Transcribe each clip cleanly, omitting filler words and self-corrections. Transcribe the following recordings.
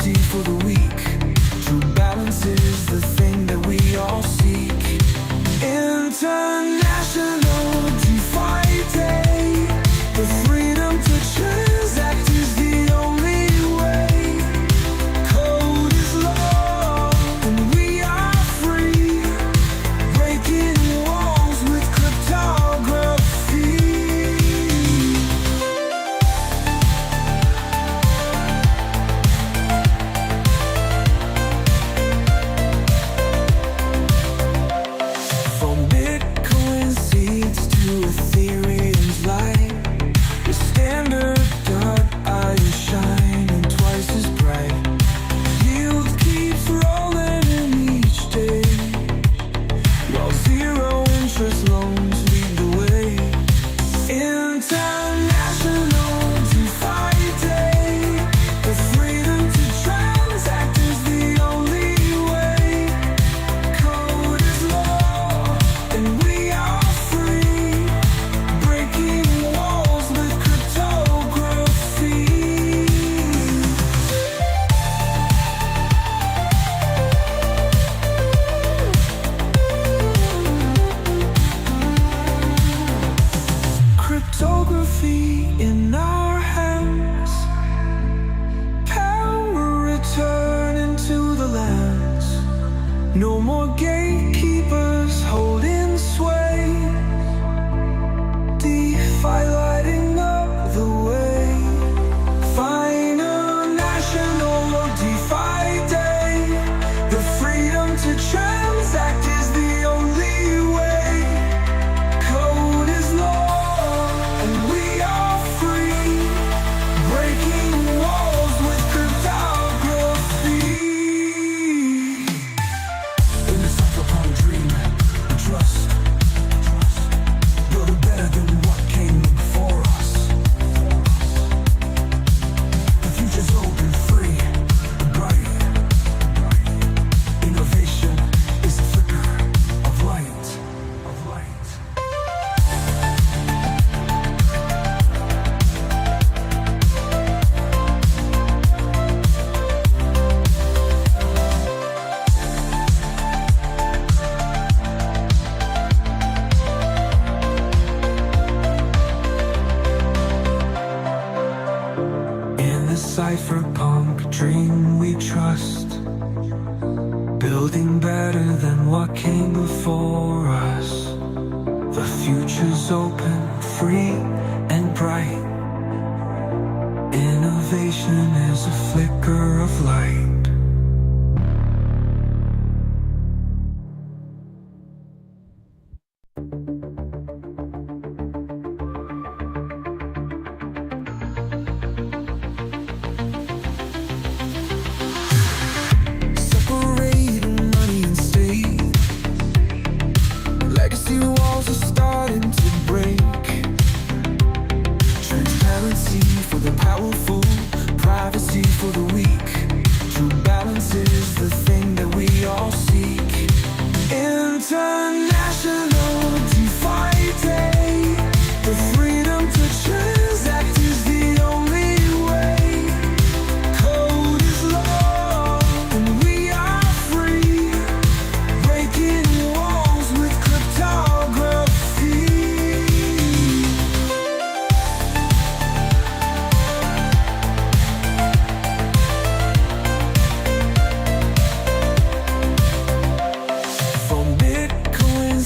privacy for the weak. True balance is the thing that we all seek. International DeFi Day. The freedom to transact is the only way. Code is law and we are free. Breaking walls with cryptography. From Bitcoin seeds to Ethereum's light, the standard eye is shining twice as bright. Yield keeps rolling in each day, while zero interest loans lead the way. International DeFi Day. The freedom to transact is the only way. Code is law and we are free. Breaking walls with cryptography. Cryptography in our hands. Power returning to the lands. No more gatekeepers holding sway. DeFi lighting up the way. Final National DeFi Day. The freedom to transact is the only way. Code is law and we are free. Breaking walls with cryptography. In the cyberpunk dream, we trust. Build better than what came before us. The future's open, free, bright. Innovation is a flicker of light. In the cypherpunk dream we trust. Building better than what came before us. The future's open, free and bright. Innovation is a flicker of light. Separating money and state. Legacy walls are starting to break. Transparency for the powerful, privacy for the weak. True balance is the thing that we all seek. International DeFi Day. The freedom to transact is the only way. Code is law and we are free. Breaking walls with cryptography. From Bitcoin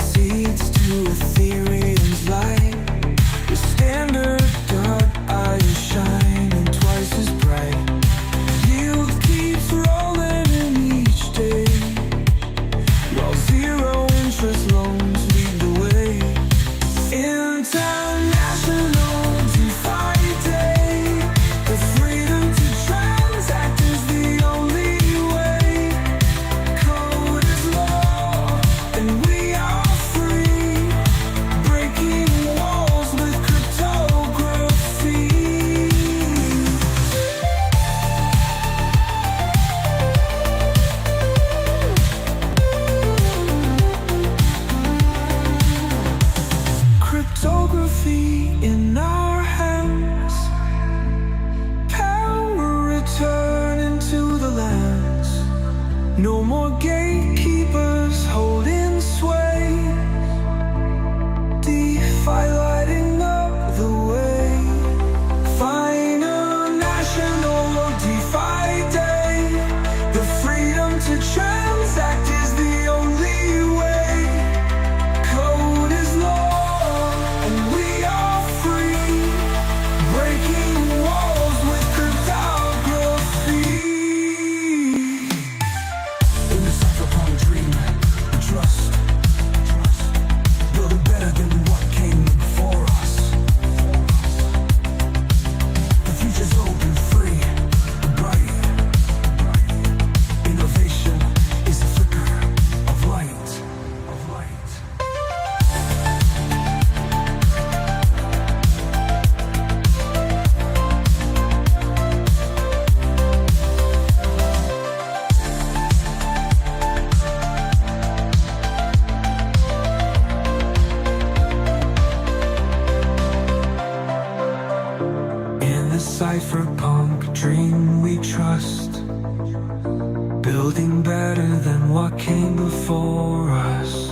building better than what came before us.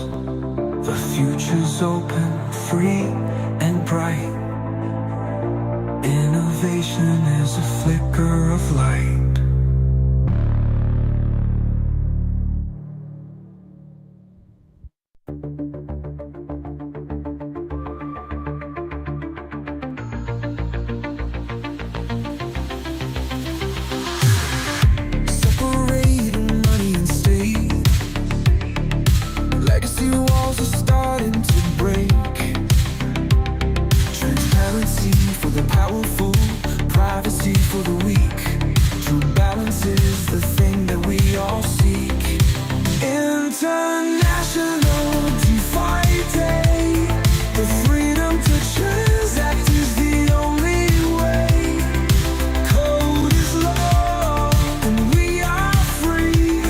The future's open, free, and bright. Innovation is a flicker of light. Separating money and state, legacy walls are starting to break. Transparency for the powerful, privacy for the weak. True balance is the thing that we all seek. International DeFi Day, the freedom to transact is the only way. Code is law and we are free,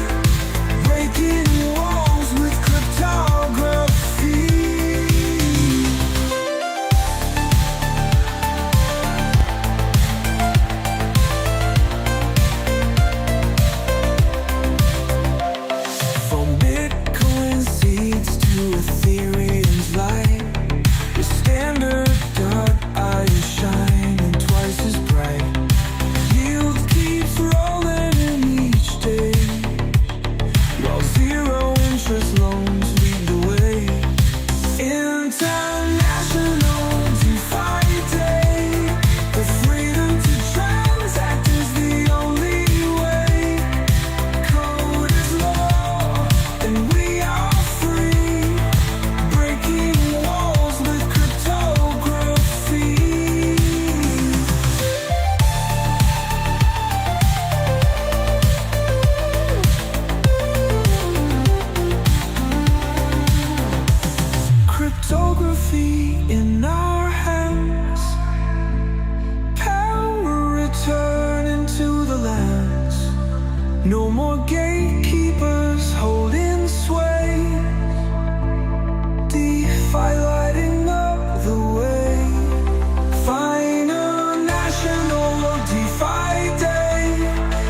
breaking walls with cryptography. From Bitcoin seeds to Ethereum's light, the standard.io shining twice as bright. Yield keeps rolling in each day, while zero interest loans lead the way. International DeFi Day, the freedom to transact is the only way. Code is law and we are free, breaking walls with cryptography. Cryptography in our hands, power returning to the lands. No more gatekeepers holding sway, DeFi lighting up the way. Final National DeFi Day,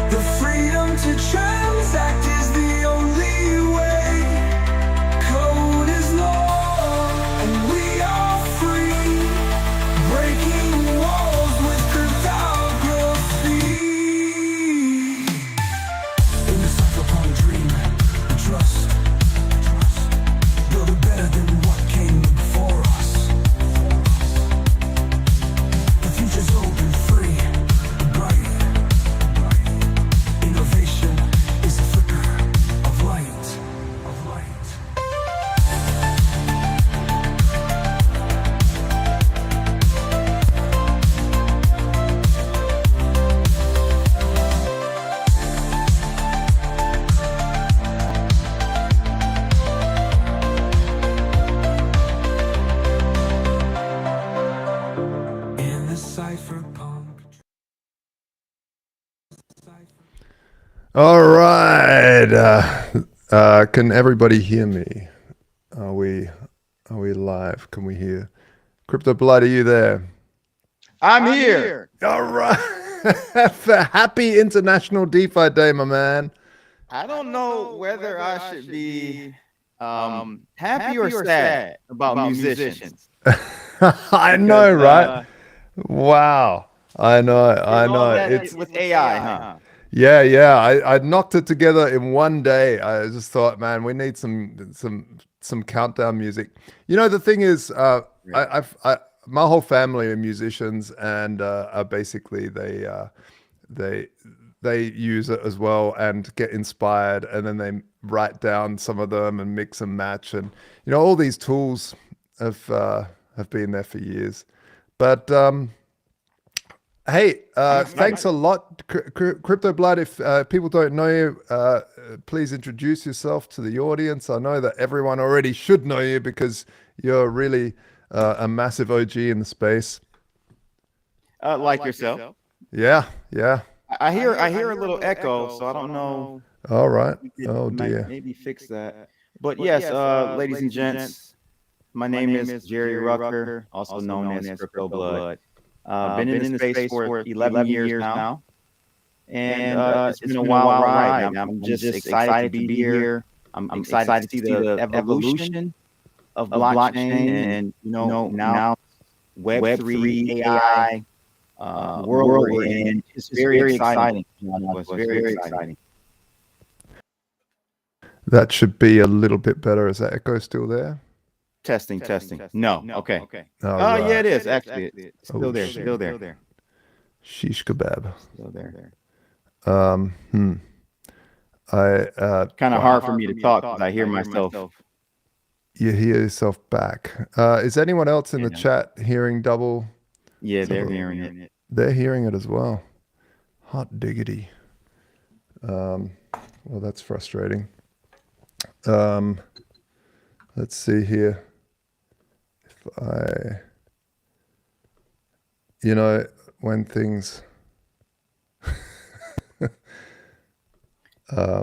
the freedom to transact is the only way. Code is law and we are free, breaking walls with cryptography. In the cyberpunk dream, trust, build it better than what came before us. The future's open, free, bright. Innovation is a flicker of light, of light. In the cypherpunk. All right. Can everybody hear me? Are we live? Can we hear? Crypto Blood, are you there? I'm here. All right. Happy International DeFi Day, my man. I don't know whether I should be happy or sad about musicians. I know, Because, right? Wow. I know. It's with AI, huh? Yeah. I knocked it together in one day. I just thought, man, we need some countdown music. You know, the thing is, my whole family are musicians, and are basically they use it as well and get inspired, and then they write down some of them and mix and match, and you know, all these tools have been there for years. But hey, thanks a lot, Crypto Blood. If people don't know you, please introduce yourself to the audience. I know that everyone already should know you because you're really a massive OG in the space. Like yourself. Yeah. I hear a little echo, so I don't know. All right. We could Oh dear. maybe fix that. But yes, ladies and gents, my name is Jerry Rucker, also known as Crypto Blood. Been in this space for 11 years now, and it's been a wild ride. I'm just excited to be here. I'm excited to see the evolution of blockchain, and now Web3 AI world we're in. It's very exciting. It's very exciting. That should be a little bit better. Is that echo still there? Testing. No. Okay. Oh, Oh, right. yeah, it is actually. It's still Oh, there. shit. Still there. Shish kebab. Still there. Kind of hard for me to talk because I hear myself. You hear yourself back. Is anyone else in the Yeah. chat hearing double? Yeah, they're hearing it. They're hearing it as well. Hot diggity. Well, that's frustrating. Let's see here. If when things.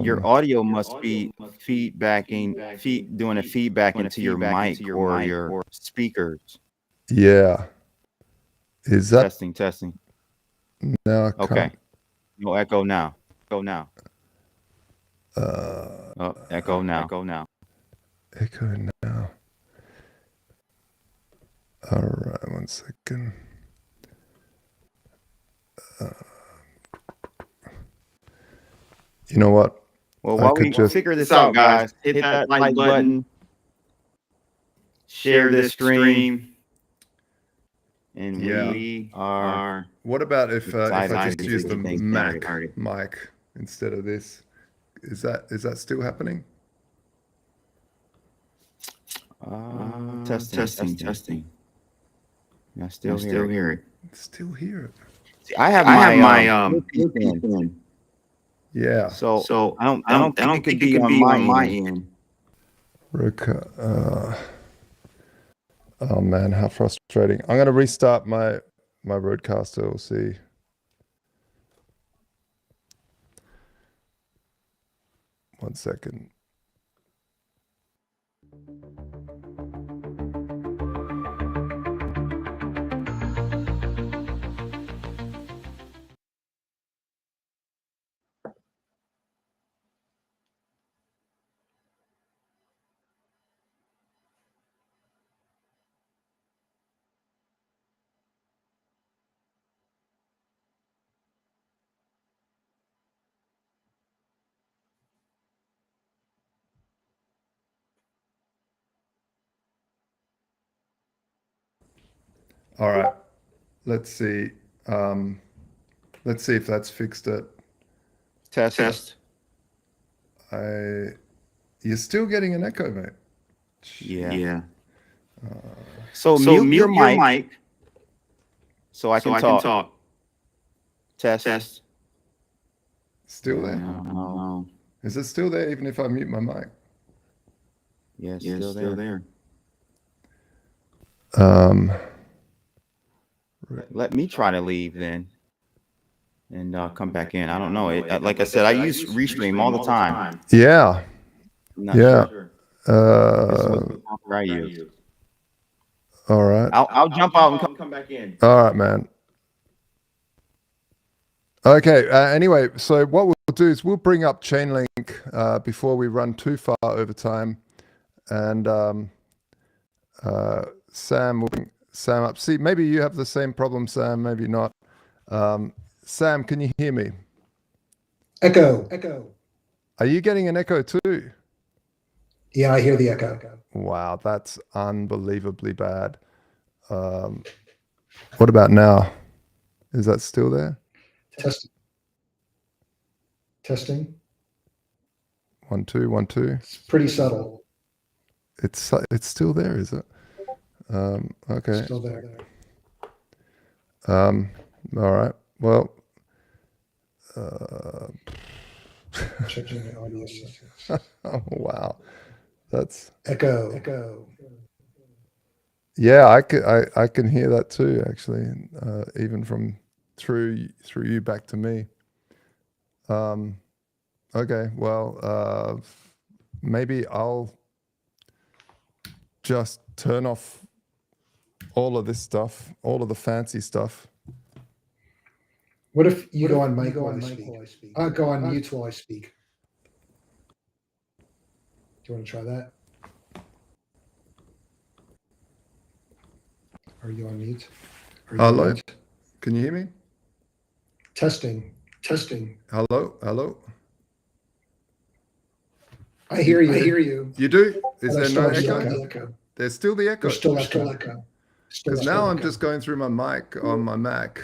Your audio must be doing a feedback into your mic or your speakers. Yeah. Is that Testing. now? Okay. No echo now. Go now. Echo now. Echo now. All right, 1 second. You know what? Well, while we figure this out, guys, hit that like button, share this stream, and we are. What about if I just use the Thanks, Mac Gary. mic instead of this? Is that still happening? Testing. I still hear it. Still hear it. See, I have my earpiece in. Yeah. So I don't think it could be on my end. Oh man, how frustrating! I'm gonna restart my broadcaster. We'll see. One second. All right. Let's see. Let's see if that's fixed it. Test. You're still getting an echo, mate. Yeah. So mute your mic so I can talk. Test. Still there? No. Is it still there even if I mute my mic? Yes, still there. Let me try to leave then and come back in. I don't know. Like I said, I use Restream all the time. Yeah. I'm not sure. This is what the software I use. All right. I'll jump out and come back in. All right, man. Okay. Anyway, so what we'll do is we'll bring up Chainlink before we run too far over time, and Sam will bring Sam up. See, maybe you have the same problem, Sam. Maybe not. Sam, can you hear me? Echo. Are you getting an echo too? Yeah, I hear the echo. Wow, that's unbelievably bad. What about now? Is that still there? Testing. 1 2 1 2. It's pretty subtle. It's still there, is it? Okay. Still there. All right. Well. Checking the audio. Oh, wow. That's Echo. yeah. I can hear that too. Actually, even from through you back to me. Okay. Well, maybe I'll just turn off all of this stuff, all of the fancy stuff. What if you go on mic while I speak? Go on mute while I speak. Do you want to try that? Are you on mute? Hello? Can you hear me? Testing. Hello? I hear you. You do? Is But I there still no have echo? the echo. There's still the echo. There's still echo. Because now I'm just going through my mic on my Mac.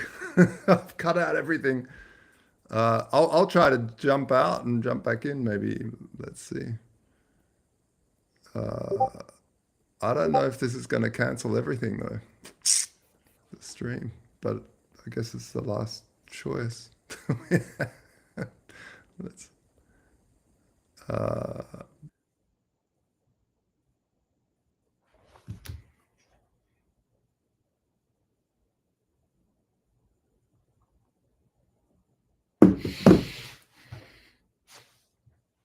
I've cut out everything. I'll try to jump out and jump back in maybe. Let's see. I don't know if this is going to cancel everything though, the stream, but I guess it's the last choice. Let's,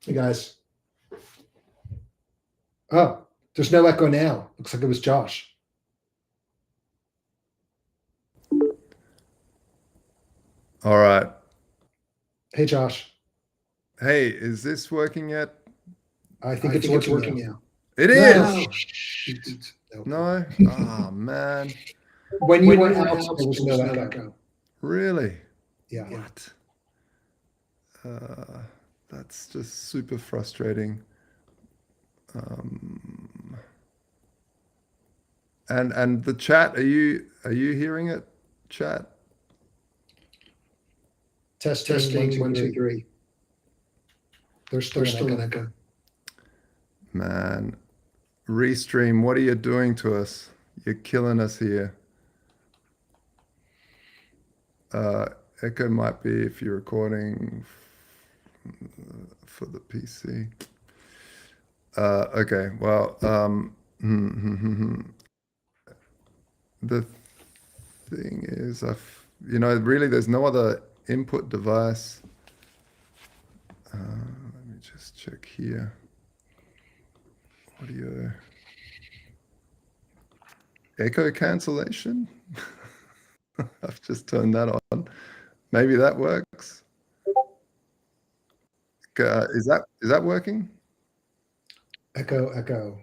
Hey guys. Oh, there's no echo now. Looks like it was Josh. all right. Hey Josh. Hey, is this working yet? I think it's working now. It is. No. Shoot. No? Oh, man. When you were out, there was no echo. Really? Yeah. What? That's just super frustrating. And the chat, are you hearing it? Chat? Testing 1, 2, 3. There's still an echo. Man, Restream, what are you doing to us? You're killing us here. Echo might be if you're recording for the PC. Okay, well, the thing is, really there's no other input device. Let me just check here. Audio. Echo cancellation? I've just turned that on. Maybe that works. Is that working? Echo. Echo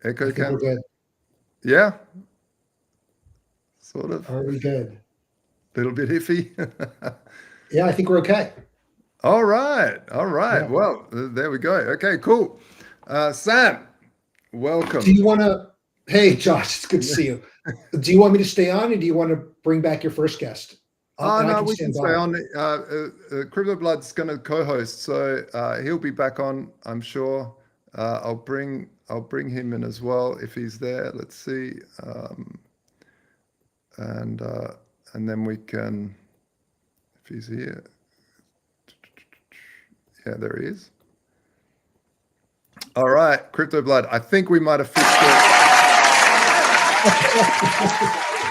I think we're good. Yeah. Sort of. Are we good? Little bit iffy. Yeah, I think we're okay. All right. Yeah. Well, there we go. Okay, cool. Sam, welcome. Do you want to? Hey, Josh, it's good to see you. Do you want me to stay on, or do you want to bring back your first guest? No, we can stay on. Crypto Blood's going to co-host, so he'll be back on, I'm sure. I'll bring him in as well if he's there. Let's see, and then we can, if he's here. Yeah, there he is. All right, Crypto Blood. I think we might have fixed it.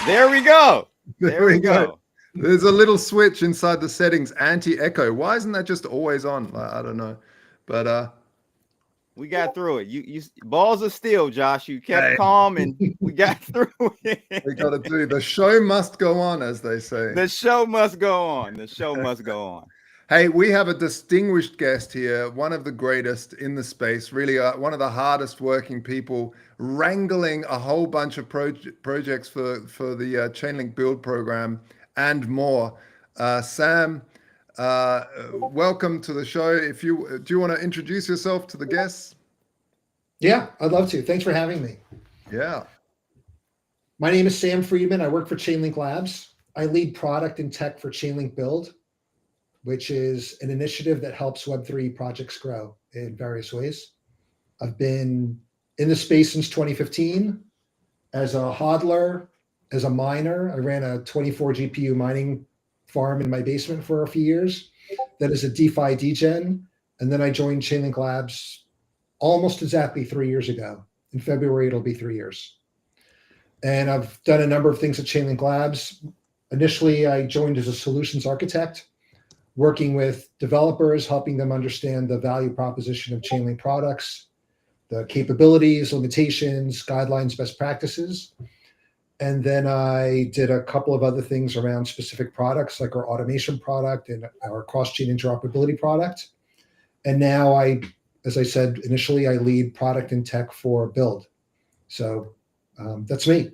There we go. There we go. There's a little switch inside the settings, anti-echo. Why isn't that just always on? I don't know, but we got through it. You balls of steel, Josh. You kept calm, and we got through it. We got to do the show must go on, as they say. The show must go on. The show must go on. Hey, we have a distinguished guest here, one of the greatest in the space, really one of the hardest working people, wrangling a whole bunch of projects for the Chainlink build program and more. Sam, welcome to the show. Do you want to introduce yourself to the guests? Yeah, I'd love to. Thanks for having me. Yeah. My name is Sam Friedman. I work for Chainlink Labs. I lead product and tech for Chainlink Build, which is an initiative that helps Web3 projects grow in various ways. I've been in the space since 2015 as a hodler, as a miner. I ran a 24 GPU mining farm in my basement for a few years. Then as a DeFi degen. And then I joined Chainlink Labs almost exactly 3 years ago. In February, it'll be 3 years. And I've done a number of things at Chainlink Labs. Initially, I joined as a solutions architect, working with developers, helping them understand the value proposition of Chainlink products, the capabilities, limitations, guidelines, best practices. And then I did a couple of other things around specific products, like our automation product and our cross-chain interoperability product. And now as I said initially, I lead product and tech for Build. So that's me.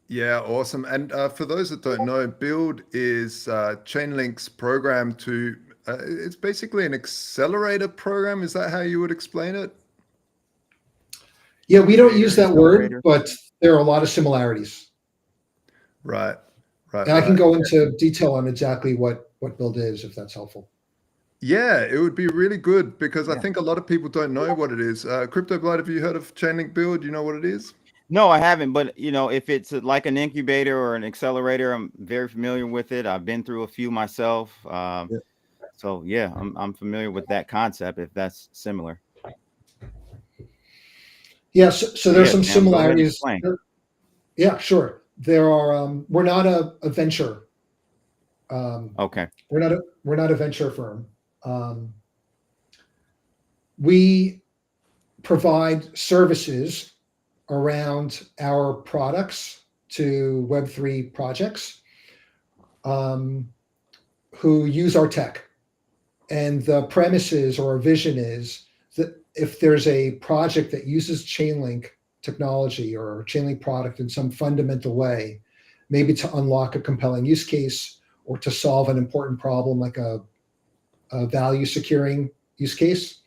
Yeah, awesome. And for those that don't know, Build is Chainlink's program to, it's basically an accelerator program. Is that how you would explain it? Yeah, we don't use that word, but there are a lot of similarities. Right, right. And I can go into detail on exactly what Build is, if that's helpful. Yeah, it would be really good because I think a lot of people don't know what it is. Crypto Blood, have you heard of Chainlink Build? Do you know what it is? No, I haven't, but if it's like an incubator or an accelerator, I'm very familiar with it. I've been through a few myself. So yeah, I'm familiar with that concept, if that's similar. Yes, so there's some Sam, go ahead and similarities. explain. Yeah, sure. There are. We're not a venture. Okay. We're not a venture firm. We provide services around our products to Web3 projects who use our tech. And the premise is, or our vision is, that if there's a project that uses Chainlink technology or Chainlink product in some fundamental way, maybe to unlock a compelling use case or to solve an important problem like a value securing use case,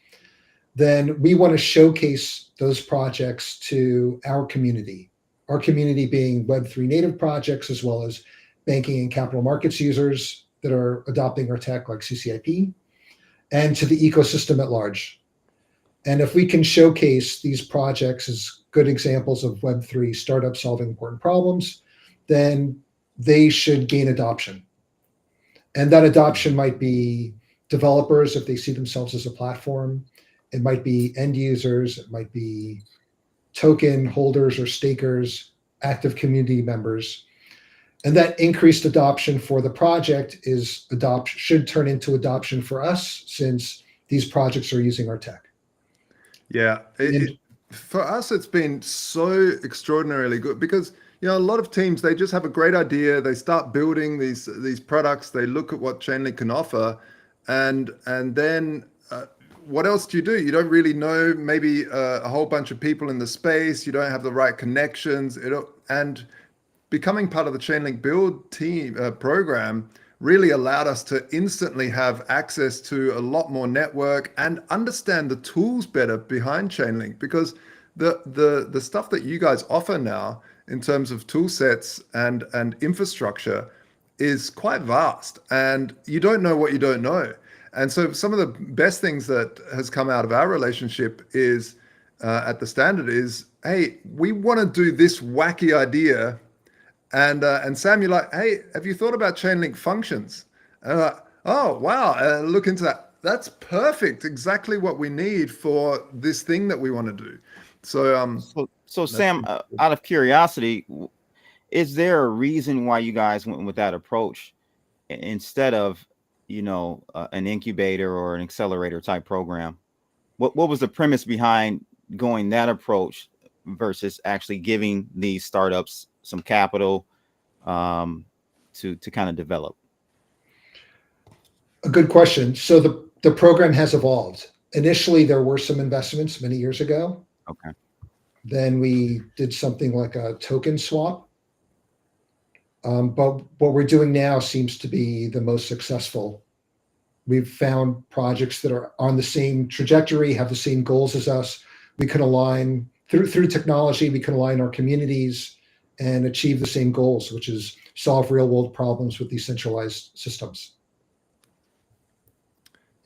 then we want to showcase those projects to our community being Web3 native projects, as well as banking and capital markets users that are adopting our tech like CCIP, and to the ecosystem at large. And if we can showcase these projects as good examples of Web3 startups solving important problems, then they should gain adoption. And that adoption might be developers if they see themselves as a platform. It might be end users. It might be token holders or stakers, active community members. And that increased adoption for the project should turn into adoption for us, since these projects are using our tech. Yeah, for us, it's been so extraordinarily good because a lot of teams, they just have a great idea. They start building these products. They look at what Chainlink can offer, and then what else do? You don't really know. Maybe a whole bunch of people in the space. You don't have the right connections. And becoming part of the Chainlink Build team program really allowed us to instantly have access to a lot more network and understand the tools better behind Chainlink, because the stuff that you guys offer now in terms of tool sets and infrastructure is quite vast, and you don't know what you don't know. And so some of the best things that has come out of our relationship is at TheStandard is, hey, we want to do this wacky idea. And Sam, you're like, hey, have you thought about Chainlink functions? And I'm like, oh, wow, look into that. That's perfect. Exactly what we need for this thing that we want to do. So Sam, out of curiosity, is there a reason why you guys went with that approach instead of, an incubator or an accelerator type program? What was the premise behind going that approach versus actually giving these startups some capital to kind of develop? A good question. So the program has evolved. Initially, there were some investments many years ago. Okay. Then we did something like a token swap. But what we're doing now seems to be the most successful. We've found projects that are on the same trajectory, have the same goals as us. We can align through technology. We can align our communities and achieve the same goals, which is solve real world problems with these centralized systems.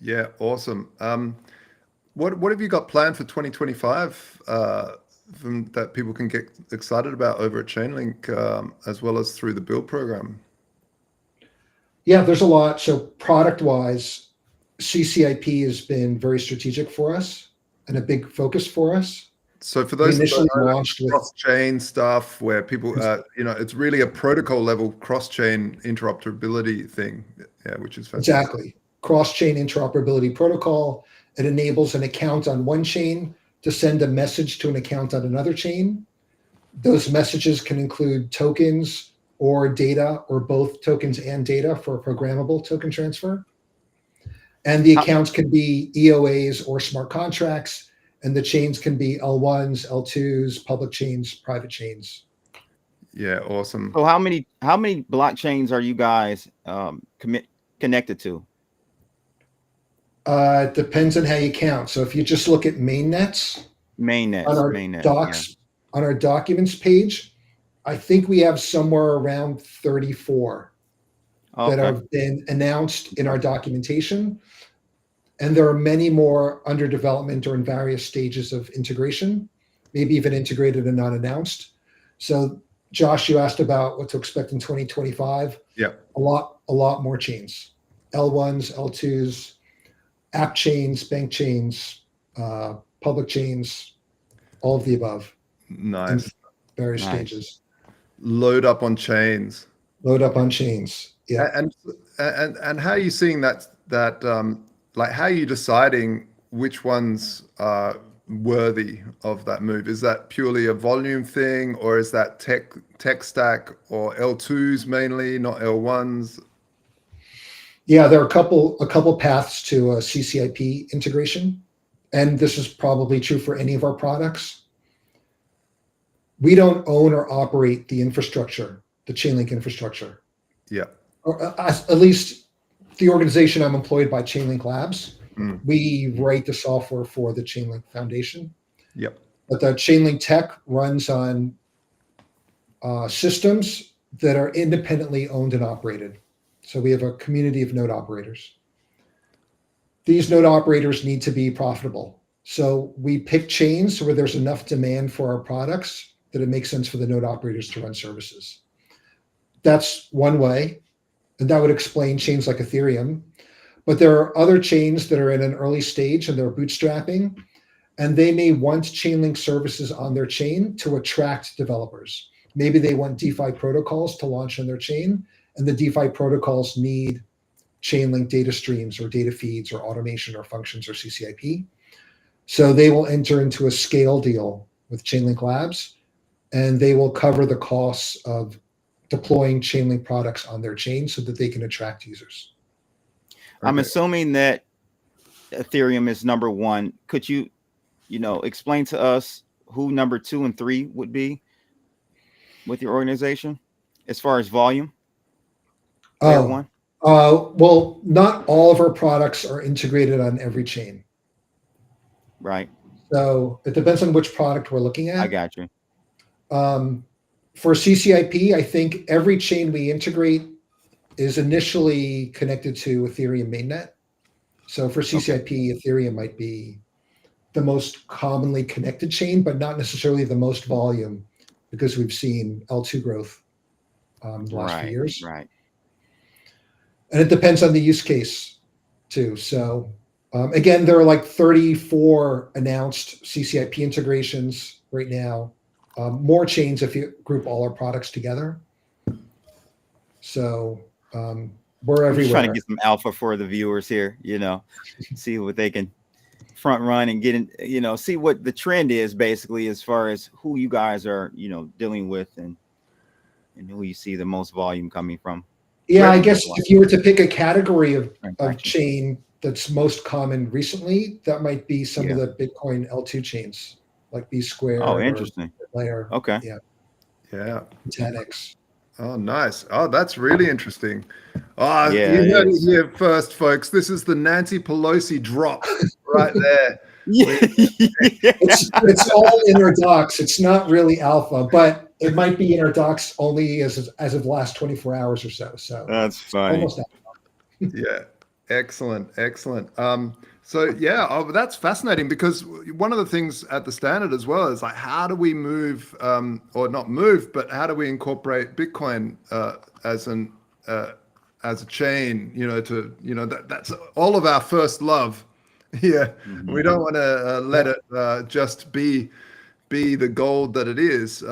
Yeah, awesome. What have you got planned for 2025 that people can get excited about over at Chainlink, as well as through the Build program? Yeah, there's a lot. So product-wise, CCIP has been very strategic for us and a big focus for us. So for those initially launched with cross-chain stuff where people, it's really a protocol level cross-chain interoperability thing, which is fantastic. Exactly. Cross-chain interoperability protocol. It enables an account on one chain to send a message to an account on another chain. Those messages can include tokens or data, or both tokens and data for programmable token transfer. And the accounts can be EOAs or smart contracts, and the chains can be L1s, L2s, public chains, private chains. Yeah, awesome. So how many blockchains are you guys connected to? It depends on how you count. So if you just look at mainnets on our docs, on our documents page, I think we have somewhere around 34 that have been announced in our documentation. And there are many more under development or in various stages of integration, maybe even integrated and not announced. So Josh, you asked about what to expect in 2025. Yeah. A lot more chains, L1s, L2s, app chains, bank chains, public chains, all of the above. Nice. Various stages. Load up on chains. Load up on chains. Yeah. And how are you seeing that like, how are you deciding which ones are worthy of that move? Is that purely a volume thing, or is that tech stack, or L2s mainly, not L1s? Yeah, there are a couple paths to a CCIP integration, and this is probably true for any of our products. We don't own or operate the infrastructure, the Chainlink infrastructure. Yeah. Or at least the organization I'm employed by, Chainlink Labs. We write the software for the Chainlink Foundation. Yep. But the Chainlink tech runs on systems that are independently owned and operated. So we have a community of node operators. These node operators need to be profitable. So we pick chains where there's enough demand for our products that it makes sense for the node operators to run services. That's one way. And that would explain chains like Ethereum. But there are other chains that are in an early stage and they're bootstrapping, and they may want Chainlink services on their chain to attract developers. Maybe they want DeFi protocols to launch on their chain, and the DeFi protocols need Chainlink data streams or data feeds or automation or functions or CCIP. So they will enter into a scale deal with Chainlink Labs, and they will cover the costs of deploying Chainlink products on their chain so that they can attract users. I'm assuming that Ethereum is number one. Could you explain to us who number 2 and 3 would be with your organization as far as volume? One? Well, not all of our products are integrated on every chain. Right. So it depends on which product we're looking at. I got you. For CCIP, I think every chain we integrate is initially connected to Ethereum mainnet. So for CCIP, Ethereum might be the most commonly connected chain, but not necessarily the most volume, because we've seen L2 growth the last few years. Right. And it depends on the use case too. So again, there are like 34 announced CCIP integrations right now. More chains if you group all our products together. So we're everywhere. I'm just trying to get some alpha for the viewers here, see what they can front run and get in, see what the trend is basically as far as who you guys are, dealing with and who you see the most volume coming from. Yeah, I guess if you were to pick a category of chain that's most common recently, that might be some of the Bitcoin L2 chains, like B Square. Oh, interesting. Layer. Okay. Yeah. 10x. Oh, nice. Oh, that's really interesting. Oh, you heard it here first, folks. This is the Nancy Pelosi drop right there. It's all in our docs. It's not really alpha, but it might be in our docs only as of the last 24 hours or so. So that's funny. Almost alpha. Yeah. Excellent. That's fascinating, because one of the things at the Standard as well is like, how do we move, or not move, but how do we incorporate Bitcoin as a chain? That's all of our first love. Yeah, we don't want to let it just be the gold that it is.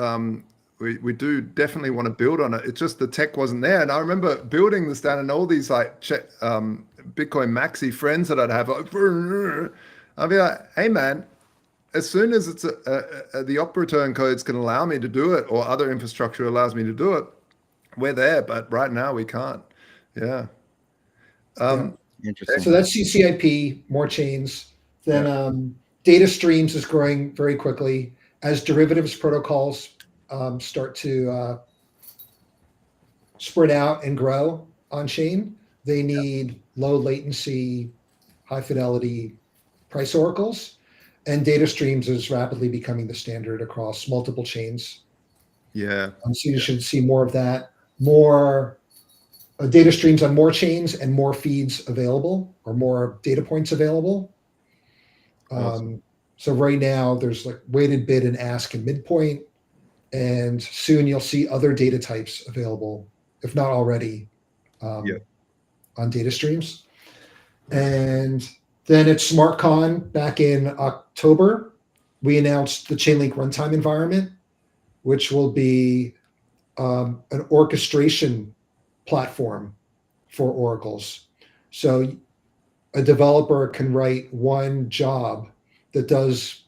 We do definitely want to build on it. It's just the tech wasn't there. And I remember building the Standard and all these Bitcoin maxi friends that I'd have, I'd be like, hey man, as soon as it's the op return codes can allow me to do it, or other infrastructure allows me to do it, we're there. But right now we can't. Yeah. Interesting. So that's CCIP, more chains. Then data streams is growing very quickly as derivatives protocols start to spread out and grow on chain. They need low latency, high fidelity price oracles, and data streams is rapidly becoming the standard across multiple chains. Yeah. So you should see more of that, more data streams on more chains and more feeds available or more data points available. Awesome. So right now there's like weighted bid and ask and midpoint, and soon you'll see other data types available, if not already, on data streams. And then at SmartCon back in October, we announced the Chainlink runtime environment, which will be an orchestration platform for oracles. So a developer can write one job that does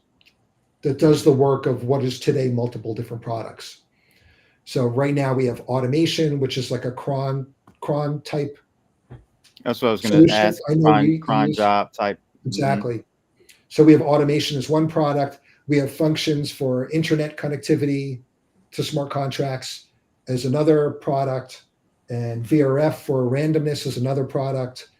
the work of what is today multiple different products. So right now we have automation, which is like a cron type. That's what I was going to solution. ask. I know you Cron use- job type. Exactly. So we have automation as one product. We have functions for internet connectivity to smart contracts as another product, and VRF for randomness is another product.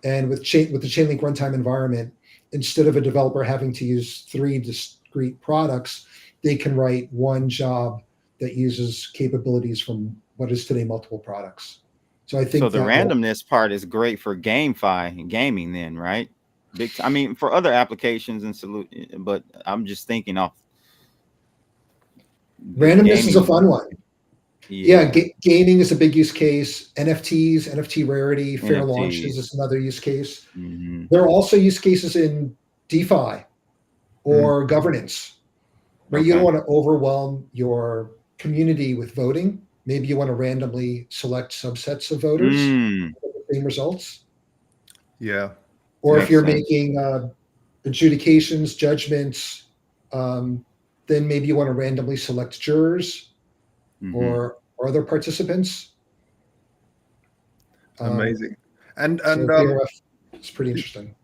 And with the Chainlink runtime environment, instead of a developer having to use 3 discrete products, they can write one job that uses capabilities from what is today multiple products. So I think So the randomness part is great for GameFi and gaming then, right? I mean, for other applications and but I'm just thinking off. Randomness is a fun one. Yeah, gaming is a big use case. NFTs, NFT rarity, fair launches is another use case. There are also use cases in DeFi or governance, where you don't want to overwhelm your community with voting. Maybe you want to randomly select subsets of voters with the same results. Yeah. Or if you're making adjudications, judgments, then maybe you want to randomly select jurors or other participants. Amazing. And VRF is pretty interesting.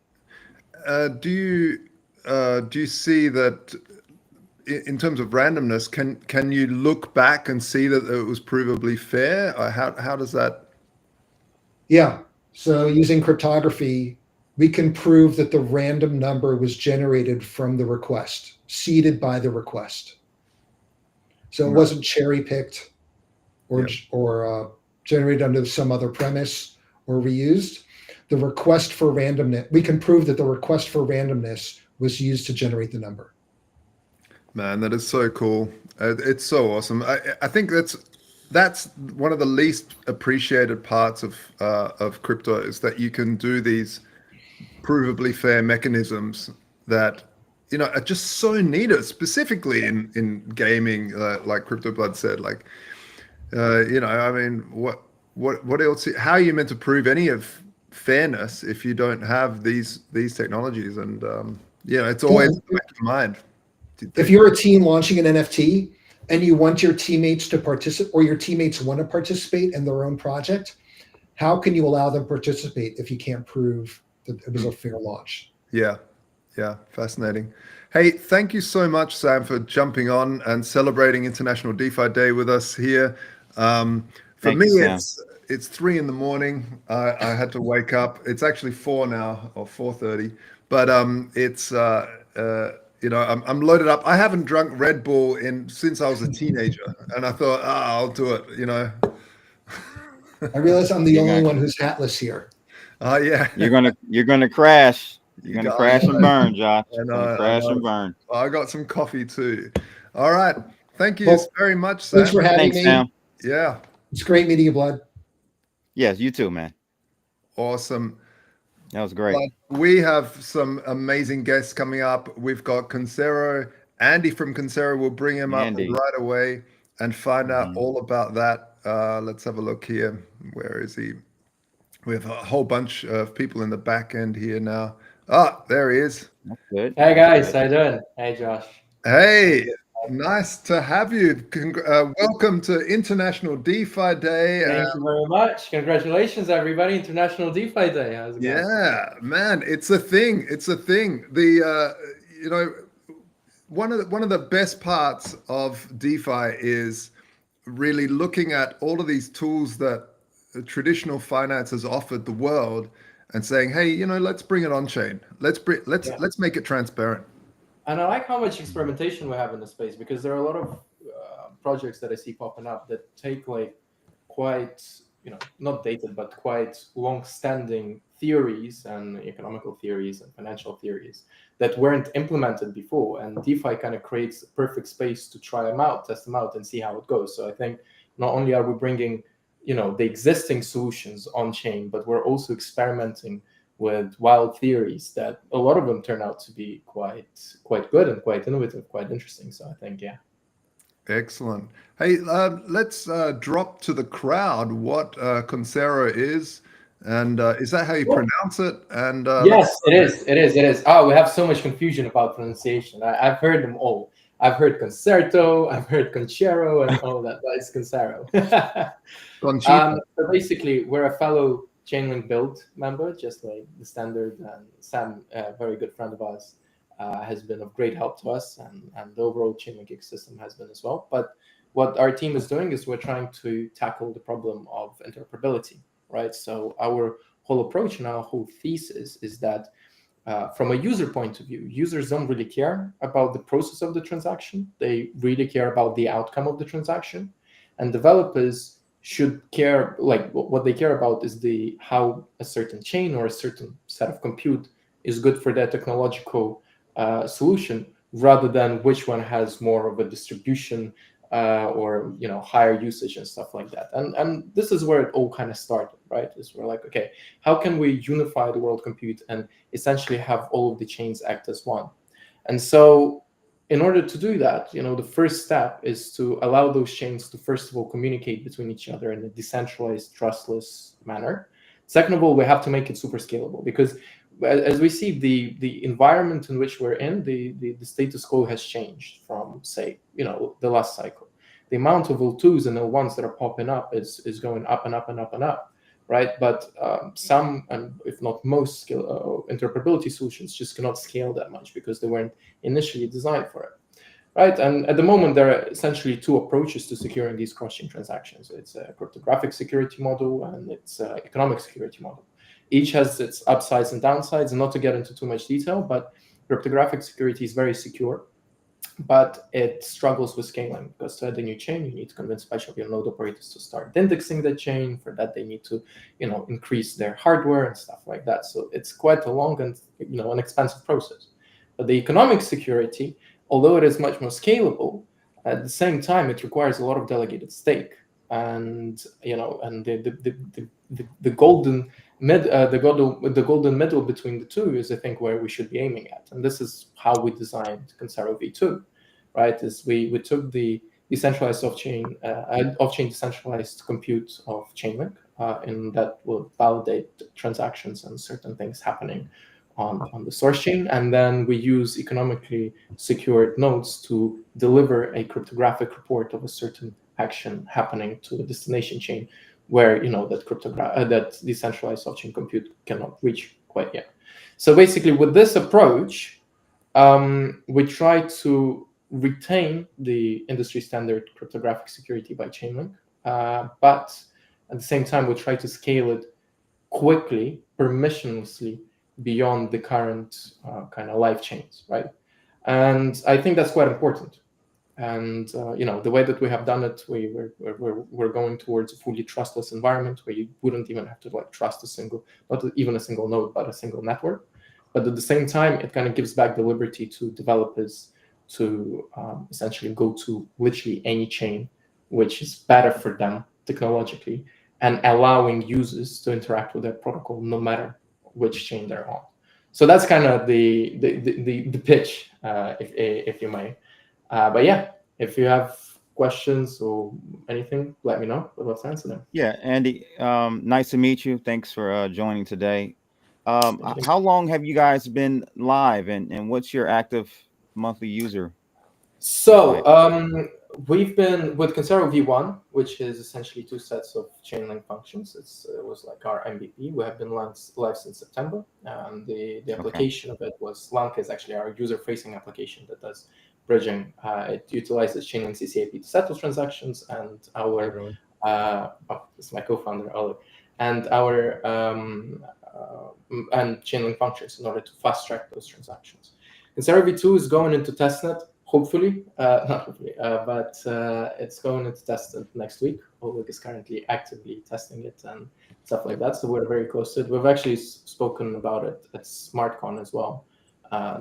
Do you see that in terms of randomness, can you look back and see that it was provably fair? Or how does that? Yeah. So using cryptography, we can prove that the random number was generated from the request, seeded by the request. So it wasn't cherry picked or generated under some other premise or reused. The request for randomness, we can prove that the request for randomness was used to generate the number. Man, that is so cool. It's so awesome. I think that's one of the least appreciated parts of crypto, is that you can do these provably fair mechanisms that are just so needed, specifically in gaming, like CryptoBlood said. Like, I mean, what else? How are you meant to prove any of fairness if you don't have these technologies? And it's always in the back of your mind. If you're a team launching an NFT and you want your teammates to participate, or your teammates want to participate in their own project, how can you allow them to participate if you can't prove that it was a fair launch? Yeah, fascinating. Hey, thank you so much, Sam, for jumping on and celebrating International DeFi Day with us here. For me, it's 3 a.m. I had to wake up. It's actually 4 now, or 4:30, but it's I'm loaded up. I haven't drunk Red Bull since I was a teenager, and I thought, I'll do it. I realize I'm the only one who's hatless here. Yeah. You're gonna crash. You're gonna crash and burn, Josh. Crash and burn. I got some coffee too. All right. Thank you very much, Sam. Thanks for having me. Sam. Yeah. It's great meeting you, Blood. Yes, you too, man. Awesome. That was great. But we have some amazing guests coming up. We've got Concero. Andy from Concero. We'll bring him up right away and find out all about that. Let's have a look here. Where is he? We have a whole bunch of people in the back end here now. Ah, there he is. That's good. Hey That's guys, good. how you doing? Hey Josh. Hey, nice to have you. Welcome to International DeFi Day. Thank you very much. Congratulations, everybody! International DeFi Day. How's it going? Yeah, man, it's a thing. It's a thing. You know, one of the best parts of DeFi is really looking at all of these tools that traditional finance has offered the world and saying, hey, let's bring it on chain. Let's make it transparent. And I like how much experimentation we have in the space, because there are a lot of projects that I see popping up that take like quite, not dated, but quite long-standing theories and economical theories and financial theories that weren't implemented before. And DeFi kind of creates a perfect space to try them out, test them out, and see how it goes. So I think not only are we bringing, the existing solutions on chain, but we're also experimenting with wild theories that a lot of them turn out to be quite good and quite innovative, quite interesting. So I think, yeah. Excellent. Hey, let's drop to the crowd what Concero is, and is that how you pronounce it? And Yes, it is. It is. It is. Oh, we have so much confusion about pronunciation. I've heard them all. I've heard concerto, I've heard conchero, and all that, but it's Concero. Conchita. So basically, we're a fellow Chainlink build member, just like TheStandard, and Sam, a very good friend of ours, has been of great help to us, and the overall Chainlink ecosystem has been as well. But what our team is doing is we're trying to tackle the problem of interoperability, right? So our whole approach and our whole thesis is that from a user point of view, users don't really care about the process of the transaction. They really care about the outcome of the transaction. And developers should care, like what they care about is how a certain chain or a certain set of compute is good for their technological solution, rather than which one has more of a distribution or higher usage and stuff like that. And this is where it all kind of started, right? Is we're like, okay, how can we unify the world compute and essentially have all of the chains act as one? And so in order to do that, the first step is to allow those chains to, first of all, communicate between each other in a decentralized, trustless manner. Second of all, we have to make it super scalable, because as we see, the environment in which we're in, the status quo has changed from, say, the last cycle. The amount of L2s and L1s that are popping up is going up and up and up and up, right? But some, and if not most, interoperability solutions just cannot scale that much because they weren't initially designed for it, right? And at the moment, there are essentially two approaches to securing these cross-chain transactions. It's a cryptographic security model and it's an economic security model. Each has its upsides and downsides, and not to get into too much detail, but cryptographic security is very secure, but it struggles with scaling, because to add a new chain, you need to convince a bunch of your node operators to start indexing the chain. For that, they need to, increase their hardware and stuff like that. So it's quite a long and, an expensive process. But the economic security, although it is much more scalable, at the same time, it requires a lot of delegated stake. And, and the golden middle between the two is, I think, where we should be aiming at. And this is how we designed Concero V2, right? Is we took the decentralized off-chain decentralized compute of Chainlink, and that will validate transactions and certain things happening on the source chain. And then we use economically secured nodes to deliver a cryptographic report of a certain action happening to the destination chain, where that decentralized off-chain compute cannot reach quite yet. So basically, with this approach, we try to retain the industry standard cryptographic security by Chainlink, but at the same time, we try to scale it quickly, permissionlessly, beyond the current kind of live chains, right? And I think that's quite important. And the way that we have done it, we're going towards a fully trustless environment where you wouldn't even have to trust not even a single node, but a single network. But at the same time, it kind of gives back the liberty to developers to essentially go to literally any chain, which is better for them technologically, and allowing users to interact with their protocol no matter which chain they're on. So that's kind of the pitch, if you may. But yeah, if you have questions or anything, let me know. I'd love to answer them. Yeah, Andy, nice to meet you. Thanks for joining today. How long have you guys been live, and what's your active monthly user? So we've been with Concero V1, which is essentially two sets of Chainlink functions. It was like our MVP. We have been live since September. The application of it was Lanka is actually our user-facing application that does bridging. It utilizes Chainlink CCAP to settle transactions, and our this is my co-founder Oliver, and our and Chainlink functions in order to fast track those transactions. Concero V2 is going into testnet. Hopefully, not hopefully, but it's going into testnet next week. Oleg is currently actively testing it and stuff like that. So we're very close to it. We've actually spoken about it at SmartCon as well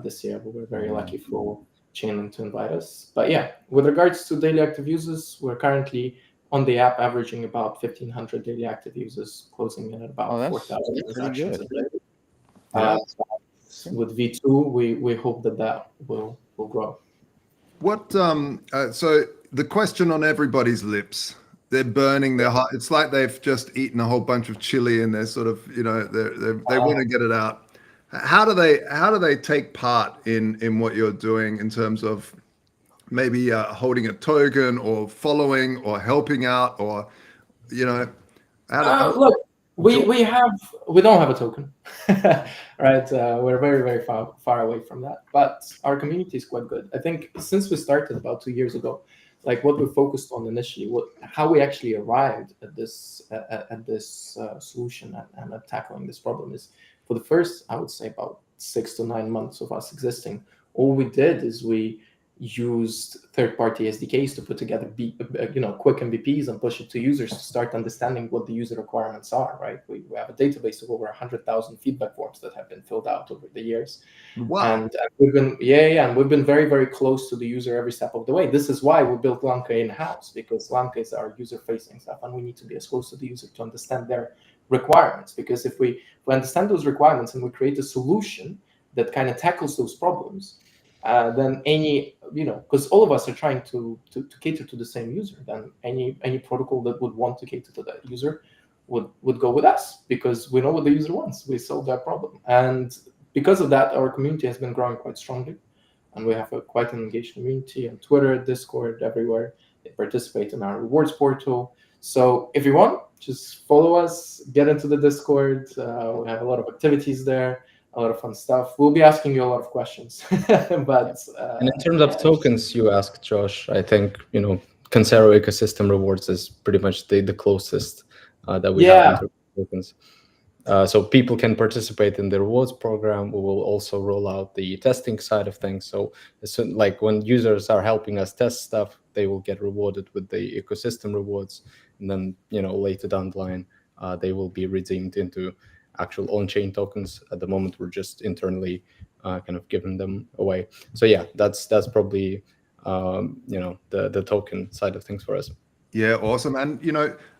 this year, but we're very lucky for Chainlink to invite us. But yeah, with regards to daily active users, we're currently on the app averaging about 1,500 daily active users, closing in at about 4,000 transactions a day. With V2, we hope that will grow. What so the question on everybody's lips, they're burning their heart. It's like they've just eaten a whole bunch of chili and they're sort of, you know, they want to get it out. How do they take part in what you're doing in terms of maybe holding a token or following or helping out, or, you know, look, we don't have a token, right? We're very far away from that, but our community is quite good. I think since we started about 2 years ago, like what we focused on initially, how we actually arrived at this solution and at tackling this problem is, for the first, I would say, about 6 to 9 months of us existing, all we did is we used third-party SDKs to put together quick MVPs and push it to users to start understanding what the user requirements are, right? We have a database of over 100,000 feedback forms that have been filled out over the years. Wow. And we've been and we've been very close to the user every step of the way. This is why we built Lanka in-house, because Lanka is our user-facing stuff, and we need to be as close to the user to understand their requirements. Because if we understand those requirements and we create a solution that kind of tackles those problems, then because all of us are trying to cater to the same user, then any protocol that would want to cater to that user would go with us, because we know what the user wants. We solve that problem, and because of that, our community has been growing quite strongly, and we have quite an engaged community on Twitter, Discord, everywhere. They participate in our rewards portal. So if you want, just follow us, get into the Discord. We have a lot of activities there, a lot of fun stuff. We'll be asking you a lot of questions. But and in terms of tokens, you asked, Josh, I think, Concero ecosystem rewards is pretty much the closest that we have in terms of tokens. So people can participate in the rewards program. We will also roll out the testing side of things. So like when users are helping us test stuff, they will get rewarded with the ecosystem rewards. And then, later down the line, they will be redeemed into actual on-chain tokens. At the moment, we're just internally kind of giving them away. So yeah, that's probably the token side of things for us. Yeah, awesome. And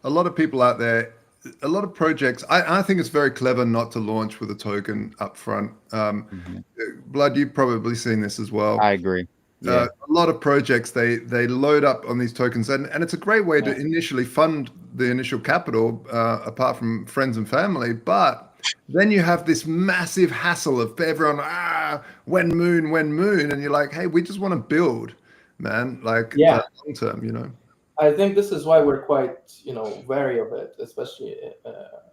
a lot of people out there, a lot of projects, I think it's very clever not to launch with a token up front. Blood, you've probably seen this as well. I agree. Yeah. A lot of projects, they load up on these tokens, and it's a great way to initially fund the initial capital, apart from friends and family. But then you have this massive hassle of everyone, when moon, and you're like, hey, we just want to build, man, like long term, I think this is why we're quite, wary of it, especially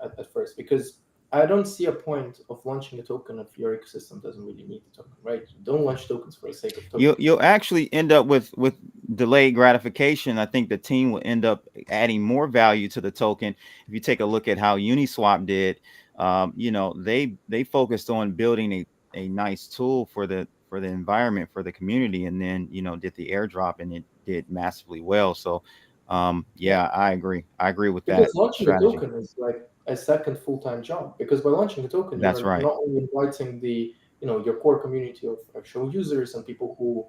at first, because I don't see a point of launching a token if your ecosystem doesn't really need the token, right? You don't launch tokens for the sake of tokens. You'll actually end up with delayed gratification. I think the team will end up adding more value to the token. If you take a look at how Uniswap did, they focused on building a nice tool for the environment, for the community, and then did the airdrop, and it did massively well. So I agree with that. Because launching a token is like a second full-time job, because by launching a token, that's you're right. not only inviting the your core community of actual users and people who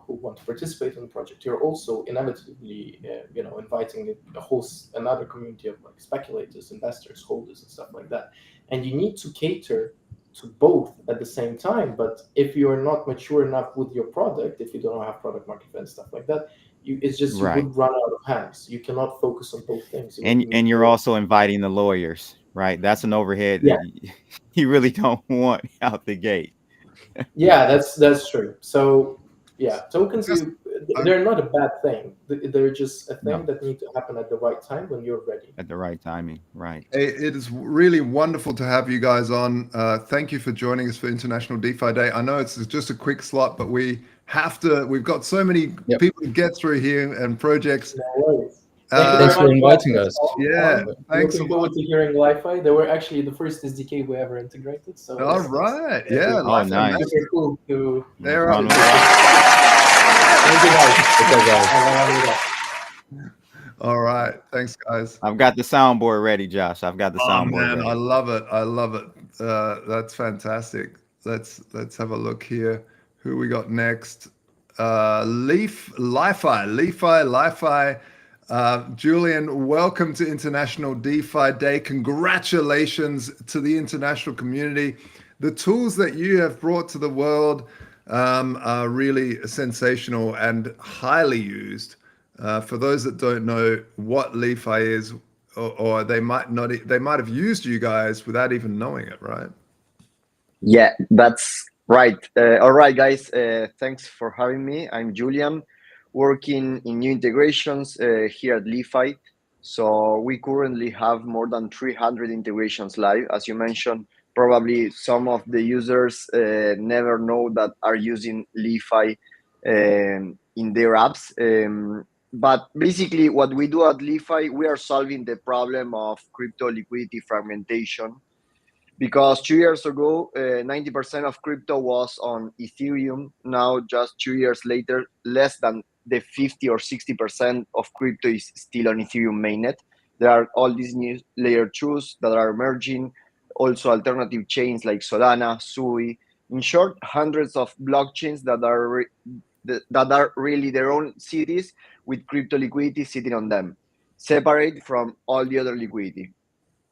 want to participate in the project, you're also inevitably inviting another community of like speculators, investors, holders, and stuff like that. And you need to cater to both at the same time. But if you're not mature enough with your product, if you don't have product market fit and stuff like that, you would run out of hands. You cannot focus on both things. And you're also inviting the lawyers, right? That's an overhead. Yeah. you really don't want out the gate. Yeah, that's true. So yeah, tokens Just- they're not a bad thing. They're just a thing No. that need to happen at the right time when you're ready. At the right timing, right? It is really wonderful to have you guys on. Thank you for joining us for International DeFi Day. I know it's just a quick slot, but we've got so many Yep. people to get through here and projects. No worries. Thank you Thanks very for much, inviting guys. us. Yeah, thanks a Looking lot. forward to hearing Li-Fi. They were actually the first SDK we ever integrated. So All right. Yeah. Oh, Life nice. Master. super cool to. They're Round up. of applause. Thank you guys. Okay, guys. Have a lovely day. All right. Thanks, guys. I've got the soundboard ready, Josh. I've got the Oh soundboard man, ready. I love it. I love it. That's fantastic. Let's have a look here. Who we got next? Li-Fi. Julian, welcome to International DeFi Day. Congratulations to the international community. The tools that you have brought to the world are really sensational and highly used. For those that don't know what Li-Fi is, or they might not, they might have used you guys without even knowing it, right? Yeah, that's right. All right, guys. Thanks for having me. I'm Julian, working in new integrations here at Li-Fi. So we currently have more than 300 integrations live. As you mentioned, probably some of the users never know that are using Li-Fi in their apps. But basically, what we do at Li-Fi, we are solving the problem of crypto liquidity fragmentation. Because 2 years ago, 90% of crypto was on Ethereum. Now, just 2 years later, less than the 50 or 60% of crypto is still on Ethereum mainnet. There are all these new layer 2s that are emerging, also alternative chains like Solana, Sui. In short, hundreds of blockchains that are really their own cities with crypto liquidity sitting on them, separate from all the other liquidity.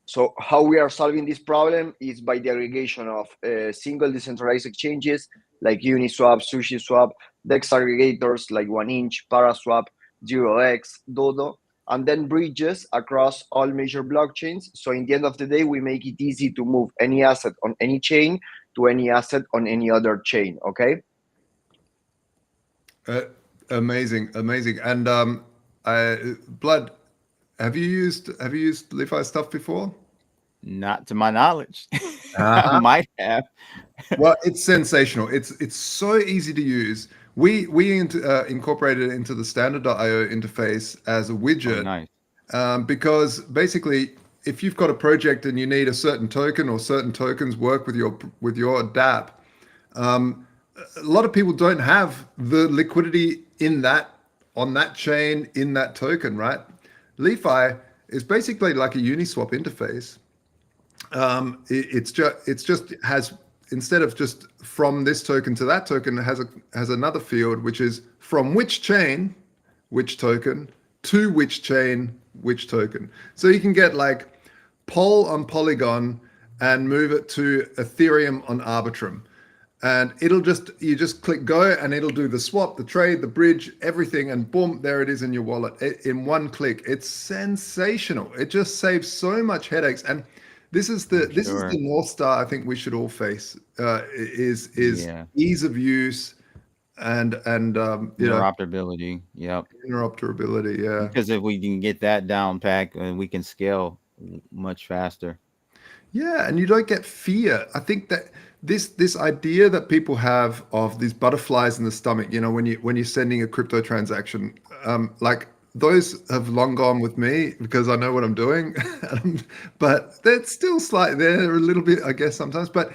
So how we are solving this problem is by the aggregation of single decentralized exchanges like Uniswap, SushiSwap, DEX aggregators like 1inch, Paraswap, 0x, Dodo, and then bridges across all major blockchains. So in the end of the day, we make it easy to move any asset on any chain to any asset on any other chain, okay? Amazing. And Blood, have you used Li-Fi stuff before? Not to my knowledge. Ah. I might have. Well, it's sensational. It's so easy to use. We incorporated it into the standard.io interface as a widget. Oh, nice. Because basically, if you've got a project and you need a certain token or certain tokens work with your dApp, a lot of people don't have the liquidity on that chain in that token, right? Li-Fi is basically like a Uniswap interface. It's just has, instead of just from this token to that token, it has another field which is from which chain, which token, to which chain, which token. So you can get like Pol on Polygon and move it to Ethereum on Arbitrum. And you just click go and it'll do the swap, the trade, the bridge, everything, and boom, there it is in your wallet in one click. It's sensational. It just saves so much headaches. And this is the North Star I think we should all face, is ease of use and interoperability. Yep. Interoperability, yeah. Because if we can get that down pack, we can scale much faster. Yeah, and you don't get fear. I think that this idea that people have of these butterflies in the stomach, when you're sending a crypto transaction, like those have long gone with me because I know what I'm doing. But they're still they're a little bit, I guess, sometimes. But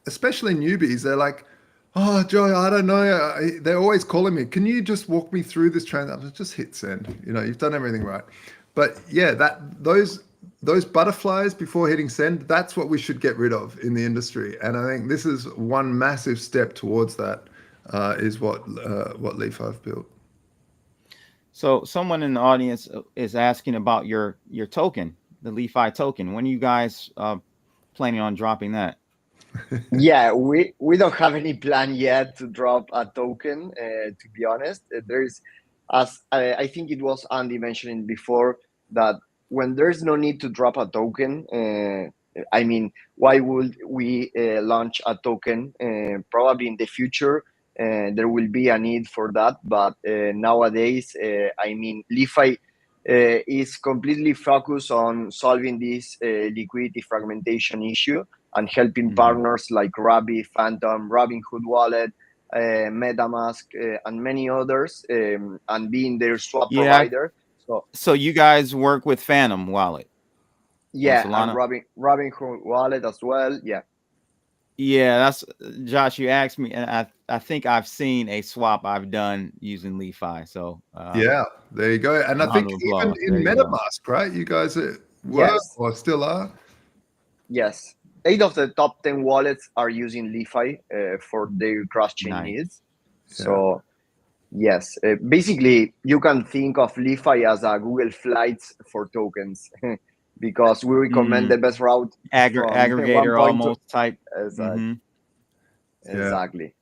especially newbies, they're like, "Oh, Joe, I don't know." They're always calling me. Can you just walk me through this transaction? Just hit send. You've done everything right. But yeah, those butterflies before hitting send, that's what we should get rid of in the industry. And I think this is one massive step towards that, is what Li-Fi have built. So someone in the audience is asking about your token, the Li-Fi token. When are you guys planning on dropping that? Yeah, we don't have any plan yet to drop a token, to be honest. There's, as I think it was Andy mentioning before, that when there's no need to drop a token, I mean, why would we launch a token? Probably in the future, there will be a need for that. But nowadays, I mean, LeFi is completely focused on solving this liquidity fragmentation issue and helping partners like Rabby, Phantom, Robinhood Wallet, MetaMask, and many others, and being their swap provider. So you guys work with Phantom Wallet? Yeah, and Robinhood Wallet as well. Yeah. Yeah, that's Josh. You asked me, and I think I've seen a swap I've done using LeFi. So yeah, there you go. And I think even in MetaMask, right? You guys were or still are. Yes, 8 of the top 10 wallets are using LeFi for their cross-chain needs. So yes, basically you can think of LeFi as a Google Flights for tokens. Because we recommend the best route aggregator almost type. Exactly.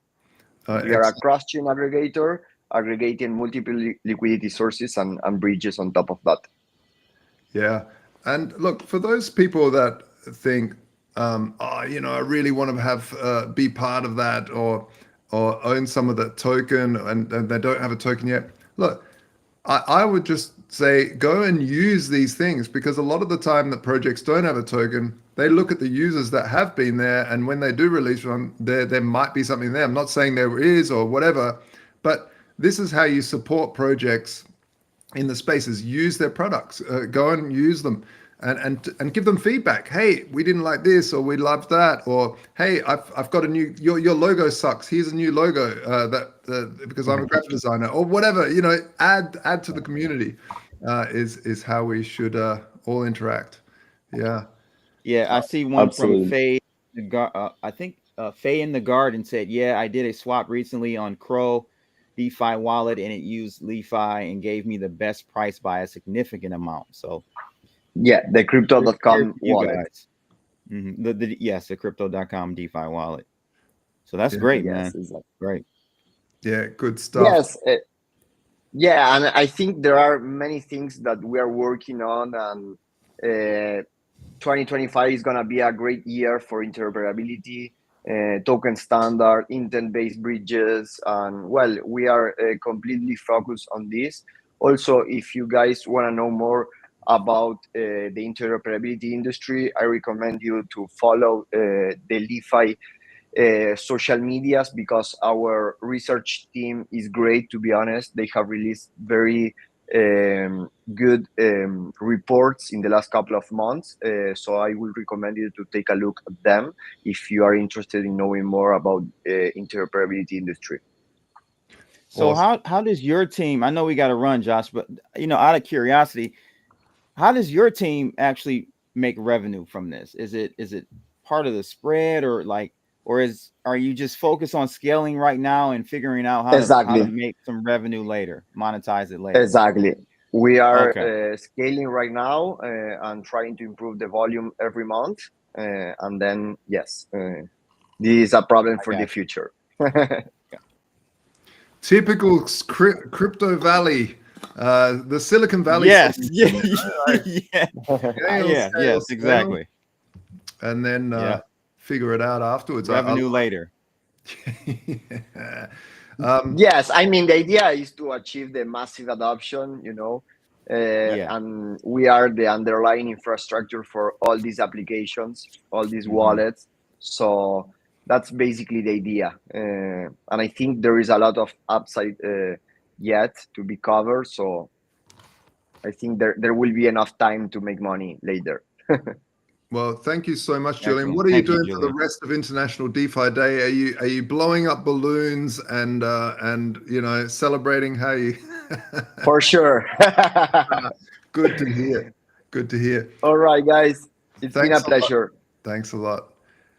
We are a cross-chain aggregator, aggregating multiple liquidity sources and bridges on top of that. Yeah. And look, for those people that think, I really want to have be part of that or own some of that token and they don't have a token yet. Look, I would just say go and use these things, because a lot of the time that projects don't have a token, they look at the users that have been there, and when they do release one, there might be something there. I'm not saying there is or whatever, but this is how you support projects in the spaces. Use their products, go and use them. And give them feedback. Hey, we didn't like this, or we loved that, or hey, I've got a new your logo sucks. Here's a new logo because I'm a graphic designer, or whatever. Add to the community is how we should all interact. Yeah. Yeah, I see one from Faye. I think Faye in the Garden said, "Yeah, I did a swap recently on Crow DeFi wallet, and it used LeFi and gave me the best price by a significant amount." So. Yeah, the crypto.com wallet. The crypto.com DeFi wallet. So that's great, man. Exactly. Great. Yeah, good stuff. Yes. Yeah, and I think there are many things that we are working on, and 2025 is going to be a great year for interoperability, token standard, intent-based bridges, and well, we are completely focused on this. Also, if you guys want to know more about the interoperability industry, I recommend you to follow the LeFi social medias, because our research team is great. To be honest, they have released very good reports in the last couple of months. So I would recommend you to take a look at them if you are interested in knowing more about interoperability industry. So how does your team? I know we got to run, Josh, but out of curiosity, how does your team actually make revenue from this? Is it part of the spread, or are you just focused on scaling right now and figuring out how to make some revenue later, monetize it later? Exactly. We are scaling right now and trying to improve the volume every month. And then, yes, this is a problem for the future. Typical Crypto Valley. The Silicon Valley. Yes. Yes, exactly. And then figure it out afterwards. Revenue later. Yes, I mean, the idea is to achieve the massive adoption, and we are the underlying infrastructure for all these applications, all these wallets. So that's basically the idea. And I think there is a lot of upside yet to be covered. So I think there will be enough time to make money later. Well, thank you so much, Julian. What are you doing for the rest of International DeFi Day? Are you blowing up balloons and celebrating how you? For sure. Good to hear. Good to hear. All right, guys. It's been a pleasure. Thanks a lot.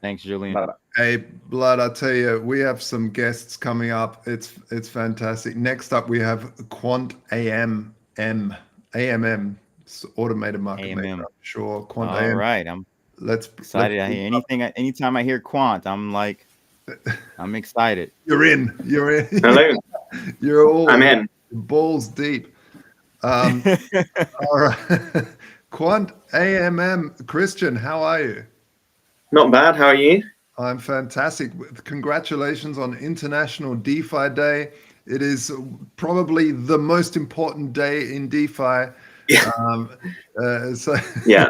Thanks, Julian. Bye-bye. Hey, Blood, I tell you, we have some guests coming up. It's fantastic. Next up, we have Quant AMM. Automated market maker, I'm sure. Quant All AM. right, I'm excited. I hear anytime I hear Quant, I'm excited. You're in. Hello. You're all. I'm in. Balls deep. All right. Quant AMM, Christian, how are you? Not bad. How are you? I'm fantastic. Congratulations on International DeFi Day. It is probably the most important day in DeFi. Yeah. So Yeah.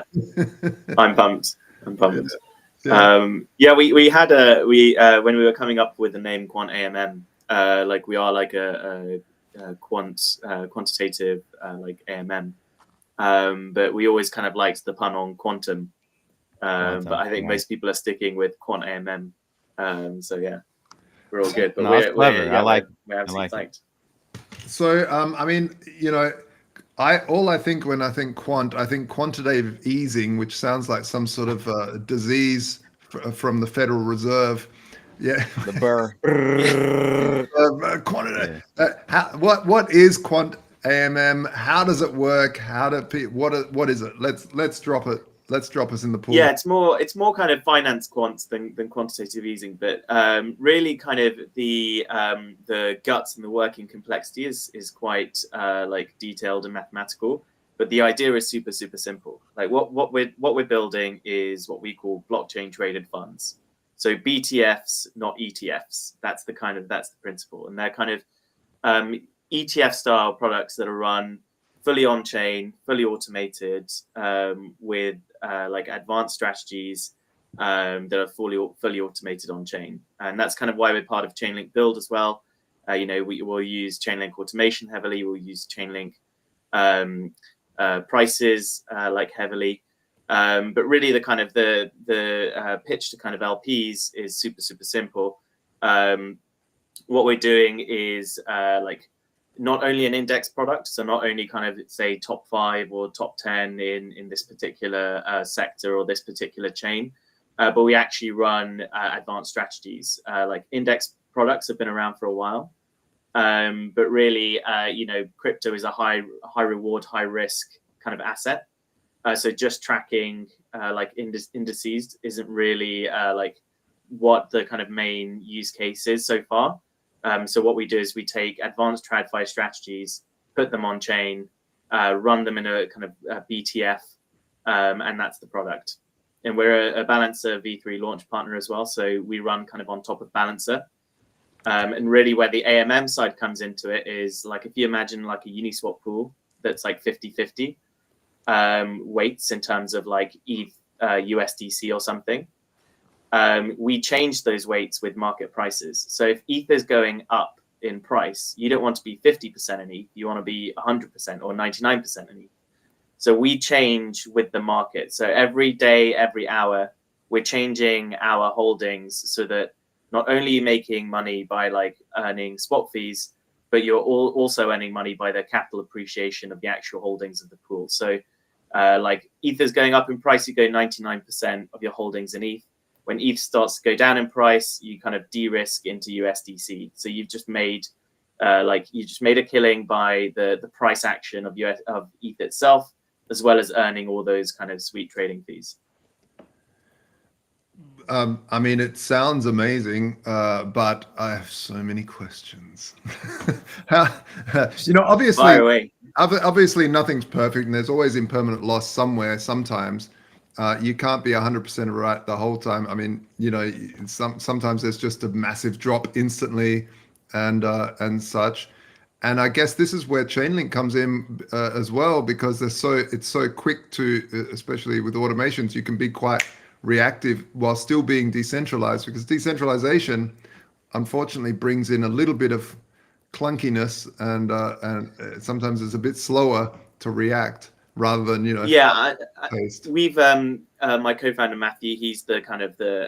I'm pumped. I'm pumped. Yeah. We had when we were coming up with the name Quant AMM, like we are like a quantitative like AMM, but we always kind of liked the pun on quantum. But I think most people are sticking with Quant AMM. So yeah, we're all good. But No, that's clever. I like we're absolutely psyched. So I mean, you know, I think when I think quant, I think quantitative easing, which sounds like some sort of disease from the Federal Reserve. Yeah, the burr. Quantitative. What is quant AMM? How does it work? What is it? Let's drop it. Let's drop us in the pool. Yeah, it's more kind of finance quants than quantitative easing, but really kind of the guts and the working complexity is quite like detailed and mathematical. But the idea is super simple. Like what we're building is what we call blockchain traded funds. So BTFs, not ETFs. That's the principle, and they're kind of ETF style products that are run fully on chain, fully automated, with like advanced strategies that are fully automated on chain. And that's kind of why we're part of Chainlink Build as well. You know, we will use Chainlink automation heavily. We'll use Chainlink prices like heavily. But really, the kind of the pitch to kind of LPs is super simple. What we're doing is like not only an index product, so not only kind of say top 5 or top 10 in this particular sector or this particular chain, but we actually run advanced strategies. Like index products have been around for a while, but really, you know, crypto is a high reward, high risk kind of asset. So just tracking like indices isn't really like what the kind of main use case is so far. So what we do is we take advanced TradFi strategies, put them on chain, run them in a kind of BTF, and that's the product. And we're a Balancer V3 launch partner as well, so we run kind of on top of Balancer. And really where the AMM side comes into it is like if you imagine like a Uniswap pool that's like 50-50 weights in terms of like ETH, USDC or something. We change those weights with market prices. So if ETH is going up in price, you don't want to be 50% in ETH, you want to be 100% or 99% in ETH. So we change with the market. So every day, every hour, we're changing our holdings so that not only are you making money by like earning swap fees, but you're also earning money by the capital appreciation of the actual holdings of the pool. So like ETH is going up in price, you go 99% of your holdings in ETH. When ETH starts to go down in price, you kind of de-risk into USDC. So you've just made a killing by the price action of ETH itself, as well as earning all those kind of sweet trading fees. I mean, it sounds amazing, but I have so many questions. You know, obviously nothing's perfect, and there's always impermanent loss somewhere. Sometimes you can't be 100% right the whole time. I mean, you know, sometimes there's just a massive drop instantly, and such. And I guess this is where Chainlink comes in as well, because it's so quick to, especially with automations, you can be quite reactive while still being decentralized, because decentralization unfortunately brings in a little bit of clunkiness, and sometimes it's a bit slower to react rather than, you know. Yeah, we've my co-founder Matthew, he's the kind of the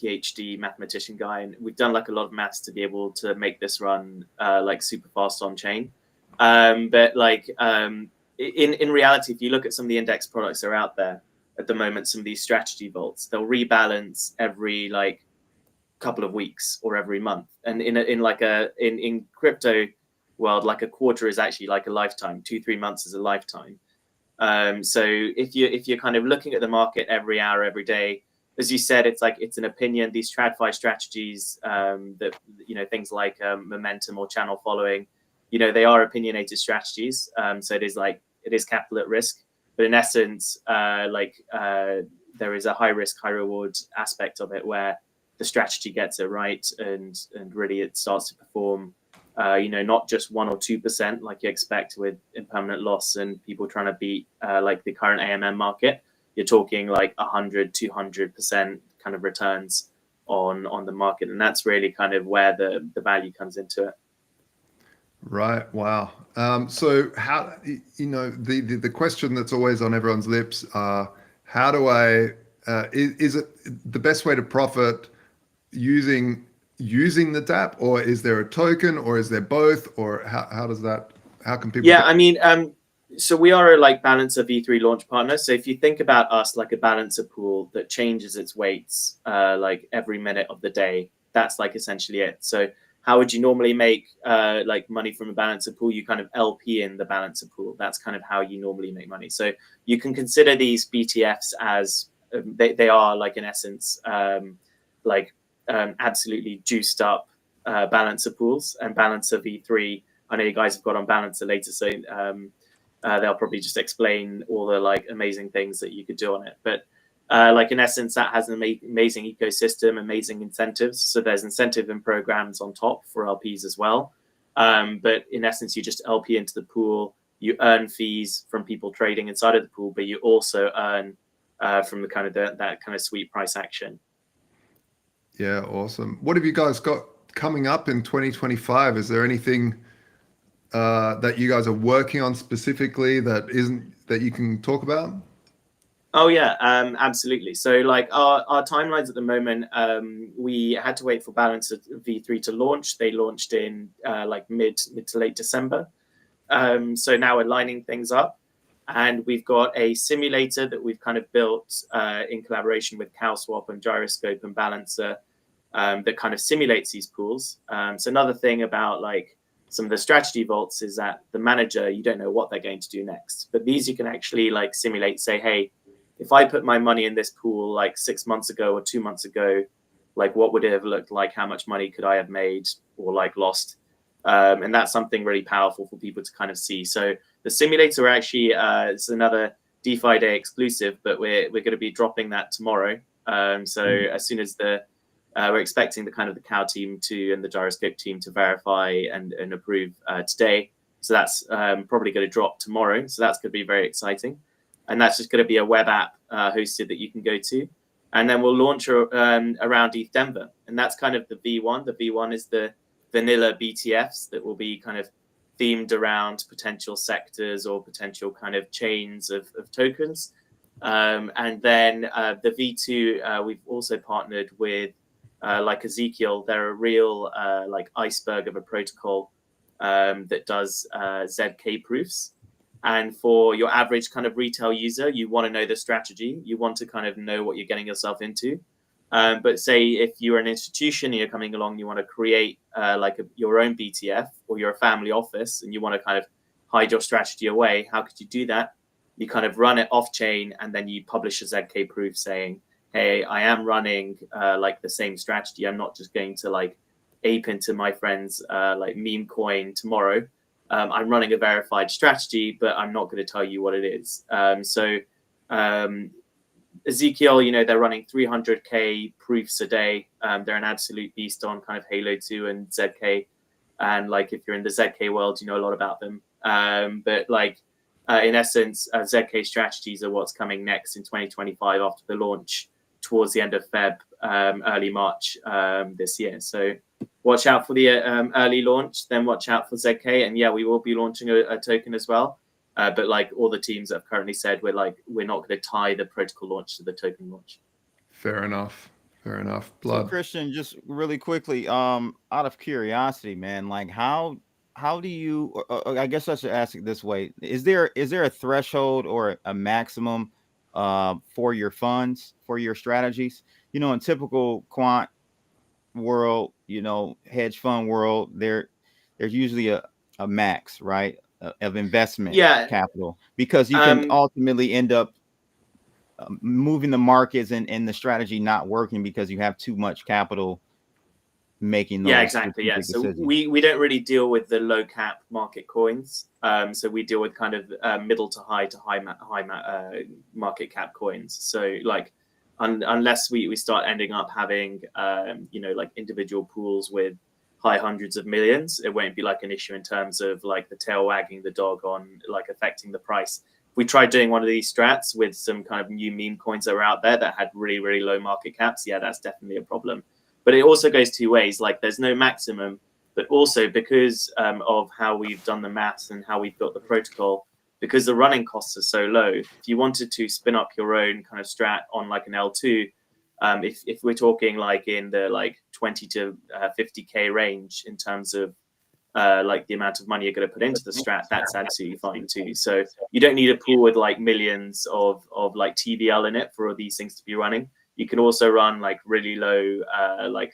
PhD mathematician guy, and we've done like a lot of maths to be able to make this run like super fast on chain. But like in reality, if you look at some of the index products that are out there at the moment, some of these strategy vaults, they'll rebalance every like couple of weeks or every month. And in crypto world, like a quarter is actually like a lifetime. 2-3 months is a lifetime. So if you're kind of looking at the market every hour, every day, as you said, it's like it's an opinion. These TradFi strategies, that, you know, things like momentum or channel following, you know, they are opinionated strategies. So it is capital at risk. But in essence, there is a high risk, high reward aspect of it where the strategy gets it right and really it starts to perform, not just 1 or 2% like you expect with impermanent loss and people trying to beat like the current AMM market. You're talking like 100, 200% kind of returns on the market, and that's really kind of where the value comes into it. Right. Wow. So how, the question that's always on everyone's lips, how do I, is it the best way to profit using the DApp, or is there a token, or is there both, or how does that, how can people? Yeah, I mean, so we are a like balancer V3 launch partner. So if you think about us like a balancer pool that changes its weights like every minute of the day, that's like essentially it. So how would you normally make like money from a balancer pool? You kind of LP in the balancer pool. That's kind of how you normally make money. So you can consider these BTFs as they are like in essence absolutely juiced up balancer pools, and balancer V3. I know you guys have got on balancer later, so they'll probably just explain all the like amazing things that you could do on it. But like in essence, that has an amazing ecosystem, amazing incentives. So there's incentive and programs on top for LPs as well. But in essence, you just LP into the pool. You earn fees from people trading inside of the pool, but you also earn from the kind of that kind of sweet price action. Yeah, awesome. What have you guys got coming up in 2025? Is there anything that you guys are working on specifically that you can talk about? Oh yeah, absolutely. So like our timelines at the moment, we had to wait for Balancer V3 to launch. They launched in like mid to late December. So now we're lining things up, and we've got a simulator that we've kind of built in collaboration with CowSwap and Gyroscope and Balancer that kind of simulates these pools. So another thing about like some of the strategy vaults is that the manager, you don't know what they're going to do next, but these you can actually like simulate, say, hey, if I put my money in this pool like 6 months ago or 2 months ago, like what would it have looked like? How much money could I have made or like lost? And that's something really powerful for people to kind of see. So the simulator actually it's another DeFi Day exclusive, but we're going to be dropping that tomorrow. So as soon as we're expecting the kind of the Cow team and the Gyroscope team to verify and approve today. So that's probably going to drop tomorrow. So that's going to be very exciting. And that's just going to be a web app hosted that you can go to. And then we'll launch around ETH Denver. And that's kind of the V1. The V1 is the vanilla BTFs that will be kind of themed around potential sectors or potential kind of chains of tokens. And then the V2, we've also partnered with like Ezekiel. They're a real like iceberg of a protocol that does ZK proofs. And for your average kind of retail user, you want to know the strategy. You want to kind of know what you're getting yourself into. But say if you're an institution and you're coming along, you want to create like your own BTF, or you're a family office and you want to kind of hide your strategy away, how could you do that? You kind of run it off chain and then you publish a ZK proof saying, hey, I am running like the same strategy. I'm not just going to like ape into my friend's like meme coin tomorrow. I'm running a verified strategy, but I'm not going to tell you what it is. So Ezekiel, they're running 300K proofs a day. They're an absolute beast on kind of Halo 2 and ZK. And like, if you're in the ZK world, you know a lot about them. But like, in essence, ZK strategies are what's coming next in 2025 after the launch towards the end of Feb, early March this year. So watch out for the early launch, then watch out for ZK. And yeah, we will be launching a token as well. But like all the teams have currently said, we're not going to tie the protocol launch to the token launch. Fair enough. So Christian, just really quickly, out of curiosity, man, like how do you, I guess I should ask it this way. Is there a threshold or a maximum for your funds, for your strategies? In typical quant world, hedge fund world, there's usually a max, right, of investment capital, because you can ultimately end up moving the markets and the strategy not working because you have too much capital making those exactly. So we don't really deal with the low cap market coins. So we deal with kind of middle to high market cap coins. So like unless we start ending up having, you know, like individual pools with high hundreds of millions, it won't be like an issue in terms of like the tail wagging the dog on like affecting the price. If we tried doing one of these strats with some kind of new meme coins that were out there that had really, really low market caps, yeah, that's definitely a problem. But it also goes two ways. Like there's no maximum, but also because of how we've done the maths and how we've built the protocol, because the running costs are so low, if you wanted to spin up your own kind of strat on like an L2, if we're talking like in the like 20 to 50K range in terms of like the amount of money you're going to put into the strat, that's absolutely fine too. So you don't need a pool with like millions of like TVL in it for all these things to be running. You can also run like really low, like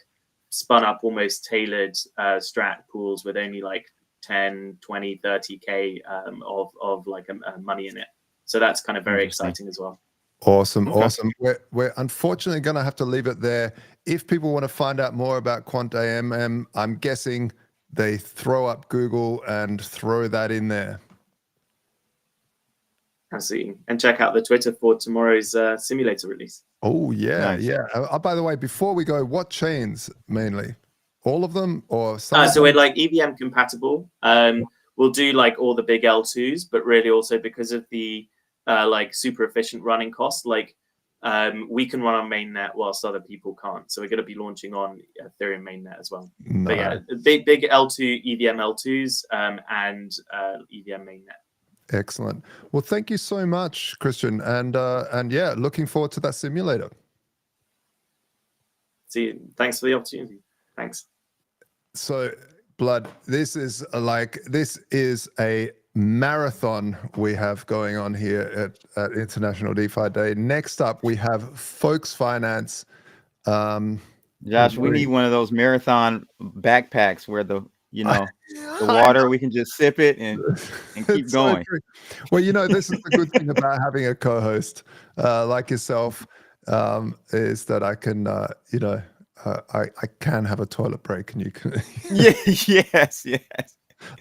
spun up, almost tailored strat pools with only like 10, 20, 30K of like money in it. So that's kind of very exciting as well. Awesome. We're unfortunately going to have to leave it there. If people want to find out more about QuantAMM, I'm guessing they throw up Google and throw that in there. Absolutely. And check out the Twitter for tomorrow's simulator release. Oh, yeah. Nice. Yeah. By the way, before we go, what chains mainly? All of them or some? So we're like EVM compatible. We'll do like all the big L2s, but really also because of the like super efficient running cost, like we can run on mainnet whilst other people can't. So we're going to be launching on Ethereum mainnet as well. No. But yeah, big L2 EVM L2s and EVM mainnet. Excellent. Well, thank you so much, Christian. And yeah, looking forward to that simulator. See, thanks for the opportunity. Thanks. So, Blood, this is a marathon we have going on here at International DeFi Day. Next up, we have Folks Finance. Josh, we need one of those marathon backpacks where the water, we can just sip it and keep going. So well, this is the good thing about having a co-host like yourself, is that I can, I can have a toilet break and you can. Yes.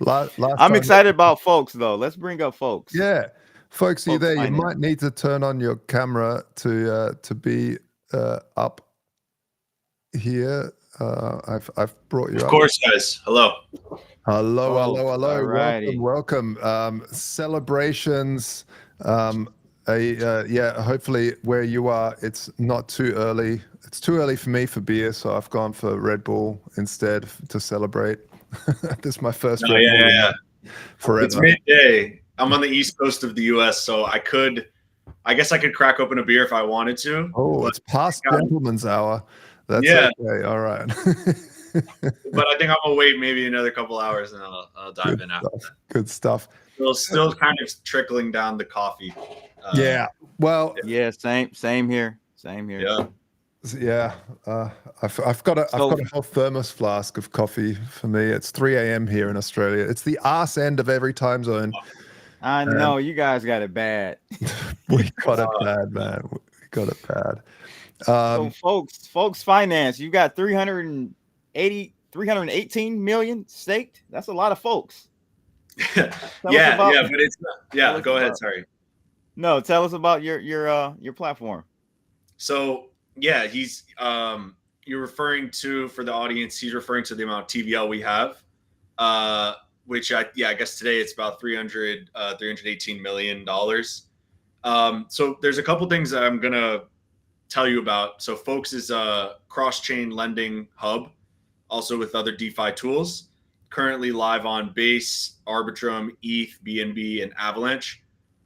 I'm excited about Folks though. Let's bring up Folks. Yeah, Folks, are you there? Finance. You might need to turn on your camera to be up here. I've brought you up. Of course, guys. Hello. Hello. Alrighty. Welcome. Celebrations. Yeah, hopefully where you are, it's not too early. It's too early for me for beer, so I've gone for Red Bull instead to celebrate. This is my first Red Bull. Yeah. Forever. It's midday. I'm on the east coast of the U.S., so I guess I could crack open a beer if I wanted to. Oh, it's past gentleman's hour. That's okay. All right. But I think I'm gonna wait maybe another couple hours and I'll dive in after that. Good stuff. Still kind of trickling down the coffee. Yeah. Well. Yeah. Same here. Yeah. I've got a whole thermos flask of coffee for me. It's 3 a.m. here in Australia. It's the arse end of every time zone. I know you guys got it bad. We got it bad, man. We got it bad. So folks finance, you got 318 million staked. That's a lot of folks. But it's not. Go ahead. Sorry. No, tell us about your platform. So yeah, he's you're referring to, for the audience, he's referring to the amount of TVL we have, which I guess today it's about $318 million. So there's a couple things that I'm gonna tell you about. So Folks is a cross-chain lending hub, also with other DeFi tools, currently live on Base, Arbitrum, ETH, BNB, and Avalanche.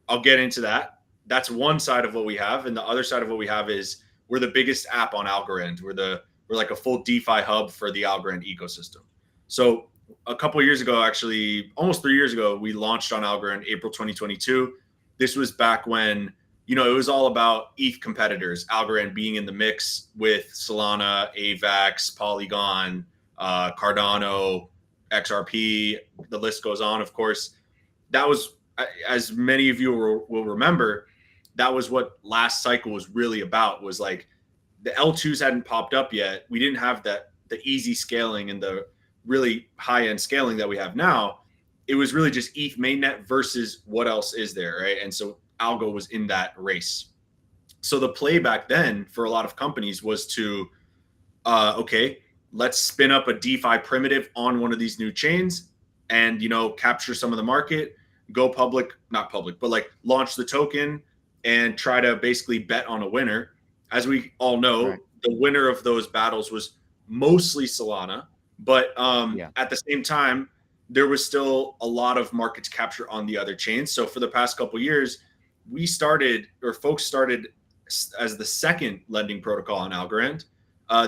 I'll get into that. That's one side of what we have. And the other side of what we have is we're the biggest app on Algorand. We're like a full DeFi hub for the Algorand ecosystem. So a couple of years ago, actually almost 3 years ago, we launched on Algorand, April 2022. This was back when, it was all about ETH competitors, Algorand being in the mix with Solana, AVAX, Polygon, Cardano, XRP, the list goes on, of course. That was, as many of you will remember, that was what last cycle was really about, was like the L2s hadn't popped up yet. We didn't have the easy scaling and the really high-end scaling that we have now. It was really just ETH mainnet versus what else is there, right? And so Algo was in that race. So the play back then for a lot of companies was to, okay, let's spin up a DeFi primitive on one of these new chains and, you know, capture some of the market, go public, not public, but like launch the token and try to basically bet on a winner. As we all know, Right. the winner of those battles was mostly Solana, but at the same time, there was still a lot of market to capture on the other chains. So for the past couple of years, folks started as the second lending protocol on Algorand.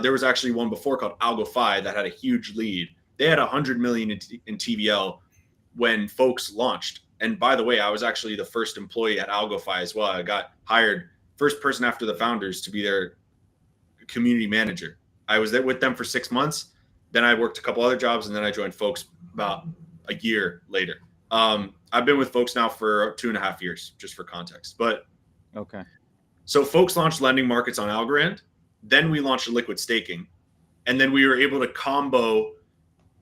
There was actually one before called AlgoFi that had a huge lead. They had 100 million in TVL when folks launched. And by the way, I was actually the first employee at AlgoFi as well. I got hired first person after the founders to be their community manager. I was there with them for 6 months. Then I worked a couple other jobs, and then I joined folks about a year later. I've been with folks now for 2.5 years, just for context. But Okay. so folks launched lending markets on Algorand. Then we launched liquid staking. And then we were able to combo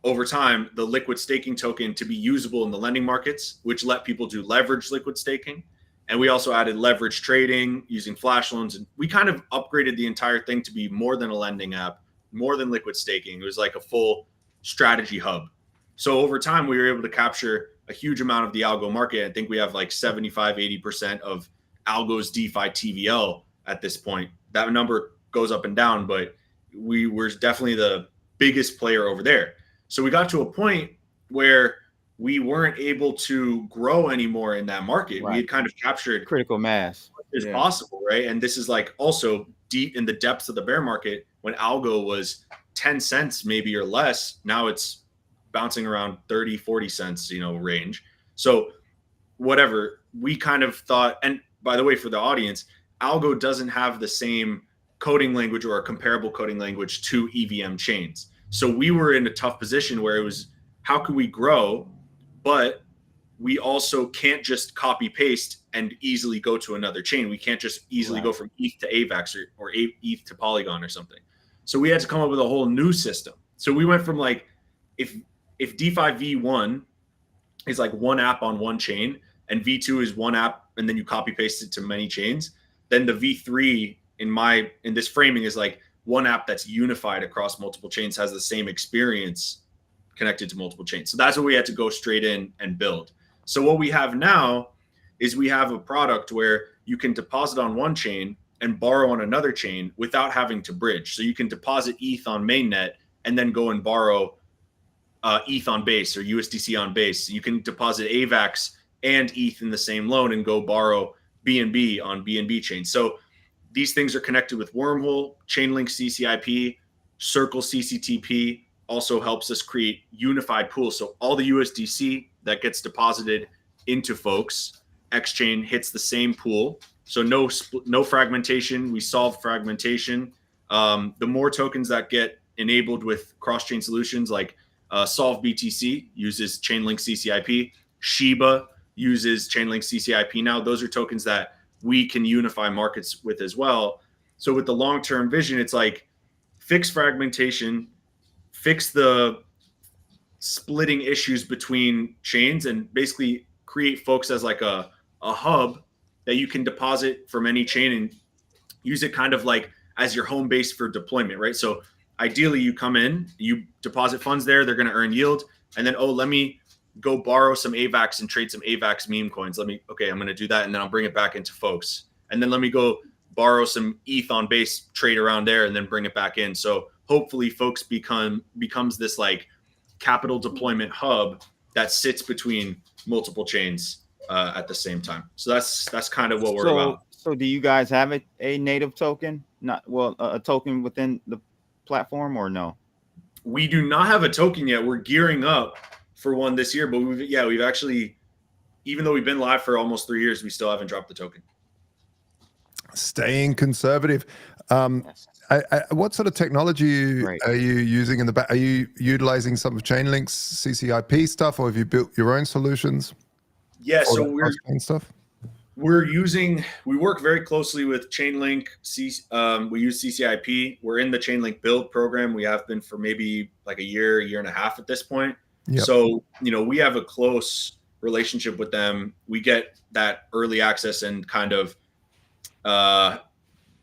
over time the liquid staking token to be usable in the lending markets, which let people do leverage liquid staking. And we also added leverage trading using flash loans. And we kind of upgraded the entire thing to be more than a lending app, more than liquid staking. It was like a full strategy hub. So over time, we were able to capture a huge amount of the algo market. I think we have like 75, 80% of algo's DeFi TVL at this point. That number goes up and down, but we were definitely the biggest player over there. So we got to a point where we weren't able to grow anymore in that market. Right. We had kind of captured Critical mass as possible, right? And this is like also deep in the depths of the bear market when algo was 10 cents maybe or less. Now it's bouncing around 30, 40 cents, range. So whatever, we kind of thought, and by the way, for the audience, algo doesn't have the same coding language or a comparable coding language to EVM chains. So we were in a tough position where it was, how could we grow? But we also can't just copy paste and easily go to another chain. We can't just easily go from ETH to AVAX or ETH to Polygon or something. So we had to come up with a whole new system. So we went from like, if DeFi V1 is like one app on one chain and V2 is one app and then you copy paste it to many chains, then the V3 in this framing is like one app that's unified across multiple chains, has the same experience connected to multiple chains. So that's what we had to go straight in and build. So what we have now is we have a product where you can deposit on one chain and borrow on another chain without having to bridge. So you can deposit ETH on mainnet and then go and borrow ETH on base or USDC on base. You can deposit AVAX and ETH in the same loan and go borrow BNB on BNB chain. So these things are connected with Wormhole, Chainlink CCIP, Circle CCTP also helps us create unified pools. So all the USDC that gets deposited into folks, Xchain hits the same pool. So no fragmentation. We solve fragmentation. The more tokens that get enabled with cross-chain solutions like Solve BTC uses Chainlink CCIP. Shiba uses Chainlink CCIP now. Those are tokens that we can unify markets with as well. So with the long-term vision, it's like fix fragmentation, fix the splitting issues between chains, and basically create folks as like a hub that you can deposit from any chain and use it kind of like as your home base for deployment, right? So ideally you come in, you deposit funds there, they're going to earn yield. And then, let me go borrow some AVAX and trade some AVAX meme coins. I'm going to do that. And then I'll bring it back into folks. And then let me go borrow some ETH on base, trade around there, and then bring it back in. So hopefully folks becomes this like capital deployment hub that sits between multiple chains at the same time. So that's kind of what we're about. So do you guys have a native token? A token within the platform, or no? We do not have a token yet. We're gearing up for one this year, but we've actually, even though we've been live for almost 3 years, we still haven't dropped the token. Staying conservative. What sort of technology are you using in the back? Are you utilizing some of Chainlink's CCIP stuff, or have you built your own solutions? Yeah, so we work very closely with Chainlink. We use CCIP. We're in the Chainlink build program. We have been for maybe like a year and a half at this point. Yep. So, we have a close relationship with them. We get that early access and kind of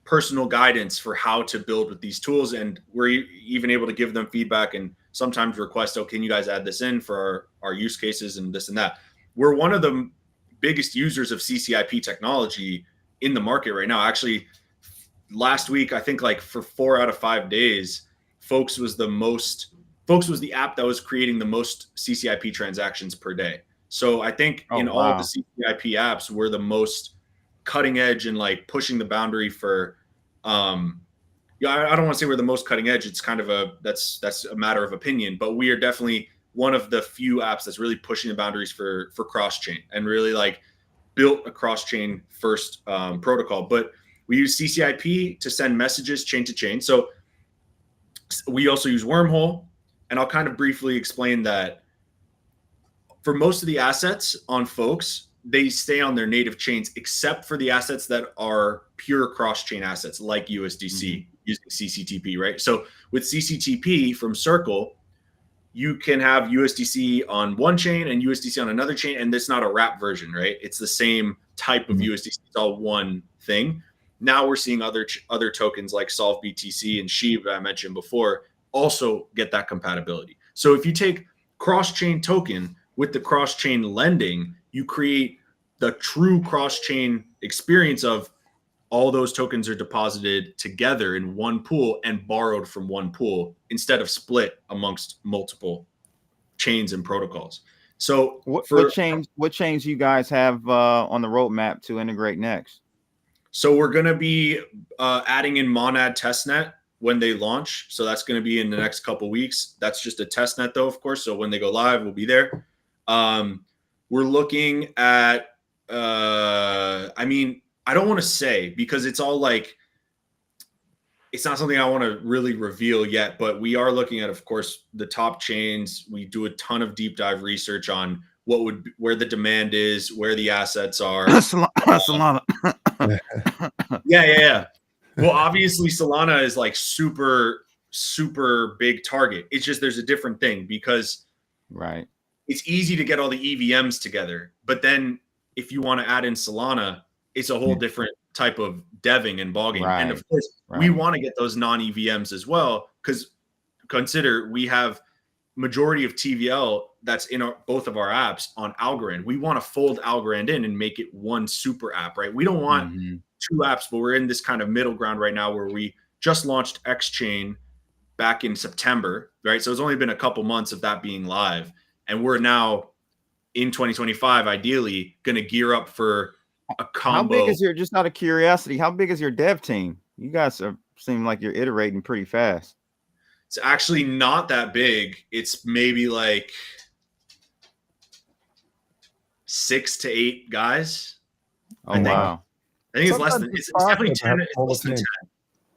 personal guidance for how to build with these tools, and we're even able to give them feedback and sometimes request, oh, can you guys add this in for our use cases and this and that. We're one of the biggest users of CCIP technology in the market right now. Actually, last week, I think like for 4 out of 5 days, Folks was the app that was creating the most CCIP transactions per day. So I think all of the CCIP apps, we're the most cutting edge and like pushing the boundary for I don't want to say we're the most cutting edge. It's kind of that's a matter of opinion, but we are definitely one of the few apps that's really pushing the boundaries for cross-chain and really like built a cross-chain first protocol. But we use CCIP to send messages chain to chain. So we also use Wormhole, and I'll kind of briefly explain that for most of the assets on Folks, they stay on their native chains, except for the assets that are pure cross-chain assets like USDC using CCTP, right? So with CCTP from Circle, you can have USDC on one chain and USDC on another chain, and it's not a wrap version, right? It's the same type of USDC. It's all one thing. Now we're seeing other tokens like Solve BTC and Sheeb I mentioned before also get that compatibility. So if you take cross-chain token with the cross-chain lending, you create the true cross-chain experience of all those tokens are deposited together in one pool and borrowed from one pool instead of split amongst multiple chains and protocols. So what chains you guys have on the roadmap to integrate next? So we're going to be adding in Monad testnet when they launch. So that's going to be in the next couple weeks. That's just a testnet though, of course. So when they go live, we'll be there. We're looking at, I mean, I don't want to say because it's all like, it's not something I want to really reveal yet, but we are looking at, of course, the top chains. We do a ton of deep dive research on where the demand is, where the assets are. Solana. Yeah. Well, obviously Solana is like super, super big target. It's just, there's a different thing because it's easy to get all the EVMs together. But then if you want to add in Solana, it's a whole different type of deving and bogging. And of course, we want to get those non-EVMs as well, because consider we have majority of TVL that's in both of our apps on Algorand. We want to fold Algorand in and make it one super app, right? We don't want two apps, but we're in this kind of middle ground right now where we just launched X-Chain back in September, right? So it's only been a couple months of that being live. And we're now in 2025, ideally going to gear up for a combo. How big is just out of curiosity, how big is your dev team? You guys seem like you're iterating pretty fast. It's actually not that big. It's maybe like 6 to 8 guys. Wow. I think it's definitely 10. It's less than 10.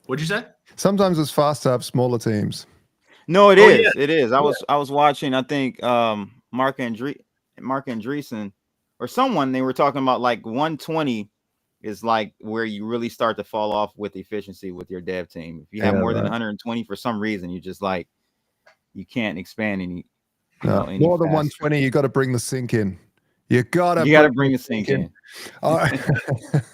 What'd you say? Sometimes it's fast to have smaller teams. No, it is. Yeah. It is. I was watching, I think Mark Andreessen or someone, they were talking about like 120 is like where you really start to fall off with efficiency with your dev team. If you have more than 120 for some reason, you just like you can't expand any. More than 120, you got to bring the sync in. You gotta bring the sync in. All right.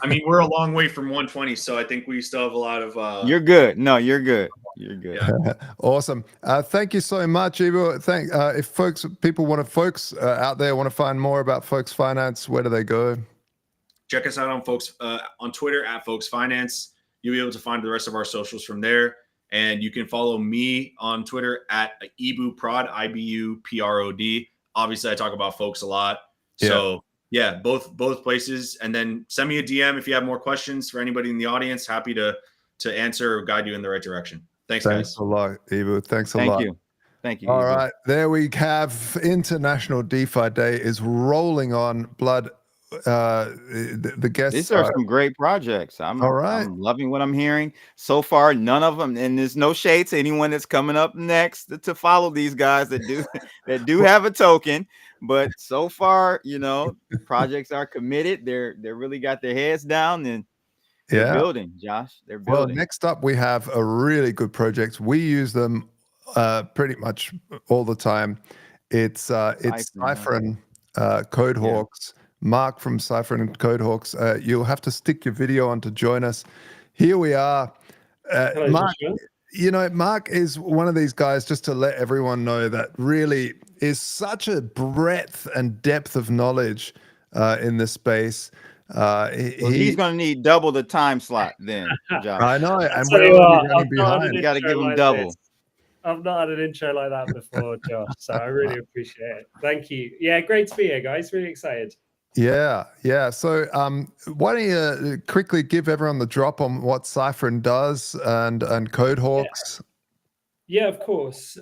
I mean, we're a long way from 120, so I think we still have a lot of. You're good. No, you're good. You're good. Yeah. Awesome. Thank you so much, Ivo. If people want to out there want to find more about Folks Finance, where do they go? Check us out on on Twitter at Folks Finance. You'll be able to find the rest of our socials from there. And you can follow me on Twitter at IBUProd, IBUPROD. Obviously, I talk about Folks a lot. So yeah, both places. And then send me a DM if you have more questions for anybody in the audience. Happy to answer or guide you in the right direction. Thanks guys. A lot, Ivo. Thanks a lot. Thank you. All right. There we have International DeFi Day is rolling on. Blood. The guests. These are some great projects. I'm loving what I'm hearing so far. None of them, and there's no shade to anyone that's coming up next to follow these guys that do have a token. But so far, projects are committed. They're really got their heads down and they're building. Josh, they're building. Well, next up we have a really good project. We use them pretty much all the time. It's Cypher and Codehawks. Mark from Cypher and Codehawks. You'll have to stick your video on to join us. Here we are. Hello, Mark, Joshua. you know, Mark is one of these guys, just to let everyone know, that really is such a breadth and depth of knowledge in this space. He's going to need double the time slot then, Josh. I know, and tell we're you already what, running behind. You got to give him like double. this. I've not had an intro like that before, Josh, so I really appreciate it. Thank you. Yeah, great to be here, guys. Really excited. Yeah. So why don't you quickly give everyone the drop on what Cyphren does and CodeHawks? Yeah, of course.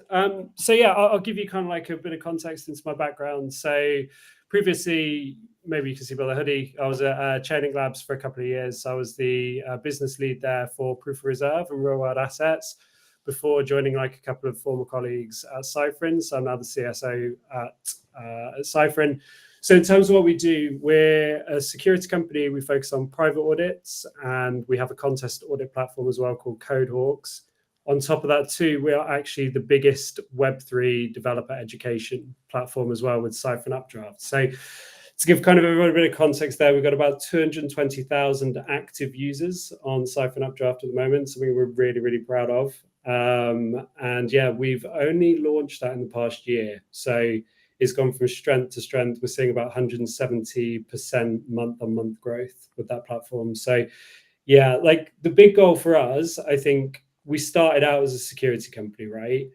So yeah, I'll give you kind of like a bit of context into my background. So previously, maybe you can see by the hoodie, I was at Chainlink Labs for a couple of years. So I was the business lead there for proof of reserve and real world assets before joining like a couple of former colleagues at Cyphren. So I'm now the CSO at Cyphren. So in terms of what we do, we're a security company. We focus on private audits, and we have a contest audit platform as well called CodeHawks. On top of that too, we are actually the biggest Web3 developer education platform as well with Cyphren Updraft. So to give kind of everyone a bit of context there, we've got about 220,000 active users on Cyphren Updraft at the moment, something we're really, really proud of. And yeah, we've only launched that in the past year. So it's gone from strength to strength. We're seeing about 170% month-on-month growth with that platform. So yeah, like the big goal for us, I think we started out as a security company, right?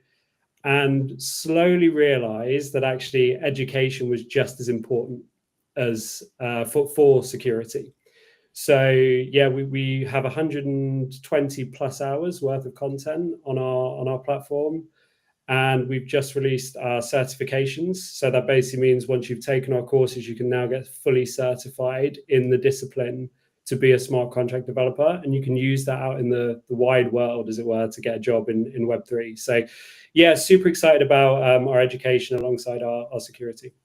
And slowly realized that actually education was just as important as for security. So yeah, we have 120 plus hours worth of content on our platform. And we've just released our certifications. So that basically means once you've taken our courses, you can now get fully certified in the discipline to be a smart contract developer. And you can use that out in the wide world, as it were, to get a job in Web3. So yeah, super excited about our education alongside our security.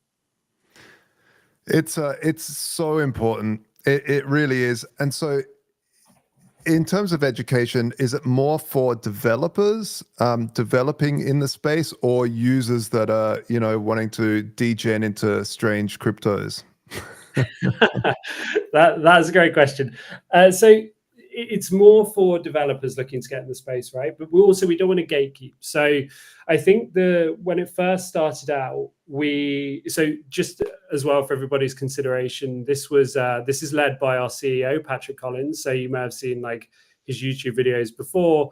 It's so important. It really is. And so in terms of education, is it more for developers developing in the space, or users that are, you know, wanting to degen into strange cryptos? That's a great question. So it's more for developers looking to get in the space, right? But we don't want to gatekeep. So I think when it first started out, so just as well for everybody's consideration, this is led by our CEO, Patrick Collins. So you may have seen like his YouTube videos before.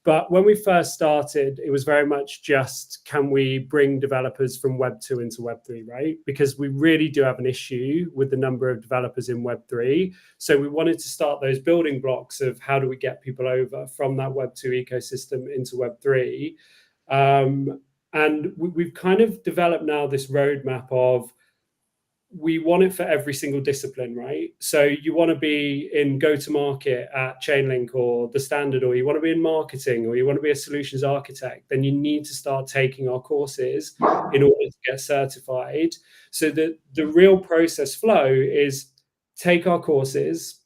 But when we first started, it was very much just, can we bring developers from Web 2 into Web 3, right? Because we really do have an issue with the number of developers in Web 3. So we wanted to start those building blocks of how do we get people over from that Web 2 ecosystem into Web 3. And we've kind of developed now this roadmap of, we want it for every single discipline, right? So you want to be in go-to-market at Chainlink or TheStandard, or you want to be in marketing, or you want to be a solutions architect, then you need to start taking our courses in order to get certified. So the real process flow is take our courses,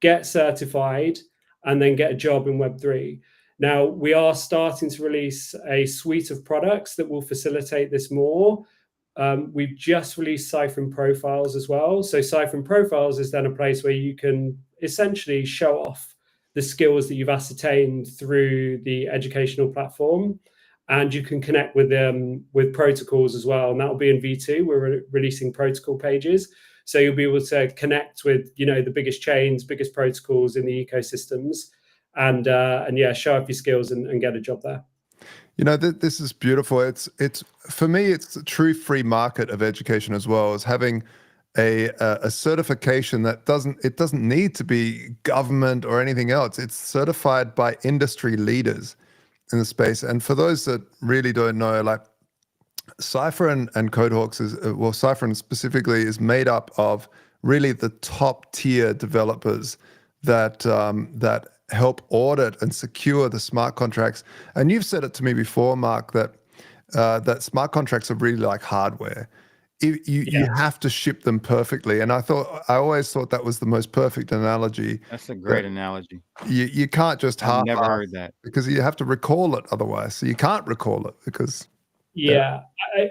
get certified, and then get a job in Web3. Now, we are starting to release a suite of products that will facilitate this more. We've just released Cyphren Profiles as well. So Cyphren Profiles is then a place where you can essentially show off the skills that you've ascertained through the educational platform, and you can connect with them with protocols as well. And that will be in V2. We're releasing protocol pages. So you'll be able to connect with, you know, the biggest chains, biggest protocols in the ecosystems, and yeah, show off your skills and get a job there. You know, this is beautiful. It's for me, it's a true free market of education as well, as having a certification that doesn't need to be government or anything else. It's certified by industry leaders in the space. And for those that really don't know, like Cyphren and CodeHawks Cyphren specifically is made up of really the top tier developers that help audit and secure the smart contracts. And you've said it to me before, Mark, that smart contracts are really like hardware. You have to ship them perfectly. And I always thought that was the most perfect analogy. That's a great analogy. You can't just I've never heard that, because you have to recall it otherwise. So you can't recall it because. Yeah,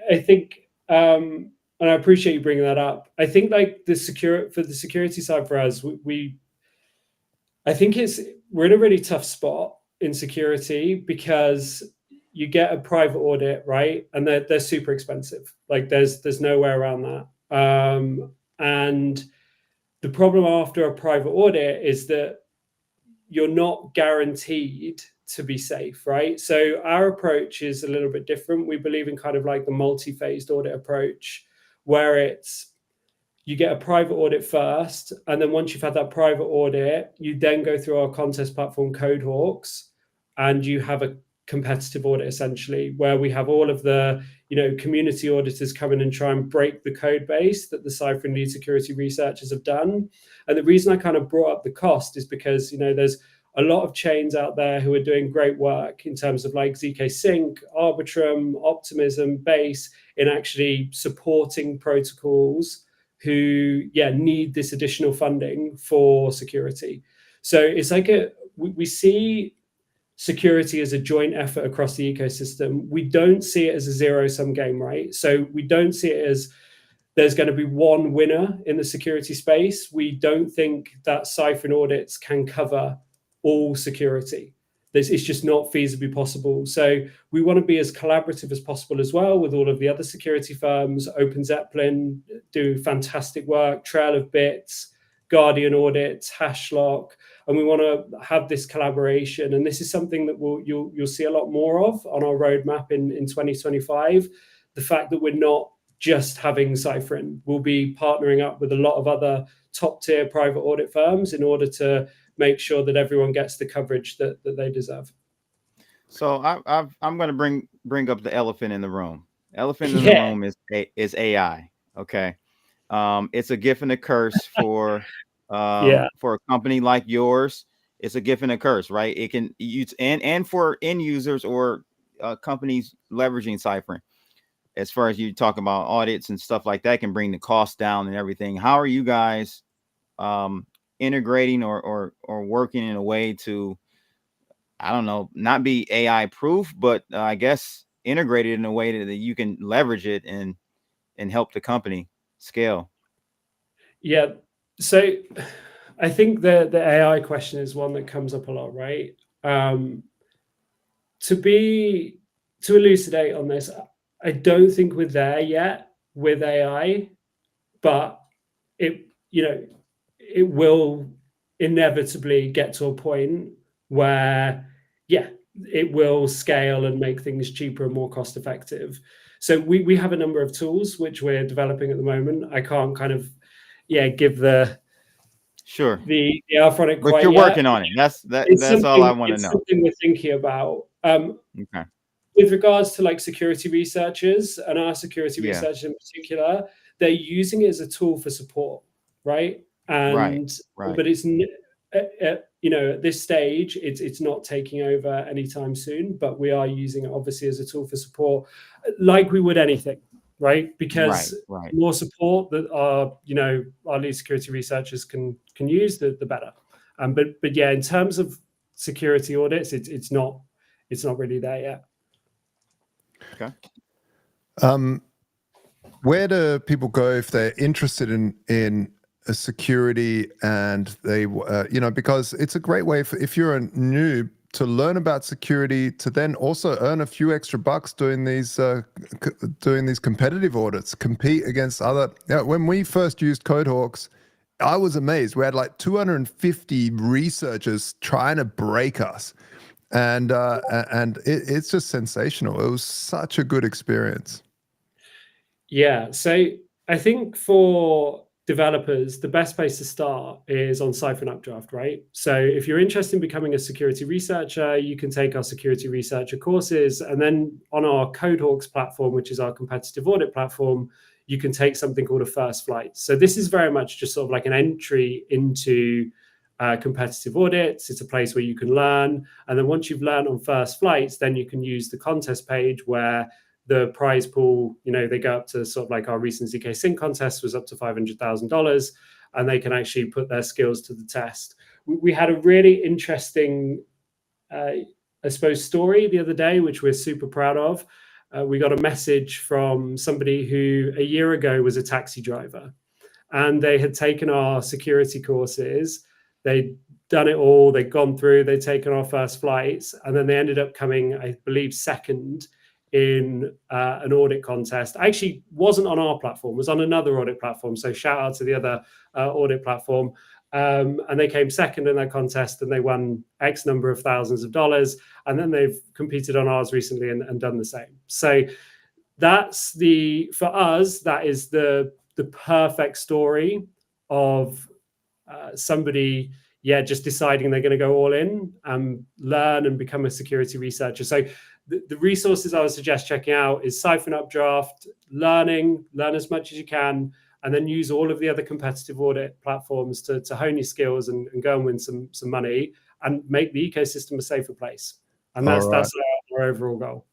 I think, and I appreciate you bringing that up. I think like for the security side for us, I think we're in a really tough spot in security because you get a private audit, right? And they're super expensive. Like there's no way around that. And the problem after a private audit is that you're not guaranteed to be safe, right? So our approach is a little bit different. We believe in kind of like the multi-phased audit approach, where it's you get a private audit first, and then once you've had that private audit, you then go through our contest platform Codehawks, and you have a competitive audit essentially, where we have all of the community auditors come in and try and break the code base that the Cypher and lead security researchers have done. And the reason I kind of brought up the cost is because there's a lot of chains out there who are doing great work in terms of like ZK Sync, Arbitrum, Optimism, Base in actually supporting protocols who need this additional funding for security. So it's like we see security as a joint effort across the ecosystem. We don't see it as a zero-sum game, right? So we don't see it as there's going to be one winner in the security space. We don't think that Cypher and audits can cover all security. It's just not feasibly possible. So we want to be as collaborative as possible as well with all of the other security firms. Open Zeppelin do fantastic work, Trail of Bits, Guardian Audits, Hashlock, and we want to have this collaboration. And this is something that you'll see a lot more of on our roadmap in 2025. The fact that we're not just having Cypherin, we'll be partnering up with a lot of other top tier private audit firms in order to make sure that everyone gets the coverage that they deserve. So I'm going to bring up the elephant in the room. Elephant in the room is AI. Okay. It's a gift and a curse for a company like yours. It's a gift and a curse, right? It can use and for end users or companies leveraging Cypher. As far as you talk about audits and stuff like that, can bring the cost down and everything. How are you guys integrating or working in a way to, I don't know, not be AI proof, but I guess integrated in a way that you can leverage it and help the company scale? Yeah. So I think the AI question is one that comes up a lot, right? To elucidate on this, I don't think we're there yet with AI, but it will inevitably get to a point where, it will scale and make things cheaper and more cost effective. So we have a number of tools which we're developing at the moment. I can't kind of, give the upfront. But you're working on it. That's all I want to know. Something we're thinking about. Okay. With regards to like security researchers and our security researchers in particular, they're using it as a tool for support, right? And but it's at this stage, it's not taking over anytime soon. But we are using it obviously as a tool for support, like we would anything, right? Because more support that our lead security researchers can use, the better. But in terms of security audits, it's not really there yet. Okay. Where do people go if they're interested in a security and they, because it's a great way if you're a noob to learn about security, to then also earn a few extra bucks doing these competitive audits, compete against other. When we first used Codehawks, I was amazed. We had like 250 researchers trying to break us. And it's just sensational. It was such a good experience. Yeah. So I think for developers, the best place to start is on Cypher and Updraft, right? So if you're interested in becoming a security researcher, you can take our security researcher courses. And then on our Codehawks platform, which is our competitive audit platform, you can take something called a first flight. So this is very much just sort of like an entry into competitive audits. It's a place where you can learn. And then once you've learned on first flights, then you can use the contest page where the prize pool, they go up to sort of like our recent ZK Sync contest was up to $500,000, and they can actually put their skills to the test. We had a really interesting, story the other day, which we're super proud of. We got a message from somebody who a year ago was a taxi driver, and they had taken our security courses. They done it all. They'd gone through, they'd taken our first flights, and then they ended up coming, I believe, second in an audit contest. Actually wasn't on our platform, was on another audit platform. So shout out to the other audit platform. And they came second in that contest, and they won X number of thousands of dollars. And then they've competed on ours recently and done the same. So that's for us, that is the perfect story of somebody, just deciding they're going to go all in and learn and become a security researcher. So the resources I would suggest checking out is Siphon Updraft, learn as much as you can, and then use all of the other competitive audit platforms to hone your skills and go and win some money and make the ecosystem a safer place. And that's our overall goal.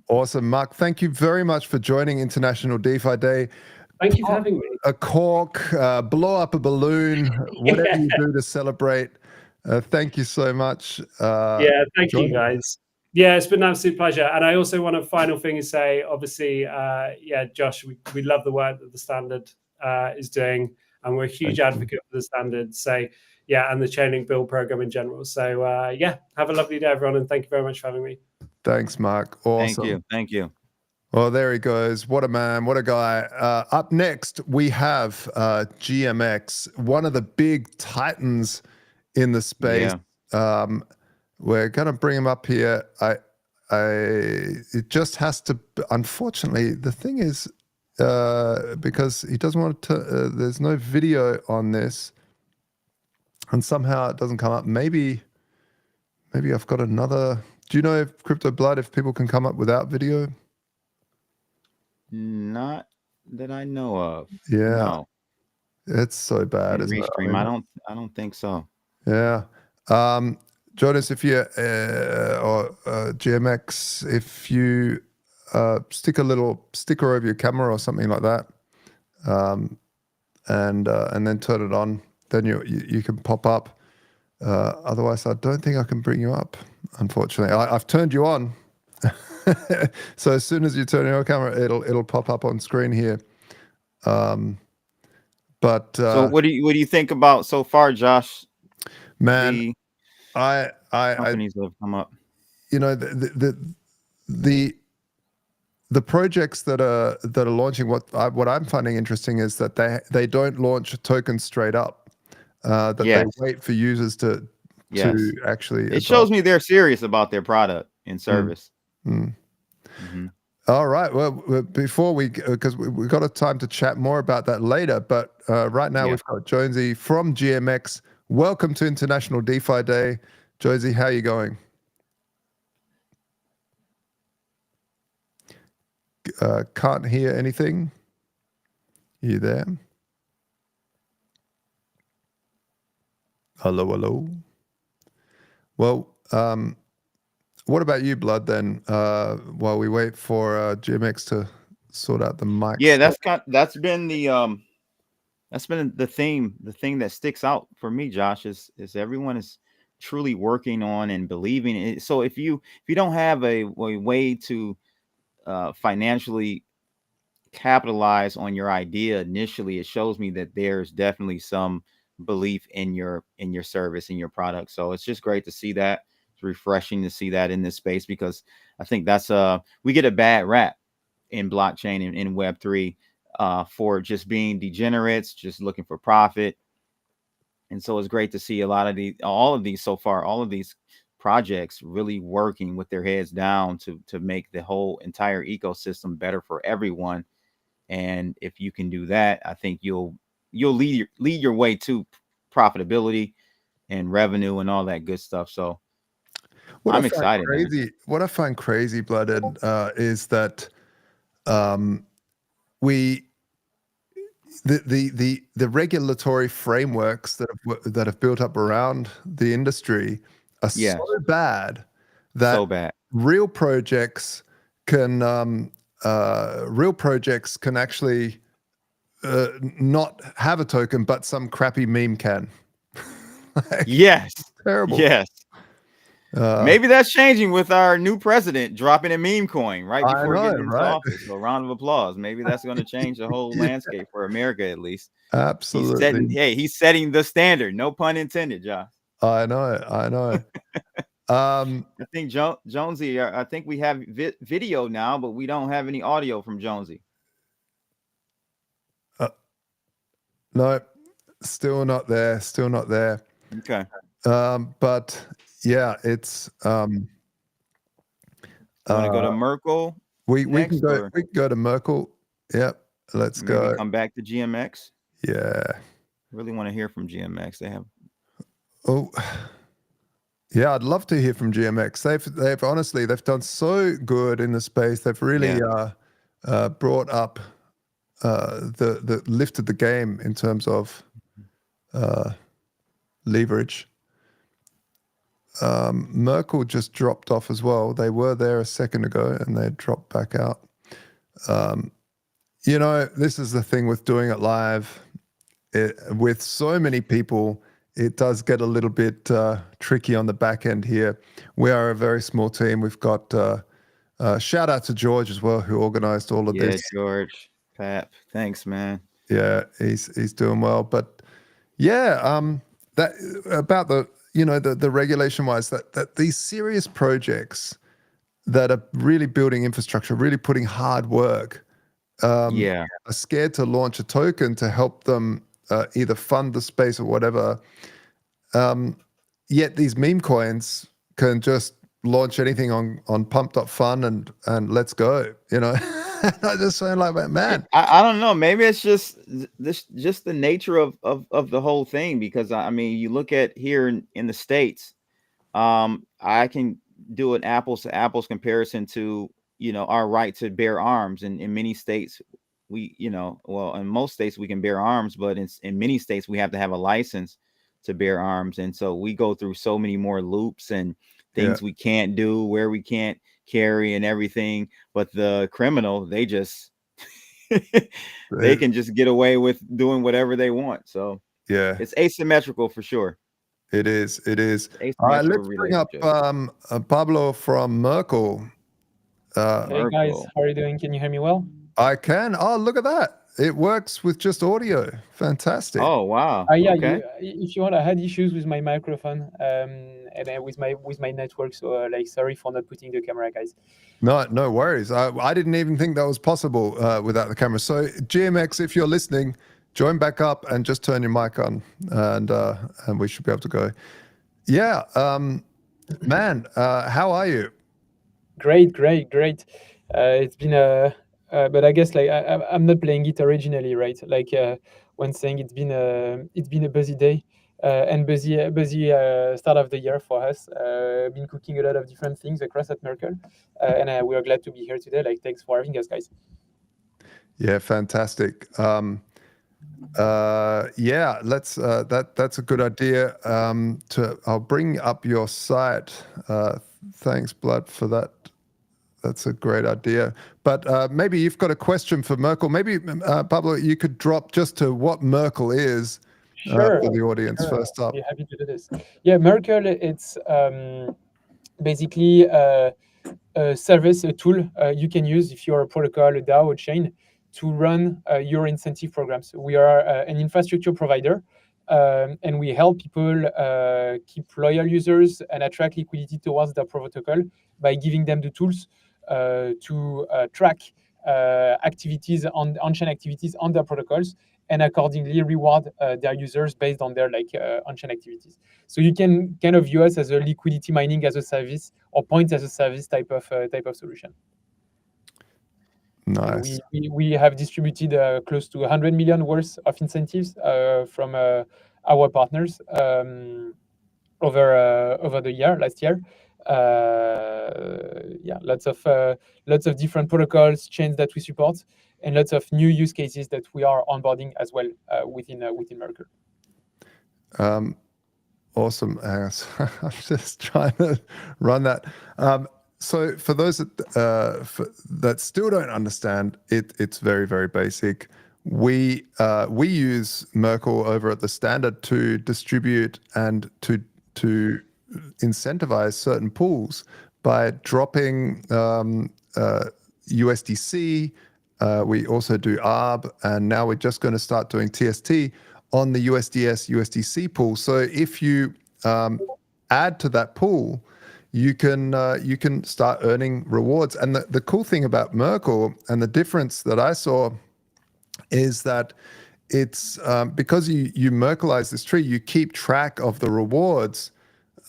Awesome, Mark. Thank you very much for joining International DeFi Day. Thank you for having me. A cork, blow up a balloon, whatever you do to celebrate. Thank you so much. Thank you, guys. Yeah, it's been an absolute pleasure. And I also want a final thing to say, obviously, Josh, we love the work that TheStandard is doing, and we're a huge advocate for TheStandard. So, and the Chainlink build program in general. So, have a lovely day, everyone, and thank you very much for having me. Thanks, Mark. Awesome. Thank you. Well, there he goes. What a man. What a guy. Up next, we have GMX, one of the big titans in the space. Yeah. We're going to bring him up here. It just has to, unfortunately, the thing is, because he doesn't want to, there's no video on this, and somehow it doesn't come up. Maybe I've got another. Do you know if Crypto Blood, if people can come up without video? Not that I know of. Yeah. No. It's so bad. Restream. I don't think so. Yeah. Jonas, if you or GMX, if you stick a little sticker over your camera or something like that, and then turn it on, then you can pop up. Otherwise, I don't think I can bring you up. Unfortunately, I've turned you on. So as soon as you turn your camera, it'll pop up on screen here. But so what do you think about so far, Josh? Man, companies that have come up. You know, the projects that are launching, what I'm finding interesting is that they don't launch tokens straight up. They wait for users to actually. It shows me they're serious about their product and service. Mm-hmm. All right. Well, before because we've got a time to chat more about that later, but right now we've got Jonesy from GMX. Welcome to International DeFi Day. Jonesy, how are you going? Can't hear anything. You there? Hello. Well, what about you, Blood, then, while we wait for GMX to sort out the mic? Yeah, that's been the theme. The thing that sticks out for me, Josh, is everyone is truly working on and believing it. So if you don't have a way to financially capitalize on your idea initially, it shows me that there's definitely some belief in your service and your product. So it's just great to see that. It's refreshing to see that in this space, because I think that's we get a bad rap in blockchain and in Web3 for just being degenerates, just looking for profit. And so it's great to see all of these projects really working with their heads down to make the whole entire ecosystem better for everyone. And if you can do that, I think you'll lead your way to profitability and revenue and all that good stuff. So I'm excited. What I find crazy, Blooded, is that the regulatory frameworks that have built up around the industry are so bad that real projects can actually not have a token, but some crappy meme can. Yes, terrible. Yes. Maybe that's changing with our new president dropping a meme coin right before getting into office. So, round of applause. Maybe that's going to change the whole landscape for America, at least. Absolutely. He's setting the standard. No pun intended, Josh. I know. I think Jonesy, I think we have video now, but we don't have any audio from Jonesy. No, still not there. Okay. But yeah, it's You want to go to Merkle? we next, can go to Merkle. Yep, let's Maybe go. come back to GMX. Yeah. Really want to hear from GMX. They have. Oh, yeah, I'd love to hear from GMX. They've honestly, they've done so good in the space. They've really brought up the lifted the game in terms of leverage. Merkle just dropped off as well. They were there a second ago and they dropped back out. You know, this is the thing with doing it live. With so many people, it does get a little bit tricky on the back end here. We are a very small team. We've got shout out to George as well, who organized all of this. Yeah, George, Pap, thanks, man. Yeah, he's doing well. But yeah, that about the regulation wise, that these serious projects that are really building infrastructure, really putting hard work, are scared to launch a token to help them either fund the space or whatever. Yet these meme coins can just launch anything on pump.fun and let's go, you know. I just saying like, man, I don't know. Maybe it's just the nature of the whole thing, because I mean, you look at here in the States, I can do an apples to apples comparison to, you know, our right to bear arms. And in many states, we, you know, well, in most states we can bear arms, but in many states we have to have a license to bear arms. And so we go through so many more loops and things we can't do, where we can't carry and everything. But the criminal, they just they can just get away with doing whatever they want. So yeah, it's asymmetrical for sure. It is. All right, let's bring up Pablo from Merkle. Hey guys, how are you doing? Can you hear me well? I can. Oh, look at that. It works with just audio. Fantastic. Oh, wow. Yeah, okay. If you want, I had issues with my microphone and with my network. So like, sorry for not putting the camera, guys. No worries. I didn't even think that was possible without the camera. So GMX, if you're listening, join back up and just turn your mic on, and we should be able to go. Yeah, man. How are you? Great. It's been but I guess like I'm not playing it originally, right? Like when saying it's been a busy day and busy start of the year for us. Been cooking a lot of different things across at Merkle, and we are glad to be here today. Like, thanks for having us, guys. Yeah, fantastic. Yeah, let's that's a good idea. I'll bring up your site. Thanks, Blood, for that. That's a great idea. But maybe you've got a question for Merkle. Maybe Pablo, you could drop just to what Merkle is for the audience first up. Be happy to do this. Yeah, Merkle, it's basically a service, a tool you can use if you're a protocol, a DAO, a chain, to run your incentive programs. We are an infrastructure provider, and we help people keep loyal users and attract liquidity towards their protocol by giving them the tools to track activities on-chain activities on their protocols, and accordingly reward their users based on their on-chain activities. So you can kind of view us as a liquidity mining as a service or points as a service type of solution. Nice. We have distributed close to 100 million worth of incentives from our partners over the year, last year. Lots of different protocols, chains that we support, and lots of new use cases that we are onboarding as well within Merkle. Awesome. I'm just trying to run that. So for those that still don't understand, it's very, very basic. We use Merkle over at TheStandard to distribute and to incentivize certain pools by dropping USDC. We also do ARB, and now we're just going to start doing TST on the USDC pool. So if you add to that pool, you can start earning rewards. And the cool thing about Merkle and the difference that I saw is that it's because you Merkleize this tree, you keep track of the rewards.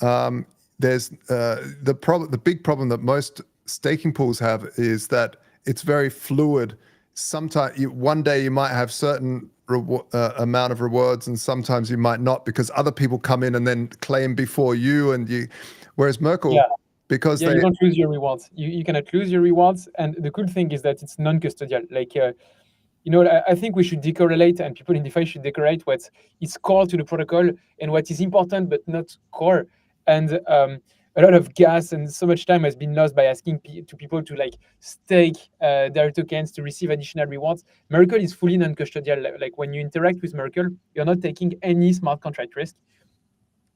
There's the big problem that most staking pools have is that it's very fluid. Sometimes one day you might have certain amount of rewards, and sometimes you might not because other people come in and then claim before you. Whereas Merkle, because you don't lose your rewards. You cannot lose your rewards, and the cool thing is that it's non-custodial. Like I think we should decorrelate, and people in DeFi should decorrelate what is core to the protocol and what is important but not core. And a lot of gas and so much time has been lost by asking people to like stake their tokens to receive additional rewards. Merkle is fully non-custodial. Like when you interact with Merkle, you're not taking any smart contract risk.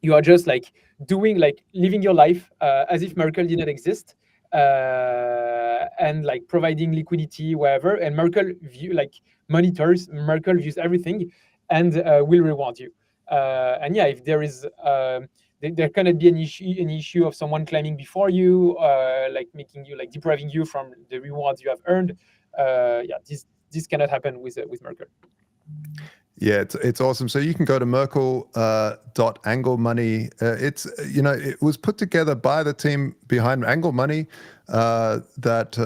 You are just like living your life as if Merkle didn't exist, and like providing liquidity wherever. And Merkle monitors, Merkle views everything, and will reward you. And if there is there cannot be an issue of someone claiming before you, like making you depriving you from the rewards you have earned. This cannot happen with Merkle. Yeah, it's awesome. So you can go to Merkle.Angle Money. It's it was put together by the team behind Angle Money. That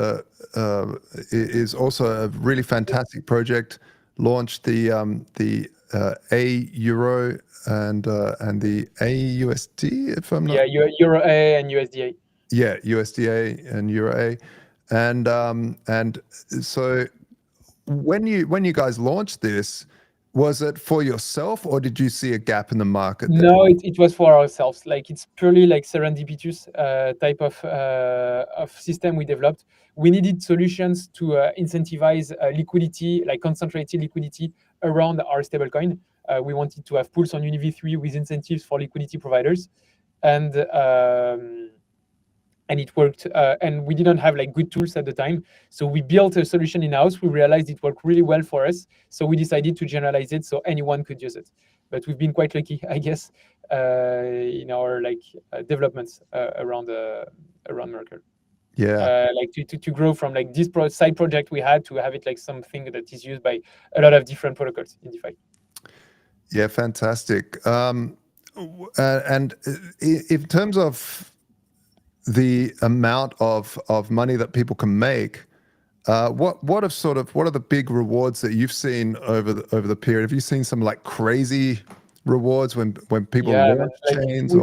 is also a really fantastic project. Launched the A Euro and the AUSD, if I'm not. Yeah, Euro A and USDA. Yeah, USDA and Euro A, and so when you guys launched this, was it for yourself or did you see a gap in the market there? No, it was for ourselves. Like it's purely like serendipitous type of system we developed. We needed solutions to incentivize liquidity, like concentrated liquidity around our stablecoin. We wanted to have pools on UniV3 with incentives for liquidity providers, and it worked. And we didn't have like good tools at the time, so we built a solution in-house. We realized it worked really well for us, so we decided to generalize it so anyone could use it. But we've been quite lucky, I guess, in our developments around Merkle. Yeah, like to grow from like this side project we had to have it like something that is used by a lot of different protocols in DeFi. Yeah, fantastic. And in terms of the amount of money that people can make, what are the big rewards that you've seen over the period? Have you seen some like crazy rewards when people launch chains?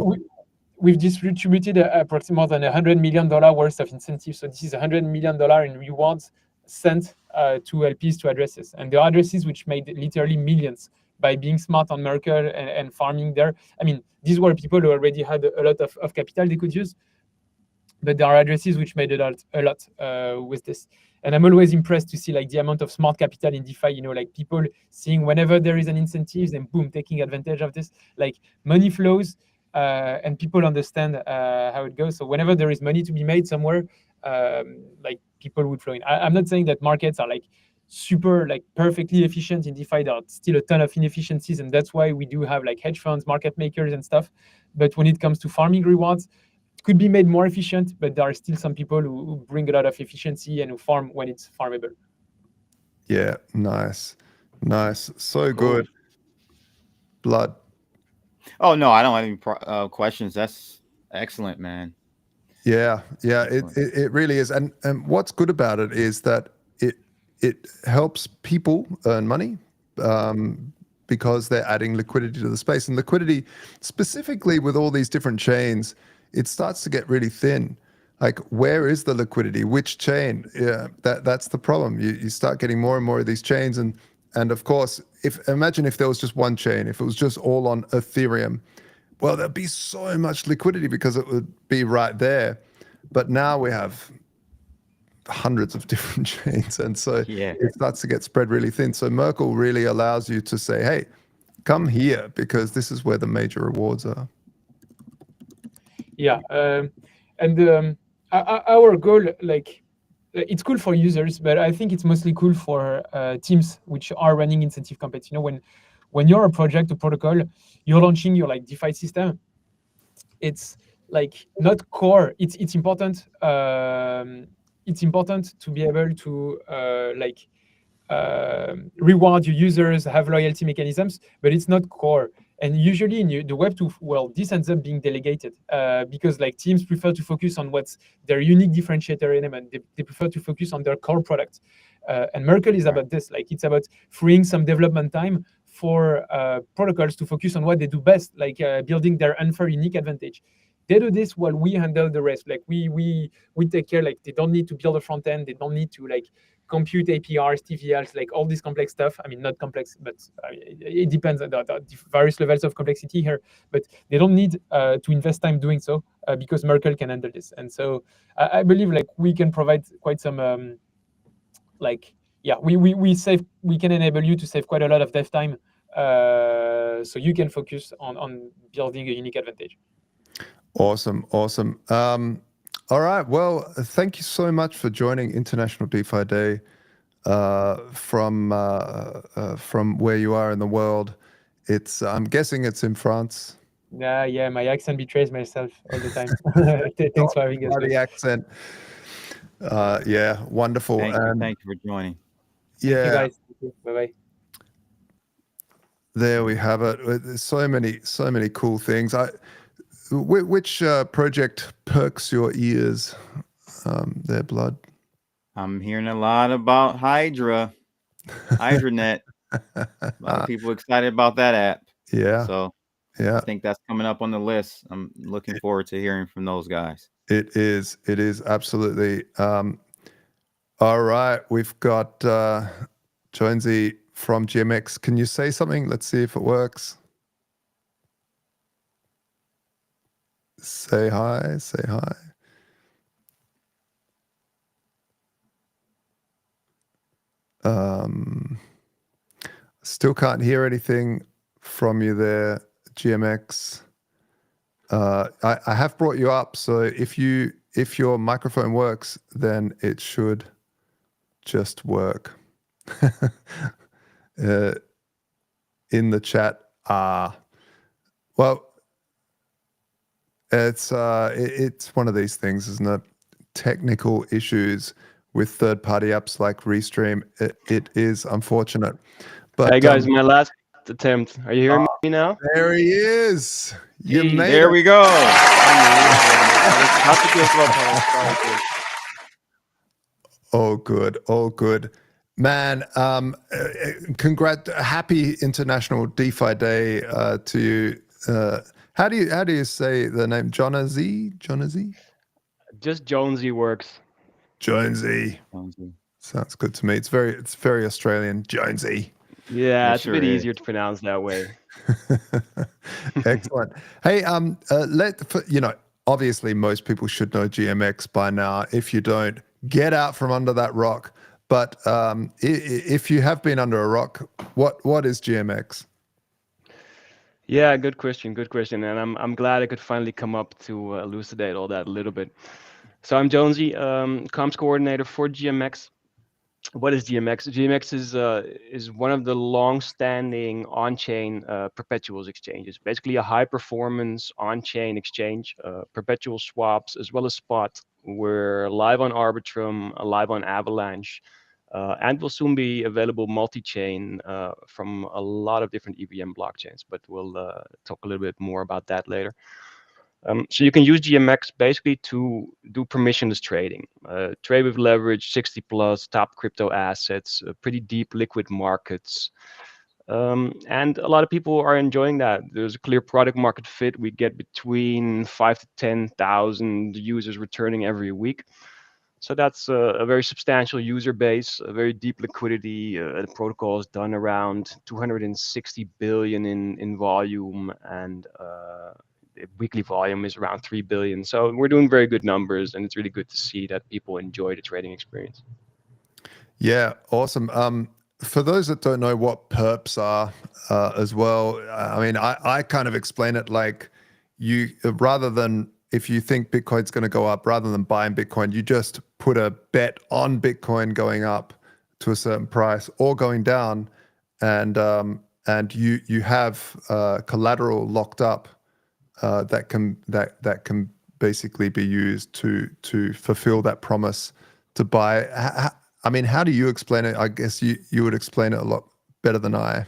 We've distributed approximately more than $100 million worth of incentives. So this is $100 million in rewards sent to LPs to addresses, and there are addresses which made literally millions by being smart on Merkle and farming there. I mean, these were people who already had a lot of capital they could use, but there are addresses which made a lot with this. And I'm always impressed to see like the amount of smart capital in DeFi, like people seeing whenever there is an incentive, then boom, taking advantage of this. Like money flows and people understand how it goes. So whenever there is money to be made somewhere, like people would flow in. I'm not saying that markets are like super like perfectly efficient in DeFi. There are still a ton of inefficiencies, and that's why we do have like hedge funds, market makers and stuff. But when it comes to farming rewards, it could be made more efficient, but there are still some people who bring a lot of efficiency and who farm when it's farmable. Yeah, nice. So good. Blood. Oh no, I don't have any questions. That's excellent, man. Yeah, it really is. And what's good about it is that it helps people earn money because they're adding liquidity to the space. And liquidity, specifically with all these different chains, it starts to get really thin. Like, where is the liquidity? Which chain? Yeah, that's the problem. You start getting more and more of these chains, and of course, imagine if there was just one chain, if it was just all on Ethereum, well, there'd be so much liquidity because it would be right there. But now we have hundreds of different chains, and so it starts to get spread really thin. So Merkle really allows you to say, hey, come here, because this is where the major rewards are. Yeah, and our goal, like, it's cool for users, but I think it's mostly cool for teams which are running incentive campaigns. When you're a project, a protocol, you're launching your like DeFi system, it's like not core. It's important. It's important to be able to reward your users, have loyalty mechanisms, but it's not core. And usually in the Web2 world, this ends up being delegated because like teams prefer to focus on what's their unique differentiator element. They prefer to focus on their core product. And Merkle is about this. Like it's about freeing some development time for protocols to focus on what they do best, like building their unfair unique advantage. They do this while we handle the rest. Like we take care. Like they don't need to build a front end. They don't need to like compute APRs, TVLs, like all this complex stuff. I mean, not complex, but it depends on the various levels of complexity here. But they don't need to invest time doing so because Merkle can handle this. And so I believe like we can provide quite some we can enable you to save quite a lot of dev time, so you can focus on building a unique advantage. Awesome. All right. Well, thank you so much for joining International DeFi Day from where you are in the world. I'm guessing it's in France. Yeah, my accent betrays myself all the time. Thanks for having us. The accent. Yeah, wonderful. Thank you for joining. Yeah. Thank you guys. Bye-bye. There we have it. There's so many cool things. Which project perks your ears there, Blood? I'm hearing a lot about HydraNet. A lot of people excited about that app. Yeah. So yeah, I think that's coming up on the list. I'm looking forward to hearing from those guys. It is absolutely. All right, we've got Jonesy from GMX. Can you say something? Let's see if it works. Say hi. Still can't hear anything from you there, GMX. I have brought you up, so if your microphone works, then it should just work. In the chat, well, it's one of these things, isn't it? Technical issues with third-party apps like Restream. It is unfortunate. But hey guys, my last attempt. Are you hearing me now? There he is. You made there it. we go. All good. Man, happy International DeFi Day to you. How do you say the name? Jonesy? Just Jonesy works. Jonesy. Sounds good to me. It's very Australian. Jonesy. Yeah, it's a bit easier to pronounce that way. Excellent. Hey, obviously most people should know GMX by now. If you don't, get out from under that rock. But if you have been under a rock, what is GMX? Yeah, good question. And I'm glad I could finally come up to elucidate all that a little bit. So I'm Jonesy, comms coordinator for GMX. What is GMX? GMX is one of the long-standing on-chain perpetuals exchanges. Basically, a high-performance on-chain exchange, perpetual swaps as well as spot. We're live on Arbitrum, live on Avalanche, and will soon be available multi-chain from a lot of different EVM blockchains. But we'll talk a little bit more about that later. So you can use GMX basically to do permissionless trading, trade with leverage, 60 plus top crypto assets, pretty deep liquid markets. And a lot of people are enjoying that. There's a clear product market fit. We get between 5,000 to 10,000 users returning every week. So that's a very substantial user base, a very deep liquidity. The protocol is done around 260 billion in volume, and weekly volume is around 3 billion. So we're doing very good numbers, and it's really good to see that people enjoy the trading experience. Yeah, awesome. For those that don't know what perps are as well, I mean, I kind of explain it like rather than, if you think Bitcoin's going to go up, rather than buying Bitcoin, you just put a bet on Bitcoin going up to a certain price or going down, and you have collateral locked up that can basically be used to fulfill that promise to buy. I mean, how do you explain it? I guess you would explain it a lot better than I.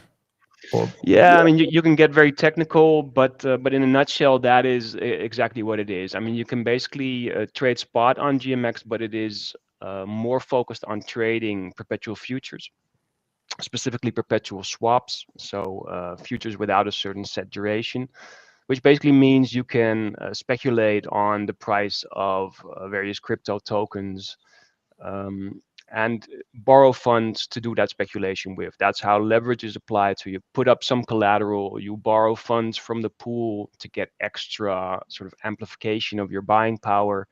Yeah, I mean, you can get very technical, but in a nutshell, that is exactly what it is. I mean, you can basically trade spot on GMX, but it is more focused on trading perpetual futures, specifically perpetual swaps. So futures without a certain set duration, which basically means you can speculate on the price of various crypto tokens. And borrow funds to do that speculation with. That's how leverage is applied. So you put up some collateral, you borrow funds from the pool to get extra sort of amplification of your buying power,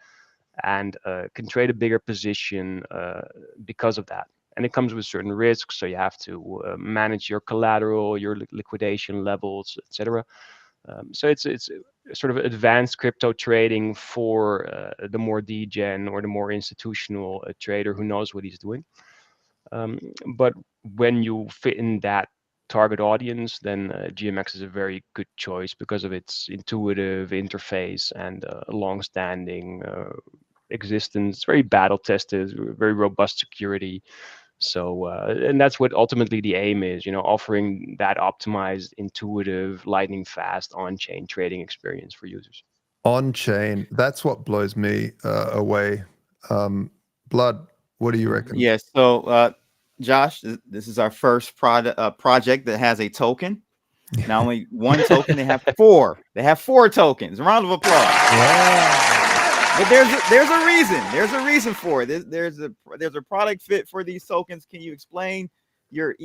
and can trade a bigger position because of that. And it comes with certain risks. So you have to manage your collateral, your liquidation levels, etc. So it's sort of advanced crypto trading for the more degen or the more institutional trader who knows what he's doing. But when you fit in that target audience, then GMX is a very good choice because of its intuitive interface and long-standing existence, very battle tested, very robust security. So, and that's what ultimately the aim is, offering that optimized, intuitive, lightning fast on-chain trading experience for users. On-chain, that's what blows me away. Blood, what do you reckon? Yes. So, Josh, this is our first project that has a token. Not only one token, they have four. They have 4 tokens. A round of applause. Yeah. But there's a reason. There's a reason for it. There's a product fit for these tokens. Can you explain your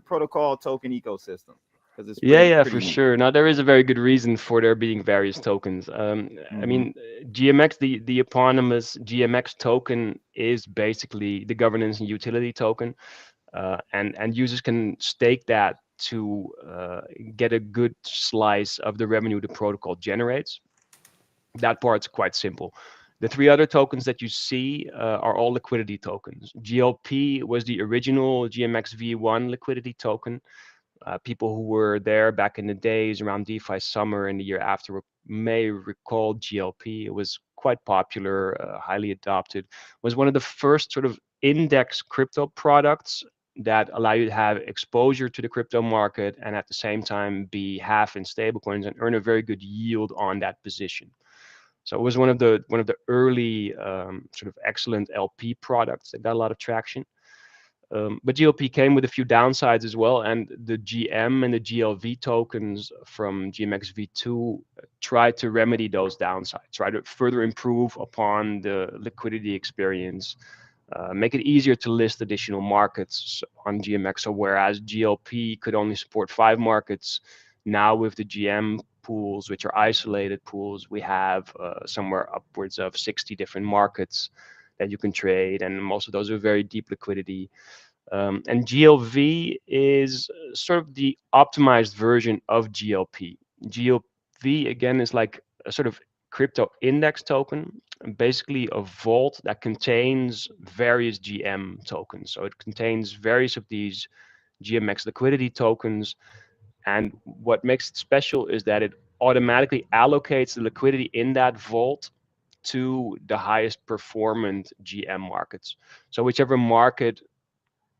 protocol token ecosystem? Because it's For neat. sure. Now there is a very good reason for there being various tokens. I mean, GMX, the eponymous GMX token is basically the governance and utility token, and users can stake that to get a good slice of the revenue the protocol generates. That part's quite simple. The 3 other tokens that you see are all liquidity tokens. GLP was the original GMX V1 liquidity token. People who were there back in the days around DeFi summer and the year after may recall GLP. It was quite popular, highly adopted. Was one of the first sort of index crypto products that allow you to have exposure to the crypto market and at the same time be half in stablecoins and earn a very good yield on that position. So it was one of the early sort of excellent LP products that got a lot of traction. But GLP came with a few downsides as well, and the GM and the GLV tokens from GMX V2 tried to remedy those downsides, try to further improve upon the liquidity experience, make it easier to list additional markets on GMX. So whereas GLP could only support 5 markets, now with the GM pools, which are isolated pools, we have somewhere upwards of 60 different markets that you can trade, and most of those are very deep liquidity. And GLV is sort of the optimized version of GLP. GLV, again, is like a sort of crypto index token, basically a vault that contains various GM tokens. So it contains various of these GMX liquidity tokens. And what makes it special is that it automatically allocates the liquidity in that vault to the highest performant GM markets. So whichever market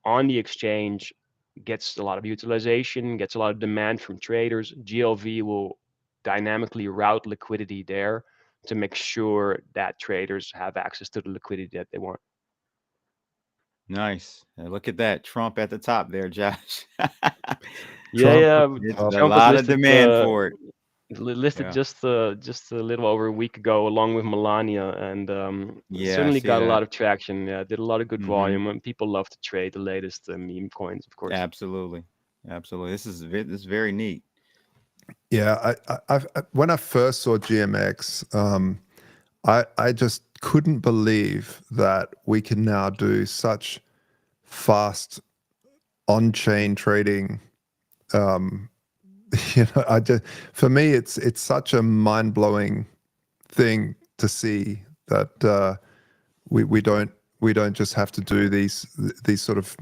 on the exchange gets a lot of utilization, gets a lot of demand from traders, GLV will dynamically route liquidity there to make sure that traders have access to the liquidity that they want. Nice. Look at that Trump at the top there, Josh. Trump a lot of demand for it. Listed just a little over a week ago, along with Melania, and certainly got a lot of traction. Yeah, did a lot of good volume, and people love to trade the latest meme coins, of course. Absolutely. This is very neat. Yeah, I when I first saw GMX, I just couldn't believe that we can now do such fast on-chain trading. For me, it's such a mind-blowing thing to see that we don't just have to do these sort of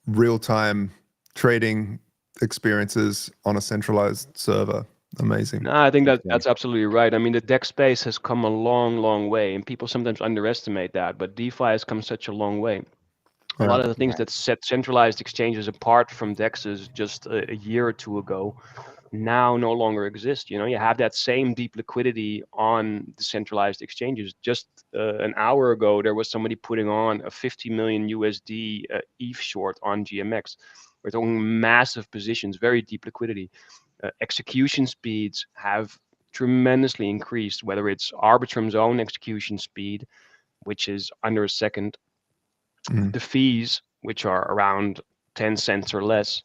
real-time trading experiences on a centralized server. Amazing. No, I think that's absolutely right. I mean, the DEX space has come a long, long way, and people sometimes underestimate that. But DeFi has come such a long way. A lot of the things that set centralized exchanges apart from DEXs just a year or two ago now no longer exist. You know, you have that same deep liquidity on the centralized exchanges. Just an hour ago, there was somebody putting on a 50 million USD ETH short on GMX. We're talking massive positions, very deep liquidity. Execution speeds have tremendously increased, whether it's Arbitrum's own execution speed, which is under a second, the fees, which are around 10 cents or less,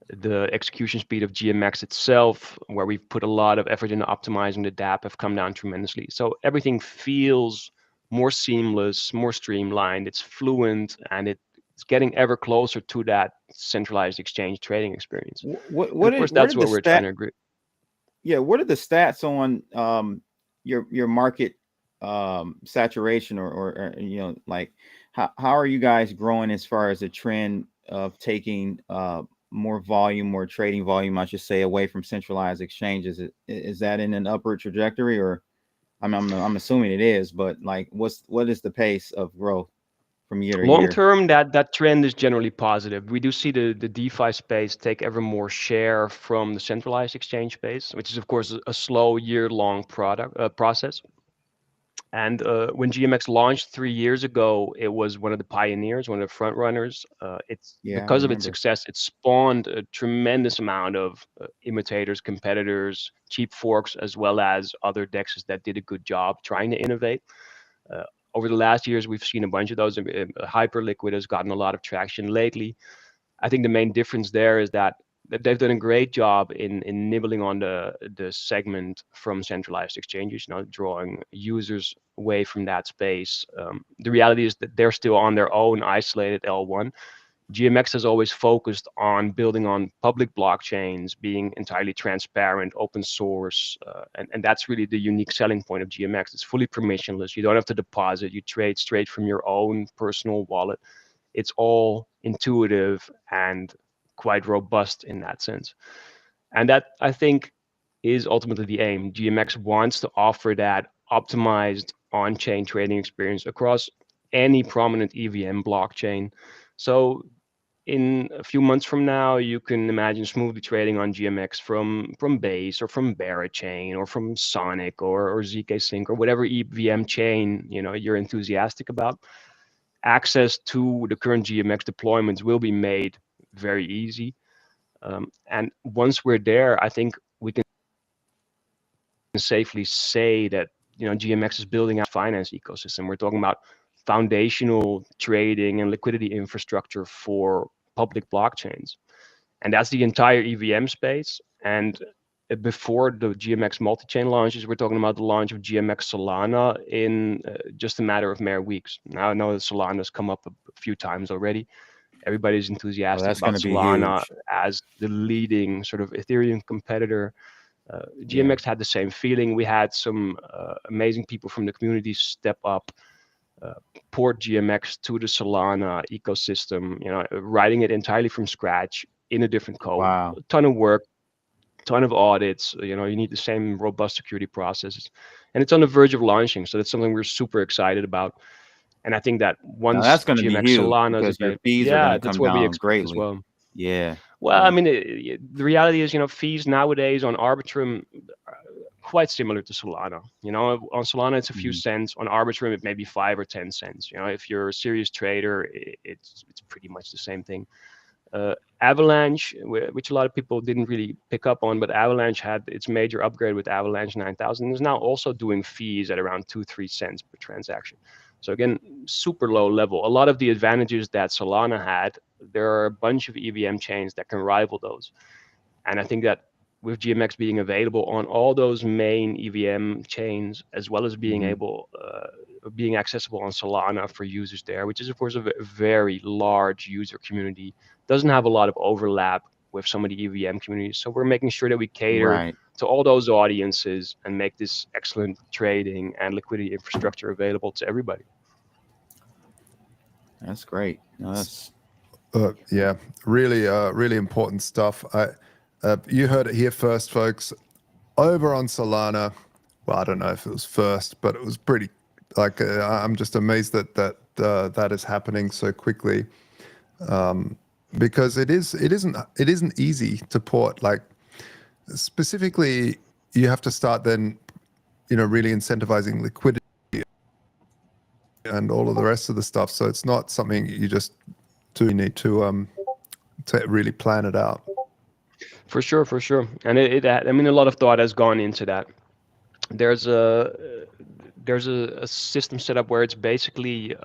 the execution speed of GMX itself, where we've put a lot of effort into optimizing the DApp, have come down tremendously. So everything feels more seamless, more streamlined, it's fluent, and it's getting ever closer to that centralized exchange trading experience. Of course, that's what we're trying to agree. Yeah, what are the stats on your market saturation, or you know, like how are you guys growing as far as the trend of taking more volume, more trading volume, I should say, away from centralized exchanges? Is that in an upward trajectory, or I'm assuming it is, but like what is the pace of growth from year to year? Long term, that trend is generally positive. We do see the DeFi space take ever more share from the centralized exchange space, which is of course a slow year-long process. And when GMX launched 3 years ago, it was one of the pioneers, one of the front runners. Because of its success, it spawned a tremendous amount of imitators, competitors, cheap forks, as well as other DEXs that did a good job trying to innovate. Over the last years, we've seen a bunch of those. Hyperliquid has gotten a lot of traction lately. I think the main difference there is that they've done a great job in nibbling on the segment from centralized exchanges, you know, drawing users away from that space. The reality is that they're still on their own isolated L1. GMX has always focused on building on public blockchains, being entirely transparent, open source, and that's really the unique selling point of GMX. It's fully permissionless. You don't have to deposit. You trade straight from your own personal wallet. It's all intuitive and quite robust in that sense. And that, I think, is ultimately the aim. GMX wants to offer that optimized on-chain trading experience across any prominent EVM blockchain. So in a few months from now, you can imagine smoothly trading on GMX from Base or from Berachain or from Sonic or ZK Sync or whatever EVM chain you're enthusiastic about. Access to the current GMX deployments will be made very easy. And once we're there, I think we can safely say that GMX is building out a finance ecosystem. We're talking about foundational trading and liquidity infrastructure for public blockchains. And that's the entire EVM space. And before the GMX multi-chain launches, we're talking about the launch of GMX Solana in just a matter of mere weeks. Now I know that Solana's come up a few times already. Everybody's enthusiastic about Solana as the leading sort of Ethereum competitor. GMX had the same feeling. We had some amazing people from the community step up, port GMX to the Solana ecosystem, writing it entirely from scratch in a different code. Wow. A ton of work, ton of audits. You need the same robust security processes, and it's on the verge of launching. So that's something we're super excited about. And I think that once that's going to be huge, Solana because your fees are going to come down greatly as well. Yeah. Well, I mean, the reality is, fees nowadays on Arbitrum are quite similar to Solana. On Solana it's a few cents. On Arbitrum it may be 5 or 10 cents. If you're a serious trader, it's pretty much the same thing. Avalanche, which a lot of people didn't really pick up on, but Avalanche had its major upgrade with Avalanche 9000, is now also doing fees at around 2-3 cents per transaction. So again, super low level. A lot of the advantages that Solana had, there are a bunch of EVM chains that can rival those. And I think that with GMX being available on all those main EVM chains, as well as being being accessible on Solana for users there, which is of course a very large user community, doesn't have a lot of overlap with some of the EVM communities. So we're making sure that we cater to all those audiences and make this excellent trading and liquidity infrastructure available to everybody. That's great. No, that's really important stuff. You heard it here first, folks. over on Solana. Well, I don't know if it was first, but it was pretty. Like I'm just amazed that is happening so quickly, because it isn't easy to port. Like specifically, you have to start then, really incentivizing liquidity and all of the rest of the stuff. So it's not something you just do. You need to really plan it out. For sure, and I mean, a lot of thought has gone into that. There's a system set up where it's basically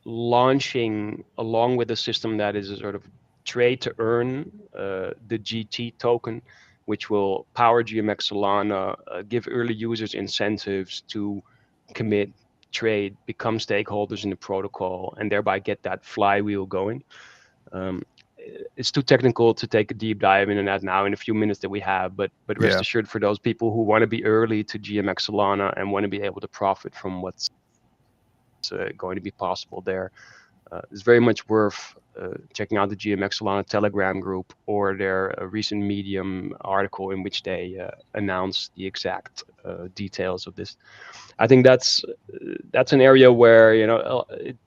launching along with a system that is a sort of trade to earn the GT token, which will power GMX Solana, give early users incentives to commit, trade, become stakeholders in the protocol, and thereby get that flywheel going. It's too technical to take a deep dive into that now in a few minutes that we have, but rest assured, for those people who want to be early to GMX Solana and want to be able to profit from what's going to be possible there, it's very much worth checking out the GMX Solana Telegram group or their recent Medium article in which they announced the exact details of this. I think that's an area where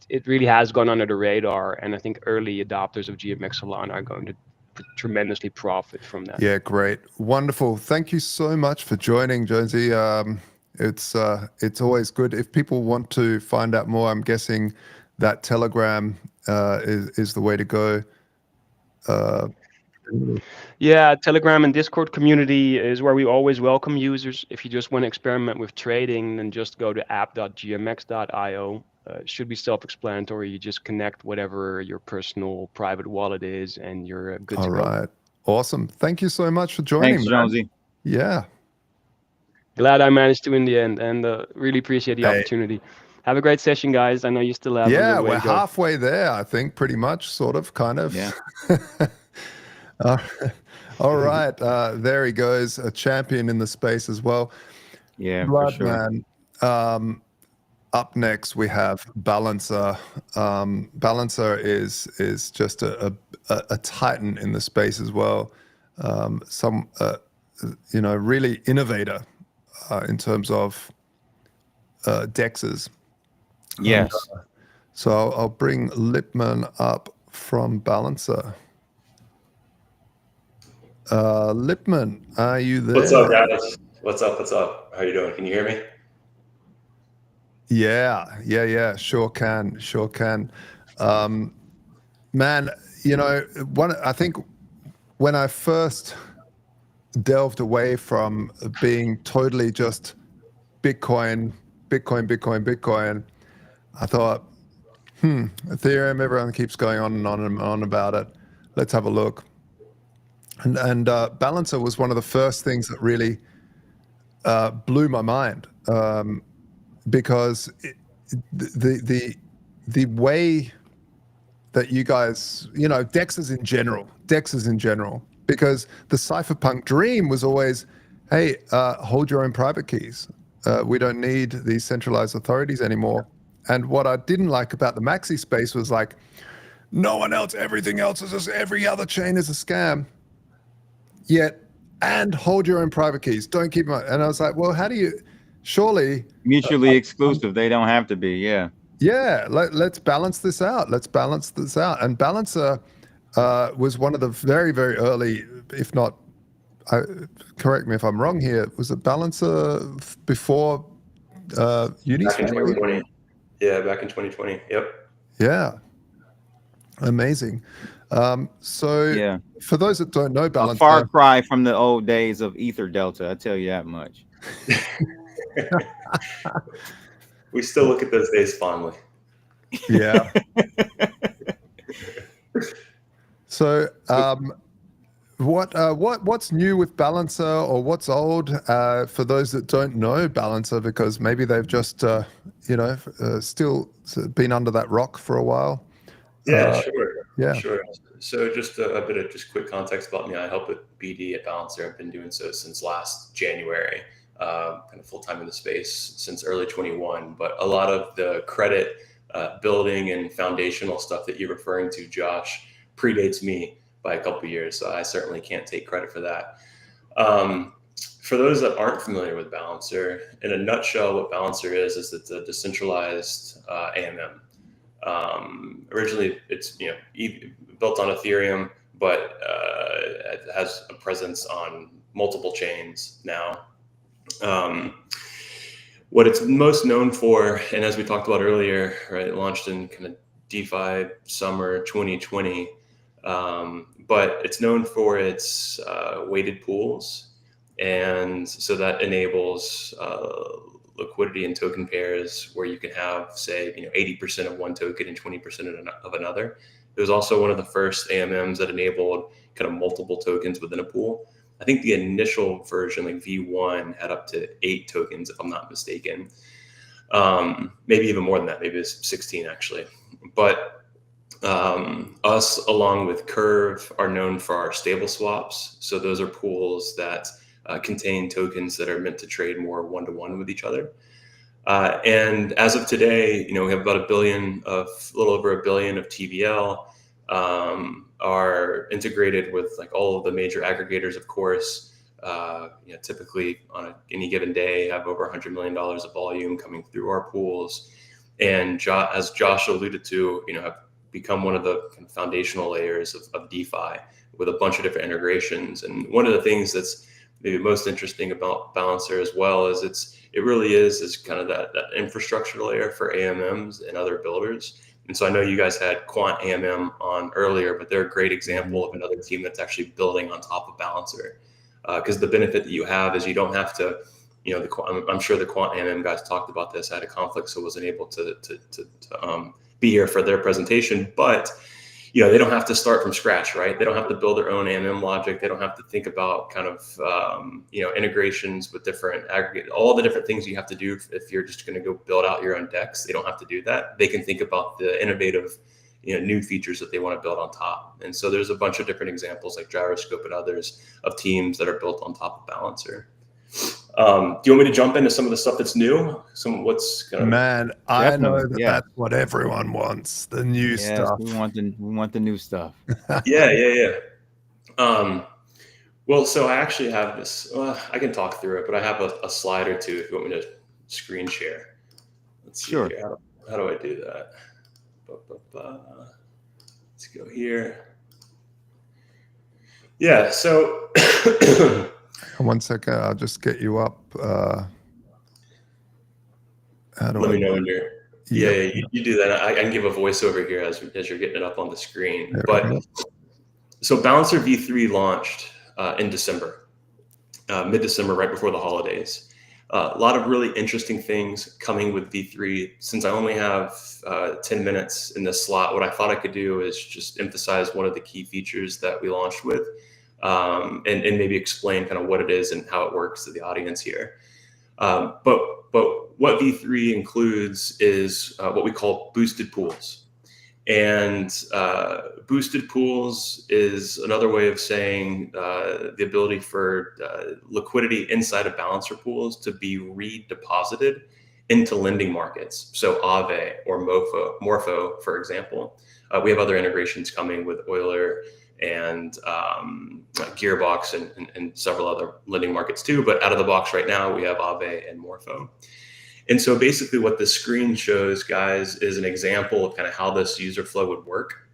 it really has gone under the radar, and I think early adopters of GMX Solana are going to tremendously profit from that. Yeah, great, wonderful. Thank you so much for joining, Jonesy. It's always good. If people want to find out more, I'm guessing that Telegram is the way to go. Yeah, Telegram and Discord community is where we always welcome users. If you just want to experiment with trading, then just go to app.gmx.io. It should be self-explanatory. You just connect whatever your personal private wallet is, and you're good to go. All right, awesome. Thank you so much for joining. Thanks, Jonesy. Yeah. Glad I managed to in the end, and really appreciate the opportunity. Have a great session, guys. I know you still have a little way we're to go. halfway there, I think, pretty much, sort of, kind of. Yeah. All right, there he goes, a champion in the space as well. Yeah, Blood, for sure. man. Up next, we have Balancer. Balancer is just a titan in the space as well. Really innovator in terms of dexes. Yes. So I'll bring Lipman up from Balancer. Lipman, are you there? What's up, guys? What's up? How you doing? Can you hear me? Yeah. Sure can. Man, I think when I first delved away from being totally just Bitcoin, I thought, Ethereum, everyone keeps going on and on and on about it. Let's have a look. And Balancer was one of the first things that really blew my mind, because the way that you guys, dexes in general, because the cypherpunk dream was always, hey, hold your own private keys. We don't need these centralized authorities anymore. And what I didn't like about the maxi space was like, no one else, everything else is just, every other chain is a scam. And hold your own private keys. Don't keep them. And I was like, well, how do you, surely. Mutually exclusive. They don't have to be. Yeah. Yeah. Let's balance this out. And Balancer was one of the very, very early, if not, correct me if I'm wrong here, was it Balancer before Uniswap? Back in 2020. Yeah, back in 2020. Yep. Yeah. Amazing. So for those that don't know, Balancer, a far cry from the old days of Ether Delta, I tell you that much. We still look at those days fondly. Yeah. So what's new with Balancer, or what's old for those that don't know Balancer, because maybe they've just still been under that rock for a while? Yeah, sure. Yeah. Sure. So just a bit of just quick context about me. I help with BD at Balancer. I've been doing so since last January, kind of full-time in the space since early 21. But a lot of the credit building and foundational stuff that you're referring to, Josh, predates me by a couple of years. So I certainly can't take credit for that. For those that aren't familiar with Balancer, in a nutshell, what Balancer is it's a decentralized AMM. Originally, it's built on Ethereum, but it has a presence on multiple chains now. What it's most known for, and as we talked about earlier, right, it launched in kind of DeFi summer 2020, but it's known for its weighted pools. And so that enables liquidity in token pairs where you can have, say, 80% of one token and 20% of another. It was also one of the first AMMs that enabled kind of multiple tokens within a pool. I think the initial version, like V1, had up to 8 tokens, if I'm not mistaken. Maybe even more than that. Maybe it's 16 actually. But us, along with Curve, are known for our stable swaps. So those are pools that contain tokens that are meant to trade more one-to-one with each other. And as of today, we have about a little over a billion of TVL, are integrated with like all of the major aggregators, of course. Typically on any given day have over $100 million of volume coming through our pools. And as Josh alluded to, have become one of the kind of foundational layers of DeFi with a bunch of different integrations. And one of the things that's maybe most interesting about Balancer as well is it really is kind of that infrastructure layer for AMMs and other builders. And so I know you guys had Quant AMM on earlier, but they're a great example of another team that's actually building on top of Balancer. Because the benefit that you have is you don't have to, I'm sure the Quant AMM guys talked about this. I had a conflict, so wasn't able to be here for their presentation, but they don't have to start from scratch, right? They don't have to build their own AMM logic. They don't have to think about kind of, integrations with different aggregate, all the different things you have to do if you're just going to go build out your own decks. They don't have to do that. They can think about the innovative, new features that they want to build on top. And so there's a bunch of different examples like Gyroscope and others of teams that are built on top of Balancer. Do you want me to jump into some of the stuff that's new? Man, I know that's what everyone wants, the new stuff. We want the new stuff. Yeah. Well, so I actually have this. I can talk through it, but I have a slide or two if you want me to screen share. Let's see. Sure. How do I do that? Let's go here. Yeah. So. 1 second, I'll just get you up. Let me know when you're. Yeah, you do that. I can give a voiceover here as you're getting it up on the screen. So Balancer V3 launched in December, mid-December, right before the holidays. A lot of really interesting things coming with V3. Since I only have 10 minutes in this slot, what I thought I could do is just emphasize one of the key features that we launched with. And maybe explain kind of what it is and how it works to the audience here. But what V3 includes is what we call boosted pools. And boosted pools is another way of saying the ability for liquidity inside of Balancer pools to be redeposited into lending markets. So Aave or Morpho, for example. We have other integrations coming with Euler and Gearbox and several other lending markets too. But out of the box right now, we have Aave and Morpho. And so basically what this screen shows, guys, is an example of kind of how this user flow would work.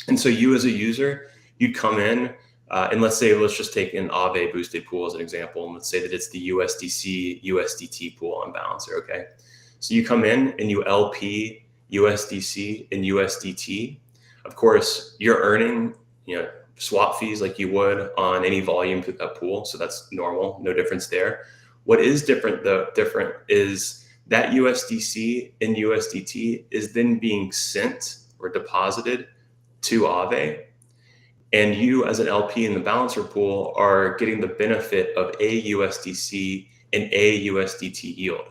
And so you as a user, you'd come in and let's just take an Aave boosted pool as an example. And let's say that it's the USDC, USDT pool on Balancer, okay? So you come in and you LP USDC and USDT. Of course, you're earning swap fees like you would on any volume to that pool. So that's normal, no difference there. What is different is that USDC and USDT is then being sent or deposited to Aave. And you as an LP in the Balancer pool are getting the benefit of a USDC and a USDT yield.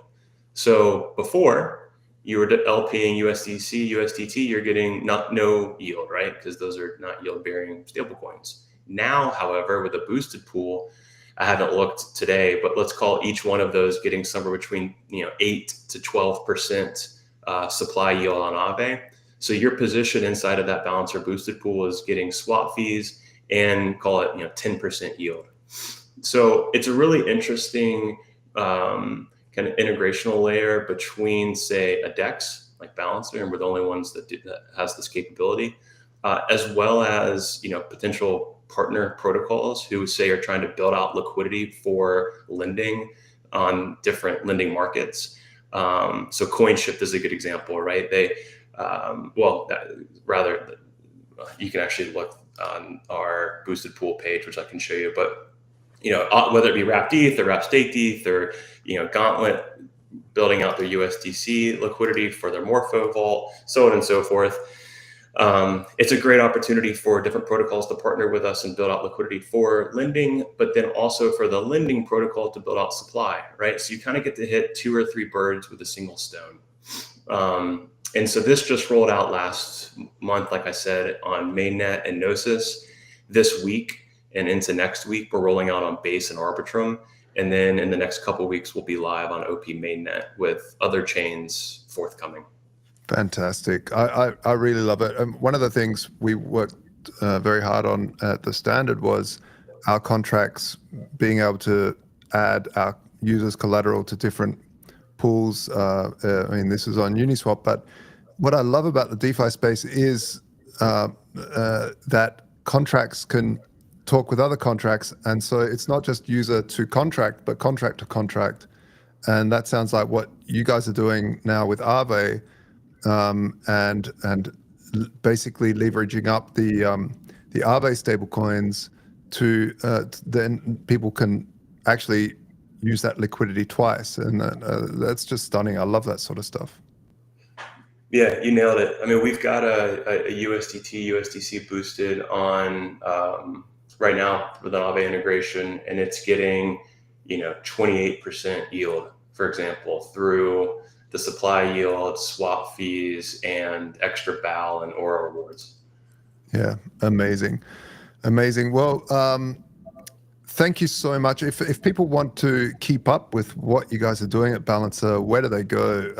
So before, you were LPing USDC, USDT, you're getting no yield, right? Because those are not yield-bearing stablecoins. Now, however, with a boosted pool, I haven't looked today, but let's call each one of those getting somewhere between 8 to 12% supply yield on Aave. So your position inside of that Balancer boosted pool is getting swap fees and call it 10% yield. So it's a really interesting kind of integrational layer between, say, a DEX like Balancer, and we're the only ones that has this capability, as well as potential partner protocols who say are trying to build out liquidity for lending on different lending markets. So CoinShift is a good example, right? They you can actually look on our boosted pool page, which I can show you, but whether it be Wrapped ETH or Wrapped Staked ETH or Gauntlet building out their USDC liquidity for their Morpho vault, so on and so forth. It's a great opportunity for different protocols to partner with us and build out liquidity for lending, but then also for the lending protocol to build out supply, right? So you kind of get to hit 2 or 3 birds with a single stone. And so this just rolled out last month, like I said, on Mainnet and Gnosis. This week and into next week, we're rolling out on Base and Arbitrum. And then in the next couple of weeks, we'll be live on OP Mainnet with other chains forthcoming. Fantastic. I really love it. One of the things we worked very hard on at TheStandard was our contracts being able to add our users' collateral to different pools. I mean, this is on Uniswap, but what I love about the DeFi space is that contracts can talk with other contracts. And so it's not just user to contract, but contract to contract. And that sounds like what you guys are doing now with Aave, and basically leveraging up the Aave stablecoins to then people can actually use that liquidity twice. And that's just stunning. I love that sort of stuff. Yeah, you nailed it. I mean, we've got a USDT, USDC boosted on right now with an Aave integration, and it's getting 28% yield, for example, through the supply yield, swap fees, and extra BAL and Aura rewards. Yeah, amazing. Well, thank you so much. If people want to keep up with what you guys are doing at Balancer, where do they go?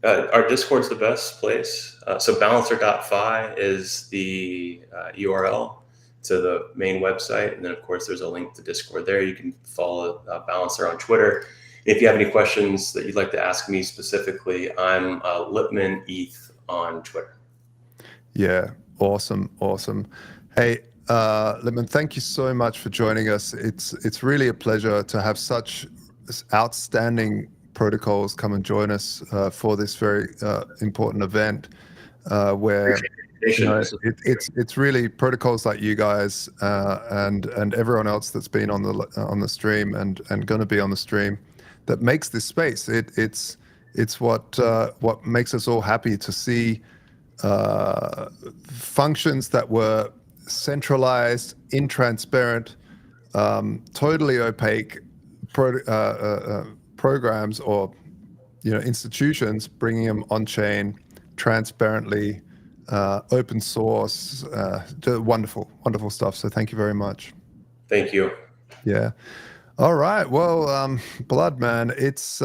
Our Discord's the best place. So balancer.fi is the URL to the main website. And then, of course, there's a link to Discord there. You can follow Balancer on Twitter. If you have any questions that you'd like to ask me specifically, I'm Lipman ETH on Twitter. Yeah, awesome. Hey, Lipman, thank you so much for joining us. It's really a pleasure to have such outstanding protocols come and join us for this very important event where it's really protocols like you guys and everyone else that's been on the stream and going to be on the stream that makes this space. It's what makes us all happy to see functions that were centralized, intransparent, totally opaque programs or institutions, bringing them on chain transparently, open source, wonderful stuff. So thank you very much. Thank you. Yeah. All right. Well, Blood, man, it's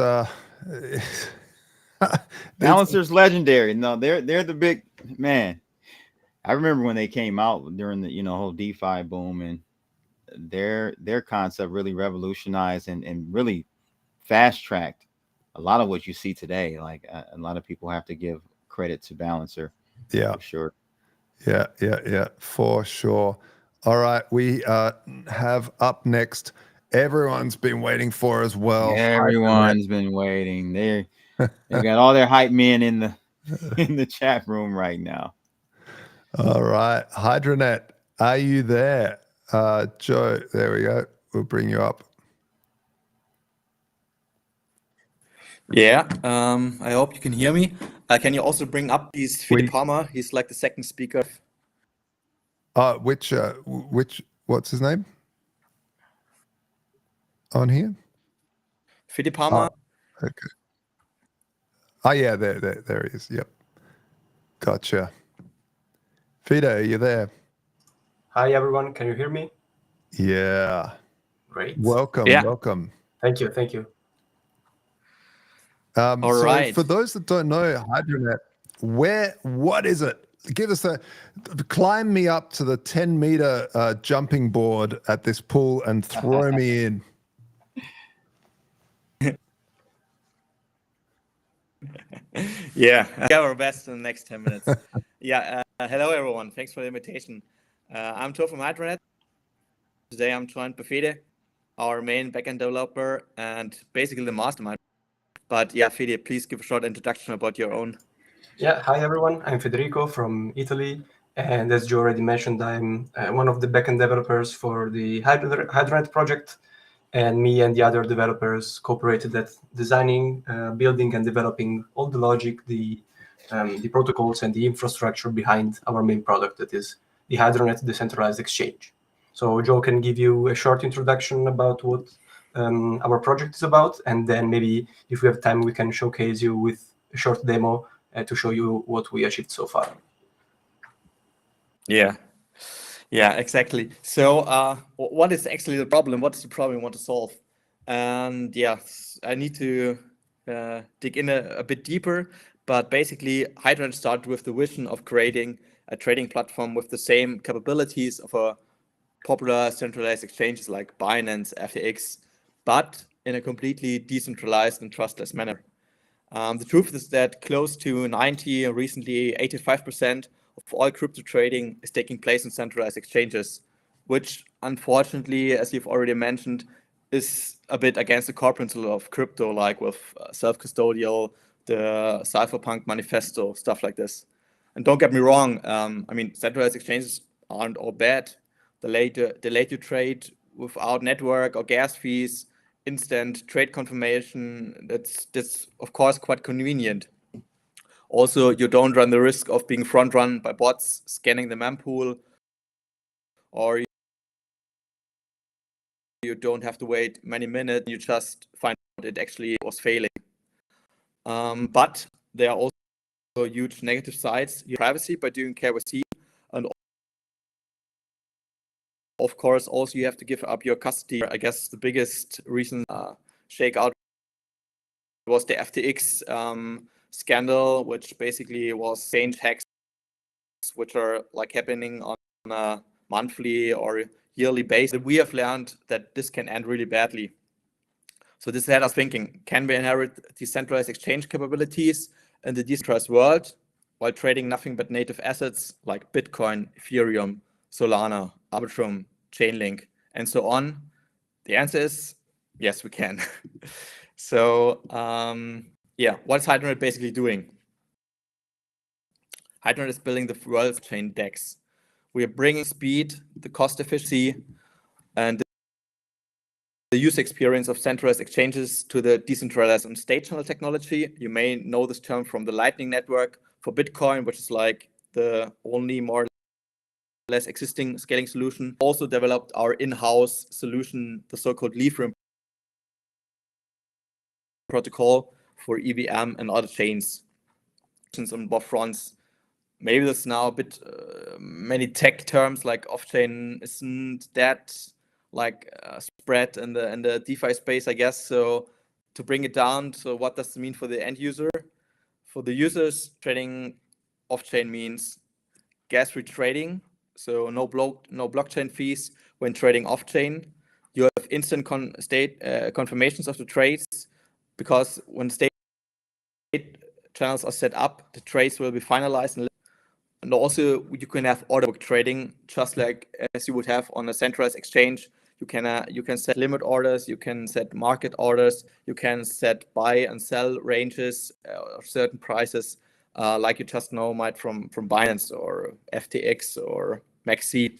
Balancer's legendary. No, they're the big man. I remember when they came out during the whole DeFi boom, and their concept really revolutionized and really fast tracked a lot of what you see today. Like a lot of people have to give credit to Balancer. Yeah, for sure. Yeah, for sure. All right, we have up next. Everyone's been waiting for as well. Everyone's been waiting. They got all their hype men in the chat room right now. All right, Hydranet, are you there? Joe, there we go. We'll bring you up. Yeah, I hope you can hear me. Can you also bring up Fede Palmer? He's like the second speaker. Which what's his name on here? Fede Palmer. Okay. Oh yeah, there he is. Yep. Gotcha. Fede, are you there? Hi everyone, can you hear me? Yeah. Great. Welcome. Thank you. All right. For those that don't know Hydranet, what is it? give us climb me up to the 10-meter jumping board at this pool and throw me in. Yeah, I'll do our best in the next 10 minutes. Yeah, hello everyone. Thanks for the invitation. I'm Tor from Hydronet. Today I'm joined by Fede, our main backend developer and basically the mastermind. But yeah, Fede, please give a short introduction about your own. Yeah, hi everyone. I'm Federico from Italy. And as Joe already mentioned, I'm one of the backend developers for the Hydronet project. And me and the other developers cooperated at designing, building, and developing all the logic, the protocols, and the infrastructure behind our main product, that is the Hydronet decentralized exchange. So Joe can give you a short introduction about what our project is about, and then maybe if we have time, we can showcase you with a short demo to show you what we achieved so far. Yeah, exactly. So what is actually the problem? What is the problem we want to solve? And yeah, I need to dig in a bit deeper, but basically Hydronet started with the vision of creating a trading platform with the same capabilities of a popular centralized exchanges like Binance, FTX, but in a completely decentralized and trustless manner. The truth is that close to 90, recently 85% of all crypto trading is taking place in centralized exchanges, which unfortunately, as you've already mentioned, is a bit against the core principle of crypto, like with self-custodial, the Cypherpunk manifesto, stuff like this. And don't get me wrong, I mean, centralized exchanges aren't all bad. The later trade without network or gas fees, instant trade confirmation, that's of course quite convenient. Also, you don't run the risk of being front run by bots scanning the mempool, or you don't have to wait many minutes, you just find out it actually was failing. But there are also huge negative sides. Your privacy by doing KYC, and of course, also you have to give up your custody. I guess the biggest reason shakeout was the FTX scandal, which basically was exchange hacks, which are like happening on a monthly or yearly basis. We have learned that this can end really badly. So this had us thinking, can we inherit decentralized exchange capabilities in the decentralized world while trading nothing but native assets like Bitcoin, Ethereum, Solana, Arbitrum, Chainlink, and so on? The answer is yes, we can. So yeah, what's Hydronet basically doing? Hydronet is building the world's chain DEX. We are bringing speed, the cost efficiency, and the user experience of centralized exchanges to the decentralized and state channel technology. You may know this term from the Lightning Network for Bitcoin, which is like the only more or less existing scaling solution. Also developed our in-house solution, the so-called Ethereum protocol for EVM and other chains on both fronts. Maybe there's now a bit many tech terms like off-chain isn't that like spread in the DeFi space, I guess. So to bring it down, so what does it mean for the end user? For the users, trading off-chain means gas-free trading, so no blockchain fees when trading off-chain. You have instant confirmations of the trades, because when state channels are set up, the trades will be finalized, and also you can have order book trading, just like as you would have on a centralized exchange. You can set limit orders, you can set market orders, you can set buy and sell ranges of certain prices, like you just know might from Binance or FTX or Maxi,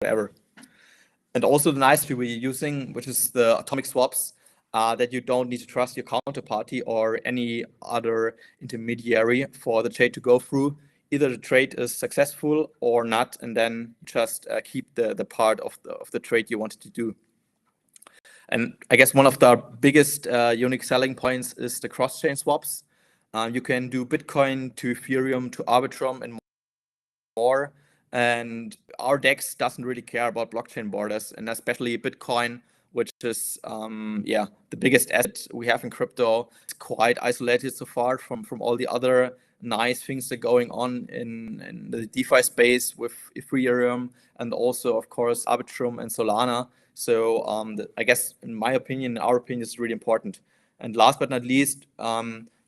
whatever. And also the nice thing we're using, which is the atomic swaps, that you don't need to trust your counterparty or any other intermediary for the trade to go through. Either the trade is successful or not, and then just keep the part of the trade you wanted to do. And I guess one of the biggest unique selling points is the cross-chain swaps. You can do Bitcoin to Ethereum to Arbitrum and more. And our DEX doesn't really care about blockchain borders, and especially Bitcoin, which is the biggest asset we have in crypto. It's quite isolated so far from all the other nice things are going on in the DeFi space with Ethereum and also, of course, Arbitrum and Solana. So I guess, in my opinion, our opinion is really important. And last but not least,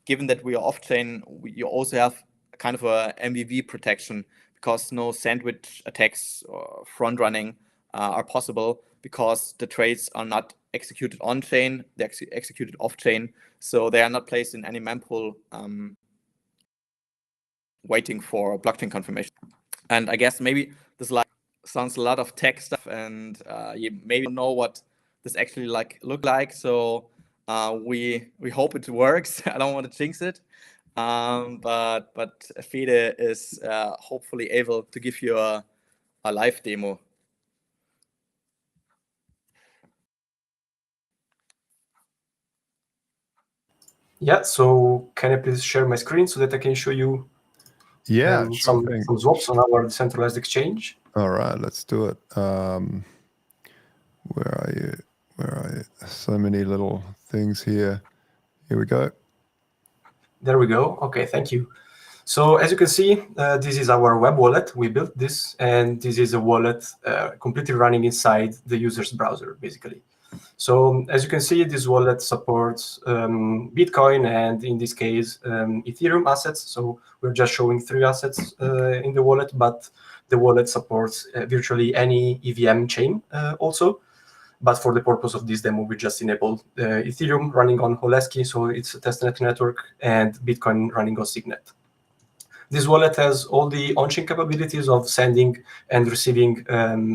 given that we are off-chain, you also have kind of a MVV protection, because no sandwich attacks or front running are possible, because the trades are not executed on-chain, they're executed off-chain. So they are not placed in any mempool waiting for blockchain confirmation. And I guess maybe this sounds a lot of tech stuff, and you maybe don't know what this actually look like. So we hope it works. I don't want to jinx it, but Fede is hopefully able to give you a live demo. Yeah, so can I please share my screen so that I can show you some swaps on our decentralized exchange? All right, let's do it. Where are you? Where are you? So many little things here. Here we go. There we go. Okay, thank you. So as you can see, this is our web wallet. We built this, and this is a wallet completely running inside the user's browser, basically. So as you can see, this wallet supports Bitcoin and, in this case, Ethereum assets. So we're just showing 3 assets in the wallet, but the wallet supports virtually any EVM chain also. But for the purpose of this demo, we just enabled Ethereum running on Holesky, so it's a testnet network, and Bitcoin running on Signet. This wallet has all the on-chain capabilities of sending and receiving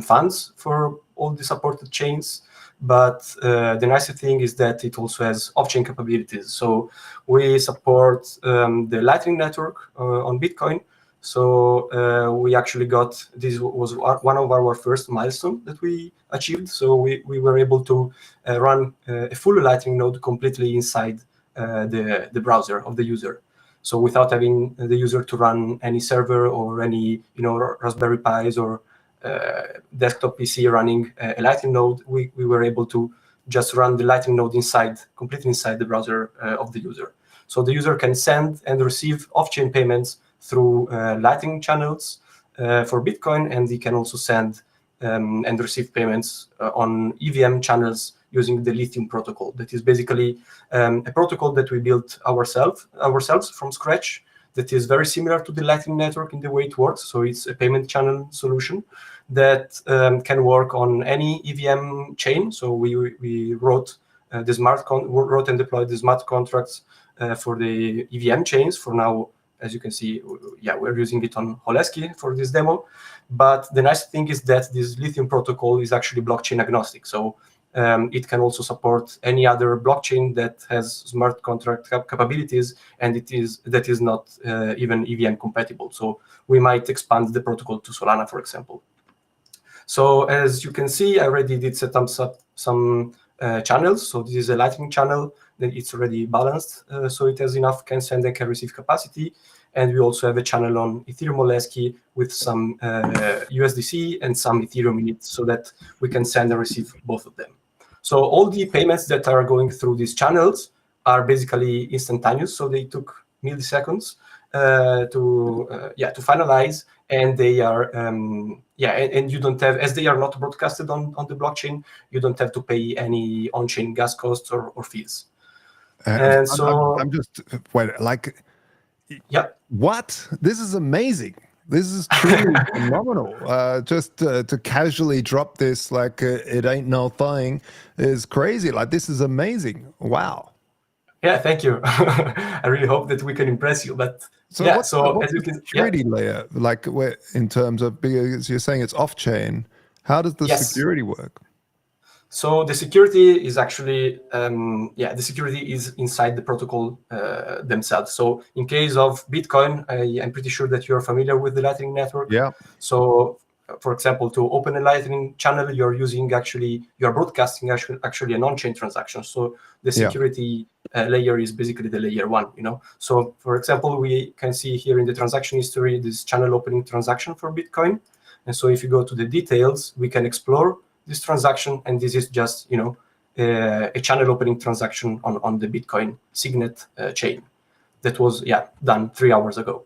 funds for all the supported chains. But the nice thing is that it also has off-chain capabilities. So we support the Lightning Network on Bitcoin. So we actually this was one of our first milestones that we achieved. So we were able to run a full Lightning node completely inside the browser of the user. So without having the user to run any server or any Raspberry Pis or desktop PC running a Lightning node, we were able to just run the Lightning node completely inside the browser of the user. So the user can send and receive off-chain payments through Lightning channels for Bitcoin, and they can also send and receive payments on EVM channels using the Lithium protocol. That is basically a protocol that we built ourselves from scratch, that is very similar to the Lightning Network in the way it works. So it's a payment channel solution that can work on any EVM chain. So we wrote and deployed the smart contracts for the EVM chains. For now, as you can see, we're using it on Holesky for this demo. But the nice thing is that this Lithium protocol is actually blockchain agnostic. So it can also support any other blockchain that has smart contract capabilities, and that is not even EVM compatible. So we might expand the protocol to Solana, for example. So as you can see, I already did set up some channels. So this is a Lightning channel, then it's already balanced. So it has enough can send and can receive capacity. And we also have a channel on Ethereum Holesky with some USDC and some Ethereum in it, so that we can send and receive both of them. So all the payments that are going through these channels are basically instantaneous. So they took milliseconds to finalize, and they are and you don't have, as they are not broadcasted on the blockchain, you don't have to pay any on-chain gas costs or fees. And so I'm just what? This is amazing. This is truly phenomenal. Just to casually drop this like it ain't no thing is crazy. Like, this is amazing. Wow. Yeah, thank you. I really hope that we can impress you. But so what's as you can security layer, like in terms of, because you're saying it's off chain, how does the security work? So the security is actually, the security is inside the protocol themselves. So in case of Bitcoin, I'm pretty sure that you're familiar with the Lightning Network. Yeah. So, for example, to open a Lightning channel, you're broadcasting actually an on-chain transaction. So the security layer is basically the layer 1. So, for example, we can see here in the transaction history this channel opening transaction for Bitcoin. And so if you go to the details, we can explore this transaction, and this is just a channel opening transaction on the Bitcoin Signet chain. That was done 3 hours ago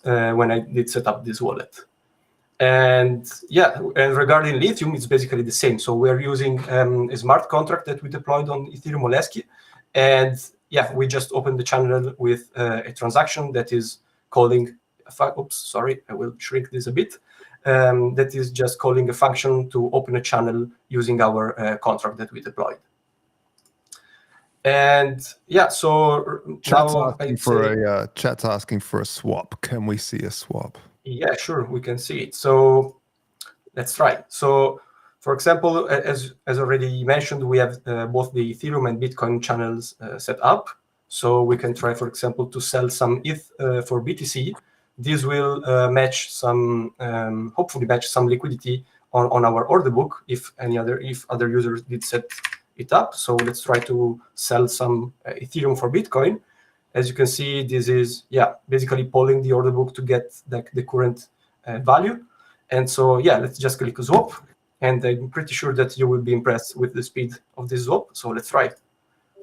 when I did set up this wallet. And regarding Lithium, it's basically the same. So we're using a smart contract that we deployed on Ethereum Molesky, and we just opened the channel with a transaction that is calling. Oops, sorry, I will shrink this a bit. That is just calling a function to open a channel using our contract that we deployed. And so chat's asking for a swap. Can we see a swap? Yeah, sure, we can see it. So let's try. So, for example, as already mentioned, we have both the Ethereum and Bitcoin channels set up. So we can try, for example, to sell some ETH for BTC. This will hopefully match some liquidity on our order book if other users did set it up. So let's try to sell some Ethereum for Bitcoin. As you can see, this is basically polling the order book to get the current value. And so let's just click swap, and I'm pretty sure that you will be impressed with the speed of this swap. So let's try it.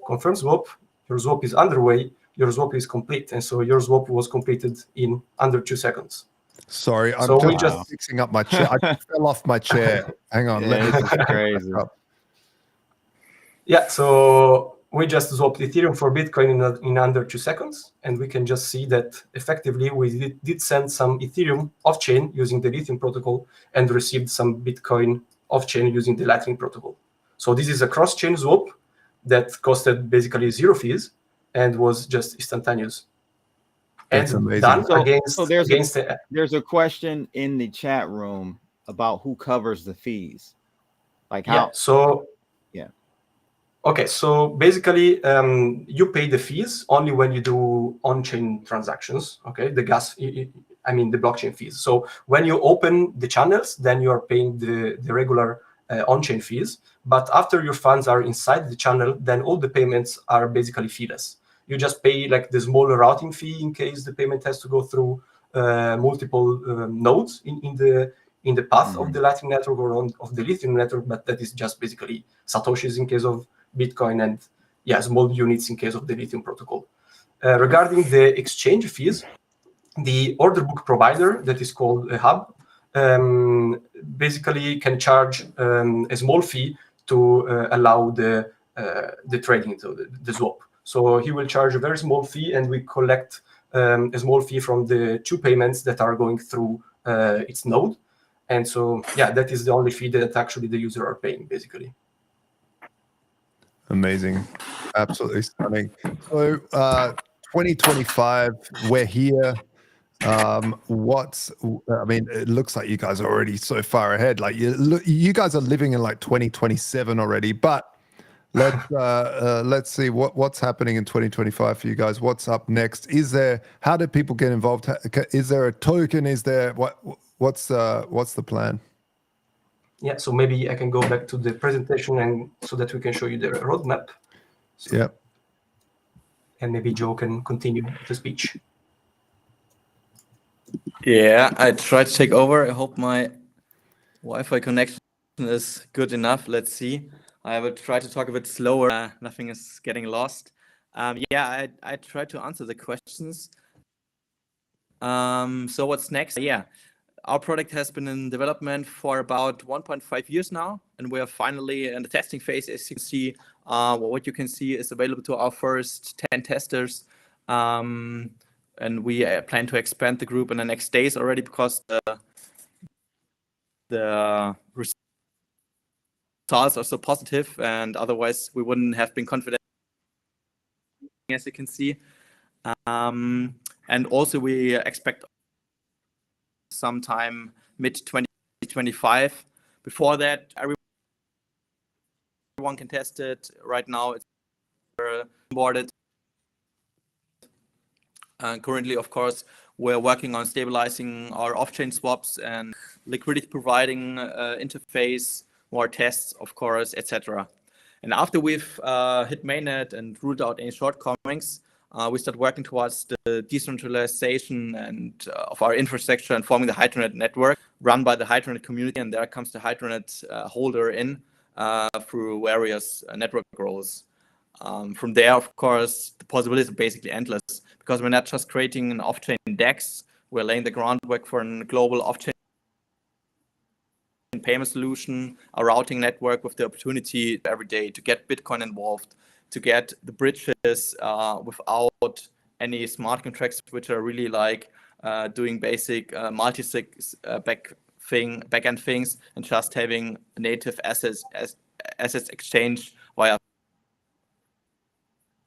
Confirm swap. Your swap is underway. Your swap is complete, and so your swap was completed in under 2 seconds. Sorry, I'm just fixing up my chair. I fell off my chair. Hang on, let me. Crazy. So we just swapped Ethereum for Bitcoin in under 2 seconds, and we can just see that effectively we did send some Ethereum off-chain using the Lithium protocol and received some Bitcoin off-chain using the Lightning protocol. So this is a cross-chain swap that costed basically 0 fees and was just instantaneous. That's and amazing. done So there's a question in the chat room about who covers the fees. Like how? Okay, so basically, you pay the fees only when you do on-chain transactions. Okay, the blockchain fees. So when you open the channels, then you are paying the regular on-chain fees. But after your funds are inside the channel, then all the payments are basically feeless. You just pay like the smaller routing fee in case the payment has to go through multiple nodes in the path of the Lightning network or of the Lithium network. But that is just basically Satoshis in case of Bitcoin and small units in case of the Lithium protocol. Regarding the exchange fees, the order book provider that is called a hub basically can charge a small fee to allow the trading, so the swap. So he will charge a very small fee, and we collect a small fee from the 2 payments that are going through its node. And so that is the only fee that actually the user are paying basically. Amazing. Absolutely stunning. So 2025, we're here. It looks like you guys are already so far ahead. Like you guys are living in like 2027 already, but let's see what's happening in 2025 for you guys. What's up next? How do people get involved? Is there a token? Is there what's the plan? Yeah, so maybe I can go back to the presentation and so that we can show you the roadmap. And maybe Joe can continue the speech. Yeah, I tried to take over. I hope my Wi-Fi connection is good enough. Let's see. I will try to talk a bit slower. Nothing is getting lost. I tried to answer the questions. So what's next? Our product has been in development for about 1.5 years now, and we are finally in the testing phase. As you can see, what you can see is available to our first 10 testers. And we plan to expand the group in the next days already because the results are so positive, and otherwise we wouldn't have been confident, as you can see. And also we expect sometime mid-2025. Before that, everyone can test it. Right now it's onboarded. Currently, of course, we're working on stabilizing our off-chain swaps and liquidity providing interface, more tests, of course, etc. And after we've hit mainnet and ruled out any shortcomings, we start working towards the decentralization and of our infrastructure and forming the Hydronet network run by the Hydronet community. And there comes the Hydronet holder in through various network roles. From there, of course, the possibilities are basically endless because we're not just creating an off-chain DEX, we're laying the groundwork for a global off-chain payment solution, a routing network with the opportunity every day to get Bitcoin involved, to get the bridges without any smart contracts, which are really like doing basic multi-sig backend things, and just having native assets exchange via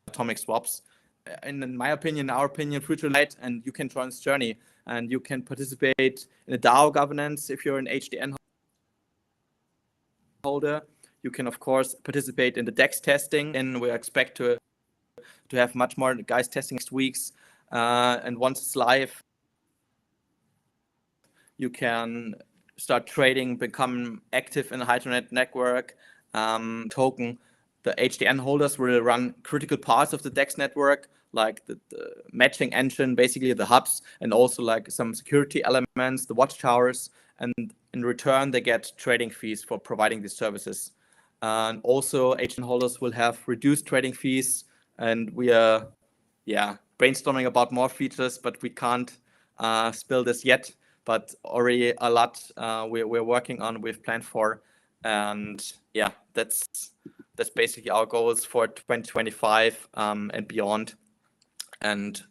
atomic swaps. And in my opinion, our opinion, future light, and you can join this journey, and you can participate in a DAO governance if you're an HDN holder. You can of course participate in the DEX testing, and we expect to have much more guys testing next weeks. And once it's live, you can start trading, become active in the Hydronet network token. The HDN holders will run critical parts of the DEX network, like the matching engine, basically the hubs, and also like some security elements, the watchtowers. And in return, they get trading fees for providing these services. And also, HDN holders will have reduced trading fees. And we are, brainstorming about more features, but we can't spill this yet. But already a lot we're working on, we've planned for. And yeah, that's basically our goals for 2025 and beyond. And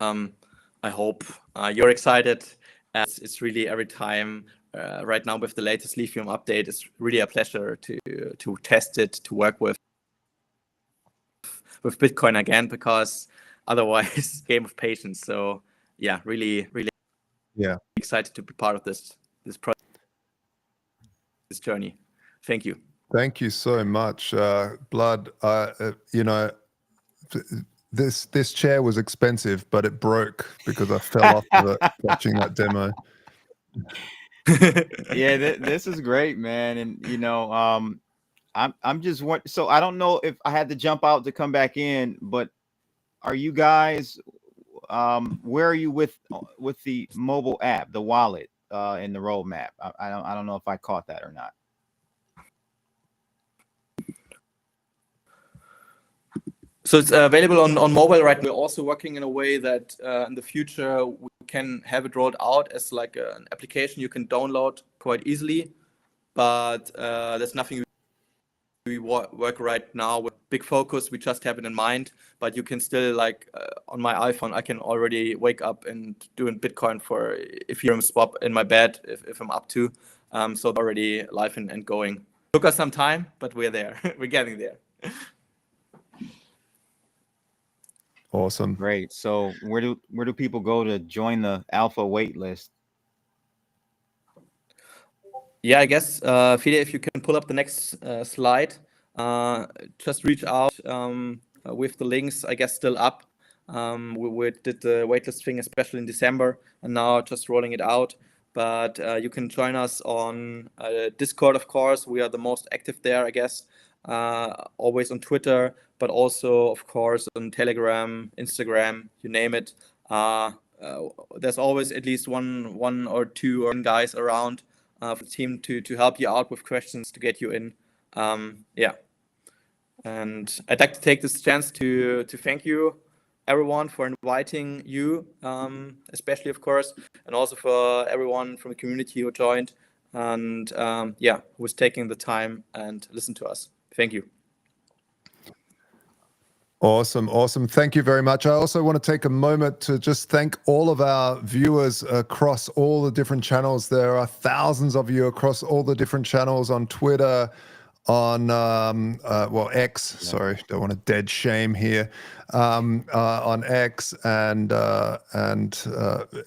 I hope you're excited. It's really every time right now with the latest Lithium update, it's really a pleasure to test it, to work with Bitcoin again, because otherwise game of patience. So yeah, really excited to be part of this project, this journey. Thank you. Thank you so much, Blood. This chair was expensive, but it broke because I fell off of it watching that demo. Yeah, this is great, man. And I'm just so I don't know if I had to jump out to come back in, but are you guys where are you with the mobile app, the wallet, in the roadmap? I don't know if I caught that or not. So it's available on mobile right now. We're also working in a way that in the future we can have it rolled out as like an application you can download quite easily. But there's nothing we work right now with big focus. We just have it in mind. But you can still, like on my iPhone, I can already wake up and do a Bitcoin for Ethereum swap in my bed if I'm up to. So already live and going. Took us some time, but we're there. We're getting there. Awesome. Great. So where do people go to join the alpha wait list? Yeah, I guess, Fide, if you can pull up the next slide, just reach out with the links, I guess, still up. We did the waitlist thing, especially in December, and now just rolling it out. But you can join us on Discord, of course. We are the most active there, I guess. Always on Twitter, but also, of course, on Telegram, Instagram, you name it. There's always at least one or two guys around for the team to help you out with questions to get you in. And I'd like to take this chance to thank you, everyone, for inviting you, especially, of course, and also for everyone from the community who joined and who was taking the time and listened to us. Thank you. Awesome. Thank you very much. I also want to take a moment to just thank all of our viewers across all the different channels. There are thousands of you across all the different channels on Twitter, on X. Sorry, don't want to dead shame here. On X and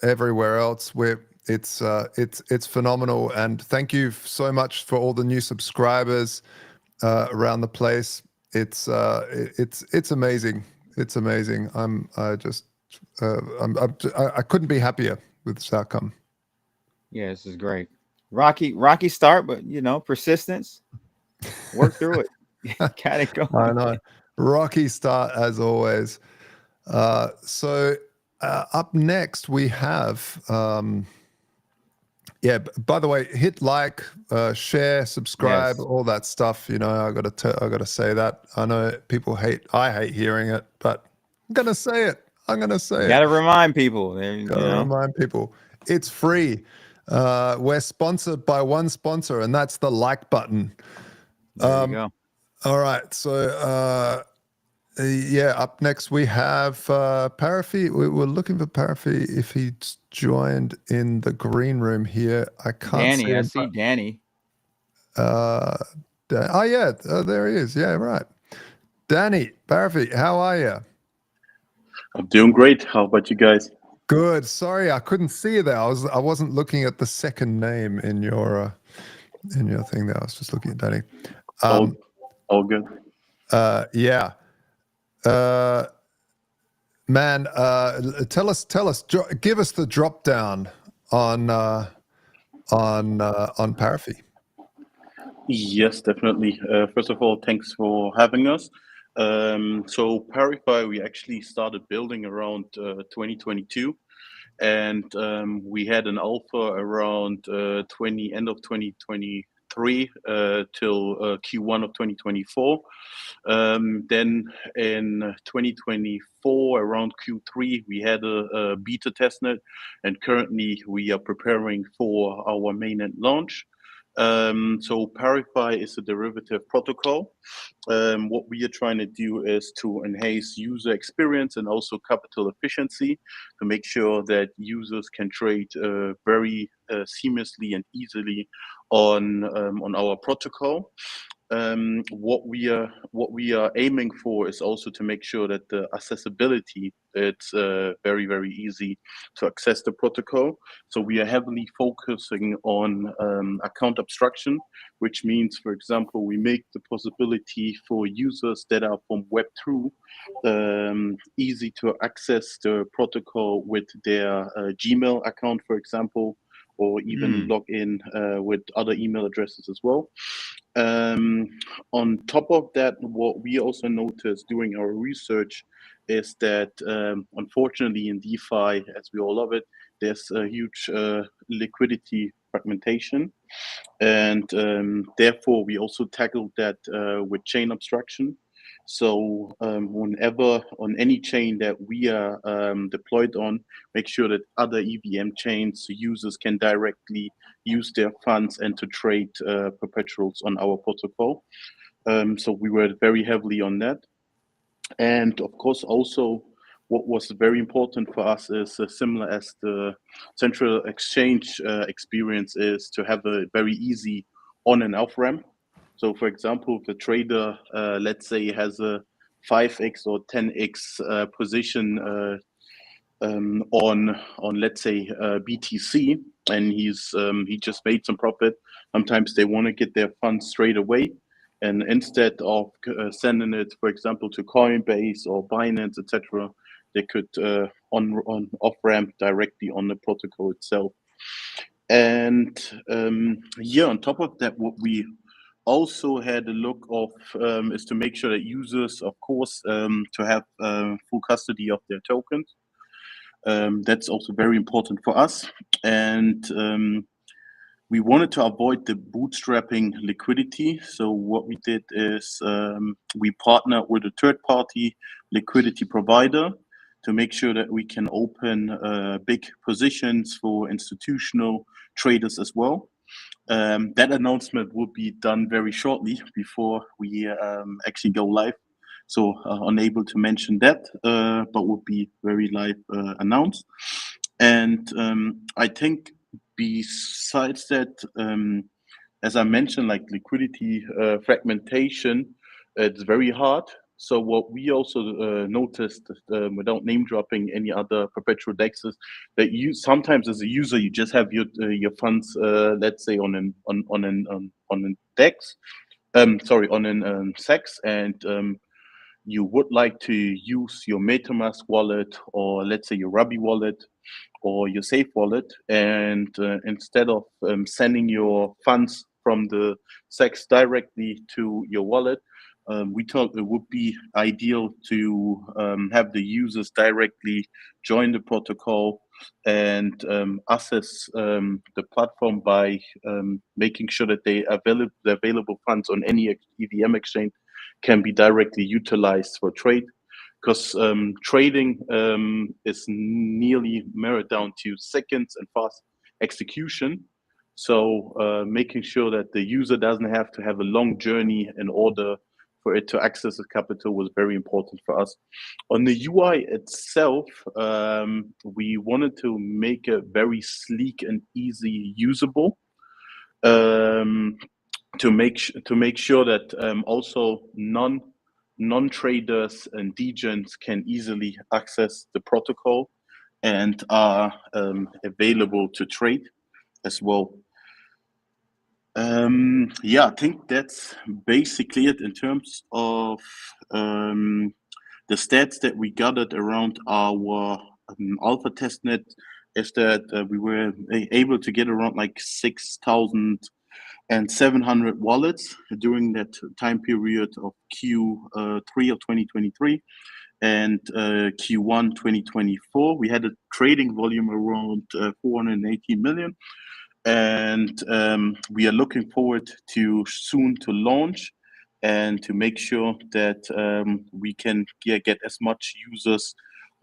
everywhere else. It's phenomenal, and thank you so much for all the new subscribers around the place. It's amazing. It's amazing. I couldn't be happier with this outcome. Yeah, this is great. Rocky start, but persistence. Work through it. Gotta go. I know. Rocky start as always. So up next we have by the way, hit like, share, subscribe, all that stuff. I gotta say that. I know I hate hearing it, but gonna say it. I'm gonna say Gotta it. remind people. Gotta remind people. It's free. We're sponsored by one sponsor, and that's the like button. There you go. All right. So yeah, up next we have Parafi. We're looking for Parafi if he's joined in the green room here. I can't see Danny, him. I see Danny. Oh yeah, there he is. Yeah, right. Danny, Parafi, how are you? I'm doing great. How about you guys? Good. Sorry, I couldn't see you there. I wasn't looking at the second name in your thing there. I was just looking at Danny. All good. Yeah. Man, tell us, give us the drop down on Parafi. Yes, definitely. First of all, thanks for having us. So Parify, we actually started building around 2022, and we had an alpha around end of 2023 till Q1 of 2024. Then in 2024, around Q3, we had a beta testnet, and currently we are preparing for our mainnet launch. So Parify is a derivative protocol. What we are trying to do is to enhance user experience and also capital efficiency to make sure that users can trade very seamlessly and easily on our protocol. What we are aiming for is also to make sure that the accessibility, it's very, very easy to access the protocol. So we are heavily focusing on account abstraction, which means, for example, we make the possibility for users that are from Web2 easy to access the protocol with their Gmail account, for example, or even log in with other email addresses as well. On top of that, what we also noticed during our research is that unfortunately in DeFi, as we all love it, there's a huge liquidity fragmentation. And therefore, we also tackled that with chain abstraction. So whenever on any chain that we are deployed on, make sure that other EVM chains users can directly use their funds and to trade perpetuals on our protocol. So we were very heavily on that. And of course, also what was very important for us is similar as the central exchange experience is to have a very easy on and off ramp. So for example, if a trader, let's say, has a 5x or 10x position on let's say BTC, and he just made some profit. Sometimes they want to get their funds straight away, and instead of sending it, for example, to Coinbase or Binance, etc., they could on off ramp directly on the protocol itself. And yeah, on top of that, what we also had a look of is to make sure that users, of course, to have full custody of their tokens. That's also very important for us. And we wanted to avoid the bootstrapping liquidity. So what we did is we partnered with a third-party liquidity provider to make sure that we can open big positions for institutional traders as well. That announcement will be done very shortly before we actually go live. So unable to mention that, but will be very live announced. And I think besides that, as I mentioned, like liquidity fragmentation, it's very hard. So what we also noticed, without name dropping any other perpetual dexes, that you sometimes as a user you just have your funds, let's say on an dex, on an sex, and you would like to use your MetaMask wallet or let's say your Ruby wallet or your Safe wallet, and instead of sending your funds from the SEX directly to your wallet, we thought it would be ideal to have the users directly join the protocol and access the platform by making sure that the available funds on any EVM exchange can be directly utilized for trade. because trading is nearly narrowed down to seconds and fast execution. So making sure that the user doesn't have to have a long journey in order for it to access the capital was very important for us. On the UI itself, we wanted to make it very sleek and easy usable. To make sure that also non-traders and degens can easily access the protocol and are available to trade as well. Yeah, I think that's basically it in terms of the stats that we gathered around our alpha testnet. Is that we were able to get around like 6,700 wallets during that time period of Q3 of 2023 and Q1 2024. We had a trading volume around 480 million. And we are looking forward to soon to launch and to make sure that we can get as much users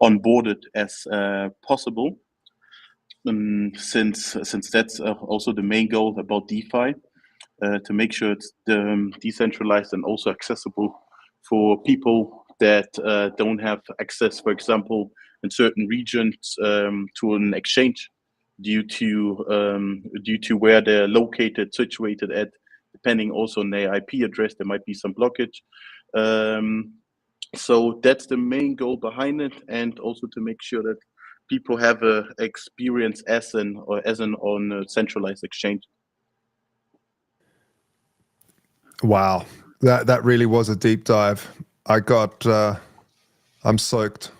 onboarded as possible. Since that's also the main goal about DeFi, to make sure it's decentralized and also accessible for people that don't have access, for example, in certain regions to an exchange due to where they're located, situated at, depending also on their IP address, there might be some blockage. So that's the main goal behind it, and also to make sure that people have a experience as an on a centralized exchange. Wow, that really was a deep dive. I'm soaked.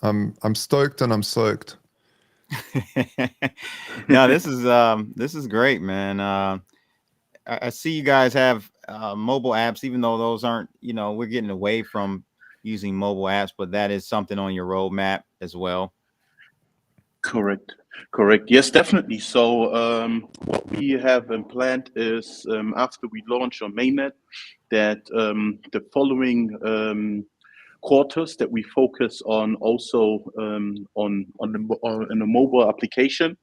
I'm stoked and I'm soaked. No, this is great, man. I see you guys have mobile apps, even though those aren't, we're getting away from using mobile apps, but that is something on your roadmap as well. Correct. Yes, definitely. So what we have planned is after we launch on mainnet, that the following quarters that we focus on also on a mobile application.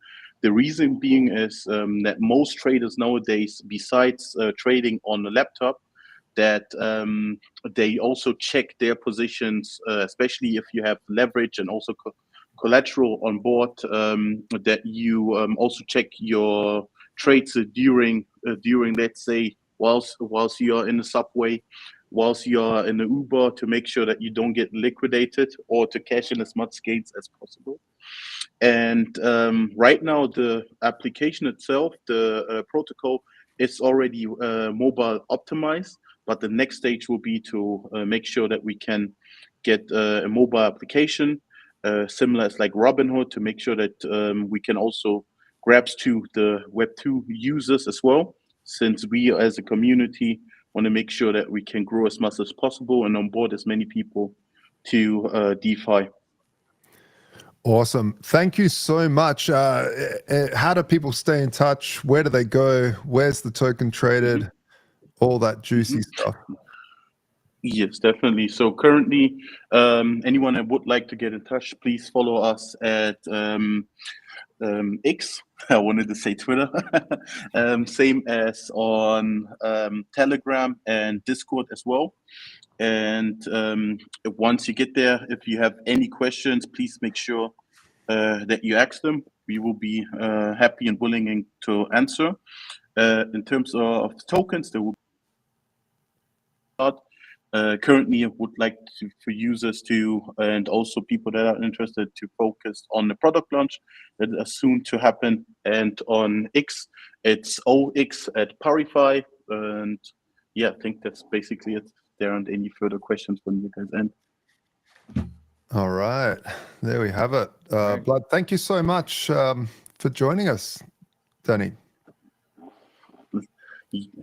The reason being is that most traders nowadays, besides trading on a laptop, that they also check their positions, especially if you have leverage and also collateral on board, that you also check your trades during let's say whilst you are in the subway, whilst you are in the Uber, to make sure that you don't get liquidated or to cash in as much gains as possible. And right now the application itself, the protocol, is already mobile optimized, but the next stage will be to make sure that we can get a mobile application similar as like Robinhood, to make sure that we can also grabs to the Web2 users as well, since we as a community want to make sure that we can grow as much as possible and onboard as many people to DeFi. Awesome. Thank you so much. How do people stay in touch? Where do they go? Where's the token traded? All that juicy stuff. Yes, definitely. So currently, anyone that would like to get in touch, please follow us at X. I wanted to say Twitter. Same as on Telegram and Discord as well. And once you get there, if you have any questions, please make sure that you ask them. We will be happy and willing to answer. In terms of tokens, there will currently, I would like for users to, and also people that are interested, to focus on the product launch that is soon to happen. And on X, it's OX at Parify. And yeah, I think that's basically it. There aren't any further questions from you guys' end. All right, there we have it. Blood, thank you so much for joining us, Danny.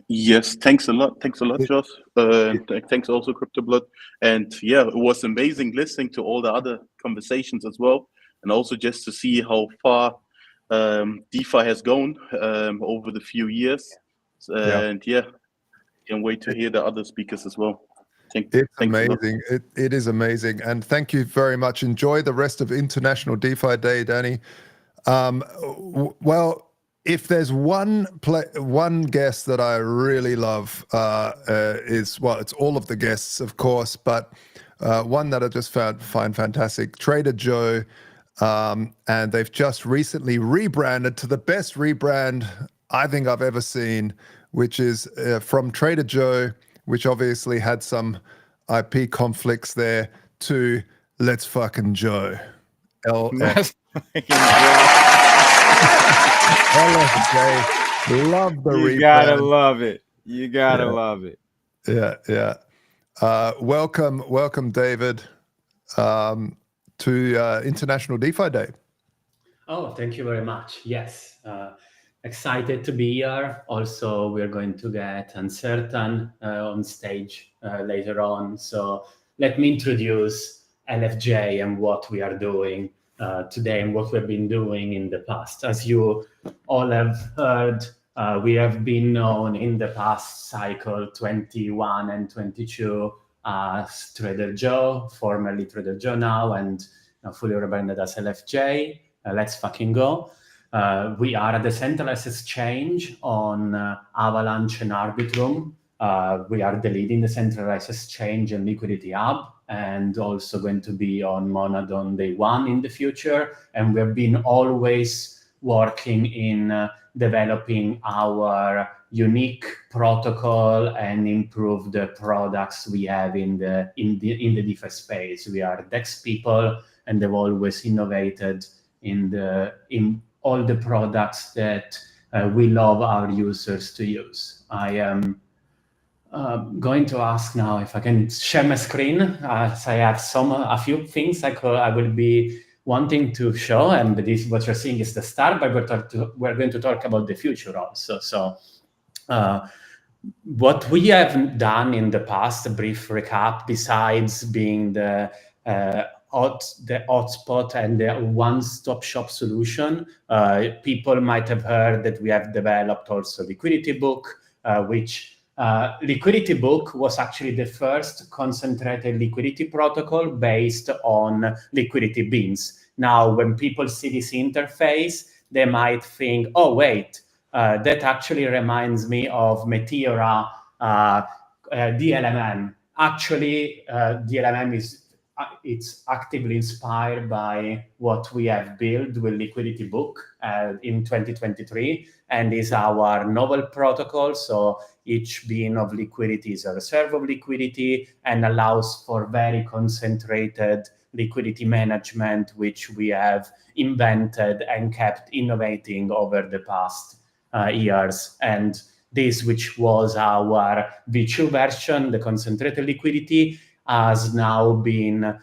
Yes, thanks a lot, Josh. Thanks also, Crypto Blood. And yeah, it was amazing listening to all the other conversations as well, and also just to see how far DeFi has gone over the few years. And yeah, can't wait to hear the other speakers as well. It's amazing. It is amazing. And thank you very much. Enjoy the rest of International DeFi Day, Danny. Well, if there's one guest that I really love is, well, it's all of the guests, of course, but one that I just find fantastic, Trader Joe. And they've just recently rebranded to the best rebrand I think I've ever seen, which is from Trader Joe, which obviously had some IP conflicts there, to Let's Fucking Joe. LFJ. Love the rebrand. You gotta love it. You gotta love it. Yeah. Welcome, David, to International DeFi Day. Oh, thank you very much. Yes, excited to be here. Also, we're going to get Uncertain on stage later on. So let me introduce LFJ and what we are doing today and what we've been doing in the past. As you all have heard, we have been known in the past cycle 21 and 22 as Trader Joe, formerly Trader Joe now, and now fully rebranded as LFJ. Let's fucking go. We are a decentralized exchange on Avalanche and Arbitrum. We are the leading decentralized exchange and liquidity hub, and also going to be on Monad on day one in the future. And we've been always working in developing our unique protocol and improve the products we have in the DeFi space. We are DEX people, and they've always innovated in all the products that we love our users to use. I am going to ask now if I can share my screen, as I have a few things I will be wanting to show, and this what you're seeing is the start, but we're going to talk about the future also. So what we have done in the past, a brief recap, besides being the hotspot and the one-stop shop solution, people might have heard that we have developed also Liquidity Book, which Liquidity Book was actually the first concentrated liquidity protocol based on liquidity beans. Now, when people see this interface, they might think, oh, wait, that actually reminds me of Meteora DLMM. Actually, DLMM it's actively inspired by what we have built with Liquidity Book in 2023, and is our novel protocol. So each bean of liquidity is a reserve of liquidity and allows for very concentrated liquidity management, which we have invented and kept innovating over the past years. And this, which was our V2 version, the concentrated liquidity, has now been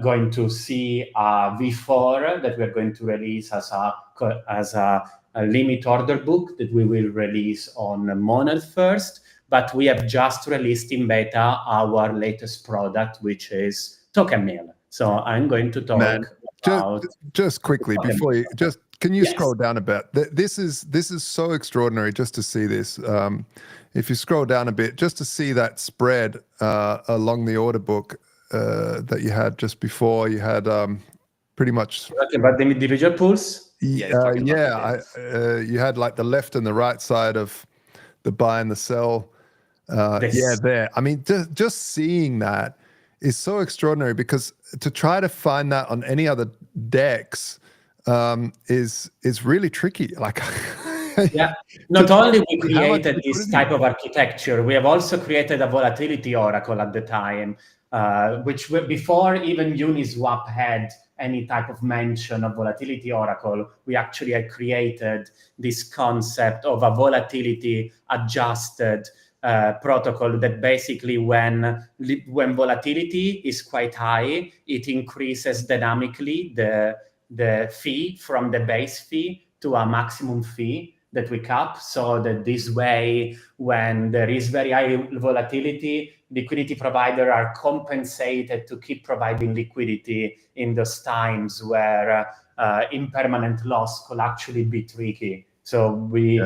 going to see a V4 that we're going to release as a limit order book that we will release on Monad first. But we have just released in beta our latest product, which is Token Mill. So I'm going to talk about just quickly before you can you scroll down a bit? This is so extraordinary just to see this. If you scroll down a bit, just to see that spread along the order book that you had just before, you had pretty much talking about the individual pools. You had like the left and the right side of the buy and the sell. There. I mean, just seeing that is so extraordinary, because to try to find that on any other DEX is really tricky. Like, not only we created this type of architecture, we have also created a volatility oracle at the time, which before even Uniswap had any type of mention of volatility oracle, we actually had created this concept of a volatility adjusted protocol that basically when volatility is quite high, it increases dynamically the fee from the base fee to a maximum fee that we cap, so that this way, when there is very high volatility, liquidity providers are compensated to keep providing liquidity in those times where impermanent loss could actually be tricky. So we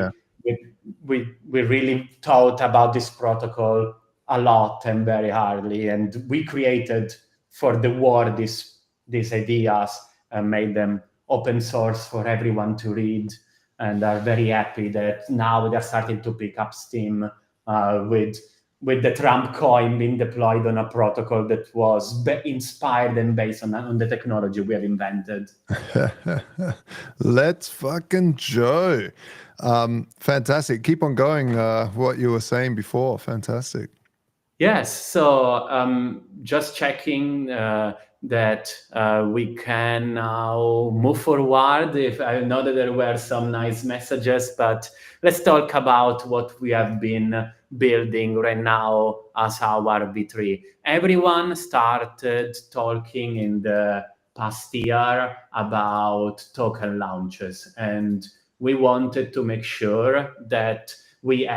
really thought about this protocol a lot and very hardly. And we created for the world these ideas and made them open source for everyone to read, and are very happy that now they're starting to pick up steam with the Trump coin being deployed on a protocol that was inspired and based on the technology we have invented. Let's fucking Joe. Fantastic. Keep on going. What you were saying before. Fantastic. Yes. So just checking that we can now move forward. If I know that there were some nice messages, but let's talk about what we have been building right now as our V3. Everyone started talking in the past year about token launches, and we wanted to make sure that we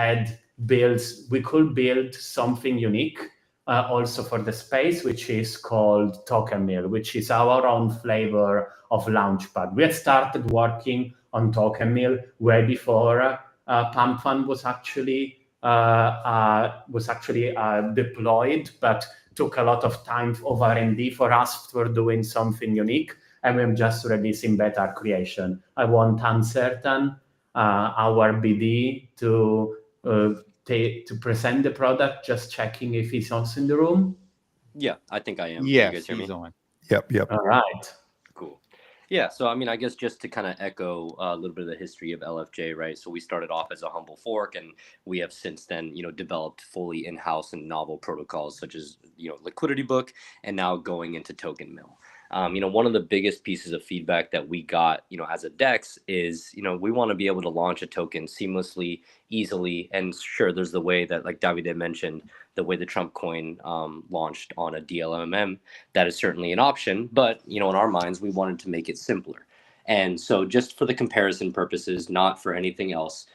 could build something unique also for the space, which is called Token Mill, which is our own flavor of Launchpad. We had started working on Token Mill way before Pump Fund was actually deployed, but took a lot of time of R&D for us for doing something unique, and we're just releasing beta creation. I want Uncertain, our BD, to present the product. Just checking if he's also in the room. Yeah, I think I am. Yes, you guys hear me? he's on. Yep. All right. Cool. Yeah, so I mean, I guess just to kind of echo a little bit of the history of LFJ, right? So we started off as a humble fork, and we have since then, developed fully in-house and novel protocols such as, Liquidity Book, and now going into Token Mill. One of the biggest pieces of feedback that we got, as a DEX is, we want to be able to launch a token seamlessly, easily. And sure, there's the way that, like Davide mentioned, the way the Trump coin launched on a DLMM, that is certainly an option. But, in our minds, we wanted to make it simpler. And so just for the comparison purposes, not for anything else,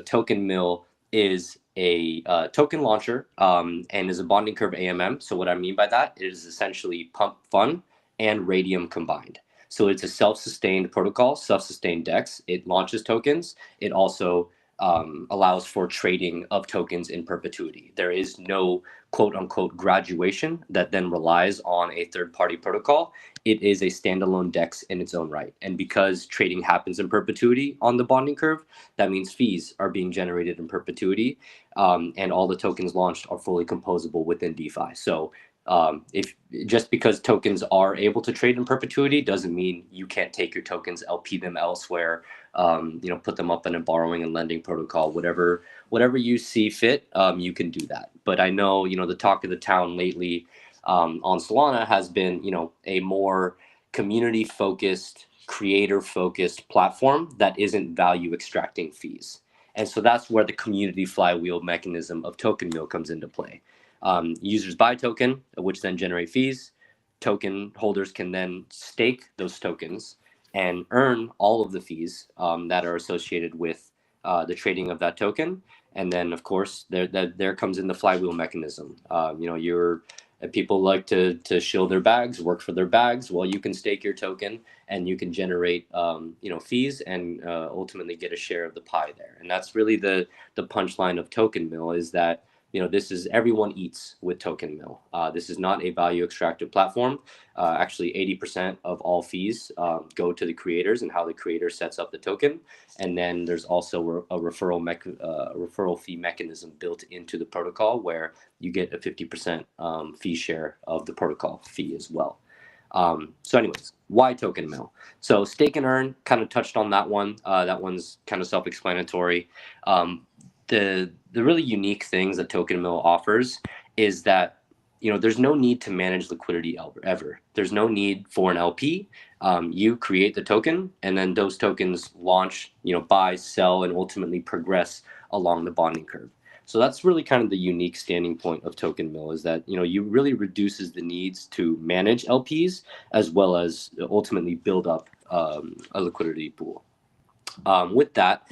Token Mill is a token launcher and is a bonding curve AMM. So what I mean by that is essentially Pump Fund and Radium combined. So it's a self-sustained protocol, self-sustained DEX. It launches tokens. It also allows for trading of tokens in perpetuity. There is no quote unquote graduation that then relies on a third-party protocol. It is a standalone DEX in its own right. And because trading happens in perpetuity on the bonding curve, that means fees are being generated in perpetuity, and all the tokens launched are fully composable within DeFi. So if just because tokens are able to trade in perpetuity doesn't mean you can't take your tokens, LP them elsewhere, put them up in a borrowing and lending protocol, whatever you see fit, you can do that. But I know, the talk of the town lately on Solana has been, a more community focused, creator focused platform that isn't value extracting fees. And so that's where the community flywheel mechanism of Token Mill comes into play. Users buy token, which then generate fees. Token holders can then stake those tokens and earn all of the fees that are associated with the trading of that token. And then, of course, there comes in the flywheel mechanism. People like to shill their bags, work for their bags. Well, you can stake your token and you can generate fees and ultimately get a share of the pie there. And that's really the punchline of Token Mill, is that this is everyone eats with Token Mill. This is not a value extractive platform. Actually, 80% of all fees go to the creators and how the creator sets up the token. And then there's also a referral fee mechanism built into the protocol where you get a 50% fee share of the protocol fee as well. So anyways, why Token Mill? So stake and earn, kind of touched on that one. That one's kind of self-explanatory. The really unique things that Token Mill offers is that there's no need to manage liquidity ever. There's no need for an LP. You create the token, and then those tokens launch, buy, sell, and ultimately progress along the bonding curve. So that's really kind of the unique standing point of Token Mill, is that you really reduces the needs to manage LPs as well as ultimately build up a liquidity pool. With that,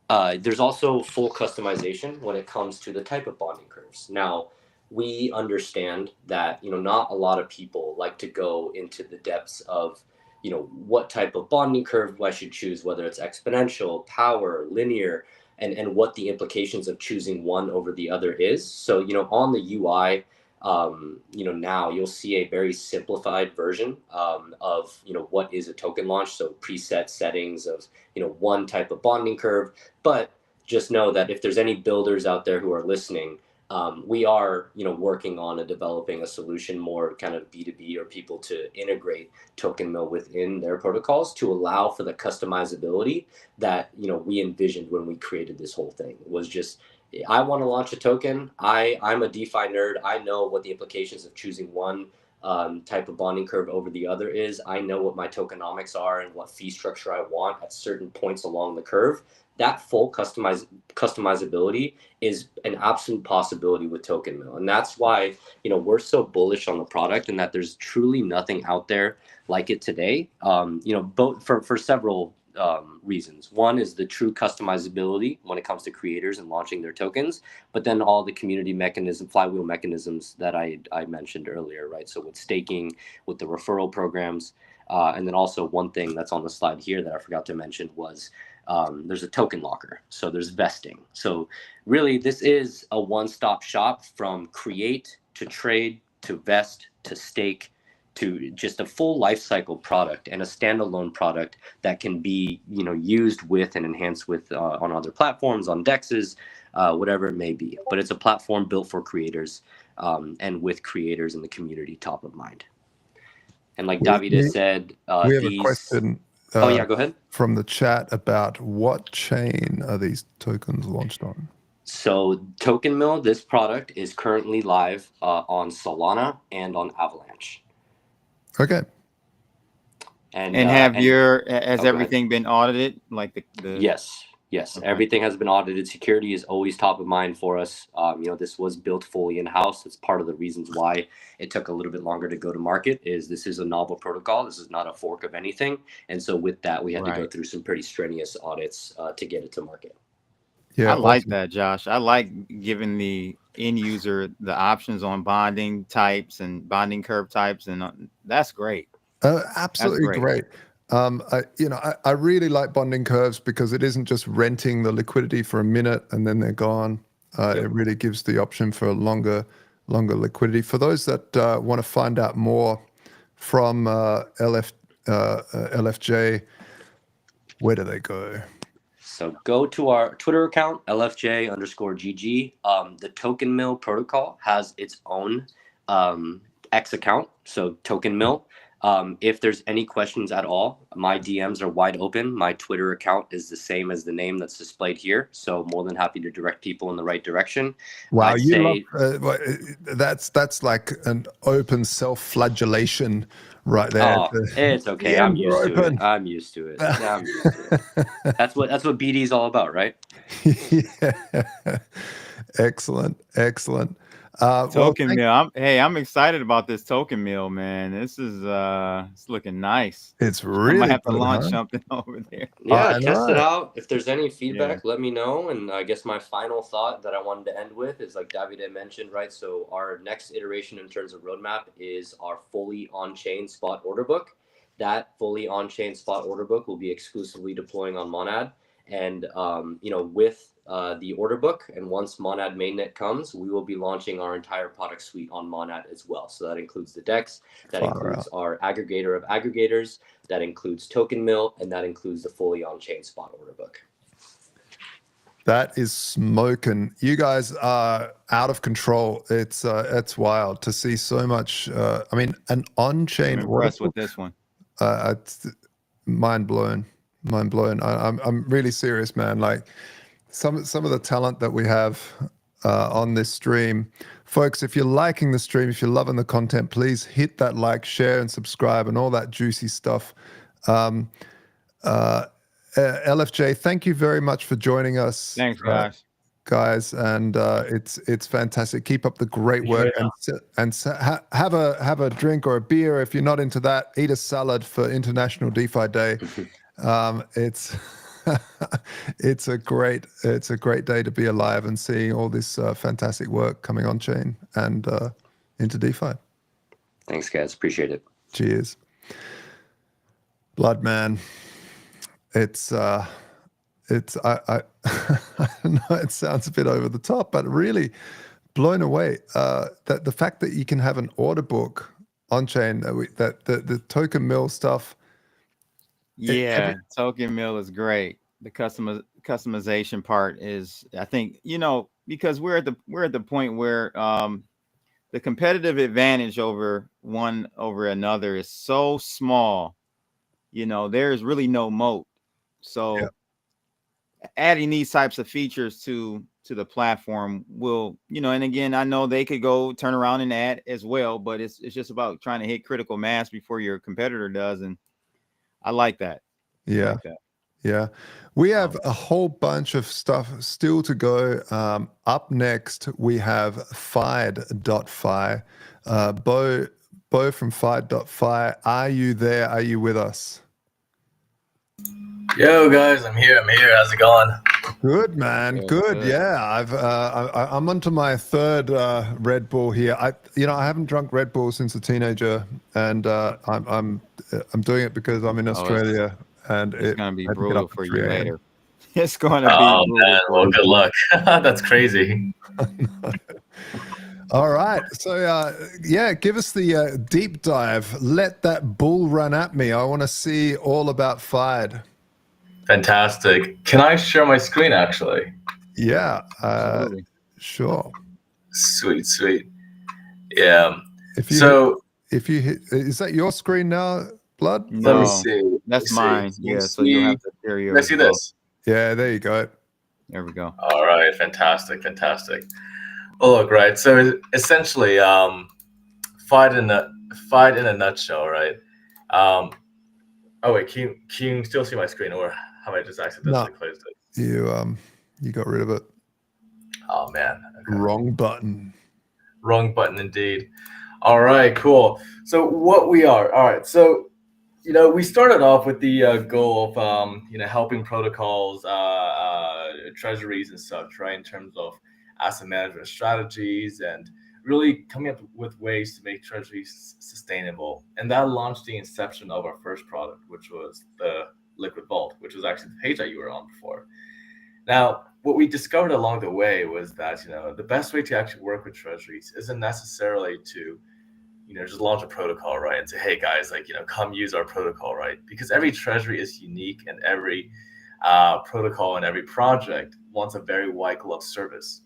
there's also full customization when it comes to the type of bonding curves. Now, we understand that not a lot of people like to go into the depths of what type of bonding curve I should choose, whether it's exponential, power, linear. and what the implications of choosing one over the other is. So, on the UI, now you'll see a very simplified version of, what is a token launch. So preset settings of, one type of bonding curve. But just know that if there's any builders out there who are listening, we are, working on developing a solution more kind of B2B, or people to integrate token mill within their protocols to allow for the customizability that, we envisioned when we created this whole thing. It was just, I want to launch a token. I'm a DeFi nerd. I know what the implications of choosing one type of bonding curve over the other is. I know what my tokenomics are and what fee structure I want at certain points along the curve. That full customizability is an absolute possibility with Token Mill. And that's why, we're so bullish on the product, and that there's truly nothing out there like it today, both for several reasons. One is the true customizability when it comes to creators and launching their tokens, but then all the community flywheel mechanisms that I mentioned earlier, right? So with staking, with the referral programs, and then also one thing that's on the slide here that I forgot to mention was there's a token locker. So there's vesting. So really, this is a one-stop shop from create to trade to vest to stake to just a full life cycle product and a standalone product that can be, used with and enhanced with on other platforms, on DEXs, whatever it may be. But it's a platform built for creators and with creators in the community top of mind. And like Davide said, we have a question. Oh yeah, go ahead. From the chat about what chain are these tokens launched on? So Token Mill, this product is currently live on Solana and on Avalanche. Okay. And has everything been audited? Like the Yes. Okay. Everything has been audited. Security is always top of mind for us. This was built fully in-house. It's part of the reasons why it took a little bit longer to go to market. This is a novel protocol. This is not a fork of anything. And so with that, we had to go through some pretty strenuous audits to get it to market. Yeah, I like that, Josh. I like giving the end user the options on bonding types and bonding curve types, and that's great. Absolutely great. I really like bonding curves because it isn't just renting the liquidity for a minute and then they're gone. It really gives the option for longer liquidity. For those that want to find out more from LFJ, where do they go? So go to our Twitter account, LFJ_GG. The Token Mill protocol has its own X account, so Token Mill. If there's any questions at all, my DMs are wide open. My Twitter account is the same as the name that's displayed here, so more than happy to direct people in the right direction. Wow, that's like an open self-flagellation right there. Oh, it's okay. I'm used to it. I'm used to it. That's what BD is all about, right? Yeah. Excellent. Token Mill. I'm excited about this Token Mill, man. This is it's looking nice. It's really. I might have to launch something over there. Yeah, test it out. If there's any feedback, let me know. And I guess my final thought that I wanted to end with is like Davide mentioned, right? So our next iteration in terms of roadmap is our fully on-chain spot order book. That fully on-chain spot order book will be exclusively deploying on Monad. And with the order book, and once Monad mainnet comes, we will be launching our entire product suite on Monad as well. So that includes the DEX, that includes our aggregator of aggregators, that includes Token Mill, and that includes the fully on-chain spot order book. That is smoking. You guys are out of control. It's wild to see so much. An on-chain. I'm impressed with this one. It's mind blown. I'm really serious, man. Like some of the talent that we have on this stream, folks. If you're liking the stream, if you're loving the content, please hit that like, share, and subscribe, and all that juicy stuff. LFJ, thank you very much for joining us. Thanks, guys, and it's fantastic. Keep up the great work, and have a drink or a beer if you're not into that. Eat a salad for International DeFi Day. It's a great day to be alive and seeing all this fantastic work coming on chain and into DeFi. Thanks, guys. Appreciate it. Cheers. Blood, man. I I know it sounds a bit over the top, but really blown away. That the fact that you can have an order book on chain, that the token mill stuff. Yeah, token mill is great. The customization part is, I think, because we're at the point where the competitive advantage over another is so small. There's really no moat. So adding these types of features to the platform will, and again, I know they could go turn around and add as well, but it's just about trying to hit critical mass before your competitor does. And I like that. Yeah. Yeah. We have a whole bunch of stuff still to go. Up next, we have Fide.fi. Bo from Fide.fi. Are you there? Are you with us? Yo, guys, I'm here. How's it going? Good, man. Good. Yeah, I'm onto my third Red Bull here. I haven't drunk Red Bull since a teenager, and I'm doing it because I'm in Australia, and it's gonna be I had to get brutal up at for 3 you a.m. later. It's gonna be Oh, brutal. man. for Well, you. good luck. That's crazy. All right. So, give us the deep dive. Let that bull run at me. I want to see all about Fide. Fantastic. Can I share my screen, actually? Yeah. Sure. Sweet. Yeah. If you hit, is that your screen now, Blood? Let me see. That's mine. Yeah. So see? you'll have to share Can yours. I see this? Yeah. There you go. There we go. All right. Fantastic. Well, look, right. So essentially, Fide in a nutshell, right? Oh wait, can you still see my screen, or have I just accidentally closed it? You got rid of it. Oh man. Okay. Wrong button. Wrong button indeed. All right, cool. So all right. So we started off with the goal of helping protocols, treasuries and such, right, in terms of asset management strategies and really coming up with ways to make treasuries sustainable. And that launched the inception of our first product, which was the Liquid Vault, which was actually the page that you were on before. Now, what we discovered along the way was that the best way to actually work with treasuries isn't necessarily to just launch a protocol, right, and say, hey guys, come use our protocol, right? Because every treasury is unique, and every protocol and every project wants a very white glove service.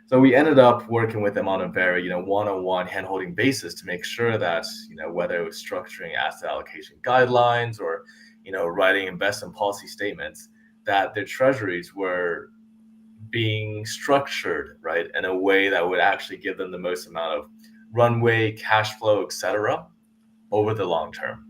So we ended up working with them on a very one-on-one hand-holding basis to make sure that whether it was structuring asset allocation guidelines or writing investment policy statements, that their treasuries were being structured right in a way that would actually give them the most amount of runway, cash flow, etc., over the long term.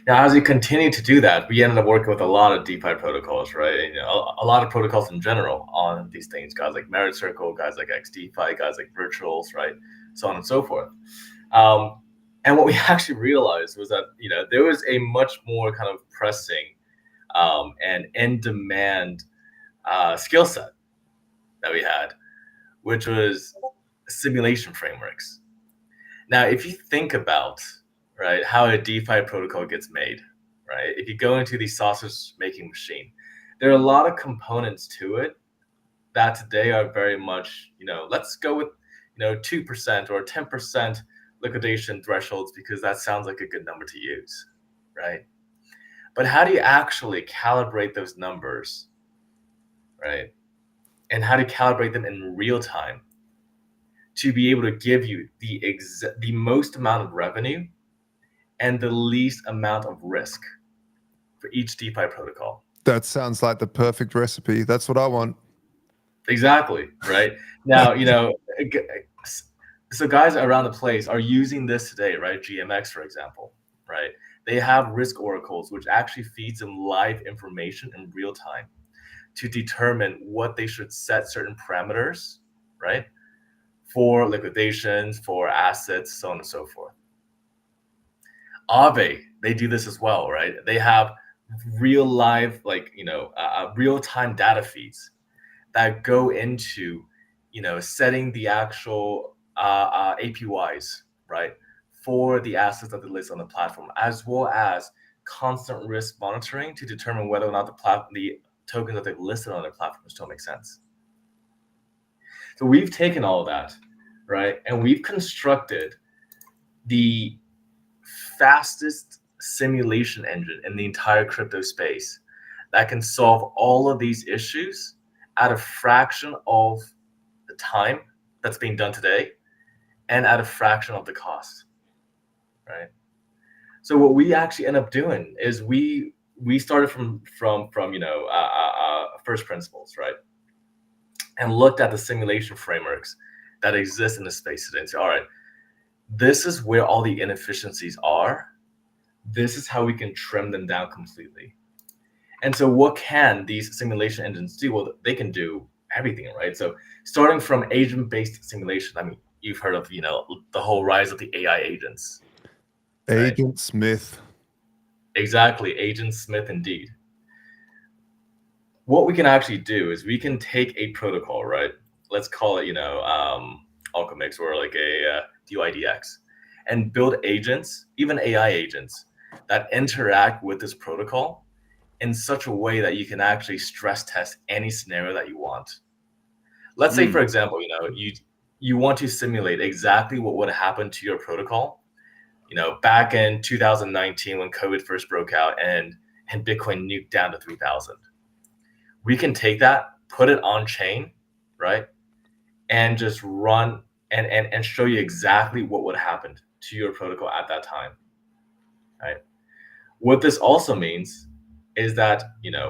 Now, as we continue to do that, we ended up working with a lot of DeFi protocols, right? A lot of protocols in general on these things, guys like Merit Circle, guys like XDeFi, guys like Virtuals, right? So on and so forth. And what we actually realized was that there was a much more kind of pressing and in-demand skill set that we had, which was simulation frameworks. Now, if you think about right how a DeFi protocol gets made, right? If you go into the sausage making machine, there are a lot of components to it that today are very much, let's go with 2% or 10% liquidation thresholds because that sounds like a good number to use, right? But how do you actually calibrate those numbers, right? And how to calibrate them in real time to be able to give you the most amount of revenue and the least amount of risk for each DeFi protocol. That sounds like the perfect recipe. That's what I want. Exactly, right? Now, so guys around the place are using this today, right? GMX, for example, right? They have risk oracles, which actually feeds them live information in real time to determine what they should set certain parameters, right? For liquidations, for assets, so on and so forth. Aave, they do this as well, right? They have real live, real-time data feeds that go into, setting the actual APYs, right, for the assets that they list on the platform, as well as constant risk monitoring to determine whether or not the tokens that they've listed on their platform just don't make sense. So we've taken all of that, right? And we've constructed the fastest simulation engine in the entire crypto space that can solve all of these issues at a fraction of the time that's being done today and at a fraction of the cost, right? So what we actually end up doing is we started from first principles, right? And looked at the simulation frameworks that exist in the space today and say, all right, this is where all the inefficiencies are. This is how we can trim them down completely. And so what can these simulation engines do? Well, they can do everything, right? So starting from agent-based simulation, I mean, you've heard of, the whole rise of the AI agents. Agent Smith. Exactly, Agent Smith indeed. What we can actually do is we can take a protocol, right? Let's call it, Alchemix or like a DYDX, and build agents, even AI agents, that interact with this protocol in such a way that you can actually stress test any scenario that you want. Let's say, for example, you want to simulate exactly what would happen to your protocol, back in 2019 when COVID first broke out and Bitcoin nuked down to 3,000. We can take that, put it on chain, right? And just run and show you exactly what would happen to your protocol at that time, right? What this also means is that,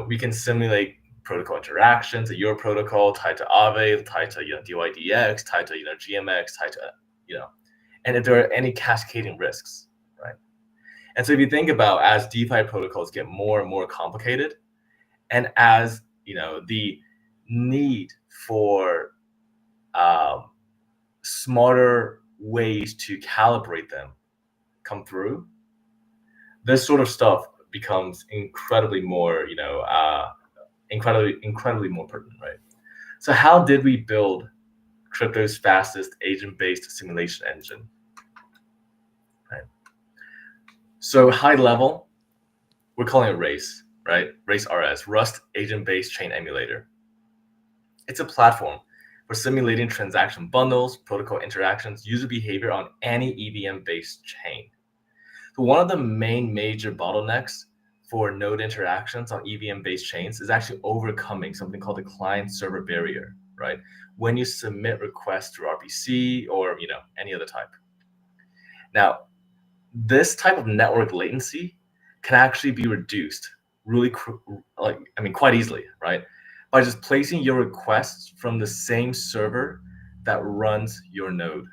we can simulate protocol interactions at your protocol tied to Aave, tied to, DYDX, tied to, GMX, tied to, and if there are any cascading risks, right? And so if you think about as DeFi protocols get more and more complicated, and as, the need for smarter ways to calibrate them come through, this sort of stuff becomes incredibly more, incredibly more pertinent, right? So how did we build crypto's fastest agent-based simulation engine? Right. So high level, we're calling it RACE, right? RACE RS, Rust Agent-Based Chain Emulator. It's a platform for simulating transaction bundles, protocol interactions, user behavior on any EVM-based chain. So one of the main major bottlenecks for node interactions on EVM-based chains is actually overcoming something called the client-server barrier, right? When you submit requests through RPC or any other type. Now, this type of network latency can actually be reduced quite easily, right? By just placing your requests from the same server that runs your node.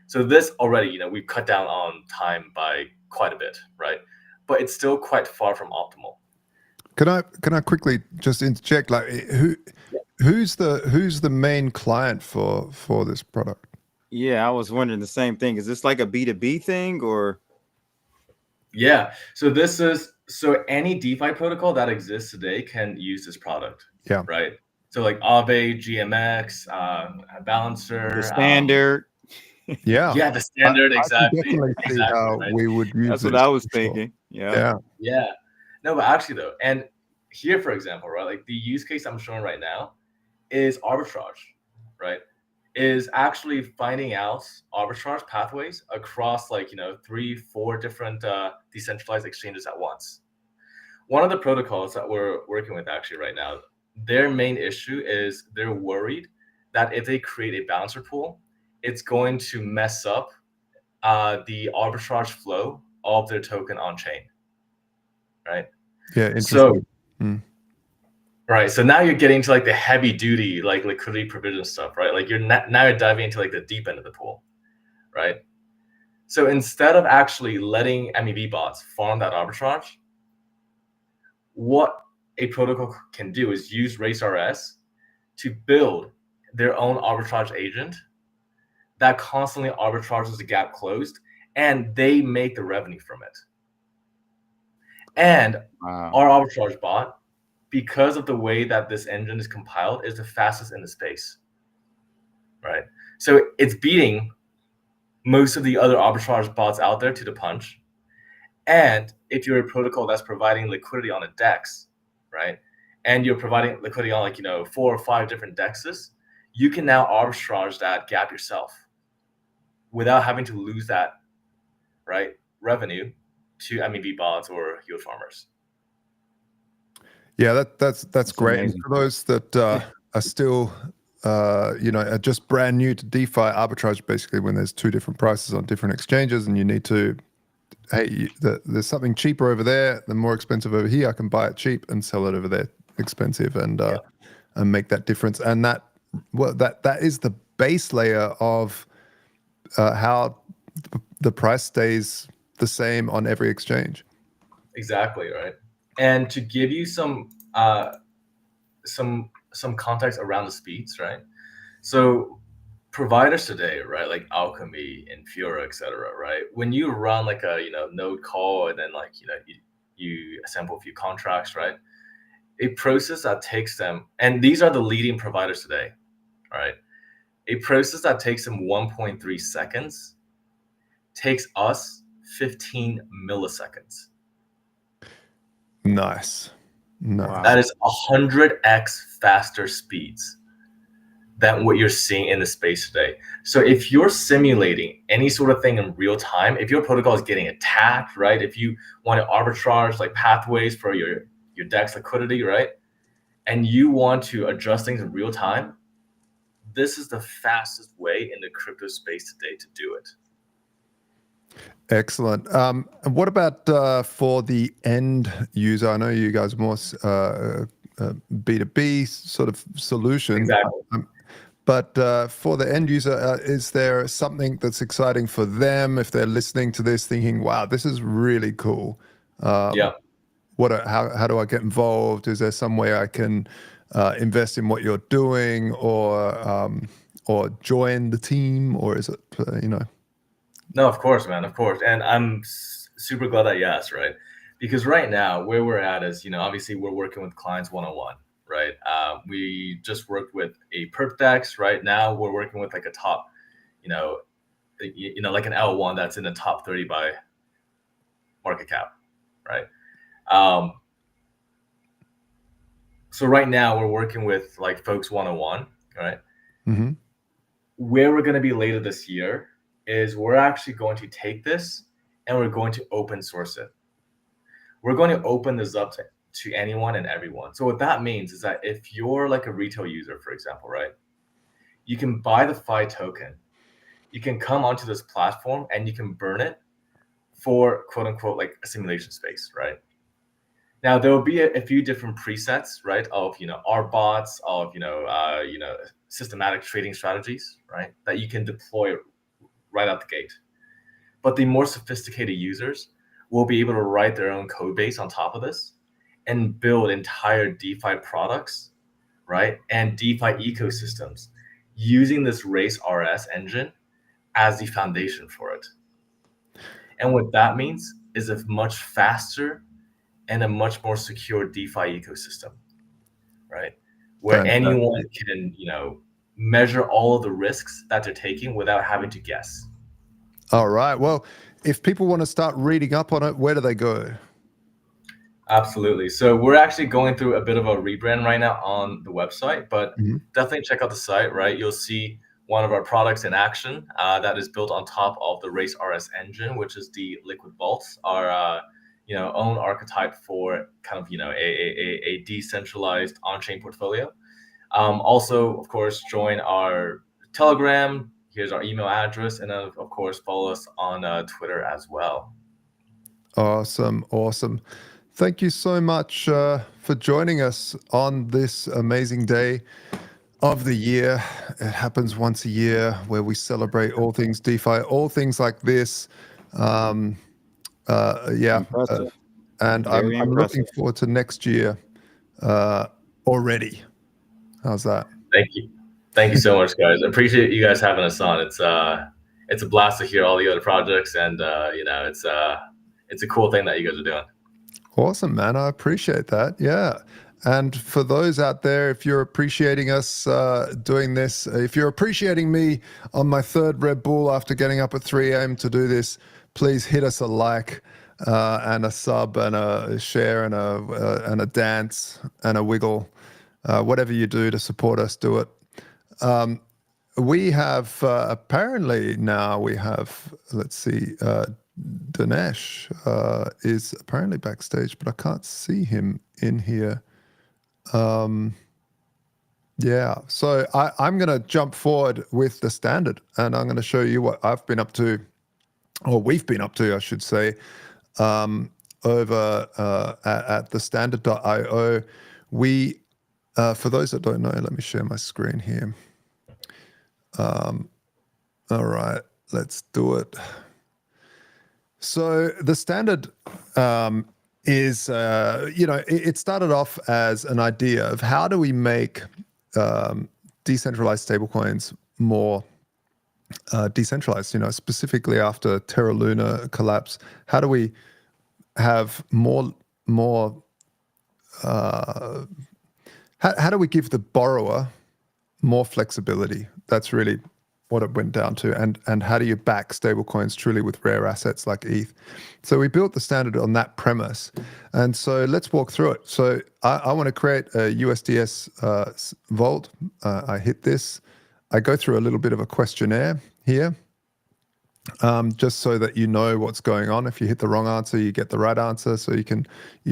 So this already, we've cut down on time by quite a bit, right? But it's still quite far from optimal. Can I quickly just interject? Like, who's the main client for this product? Yeah, I was wondering the same thing. Is this like a B2B thing or? Yeah. So any DeFi protocol that exists today can use this product. Yeah. Right. So like Aave, GMX, Balancer, TheStandard. Yeah. Yeah, TheStandard, exactly. I can definitely see how right? we would use. That's what I was thinking. Yeah. No, but actually though, and here, for example, right, like the use case I'm showing right now is arbitrage, right? Is actually finding out arbitrage pathways across 3-4 different decentralized exchanges at once. One of the protocols that we're working with actually right now, their main issue is they're worried that if they create a balancer pool, it's going to mess up the arbitrage flow of their token on chain, right? Yeah, interesting. So, right. So now you're getting to the heavy duty, liquidity provision stuff, right? Like now you're diving into the deep end of the pool, right? So instead of actually letting MEV bots farm that arbitrage, what a protocol can do is use RaceRS to build their own arbitrage agent that constantly arbitrages the gap closed, and they make the revenue from it. And our arbitrage bot, because of the way that this engine is compiled, is the fastest in the space, right? So it's beating most of the other arbitrage bots out there to the punch. And if you're a protocol that's providing liquidity on a DEX, right, and you're providing liquidity on like, 4 or 5 different dexes, you can now arbitrage that gap yourself without having to lose that, right, revenue to MEV bots or yield farmers. Yeah, that's great. amazing. And for those that are still, are just brand new to DeFi, arbitrage basically when there's 2 different prices on different exchanges, and you need to, hey, there's something cheaper over there, the more expensive over here. I can buy it cheap and sell it over there expensive, and make that difference. And that is the base layer of how the price stays the same on every exchange. Exactly, right. And to give you some context around the speeds, right? So providers today, right, like Alchemy, Infura, etc., right? When you run like a node call and then like you assemble a few contracts, right? A process that takes them, and these are the leading providers today, right? A process that takes them 1.3 seconds takes us 15 milliseconds. Nice. That is 100x faster speeds than what you're seeing in the space today. So if you're simulating any sort of thing in real time, if your protocol is getting attacked, right? If you want to arbitrage like pathways for your DEX liquidity, right? And you want to adjust things in real time, this is the fastest way in the crypto space today to do it. Excellent. And what about for the end user? I know you guys are more B2B sort of solution. Exactly. But for the end user, is there something that's exciting for them if they're listening to this thinking, wow, this is really cool? How do I get involved? Is there some way I can invest in what you're doing, or join the team, or is it, No, of course, man, of course. And I'm super glad that you asked, right? Because right now, where we're at is, obviously we're working with clients one-on-one, right? We just worked with a perp DEX. Right now, we're working with like a top, like an L1 that's in the top 30 by market cap, right? So right now, we're working with like folks one-on-one, right? Mm-hmm. Where we're going to be later this year is we're actually going to take this and we're going to open source it. We're going to open this up to anyone and everyone. So what that means is that if you're like a retail user, for example, right, you can buy the FI token, you can come onto this platform and you can burn it for quote unquote like a simulation space, right? Now there will be a few different presets, right, of our bots, of systematic trading strategies, right, that you can deploy right out the gate. But the more sophisticated users will be able to write their own code base on top of this and build entire DeFi products, right, and DeFi ecosystems using this Race RS engine as the foundation for it. And what that means is a much faster and a much more secure DeFi ecosystem, right, where anyone can, measure all of the risks that they're taking without having to guess. All right. Well, if people want to start reading up on it, where do they go? Absolutely. So we're actually going through a bit of a rebrand right now on the website, but definitely check out the site, right? You'll see one of our products in action that is built on top of the Race RS engine, which is the Liquid Vault, our own archetype for kind of a decentralized on-chain portfolio. Also, of course, join our Telegram. Here's our email address, and of course, follow us on Twitter as well. Awesome. Thank you so much for joining us on this amazing day of the year. It happens once a year where we celebrate all things DeFi, all things like this. And I'm looking forward to next year already. How's that? Thank you so much, guys. I appreciate you guys having us on. It's a blast to hear all the other projects, and it's a cool thing that you guys are doing. Awesome, man. I appreciate that. Yeah. And for those out there, if you're appreciating us doing this, if you're appreciating me on my third Red Bull after getting up at 3 a.m. to do this, please hit us a like. and a sub and a share and a dance and a wiggle. Whatever you do to support us, do it. We have apparently now we have, let's see, Dinesh is apparently backstage, but I can't see him in here. Yeah, so I'm going to jump forward with the standard, and I'm going to show you what I've been up to, or we've been up to, I should say, over at TheStandard.io. We, for those that don't know, let me share my screen here. All right, let's do it. So the standard is, it started off as an idea of how do we make decentralized stablecoins more decentralized, specifically after Terra Luna collapse. How do we have more how do we give the borrower more flexibility? That's really what it went down to. And how do you back stablecoins truly with rare assets like ETH? So we built the standard on that premise. And so let's walk through it. So I want to create a USDS vault. I hit this. I go through a little bit of a questionnaire here, just so that you know what's going on. If you hit the wrong answer, you get the right answer. So you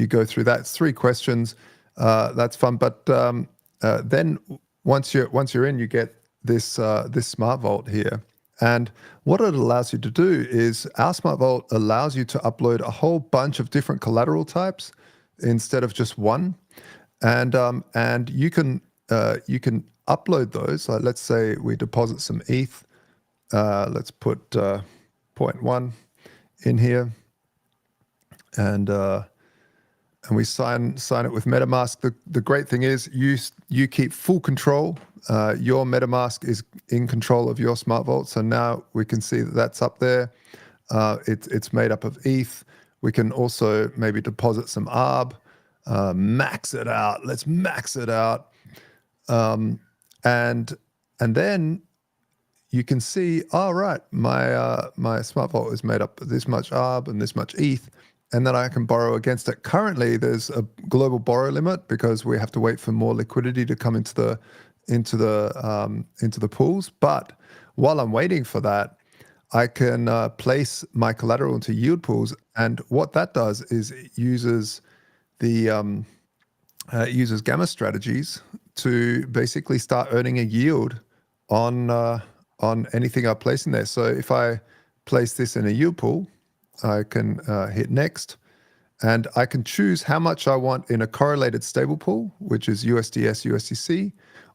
go through that. It's 3 questions. That's fun. But then once you're in, you get this smart vault here. And what it allows you to do is our smart vault allows you to upload a whole bunch of different collateral types instead of just one. And you can upload those. Like let's say we deposit some ETH. Let's put 0.1 in here, and we sign it with MetaMask. The great thing is you keep full control. Your MetaMask is in control of your smart vault. So now we can see that that's up there. It's made up of ETH. We can also maybe deposit some ARB, max it out. Let's max it out, and then you can see, all right, my smart vault is made up of this much ARB and this much ETH. And then I can borrow against it. Currently, there's a global borrow limit because we have to wait for more liquidity to come into the pools. But while I'm waiting for that, I can place my collateral into yield pools, and what that does is it uses uses gamma strategies to basically start earning a yield on anything I place in there. So if I place this in a yield pool, I can hit next, and I can choose how much I want in a correlated stable pool, which is USDS, USDC,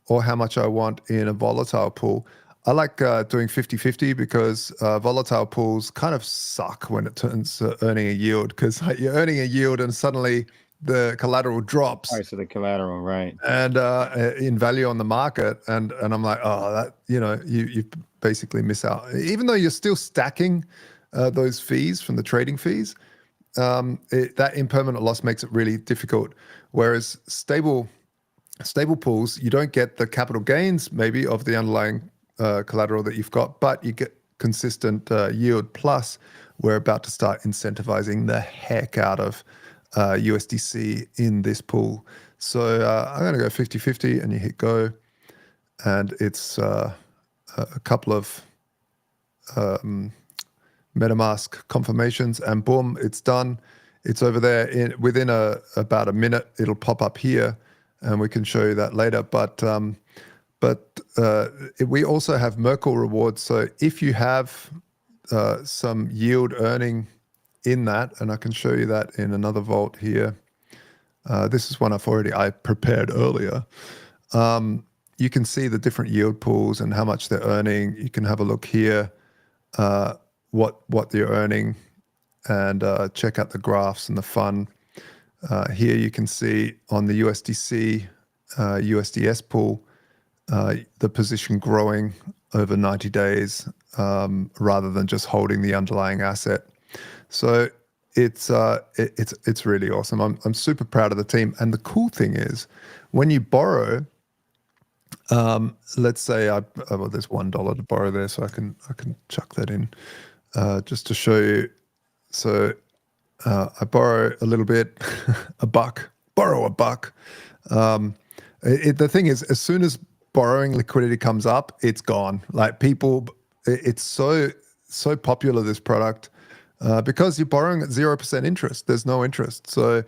or how much I want in a volatile pool. I like doing 50-50 because volatile pools kind of suck when it turns to earning a yield, because you're earning a yield and suddenly the collateral drops. Price of the collateral, right? And in value on the market, and I'm like, oh, that you basically miss out, even though you're still stacking those fees from the trading fees. That impermanent loss makes it really difficult. Whereas stable pools, you don't get the capital gains maybe of the underlying collateral that you've got, but you get consistent yield. Plus, we're about to start incentivizing the heck out of USDC in this pool. So I'm going to go 50-50, and you hit go, and it's a couple of MetaMask confirmations, and boom, it's done. It's over there. Within about a minute, it'll pop up here, and we can show you that later. But we also have Merkle rewards. So if you have some yield earning in that, and I can show you that in another vault here. This is one I prepared earlier. You can see the different yield pools and how much they're earning. You can have a look here, what they're earning, and check out the graphs and the fun. Here you can see on the USDC, USDS pool, the position growing over 90 days rather than just holding the underlying asset. So it's really awesome. I'm super proud of the team. And the cool thing is, when you borrow, let's say there's $1 to borrow there, so I can chuck that in just to show you. So I borrow a little bit, a buck, borrow a buck. The thing is, as soon as borrowing liquidity comes up, it's gone. Like people, it's so popular, this product, because you're borrowing at 0% interest. There's no interest. So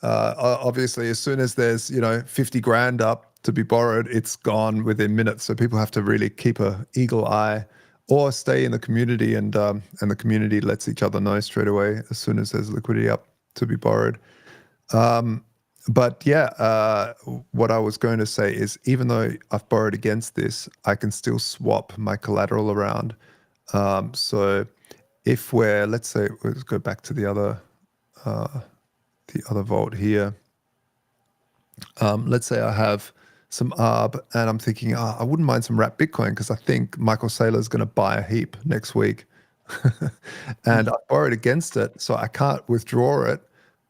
obviously, as soon as there's 50 grand up to be borrowed, it's gone within minutes. So people have to really keep a eagle eye, or stay in the community, and the community lets each other know straight away as soon as there's liquidity up to be borrowed. But yeah, what I was going to say is, even though I've borrowed against this, I can still swap my collateral around. So if let's say, let's go back to the other vault here. Let's say I have some ARB, and I'm thinking, I wouldn't mind some wrapped Bitcoin, because I think Michael Saylor is going to buy a heap next week. And I borrowed against it, so I can't withdraw it,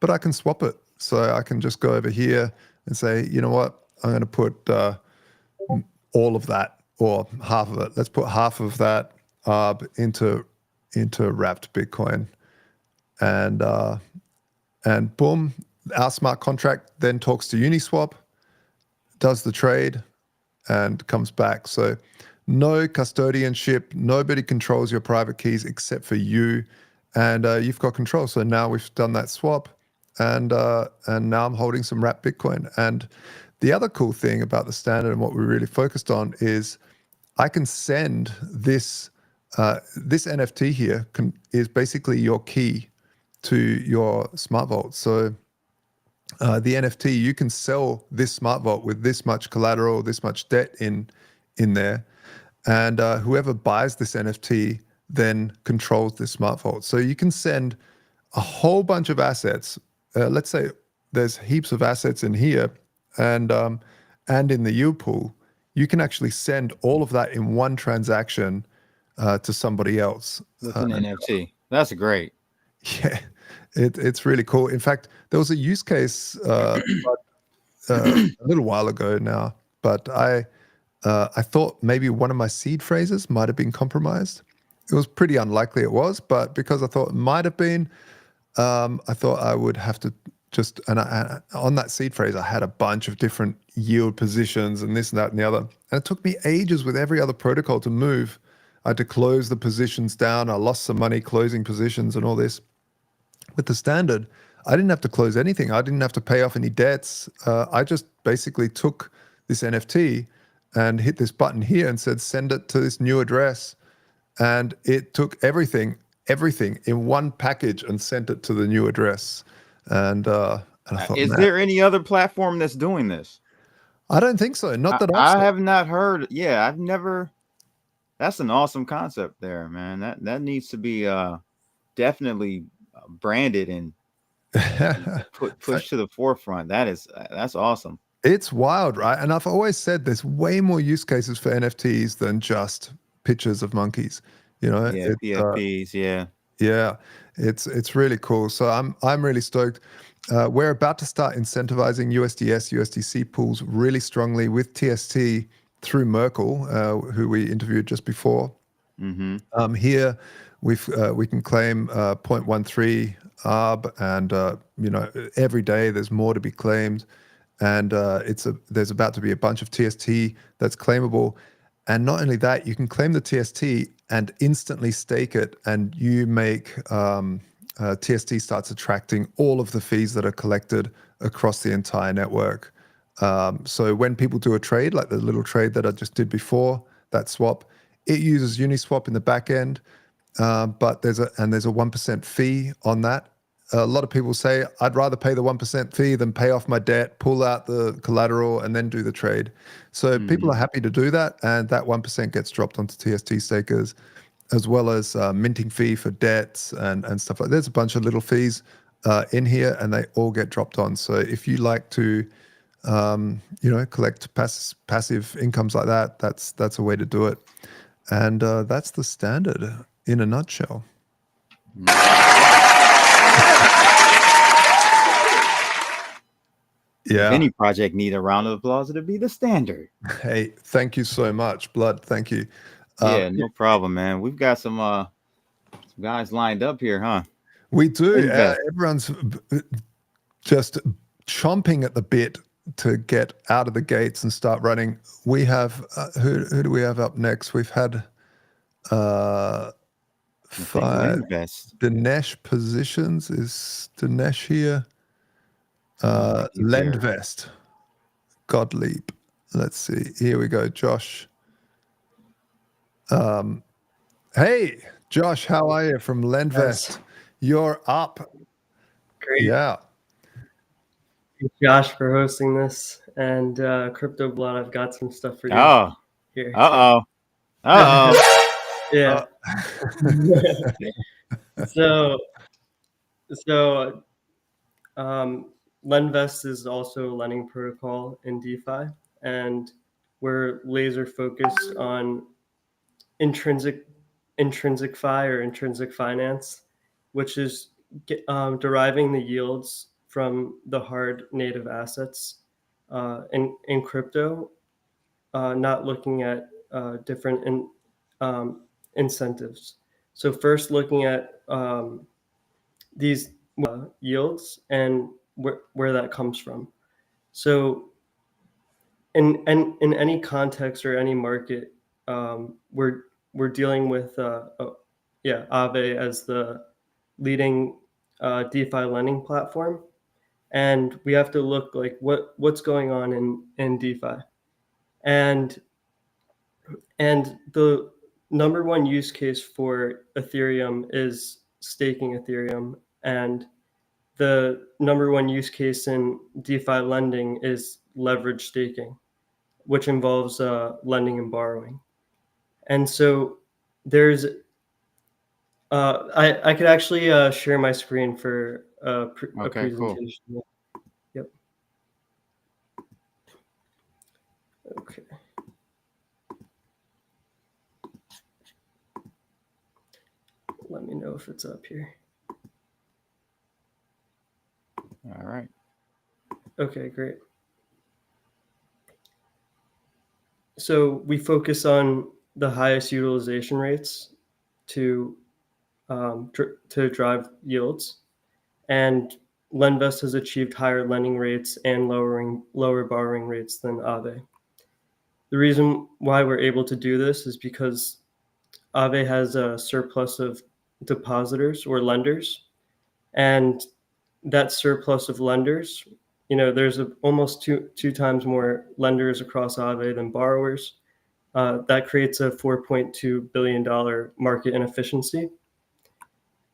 but I can swap it. So I can just go over here and say, you know what, I'm going to put all of that, or half of it. Let's put half of that ARB into wrapped Bitcoin, and boom, our smart contract then talks to Uniswap, does the trade, and comes back. So no custodianship, nobody controls your private keys except for you, and you've got control. So now we've done that swap, and now I'm holding some wrapped Bitcoin. And the other cool thing about the standard, and what we really focused on, is I can send this NFT here is basically your key to your smart vault. So the NFT, you can sell this smart vault with this much collateral, this much debt in there, and whoever buys this NFT then controls this smart vault. So you can send a whole bunch of assets. Let's say there's heaps of assets in here, and in the yield pool, you can actually send all of that in one transaction to somebody else. With an NFT. That's great. Yeah, it's really cool. In fact, there was a use case a little while ago now, but I thought maybe one of my seed phrases might have been compromised. It was pretty unlikely it was, but because I thought it might have been, I thought I would have to just, on that seed phrase, I had a bunch of different yield positions and this and that and the other. And it took me ages with every other protocol to move. I had to close the positions down. I lost some money closing positions and all this. With the standard, I didn't have to close anything. I didn't have to pay off any debts. I just basically took this NFT and hit this button here and said, send it to this new address. And it took everything in one package and sent it to the new address. And I thought, is there any other platform that's doing this? I don't think so. Not that I have not heard. Yeah, I've never. That's an awesome concept there, man. That needs to be definitely branded and pushed to the forefront. That's awesome. It's wild, right? And I've always said there's way more use cases for NFTs than just pictures of monkeys. You know, yeah, PFPs, yeah, it's really cool. So I'm really stoked. We're about to start incentivizing USDS, USDC pools really strongly with TST through Merkle, who we interviewed just before. Mm-hmm. Here, we can claim 0.13 ARB, and every day there's more to be claimed, and there's about to be a bunch of TST that's claimable. And not only that, you can claim the TST and instantly stake it, and you make TST starts attracting all of the fees that are collected across the entire network. So when people do a trade, like the little trade that I just did before, that swap, it uses Uniswap in the back end, but there's a 1% fee on that. A lot of people say, I'd rather pay the 1% fee than pay off my debt, pull out the collateral, and then do the trade. So people are happy to do that, and that 1% gets dropped onto TST stakers, as well as minting fee for debts and stuff like that. There's a bunch of little fees in here, and they all get dropped on. So if you like to collect passive incomes like that, that's a way to do it. And that's the standard in a nutshell. Yeah. If any project need a round of applause, it'd be the standard. Hey, thank you so much, Blood. Thank you. Yeah, no problem, man. We've got some guys lined up here, huh? We do. Invest. Everyone's just chomping at the bit to get out of the gates and start running. We have who do we have up next? We've had Dinesh Positions. Is Dinesh here? Lendvest. Godleap. Let's see. Here we go, Josh. Hey, Josh, how are you from Lendvest? Yes. You're up. Great. Yeah. Thanks, Josh, for hosting this. And Crypto Blood, I've got some stuff for you here. Yeah. So Lendvest is also a lending protocol in DeFi, and we're laser focused on intrinsic fi or intrinsic finance, which is deriving the yields from the hard native assets in crypto, not looking at different incentives. So first looking at these yields and where that comes from. So in any context or any market, we're dealing with Aave as the leading DeFi lending platform, and we have to look like what's going on in DeFi, and the number one use case for Ethereum is staking Ethereum, and the number one use case in DeFi lending is leverage staking, which involves lending and borrowing. And so there's, I could actually share my screen for a presentation. Cool. Yep. Okay. Let me know if it's up here. All right. Okay, great. So we focus on the highest utilization rates to drive yields, and Lendvest has achieved higher lending rates and lower borrowing rates than Aave. The reason why we're able to do this is because Aave has a surplus of depositors or lenders, and that surplus of lenders, there's almost two times more lenders across Aave than borrowers. That creates a $4.2 billion market inefficiency.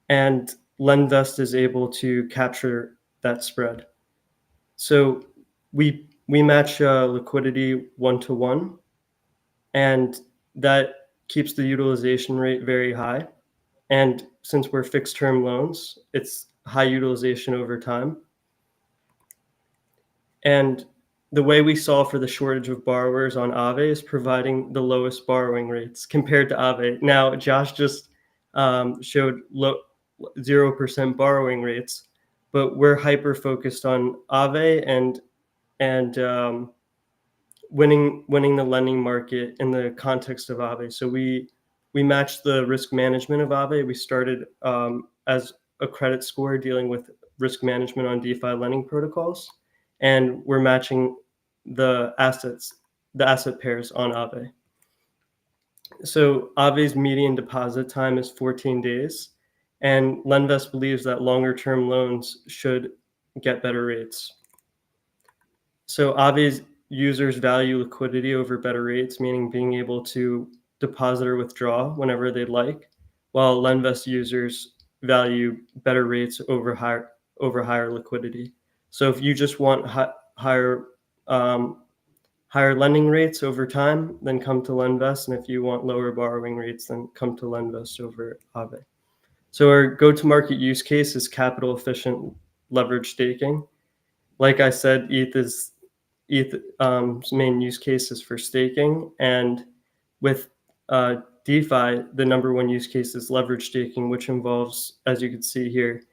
And Lendvest is able to capture that spread. So we match liquidity 1-to-1, and that keeps the utilization rate very high. And since we're fixed term loans, it's high utilization over time. And the way we solve for the shortage of borrowers on Aave is providing the lowest borrowing rates compared to Aave. Now, Josh just showed 0% borrowing rates, but we're hyper focused on Aave and winning the lending market in the context of Aave. So we matched the risk management of Aave. We started as a credit score dealing with risk management on DeFi lending protocols, and we're matching the asset pairs on Aave. So Aave's median deposit time is 14 days, and Lendvest believes that longer term loans should get better rates. So Aave's users value liquidity over better rates, meaning being able to deposit or withdraw whenever they'd like, while Lendvest users value better rates over higher liquidity. So if you just want higher lending rates over time, then come to Lendvest, and if you want lower borrowing rates, then come to Lendvest over Aave. So our go-to-market use case is capital-efficient leverage staking. Like I said, ETH's main use case is for staking, and with DeFi, the number one use case is leverage staking, which involves, as you can see here,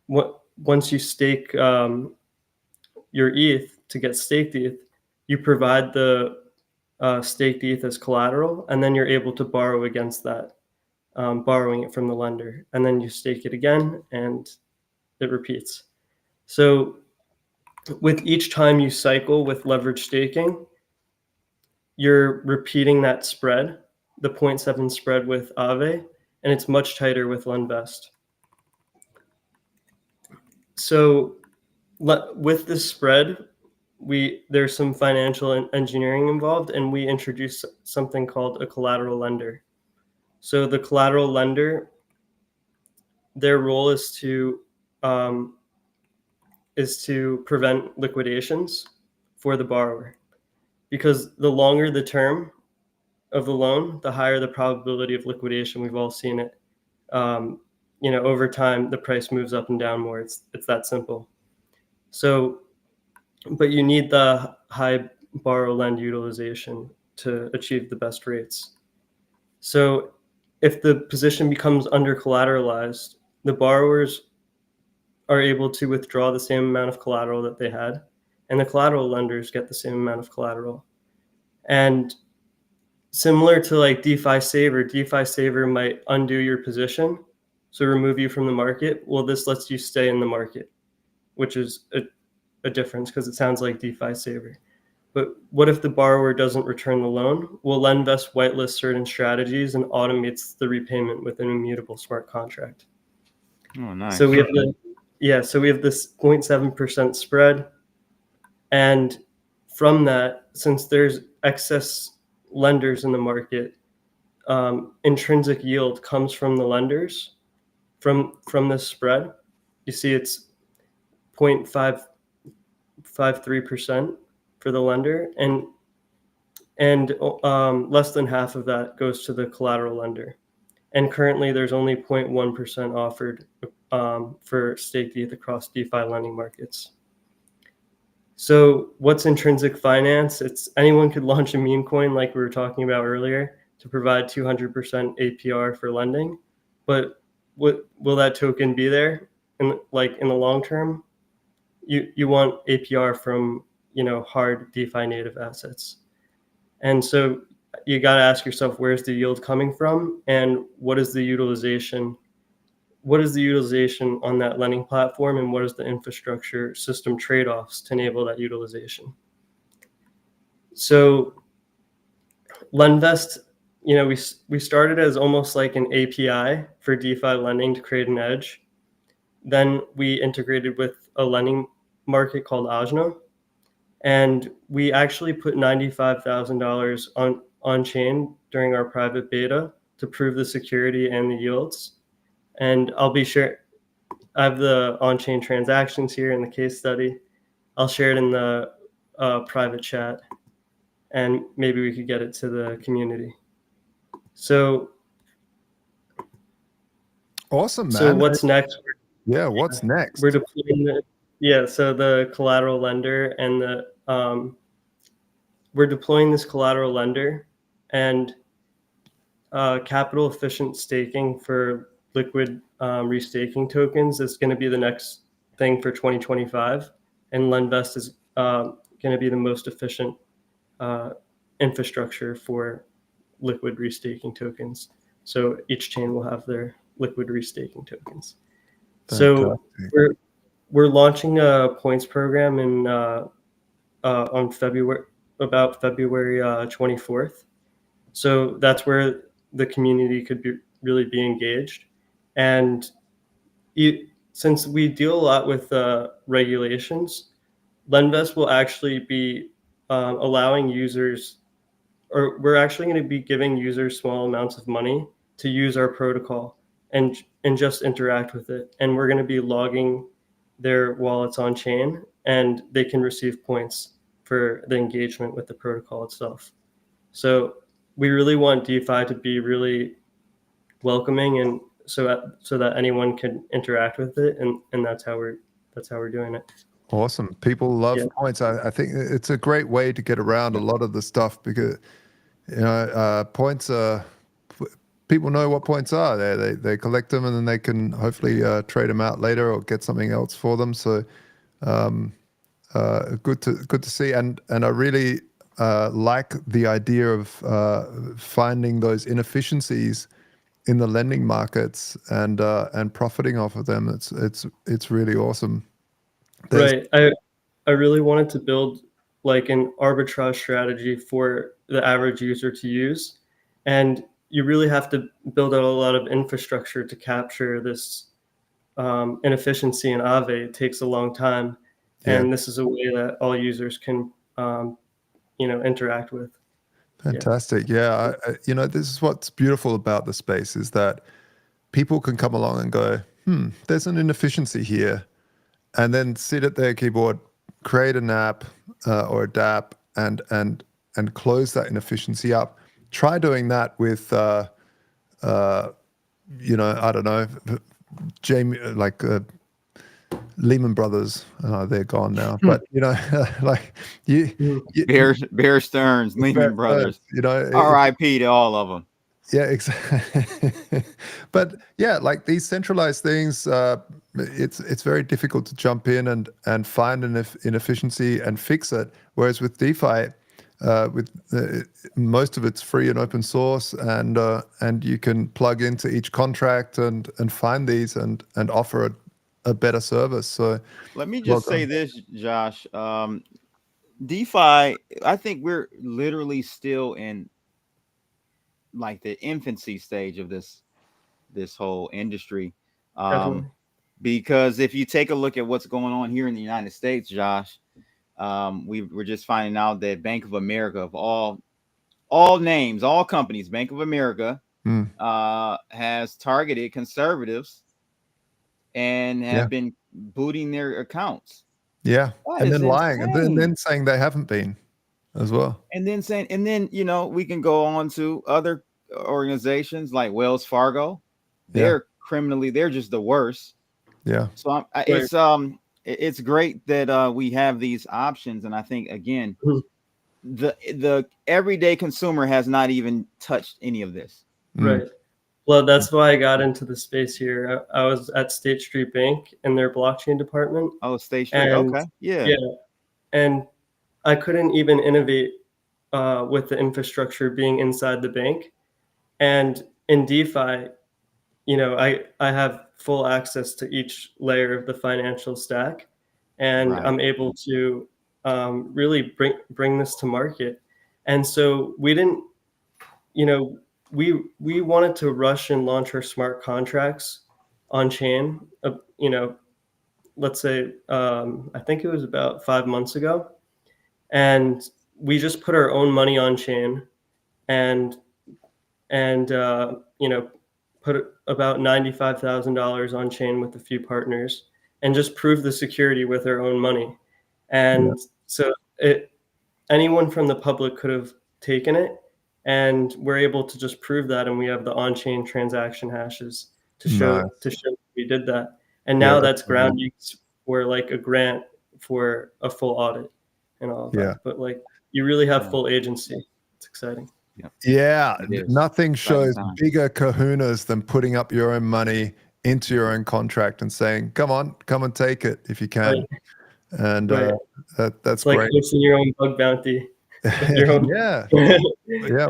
once you stake your ETH to get staked ETH, you provide the staked ETH as collateral, and then you're able to borrow against that borrowing it from the lender, and then you stake it again, and it repeats. So with each time you cycle with leverage staking, you're repeating that spread, the 0.7 spread with Aave, and it's much tighter with Lendvest. So with this spread, there's some financial engineering involved, and we introduced something called a collateral lender. So the collateral lender, their role is to prevent liquidations for the borrower, because the longer the term of the loan, the higher the probability of liquidation. We've all seen it. Over time, the price moves up and down more. It's that simple. So, but you need the high borrow lend utilization to achieve the best rates. So if the position becomes under collateralized, the borrowers are able to withdraw the same amount of collateral that they had, and the collateral lenders get the same amount of collateral. And similar to like DeFi Saver might undo your position, so remove you from the market. Well, this lets you stay in the market, which is a difference, because it sounds like DeFi Saver. But what if the borrower doesn't return the loan? Well, Lendvest whitelists certain strategies and automates the repayment with an immutable smart contract. Oh, nice. So we have this 0.7% spread, and from that, since there's excess lenders in the market, intrinsic yield comes from the lenders from this spread. You see it's 0.553% for the lender, and less than half of that goes to the collateral lender. And currently there's only 0.1% offered for staked ETH across DeFi lending markets. So what's intrinsic finance? It's anyone could launch a meme coin like we were talking about earlier to provide 200% APR for lending. But will that token be there in the long term? You want APR from hard DeFi native assets. And so you got to ask yourself, where's the yield coming from, and what is the utilization? What is the utilization on that lending platform, and what is the infrastructure system trade-offs to enable that utilization? So Lendvest, we started as almost like an API for DeFi lending to create an edge. Then we integrated with a lending market called Ajna, and we actually put $95,000 on chain during our private beta to prove the security and the yields. And I'll be sure, I have the on-chain transactions here in the case study. I'll share it in the private chat, and maybe we could get it to the community. So awesome, man. So what's next? Yeah, what's next? We're deploying so the collateral lender and we're deploying this collateral lender, and capital efficient staking for liquid restaking tokens is going to be the next thing for 2025, and Lendvest is going to be the most efficient infrastructure for liquid restaking tokens. So each chain will have their liquid restaking tokens. So we're launching a points program in on February 24th. So that's where the community could really be engaged. And since we deal a lot with regulations, Lendvest will actually be allowing users, or we're actually going to be giving users small amounts of money to use our protocol and just interact with it. And we're going to be logging their wallets on chain, and they can receive points for the engagement with the protocol itself. So we really want DeFi to be really welcoming, and so that anyone can interact with it, and that's how we're doing it. Awesome. People love points. I think it's a great way to get around a lot of the stuff, because points are, people know what points are. They collect them, and then they can hopefully trade them out later or get something else for them. So good to see, and I really like the idea of finding those inefficiencies in the lending markets and profiting off of them. It's really awesome. Right. I really wanted to build like an arbitrage strategy for the average user to use, and you really have to build out a lot of infrastructure to capture this inefficiency in Aave. It takes a long time, and this is a way that all users can interact with. Fantastic. Yeah. This is what's beautiful about the space is that people can come along and go, there's an inefficiency here, and then sit at their keyboard, create an app or a dApp and close that inefficiency up. Try doing that with, I don't know, Lehman Brothers. They're gone now, but Bear Stearns, Lehman Brothers. R.I.P. to all of them. Yeah, exactly. But yeah, like these centralized things, it's very difficult to jump in and find an inefficiency and fix it. Whereas with DeFi, most of it's free and open source, and you can plug into each contract and find these and offer a better service. So let me just say this, Josh. DeFi, I think we're literally still in like the infancy stage of this whole industry. Because if you take a look at what's going on here in the United States, Josh, we're just finding out that Bank of America, of all names, all companies, Bank of America has targeted conservatives and have been booting their accounts. Yeah, That and is then lying, insane. and then saying they haven't been as well. And then we can go on to other organizations like Wells Fargo. They're criminally, they're just the worst. Yeah. So it's great that we have these options, and I think again, the everyday consumer has not even touched any of this. Right. Well, that's why I got into the space here. I was at State Street Bank in their blockchain department. Oh, State Street. Okay. Yeah. And I couldn't even innovate with the infrastructure being inside the bank. And in DeFi, I have full access to each layer of the financial stack, and I'm able to really bring this to market. And so we didn't, we wanted to rush and launch our smart contracts on chain. Let's say I think it was about 5 months ago, and we just put our own money on chain, and put about $95,000 on chain with a few partners, and just prove the security with our own money. And so anyone from the public could have taken it, and we're able to just prove that, and we have the on-chain transaction hashes to show we did that. And now that's ground use for like a grant for a full audit and all of that. But like you really have full agency. It's exciting. Yeah, nothing shows bigger kahunas than putting up your own money into your own contract and saying, come and take it if you can. And that's like great. posting your own bug bounty. Your own...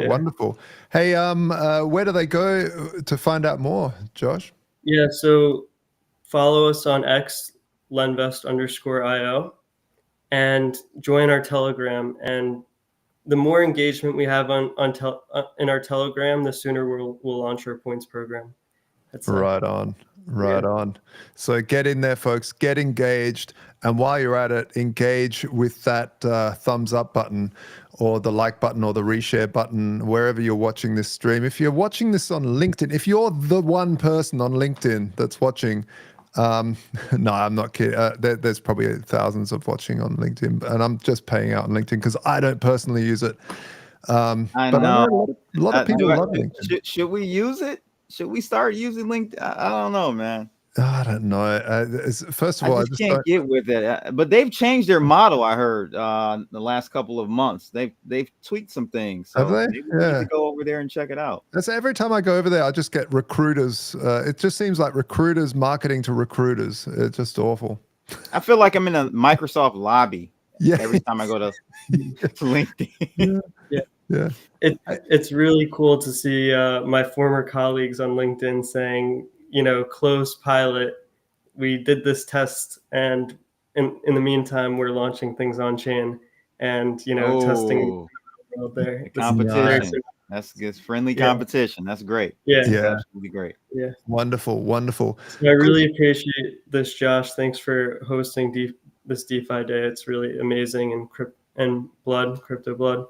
Wonderful. Hey, where do they go to find out more, Josh? Yeah, so follow us on X, lenvest_IO, and join our Telegram. And the more engagement we have in our Telegram, the sooner we'll launch our points program. That's right on. So get in there, folks. Get engaged, and while you're at it, engage with that thumbs up button, or the like button, or the reshare button, wherever you're watching this stream. If you're watching this on LinkedIn, if you're the one person on LinkedIn that's watching, no, I'm not kidding. There's probably thousands of watching on LinkedIn, and I'm just paying out on LinkedIn because I don't personally use it. I know. I know a lot of people love LinkedIn. Should we use it? Should we start using LinkedIn? I don't know, man. I don't know. First of all, I just can't get with it. But they've changed their model. I heard the last couple of months. They've tweaked some things. So have they? Maybe we need to go over there and check it out. That's every time I go over there, I just get recruiters. It just seems like recruiters marketing to recruiters. It's just awful. I feel like I'm in a Microsoft lobby. Yeah. Every time I go to LinkedIn. Yeah. It's really cool to see my former colleagues on LinkedIn saying, closed pilot. We did this test, and in the meantime, we're launching things on chain, and testing out there. The competition. That's good. Friendly Yeah. competition. That's great. Yeah. That's absolutely great. Yeah. Wonderful. So I really appreciate this, Josh. Thanks for hosting this DeFi day. It's really amazing, and Crypto Blood.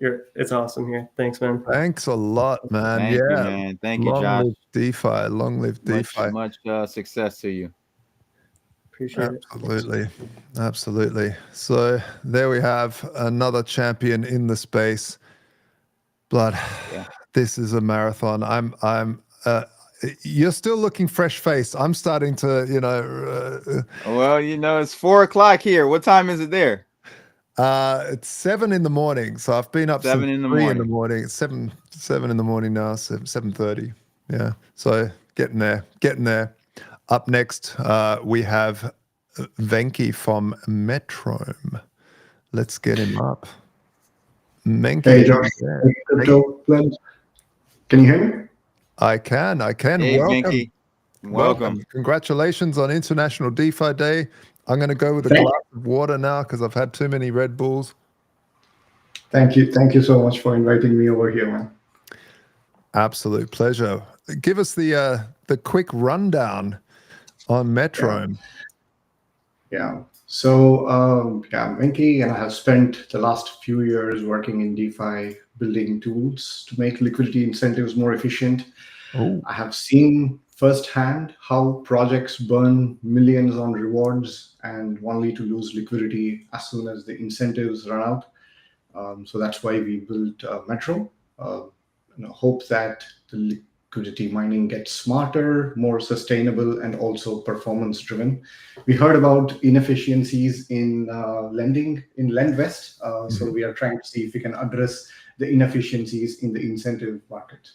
It's awesome here. Thanks, man. Thanks a lot, man. Thank you, man. Thank you, Long Josh. live DeFi. Long live DeFi. Much success to you. Appreciate it. Absolutely. So there we have another champion in the space. Blood. Yeah. This is a marathon. I'm you're still looking fresh faced. I'm starting to, Well, it's 4:00 here. What time is it there? It's 7 in the morning. So I've been up 7 since in the 3 in morning. the morning. It's 7 in the morning now, 7:30. Yeah. So getting there. Up next, we have Venki from Metronome. Let's get him up. Menki. Hey, Josh. Crypto Blend. Can you hear me? I can. Hey, Welcome. Venki. Welcome. Congratulations on International DeFi Day. I'm going to go with a glass of water now because I've had too many Red Bulls. Thank you so much for inviting me over here, man. Absolute pleasure. Give us the quick rundown on Metronome. Yeah. So, I'm Venki, and I have spent the last few years working in DeFi, building tools to make liquidity incentives more efficient. I have seen firsthand how projects burn millions on rewards and only to lose liquidity as soon as the incentives run out. So that's why we built Metro. Hope that the liquidity mining gets smarter, more sustainable, and also performance driven. We heard about inefficiencies in lending in LendVest. So we are trying to see if we can address the inefficiencies in the incentive market.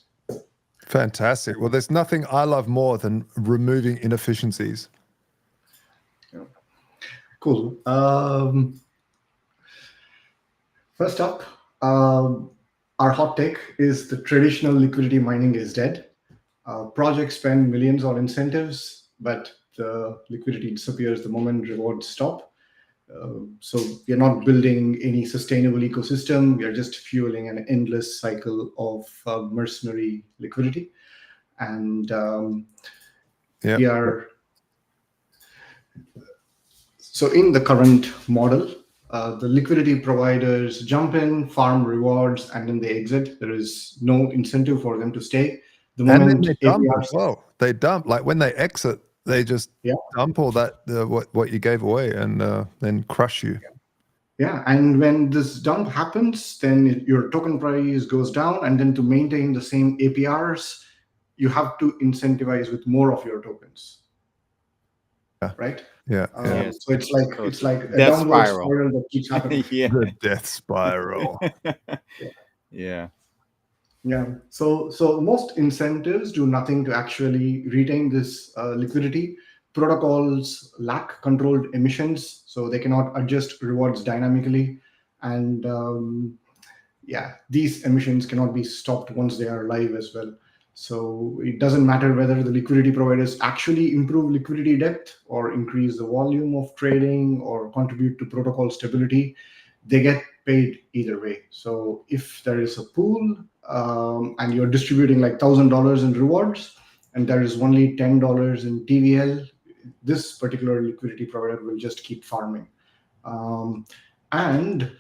Fantastic. Well, there's nothing I love more than removing inefficiencies. Cool. First up, our hot take is the traditional liquidity mining is dead. Projects spend millions on incentives, but the liquidity disappears the moment rewards stop. So we are not building any sustainable ecosystem. We are just fueling an endless cycle of mercenary liquidity. And we are... So in the current model, the liquidity providers jump in, farm rewards, and then they exit. There is no incentive for them to stay. The moment and then they dump APRs, as well. They dump, like when they exit, they just dump all that what you gave away and then crush you. Yeah, and when this dump happens, then your token price goes down, and then to maintain the same APRs, you have to incentivize with more of your tokens. Right? Yeah. So it's like a death downward spiral. spiral that keeps happening. The death spiral. Yeah. Yeah. So most incentives do nothing to actually retain this liquidity. Protocols lack controlled emissions, so they cannot adjust rewards dynamically. And these emissions cannot be stopped once they are live as well. So it doesn't matter whether the liquidity providers actually improve liquidity depth or increase the volume of trading or contribute to protocol stability. They get paid either way. So if there is a pool and you're distributing like $1,000 in rewards and there is only $10 in TVL, this particular liquidity provider will just keep farming. And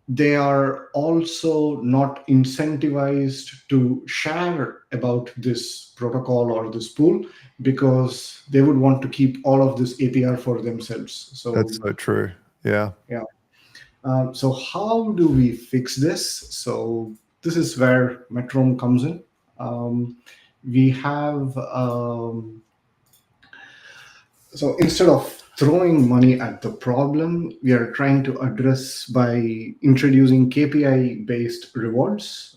they are also not incentivized to share about this protocol or this pool because they would want to keep all of this APR for themselves. So that's so true. Yeah. Yeah. So how do we fix this? So this is where Metronome comes in. We have so instead of throwing money at the problem, we are trying to address by introducing KPI-based rewards,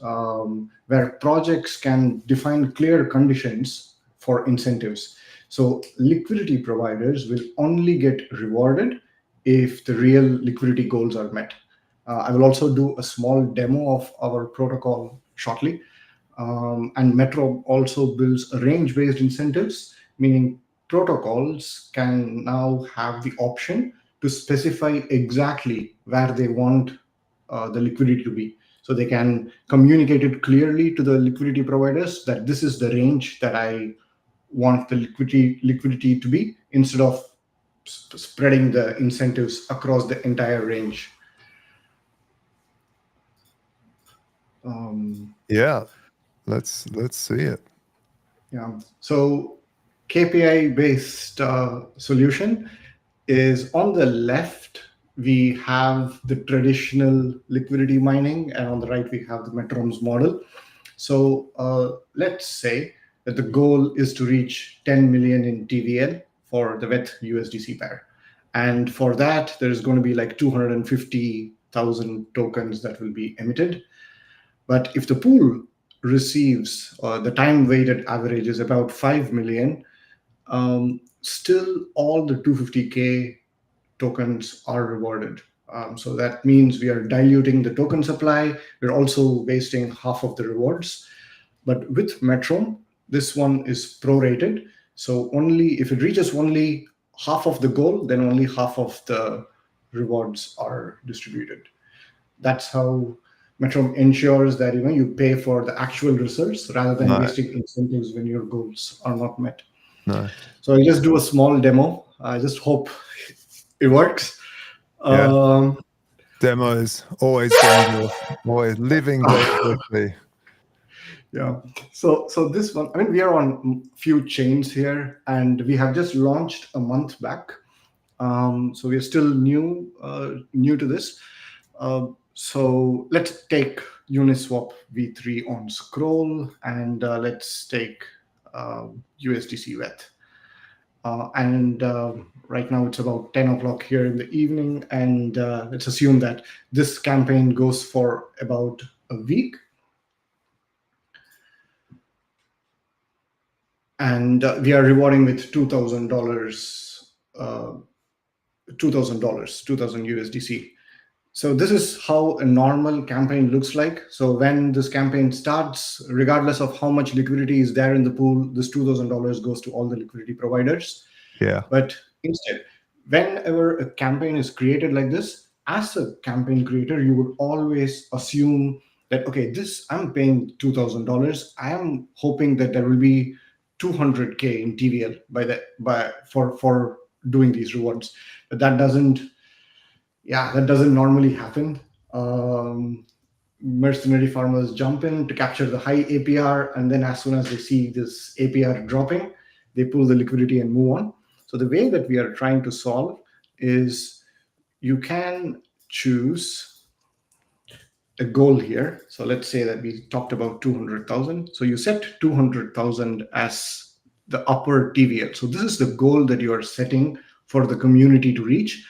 where projects can define clear conditions for incentives. So liquidity providers will only get rewarded if the real liquidity goals are met. I will also do a small demo of our protocol shortly. And Metro also builds a range-based incentives, meaning protocols can now have the option to specify exactly where they want the liquidity to be. So they can communicate it clearly to the liquidity providers that this is the range that I want the liquidity to be, instead of spreading the incentives across the entire range. Yeah, let's see it. Yeah. So KPI based solution is on the left. We have the traditional liquidity mining, and on the right we have the Metrom's model. So let's say that the goal is to reach 10 million in TVL for the WETH USDC pair. And for that, there's going to be like 250,000 tokens that will be emitted. But if the pool receives the time weighted average is about 5 million, still all the 250K tokens are rewarded. So that means we are diluting the token supply. We're also wasting half of the rewards. But with Metron, this one is prorated. So only if it reaches only half of the goal, then only half of the rewards are distributed. That's how Metron ensures that you pay for the actual results rather than wasting incentives when your goals are not met. No. So I'll just do a small demo. I just hope it works. Yeah. Demo is always dangerous, always living dangerously. Yeah. So this one, I mean, we are on few chains here, and we have just launched a month back. So we are still new to this. So let's take Uniswap V3 on Scroll, and let's take USDC WETH. And right now it's about 10 o'clock here in the evening, and let's assume that this campaign goes for about a week. And we are rewarding with $2,000, $2,000 USDC. So this is how a normal campaign looks like. So when this campaign starts, regardless of how much liquidity is there in the pool, this $2,000 goes to all the liquidity providers. Yeah. But instead, whenever a campaign is created like this, as a campaign creator, you would always assume that, okay, I'm paying $2,000. I am hoping that there will be 200K in TVL for doing these rewards. But that doesn't normally happen. Mercenary farmers jump in to capture the high APR, and then as soon as they see this APR dropping, they pull the liquidity and move on. So the way that we are trying to solve is you can choose a goal here. So let's say that we talked about 200,000. So you set 200,000 as the upper TVL. So this is the goal that you are setting for the community to reach.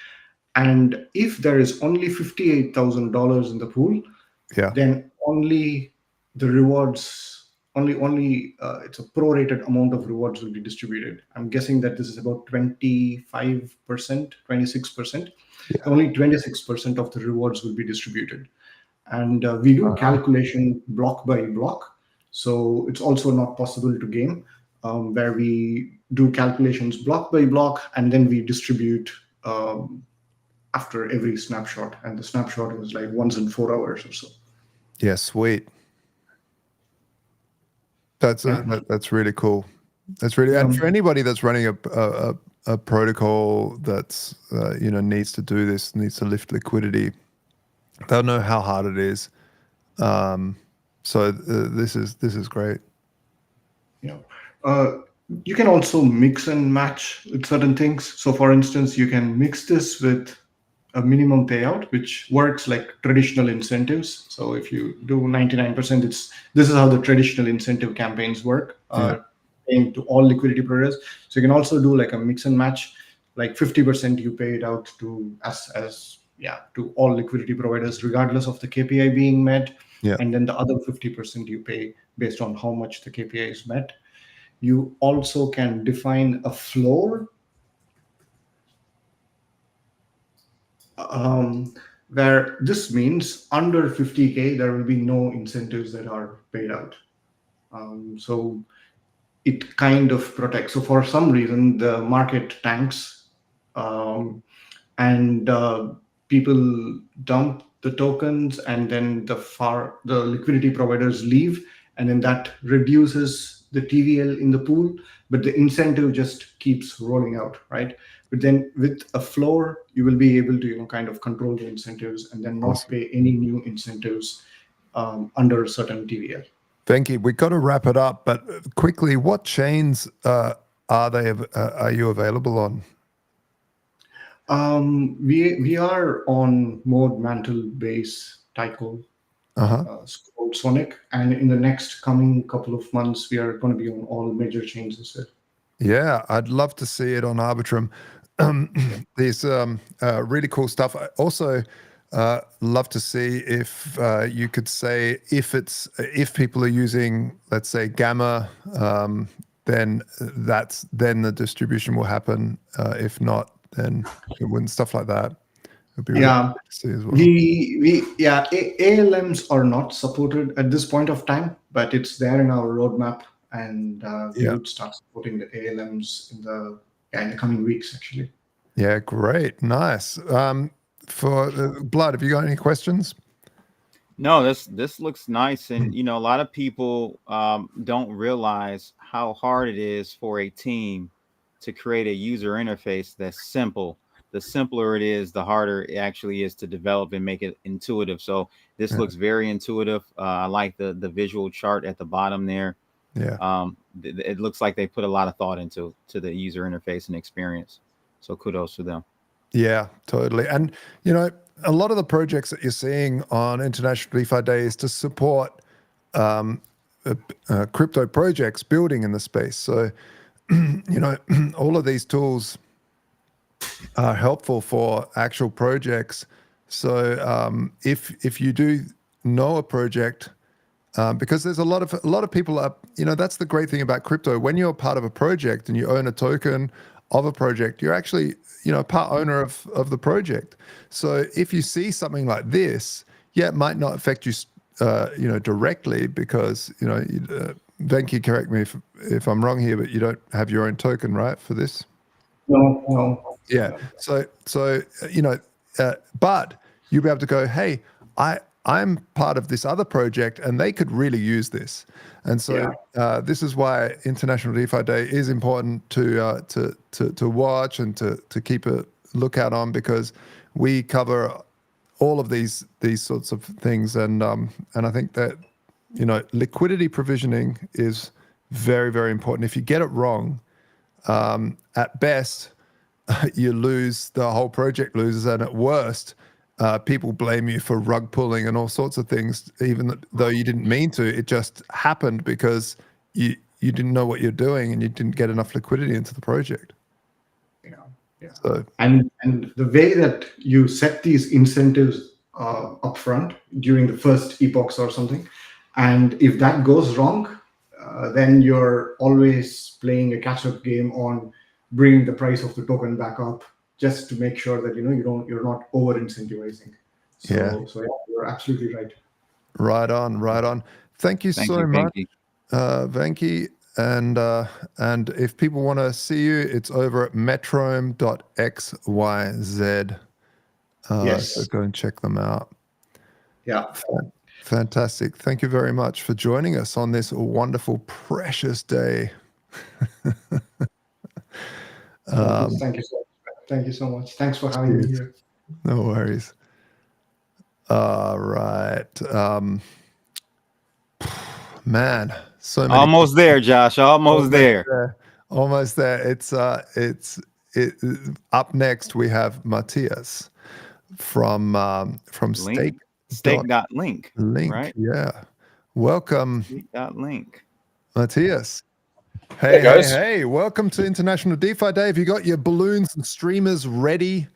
And if there is only $58,000 in the pool, then only the rewards, it's a prorated amount of rewards will be distributed. I'm guessing that this is about 25%, 26%. Only 26% of the rewards will be distributed. And we do calculation block by block. So it's also not possible to game, where we do calculations block by block, and then we distribute after every snapshot, and the snapshot is like once in 4 hours or so. Yeah, sweet. That's really cool. That's really, and for anybody that's running a protocol that's needs to do this, needs to lift liquidity, they'll know how hard it is. So this is great. Yeah. You can also mix and match with certain things. So for instance, you can mix this with a minimum payout, which works like traditional incentives. So if you do 99%, this is how the traditional incentive campaigns work, paying to all liquidity providers. So you can also do like a mix and match, like 50% you pay it out to to all liquidity providers, regardless of the KPI being met. Yeah. And then the other 50% you pay based on how much the KPI is met. You also can define a floor. where this means under 50K, there will be no incentives that are paid out. So it kind of protects. So for some reason, the market tanks, and people dump the tokens, and then the liquidity providers leave, and then that reduces the TVL in the pool, but the incentive just keeps rolling out, right? But then with a floor, you will be able to kind of control the incentives and then not Awesome. pay any new incentives under a certain TVL. Thank you. We've got to wrap it up, but quickly, what chains are you available on? We are on Mode, Mantle, Base, Tycho, Sonic, and in the next coming couple of months, we are going to be on all major chains as well. Yeah, I'd love to see it on Arbitrum. There's really cool stuff. I also love to see if you could say if people are using, let's say, Gamma, then the distribution will happen. If not, then it wouldn't. Stuff like that. It'd be really cool to see as well. ALMs are not supported at this point of time, but it's there in our roadmap, and we would start supporting the ALMs in the coming weeks, actually. Yeah, great, nice. For Blood, have you got any questions? No, this looks nice, and a lot of people don't realize how hard it is for a team to create a user interface that's simple. The simpler it is, the harder it actually is to develop and make it intuitive. So this looks very intuitive. I like the visual chart at the bottom there. Yeah. It looks like they put a lot of thought into the user interface and experience. So kudos to them. Yeah, totally. And a lot of the projects that you're seeing on International DeFi Day is to support crypto projects building in the space. So all of these tools are helpful for actual projects. So if you do know a project, because there's a lot of people up, that's the great thing about crypto. When you're part of a project and you own a token of a project, you're actually part owner of the project. So if you see something like this, it might not affect you directly, because Venki, correct me if I'm wrong here, but you don't have your own token, right, for this? No. Yeah. So but you'll be able to go, hey, I'm part of this other project, and they could really use this. And so this is why International DeFi Day is important to watch and to keep a lookout on, because we cover all of these sorts of things. And I think that liquidity provisioning is very, very important. If you get it wrong, at best, you lose, the whole project loses, and at worst, people blame you for rug pulling and all sorts of things, even though you didn't mean to. It just happened because you didn't know what you're doing and you didn't get enough liquidity into the project. Yeah. So, and the way that you set these incentives upfront during the first epochs or something, and if that goes wrong, then you're always playing a catch-up game on bringing the price of the token back up, just to make sure that you're not over incentivizing. So you're absolutely right. Right on. Thank you so much, Venki. And if people want to see you, it's over at metrome.xyz. Yes. So go and check them out. Yeah. Fantastic. Thank you very much for joining us on this wonderful, precious day. Thank you so much. Thanks for having me here. No worries. All right. Man, so many. Almost there, Josh. Almost there. Almost there. It's up next. We have Matthias from Stake.link. Right? Yeah. Welcome. Stake.link. Matthias. Hey guys. Hey, welcome to International DeFi Day. Have you got your balloons and streamers ready?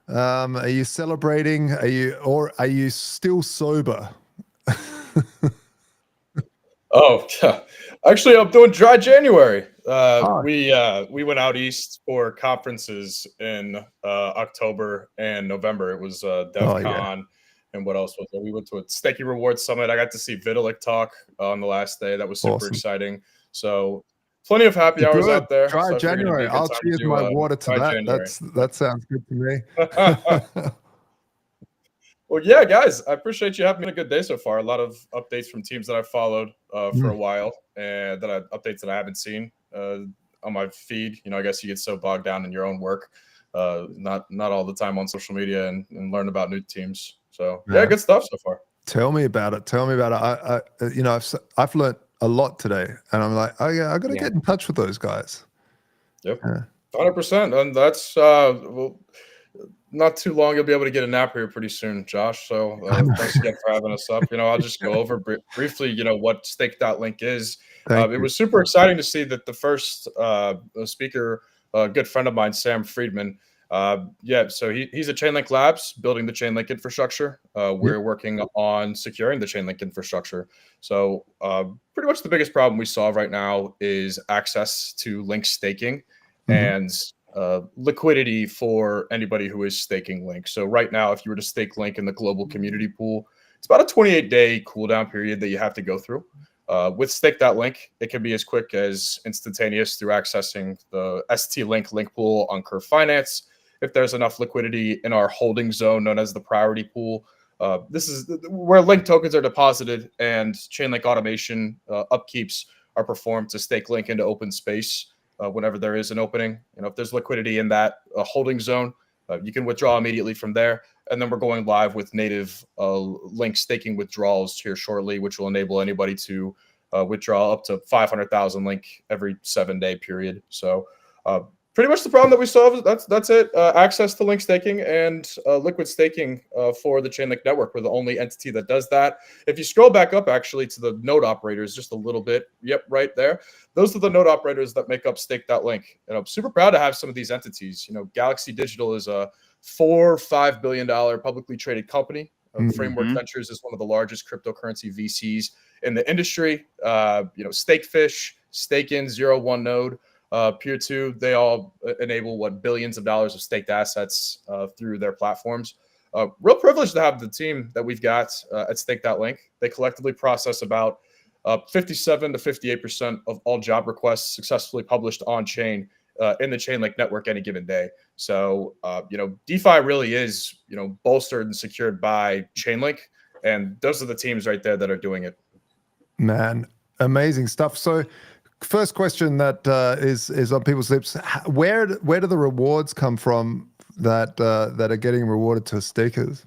Are you celebrating? Are you still sober? Oh, actually, I'm doing dry January. We went out east for conferences in October and November. It was DevCon, and what else was there? We went to a Sticky Rewards Summit. I got to see Vitalik talk on the last day. That was super exciting. So plenty of happy hours out there. Dry So I figured it'd be January. a good I'll time cheers to do, my water to dry that. January. That sounds good to me. Well, yeah, guys, I appreciate you having a good day so far. A lot of updates from teams that I've followed for a while, and updates that I haven't seen on my feed. I guess you get so bogged down in your own work, not all the time on social media, and learn about new teams. So yeah, good stuff so far. Tell me about it. I've learned a lot today, and I'm like, oh yeah, I got to get in touch with those guys. Yep, 100%, and that's not too long. You'll be able to get a nap here pretty soon, Josh. So thanks again for having us up. I'll just go over briefly, what stake.link is. It was super exciting to see that the first speaker, a good friend of mine, Sam Friedman. So he's at Chainlink Labs building the Chainlink infrastructure. We're working on securing the Chainlink infrastructure. So pretty much the biggest problem we solve right now is access to Link staking and liquidity for anybody who is staking Link. So right now, if you were to stake Link in the global community pool, it's about a 28-day cooldown period that you have to go through. With stake.link, it can be as quick as instantaneous through accessing the ST-Link link pool on Curve Finance. If there's enough liquidity in our holding zone known as the priority pool, this is where Link tokens are deposited and Chainlink automation upkeeps are performed to stake Link into open space. Whenever there is an opening, if there's liquidity in that holding zone, you can withdraw immediately from there. And then we're going live with native Link staking withdrawals here shortly, which will enable anybody to withdraw up to 500,000 Link every 7-day period. So pretty much the problem that we solve, that's it. Access to Link staking and liquid staking for the Chainlink network. We're the only entity that does that. If you scroll back up actually to the node operators just a little bit, yep, right there. Those are the node operators that make up stake.link. And I'm super proud to have some of these entities. Galaxy Digital is a $4-5 billion publicly traded company. Framework Ventures is one of the largest cryptocurrency VCs in the industry. Stakefish, Stakin, 0-1 Node, Peer 2, they all enable billions of dollars of staked assets through their platforms. Real privilege to have the team that we've got at stake.link. They collectively process about 57 to 58% of all job requests successfully published on chain in the Chainlink network any given day. So, DeFi really is, bolstered and secured by Chainlink. And those are the teams right there that are doing it. Man, amazing stuff. So first question that is on people's lips: where do the rewards come from that are getting rewarded to stakers?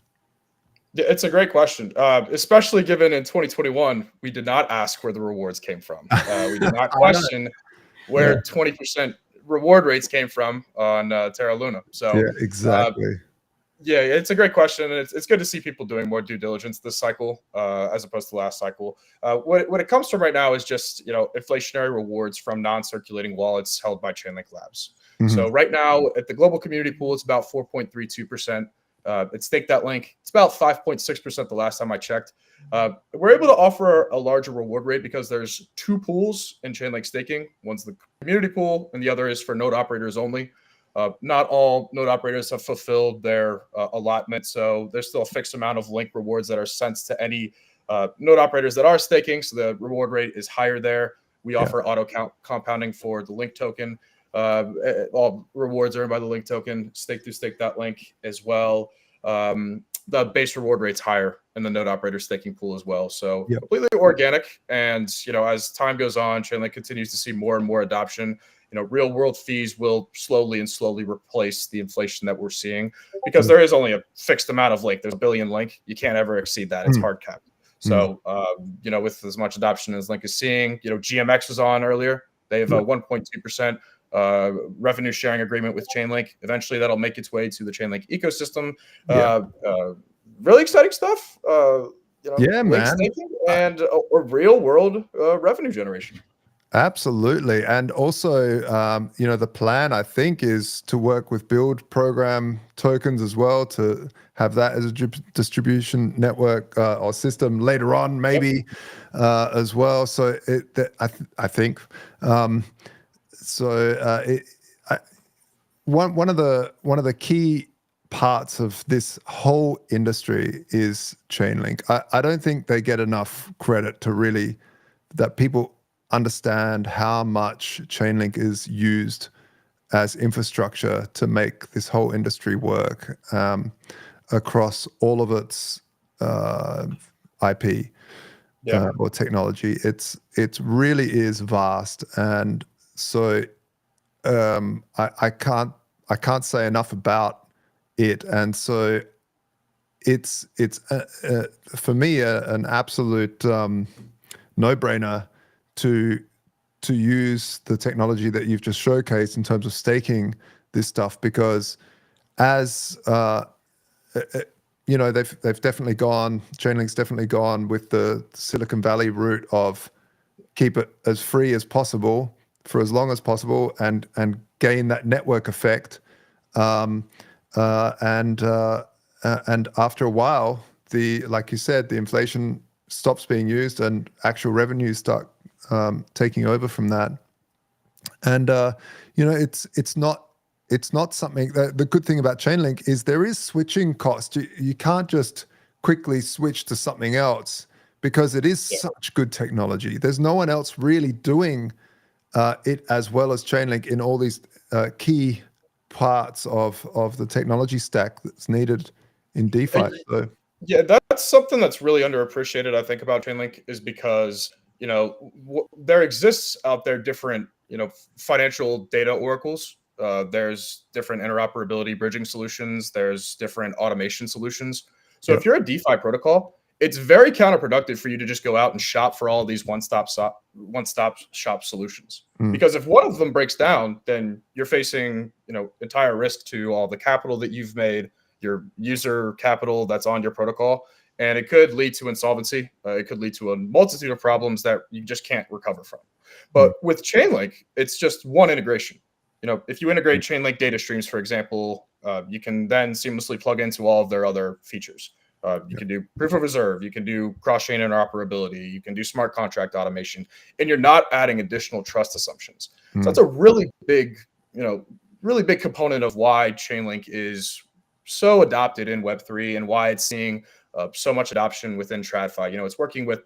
It's a great question, especially given in 2021 we did not ask where the rewards came from. We did not question where 20% reward rates came from on Terra Luna. So yeah, exactly. Yeah, it's a great question, and it's good to see people doing more due diligence this cycle as opposed to last cycle. What it comes from right now is just inflationary rewards from non-circulating wallets held by Chainlink Labs. So right now at the global community pool, it's about 4.32%. At stake.link, it's about 5.6% the last time I checked. We're able to offer a larger reward rate because there's two pools in Chainlink staking. One's the community pool, and the other is for node operators only. Not all node operators have fulfilled their allotment, so there's still a fixed amount of Link rewards that are sent to any node operators that are staking, so the reward rate is higher there. We offer auto compounding for the Link token. All rewards earned by the Link token, stake through stake.link as well. The base reward rate's higher in the node operator staking pool as well. So completely organic. And, as time goes on, Chainlink continues to see more and more adoption. Real world fees will slowly replace the inflation that we're seeing because there is only a fixed amount of Link. There's a billion Link. You can't ever exceed that. It's hard capped. So, with as much adoption as Link is seeing, GMX was on earlier. They have a 1.2% revenue sharing agreement with Chainlink. Eventually, that'll make its way to the Chainlink ecosystem. Really exciting stuff. Yeah, Link man. staking and a real world revenue generation. Absolutely. And also, the plan, I think, is to work with build program tokens as well, to have that as a distribution network or system later on, maybe as well. So I think. One of the key parts of this whole industry is Chainlink. I don't think they get enough credit to really, that people understand how much Chainlink is used as infrastructure to make this whole industry work across all of its IP or technology. It really is vast, and so I can't say enough about it, and so it's for me an absolute no-brainer to use the technology that you've just showcased in terms of staking this stuff, because as they've definitely gone, Chainlink's definitely gone with the Silicon Valley route of keep it as free as possible for as long as possible and gain that network effect, and after a while, like you said, the inflation stops being used and actual revenues start taking over from that. And it's not something that, the good thing about Chainlink is there is switching cost. You can't just quickly switch to something else because it is such good technology. There's no one else really doing it as well as Chainlink in all these key parts of the technology stack that's needed in DeFi. So yeah, that's something that's really underappreciated, I think, about Chainlink, is because there exists out there different financial data oracles. There's different interoperability bridging solutions. There's different automation solutions. So if you're a DeFi protocol, it's very counterproductive for you to just go out and shop for all of these one-stop shop solutions. Because if one of them breaks down, then you're facing entire risk to all the capital that you've made, your user capital that's on your protocol, and it could lead to insolvency. It could lead to a multitude of problems that you just can't recover from. But with Chainlink, it's just one integration. If you integrate Chainlink data streams, for example, you can then seamlessly plug into all of their other features. You can do proof of reserve, you can do cross-chain interoperability, you can do smart contract automation, and you're not adding additional trust assumptions. So that's a really big component of why Chainlink is so adopted in Web3 and why it's seeing so much adoption within TradFi. It's working with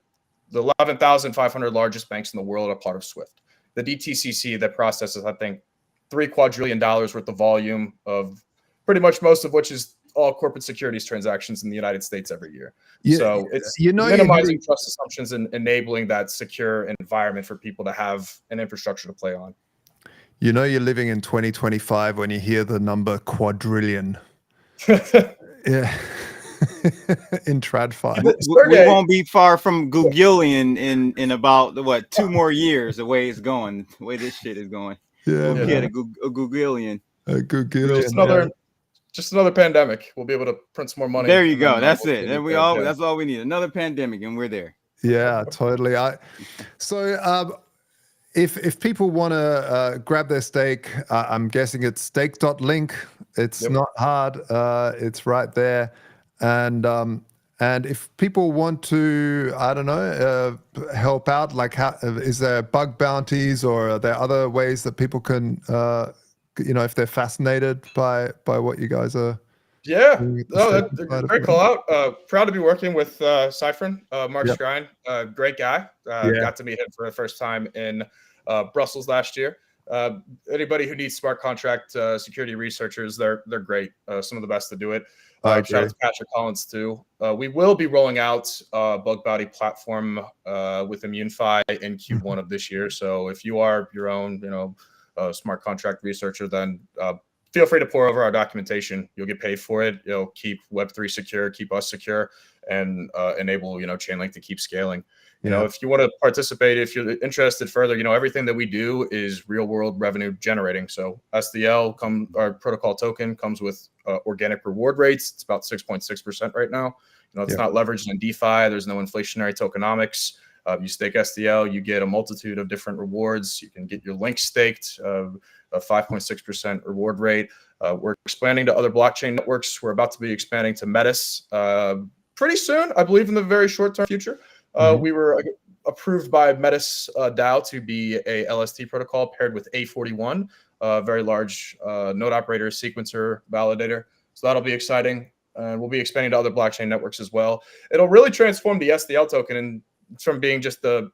the 11,500 largest banks in the world, a part of SWIFT. The DTCC that processes, I think, $3 quadrillion worth of volume, of pretty much most of which is all corporate securities transactions in the United States every year. So it's minimizing trust assumptions and enabling that secure environment for people to have an infrastructure to play on. You're living in 2025 when you hear the number quadrillion. Yeah. In TradFi. We won't be far from Googilian in about 2 more years, the way it's going, the way this shit is going. Yeah, we'll get a Googilian. Just another pandemic. We'll be able to print some more money. There you go. That's it. And that's all we need. Another pandemic, and we're there. Yeah, totally. If people want to grab their stake, I'm guessing it's stake.link. It's not hard. It's right there. And if people want to, I don't know, help out, like is there bug bounties, or are there other ways that people can, if they're fascinated by what you guys are? Yeah, great call out. Proud to be working with Cyphren, Mark Skrine, great guy. Got to meet him for the first time in Brussels last year. Anybody who needs smart contract security researchers, they're great. Some of the best to do it. Shout out to Patrick Collins too. We will be rolling out a bug bounty platform with ImmuneFi in Q1 of this year. So if you are your own, smart contract researcher, then feel free to pour over our documentation. You'll get paid for it. It'll keep Web3 secure, keep us secure, and enable Chainlink to keep scaling. If you want to participate, if you're interested further, everything that we do is real world revenue generating. So SDL, our protocol token, comes with organic reward rates. It's about 6.6% right now. It's not leveraged in DeFi. There's no inflationary tokenomics. You stake SDL, you get a multitude of different rewards. You can get your link staked, a 5.6% reward rate. We're expanding to other blockchain networks. We're about to be expanding to Metis pretty soon, I believe in the very short-term future. We were approved by Metis DAO to be a LST protocol paired with A41, a very large node operator, sequencer, validator. So that'll be exciting. And we'll be expanding to other blockchain networks as well. It'll really transform the SDL token and from being just the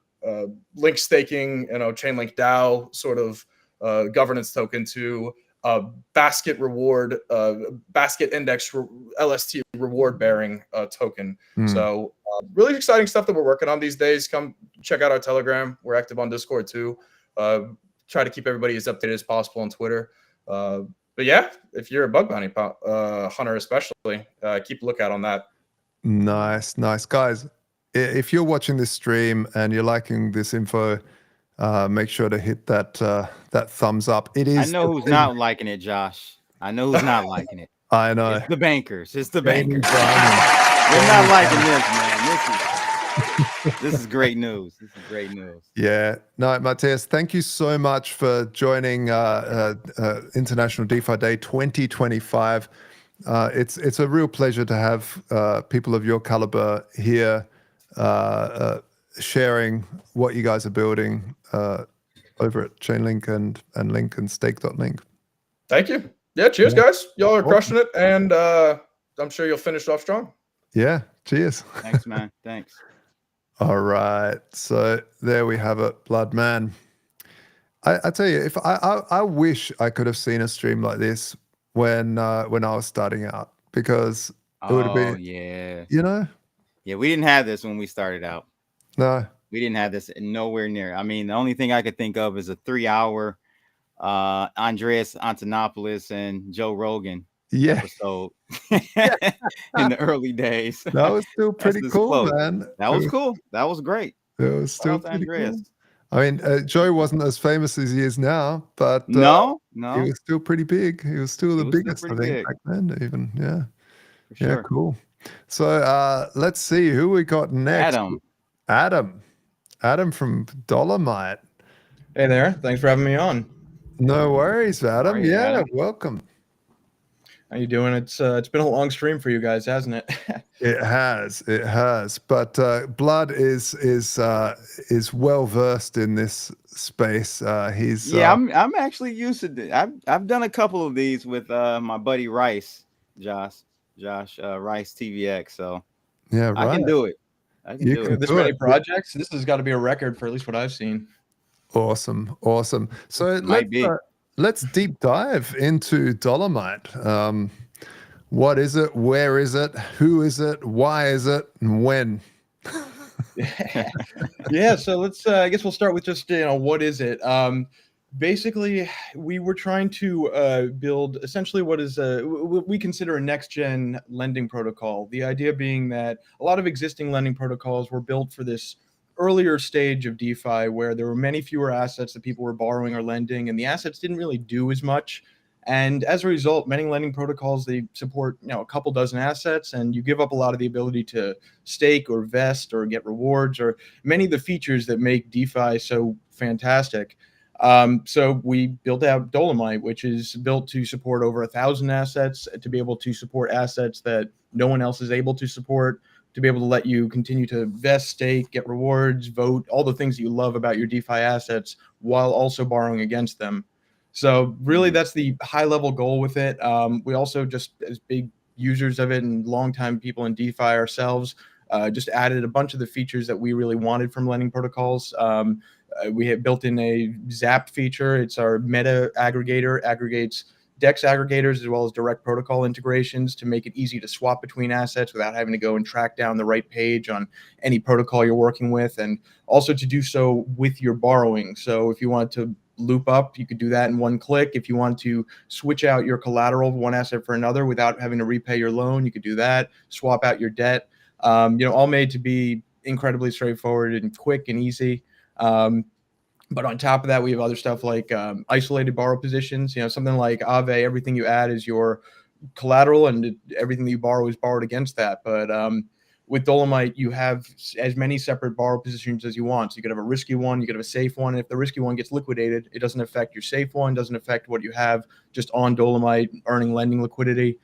link staking, Chainlink DAO sort of governance token to a basket reward, basket index LST reward bearing token. So really exciting stuff that we're working on these days. Come check out our Telegram. We're active on Discord too. Try to keep everybody as updated as possible on Twitter. But yeah, if you're a bug bounty hunter, especially, keep a lookout on that. Nice, guys. If you're watching this stream and you're liking this info, make sure to hit that thumbs up. It is. I know who's not liking it, Josh. I know who's not liking it. I know. It's the bankers. It's the bankers. They're not liking this, man. This is great news. This is great news. Yeah. No, Matthias, thank you so much for joining International DeFi Day 2025. It's a real pleasure to have people of your caliber here sharing what you guys are building over at Chainlink and Link and Stake.link. Thank you. Yeah, cheers, guys. Y'all are crushing it, and I'm sure you'll finish off strong. Yeah, cheers. Thanks, man. Thanks. All right, so there we have it, Blood Man. I tell you, if I wish I could have seen a stream like this when I was starting out, because it would have been, yeah, we didn't have this when we started out. No, we didn't have this nowhere near. I mean, the only thing I could think of is a 3-hour Andreas Antonopoulos and Joe Rogan episode in the early days. That was still pretty cool, man. That was cool. That was great. It was still pretty cool. I mean, Joe wasn't as famous as he is now, but no, he was still pretty big. He was still the biggest, I think, back then. Even yeah, cool. So let's see who we got next. Adam from Dolomite. Hey there. Thanks for having me on. No worries, Adam. Yeah, welcome. How you doing? It's been a long stream for you guys, hasn't it? It has. But Blood is well versed in this space. He's I'm actually used to it. I've done a couple of these with my buddy Rice, Josh Rice TVX. So yeah, I can do it. I can do it. This many projects. This has got to be a record for at least what I've seen. Awesome. So let's deep dive into Dolomite. What is it? Where is it? Who is it? Why is it? And when? Yeah. So let's. I guess we'll start with just what is it? Basically, we were trying to build essentially what is what we consider a next-gen lending protocol. The idea being that a lot of existing lending protocols were built for this earlier stage of DeFi where there were many fewer assets that people were borrowing or lending, and the assets didn't really do as much. And as a result, many lending protocols, they support a couple dozen assets, and you give up a lot of the ability to stake or vest or get rewards or many of the features that make DeFi so fantastic. So we built out Dolomite, which is built to support over 1,000 assets, to be able to support assets that no one else is able to support, to be able to let you continue to vest, stake, get rewards, vote, all the things that you love about your DeFi assets while also borrowing against them. So really that's the high level goal with it. We also, just as big users of it and longtime people in DeFi ourselves, just added a bunch of the features that we really wanted from lending protocols. We have built in a Zap feature. It's our meta aggregator, aggregates DEX aggregators as well as direct protocol integrations to make it easy to swap between assets without having to go and track down the right page on any protocol you're working with, and also to do so with your borrowing. So if you want to loop up, you could do that in one click. If you want to switch out your collateral, one asset for another without having to repay your loan, you could do that. Swap out your debt. All made to be incredibly straightforward and quick and easy. But on top of that, we have other stuff like isolated borrow positions. Something like Aave, everything you add is your collateral, and everything that you borrow is borrowed against that. But with Dolomite, you have as many separate borrow positions as you want. So you could have a risky one, you could have a safe one. And if the risky one gets liquidated, it doesn't affect your safe one, doesn't affect what you have just on Dolomite earning lending liquidity.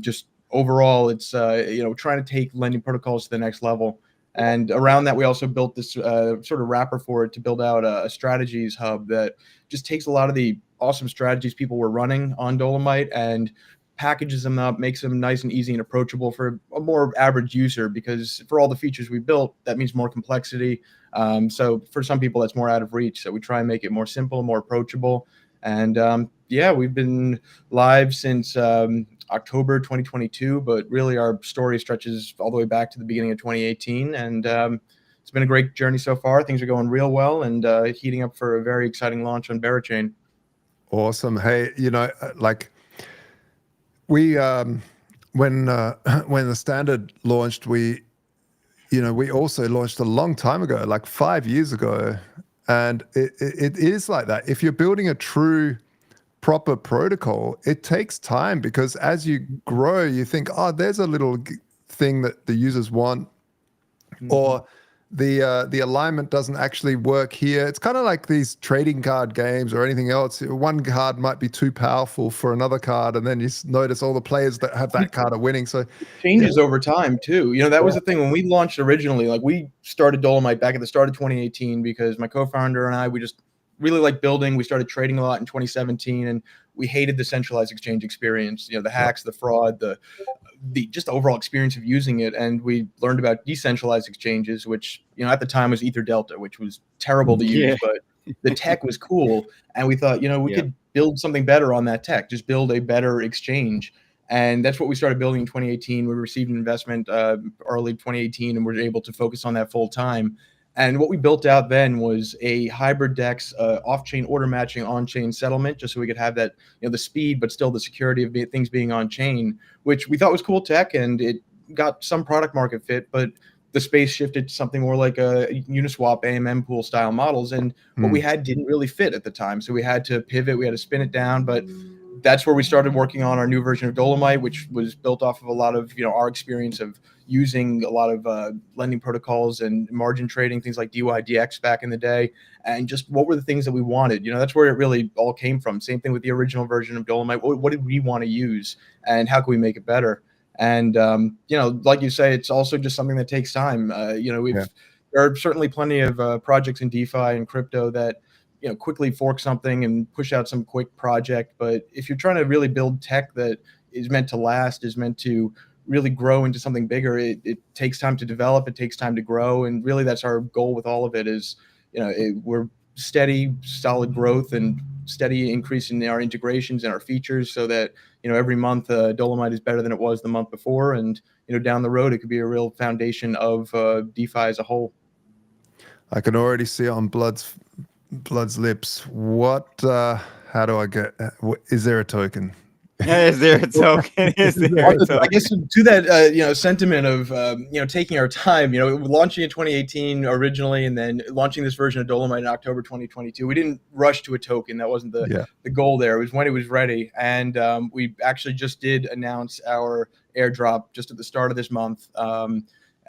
Just overall, it's trying to take lending protocols to the next level. And around that, we also built this sort of wrapper for it to build out a strategies hub that just takes a lot of the awesome strategies people were running on Dolomite and packages them up, makes them nice and easy and approachable for a more average user, because for all the features we built, that means more complexity. So for some people, that's more out of reach. So we try and make it more simple, more approachable. And we've been live since October 2022, but really our story stretches all the way back to the beginning of 2018. And it's been a great journey so far. Things are going real well and heating up for a very exciting launch on Berachain. Awesome. Hey, we when TheStandard launched, we also launched a long time ago, like 5 years ago, and it is like that. If you're building a true proper protocol, it takes time, because as you grow, you think, oh, there's a little thing that the users want, or the alignment doesn't actually work here. It's kind of like these trading card games or anything else. One card might be too powerful for another card, and then you notice all the players that have that card are winning. So it changes over time too. That was the thing when we launched originally. Like, we started Dolomite back at the start of 2018 because my co-founder and I, we just really like building. We started trading a lot in 2017, and we hated the centralized exchange experience. The hacks, the fraud, the just overall experience of using it. And we learned about decentralized exchanges, which at the time was Ether Delta, which was terrible to use, but the tech was cool. And we thought, we could build something better on that tech, just build a better exchange. And that's what we started building in 2018. We received an investment early 2018, and we're able to focus on that full time. And what we built out then was a hybrid DEX, off-chain order matching, on-chain settlement, just so we could have that, the speed, but still the security of things being on-chain, which we thought was cool tech, and it got some product market fit, but the space shifted to something more like a Uniswap AMM pool style models, and what we had didn't really fit at the time. So we had to pivot, we had to spin it down, but that's where we started working on our new version of Dolomite, which was built off of a lot of our experience of using a lot of lending protocols and margin trading, things like DYDX back in the day, and just what were the things that we wanted. That's where it really all came from. Same thing with the original version of Dolomite. What did we want to use, and how can we make it better? And like you say, it's also just something that takes time. There are certainly plenty of projects in DeFi and crypto that quickly fork something and push out some quick project. But if you're trying to really build tech that is meant to last, is meant to really grow into something bigger, it takes time to develop, it takes time to grow. And really that's our goal with all of it is, we're steady, solid growth and steady increase in our integrations and our features, so that, every month Dolomite is better than it was the month before. And, down the road, it could be a real foundation of DeFi as a whole. I can already see on Blood's lips. How do I get, is there a token? Is there a token? I guess to that, sentiment of, taking our time, launching in 2018 originally, and then launching this version of Dolomite in October 2022. We didn't rush to a token. That wasn't the goal there. It was when it was ready. And we actually just did announce our airdrop just at the start of this month.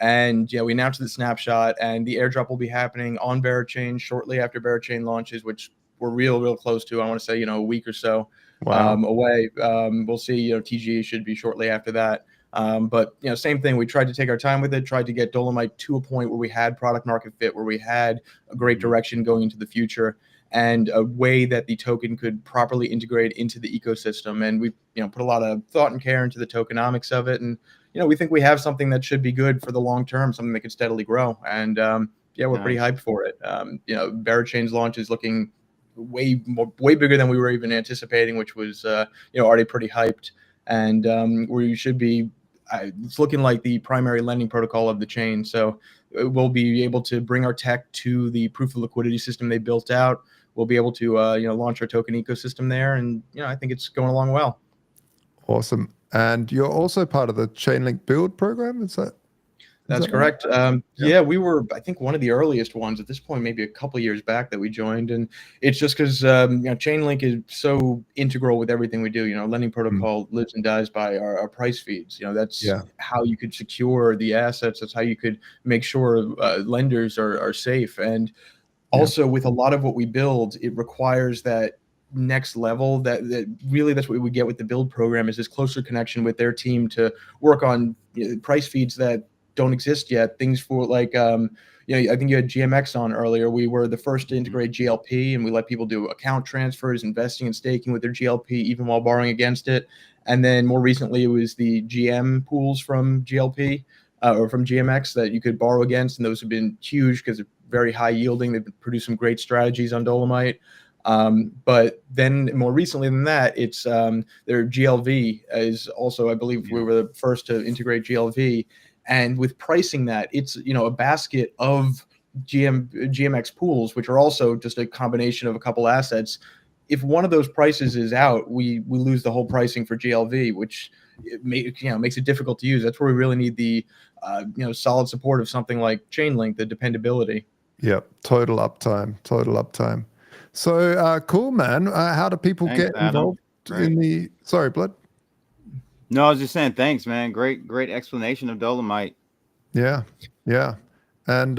And we announced the snapshot, and the airdrop will be happening on Berachain shortly after Berachain launches, which we're real close to. I want to say, a week or so. Away. We'll see. TGE should be shortly after that. But same thing. We tried to take our time with it. Tried to get Dolomite to a point where we had product market fit, where we had a great direction going into the future, and a way that the token could properly integrate into the ecosystem. And we, put a lot of thought and care into the tokenomics of it. And we think we have something that should be good for the long term, something that could steadily grow. And we're pretty hyped for it. Berachain's launch is looking way bigger than we were even anticipating, which was already pretty hyped. And we should be, it's looking like the primary lending protocol of the chain. So we'll be able to bring our tech to the proof of liquidity system they built out. We'll be able to launch our token ecosystem there, and I think it's going along well. Awesome. And you're also part of the Chainlink build program, is that? That's correct. Yeah, we were, I think, one of the earliest ones at this point, maybe a couple years back that we joined. And it's just because, Chainlink is so integral with everything we do. Lending protocol lives and dies by our price feeds. That's how you could secure the assets. That's how you could make sure lenders are safe. And also with a lot of what we build, it requires that next level that really that's what we get with the build program is this closer connection with their team to work on price feeds that don't exist yet. Things for like, I think you had GMX on earlier. We were the first to integrate GLP, and we let people do account transfers, investing and staking with their GLP, even while borrowing against it. And then more recently, it was the GM pools from GLP or from GMX that you could borrow against. And those have been huge because they're very high yielding. They've produced some great strategies on Dolomite. But then more recently than that, it's their GLV is also, I believe we were the first to integrate GLV. And with pricing that, it's, a basket of GMX pools, which are also just a combination of a couple assets. If one of those prices is out, we lose the whole pricing for GLV, which makes it difficult to use. That's where we really need the solid support of something like Chainlink, the dependability. Yep, total uptime. So cool, man. How do people Thanks, get Adam. involved in the? Sorry, Blood. No, I was just saying thanks, man. Great explanation of Dolomite. Yeah. And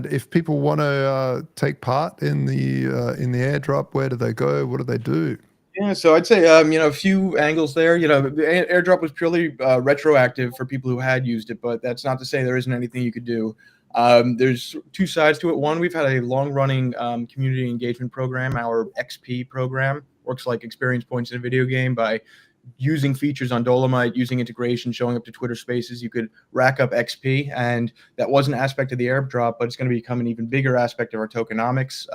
if people want to take part in the airdrop, where do they go? What do they do? Yeah, so I'd say a few angles there. The airdrop was purely retroactive for people who had used it, but that's not to say there isn't anything you could do. There's two sides to it. One, we've had a long-running community engagement program. Our XP program works like experience points in a video game by using features on Dolomite, using integration, showing up to Twitter Spaces. You could rack up XP, and that was an aspect of the airdrop, but it's going to become an even bigger aspect of our tokenomics.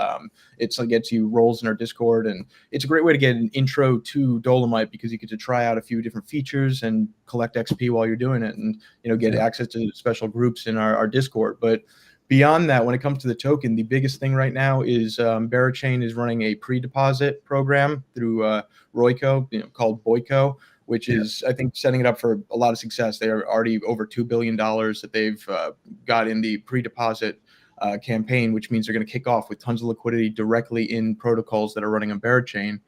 It gets you roles in our Discord, and it's a great way to get an intro to Dolomite because you get to try out a few different features and collect XP while you're doing it, and get access to special groups in our Discord. But beyond that, when it comes to the token, the biggest thing right now is Barachain is running a pre-deposit program through Royco, called Boyco, which is, I think, setting it up for a lot of success. They are already over $2 billion that they've got in the pre-deposit campaign, which means they're going to kick off with tons of liquidity directly in protocols that are running on Barachain.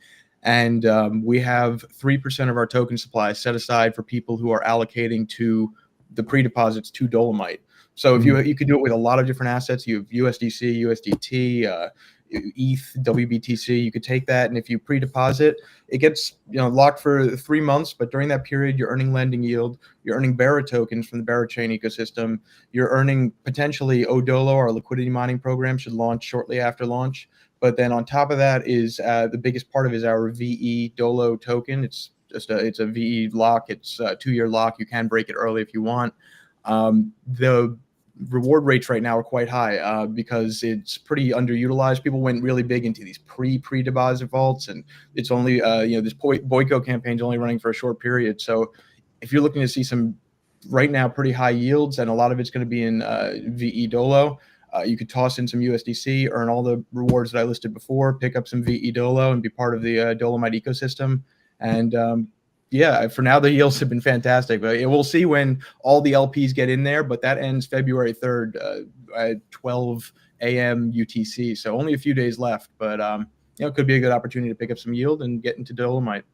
And we have 3% of our token supply set aside for people who are allocating to the pre-deposits to Dolomite. So if you could do it with a lot of different assets, you have USDC, USDT, ETH, WBTC, you could take that, and if you pre-deposit, it gets locked for 3 months, but during that period you're earning lending yield, you're earning Barra tokens from the Barachain ecosystem, you're earning potentially Odolo, our liquidity mining program should launch shortly after launch. But then on top of that is the biggest part of it is our VE Dolo token. It's a VE lock, it's a 2-year lock, you can break it early if you want. The reward rates right now are quite high because it's pretty underutilized. People went really big into these pre-deposit vaults, and it's only this Boyco campaign is only running for a short period. So if you're looking to see some right now pretty high yields, and a lot of it's going to be in VE Dolo, you could toss in some USDC, earn all the rewards that I listed before, pick up some VE Dolo, and be part of the Dolomite ecosystem. And for now, the yields have been fantastic. But we'll see when all the LPs get in there. But that ends February 3rd at 12 a.m. UTC. So only a few days left. But it could be a good opportunity to pick up some yield and get into Dolomite.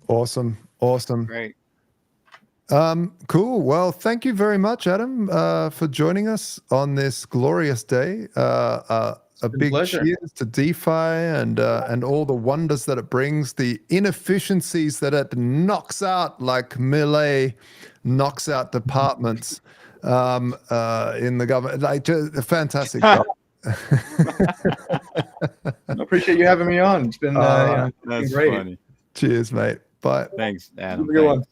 Awesome. Great. Cool. Well, thank you very much, Adam, for joining us on this glorious day. A big cheers to DeFi and all the wonders that it brings, the inefficiencies that it knocks out, like Millet knocks out departments in the government. Like, just a fantastic job. I appreciate you having me on. It's been that's great. Funny. Cheers, mate. Bye. Thanks, Adam. Good one.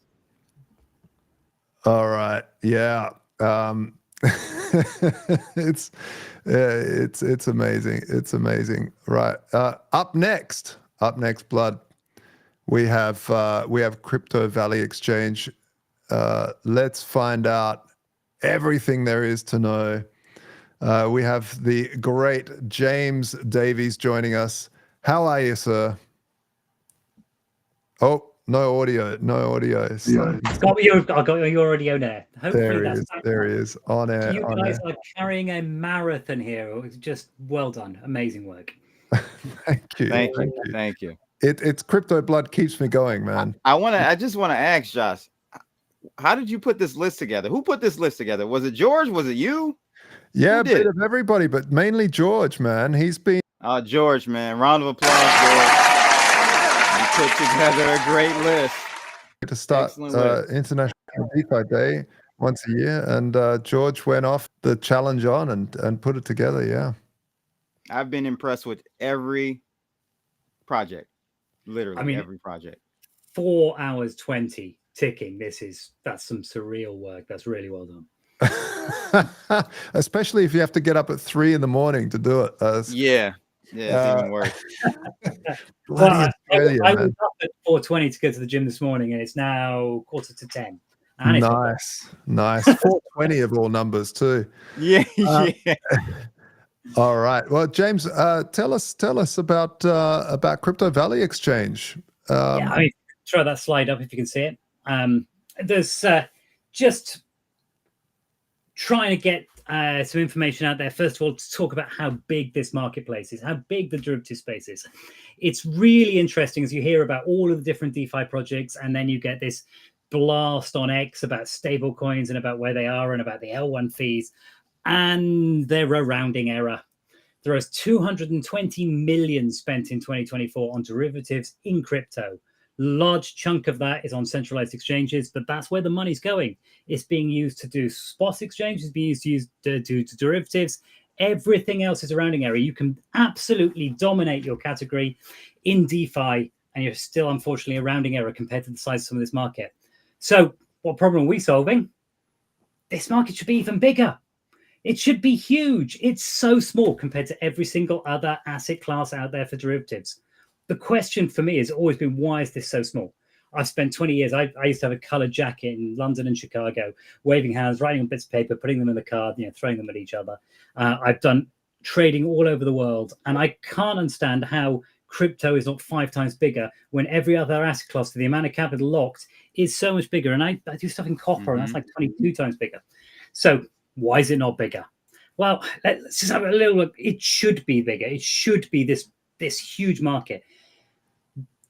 All right. Yeah. It's amazing. It's amazing. Right. Up next, Blood. We have Crypto Valley Exchange. Let's find out everything there is to know. We have the great James Davies joining us. How are you, sir? Oh, No audio. No audio. So I've got your audio there. Hopefully there he that's is. There he is. On air. you On guys air. are carrying a marathon here. It's just well done. Amazing work. Thank you. Thank you. It's crypto blood keeps me going, man. I just want to ask Josh, how did you put this list together? Who put this list together? Was it George? Was it you? Yeah, a bit of everybody, but mainly George, man. He's been George, man. Round of applause, George. You put together a great list. to start International DeFi Day once a year, and George went off the challenge on and put it together. Yeah, I've been impressed with every project, literally every project. 4 hours 20 ticking. That's some surreal work. That's really well done. especially if you have to get up at 3 a.m. to do it. It's even worse. Well, I Australia, was man. up at 4:20 to go to the gym this morning, and it's now 9:45. Nice. 420 of all numbers too. Yeah. All right. Well, James, tell us about Crypto Valley Exchange. Throw that slide up if you can see it. There's just trying to get some information out there. First of all, to talk about how big this marketplace is, how big the derivative space is. It's really interesting as you hear about all of the different DeFi projects, and then you get this blast on X about stable coins and about where they are and about the L1 fees. And they're a rounding error. There is 220 million spent in 2024 on derivatives in crypto. Large chunk of that is on centralized exchanges, but that's where the money's going. It's being used to do spot exchanges, it's being used to do derivatives. Everything else is a rounding error. You can absolutely dominate your category in DeFi, and you're still, unfortunately, a rounding error compared to the size of some of this market. So what problem are we solving? This market should be even bigger. It should be huge. It's so small compared to every single other asset class out there for derivatives. The question for me has always been, why is this so small? I've spent 20 years. I used to have a colored jacket in London and Chicago, waving hands, writing on bits of paper, putting them in the car, throwing them at each other. I've done trading all over the world, and I can't understand how crypto is not 5 times bigger when every other asset class, for the amount of capital locked, is so much bigger. And I do stuff in copper, and that's like 22 times bigger. So why is it not bigger? Well, let's just have a little look. It should be bigger. It should be this huge market.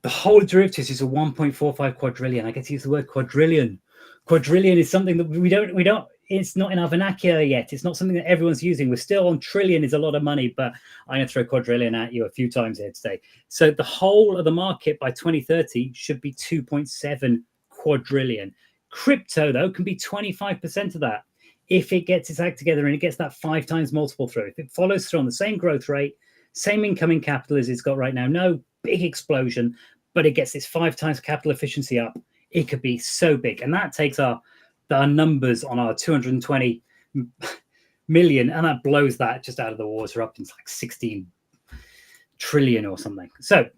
The whole of derivatives is a 1.45 quadrillion. I get to use the word quadrillion. Quadrillion is something that we don't, it's not in our vernacular yet. It's not something that everyone's using. We're still on trillion is a lot of money, but I'm going to throw quadrillion at you a few times here today. So the whole of the market by 2030 should be 2.7 quadrillion. Crypto, though, can be 25% of that if it gets its act together and it gets that 5 times multiple through. If it follows through on the same growth rate, same incoming capital as it's got right now, no big explosion, but it gets this 5 times capital efficiency up, it could be so big. And that takes our numbers on our 220 million, and that blows that just out of the water up into like 16 trillion or something. So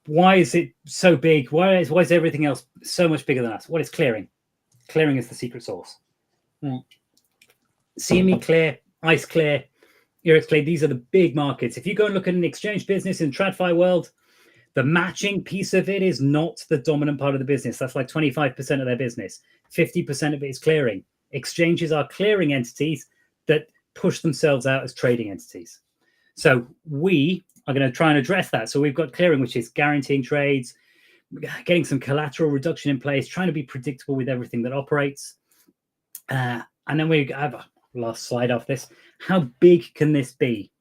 why is it so big? Why is everything else so much bigger than us? What is clearing? Clearing is the secret sauce. CME Clear, ICE Clear, Eurex Clear, these are the big markets. If you go and look at an exchange business in TradFi world, the matching piece of it is not the dominant part of the business. That's like 25% of their business. 50% of it is clearing. Exchanges are clearing entities that push themselves out as trading entities. So we are going to try and address that. So we've got clearing, which is guaranteeing trades, getting some collateral reduction in place, trying to be predictable with everything that operates. And then we have a last slide off this. How big can this be?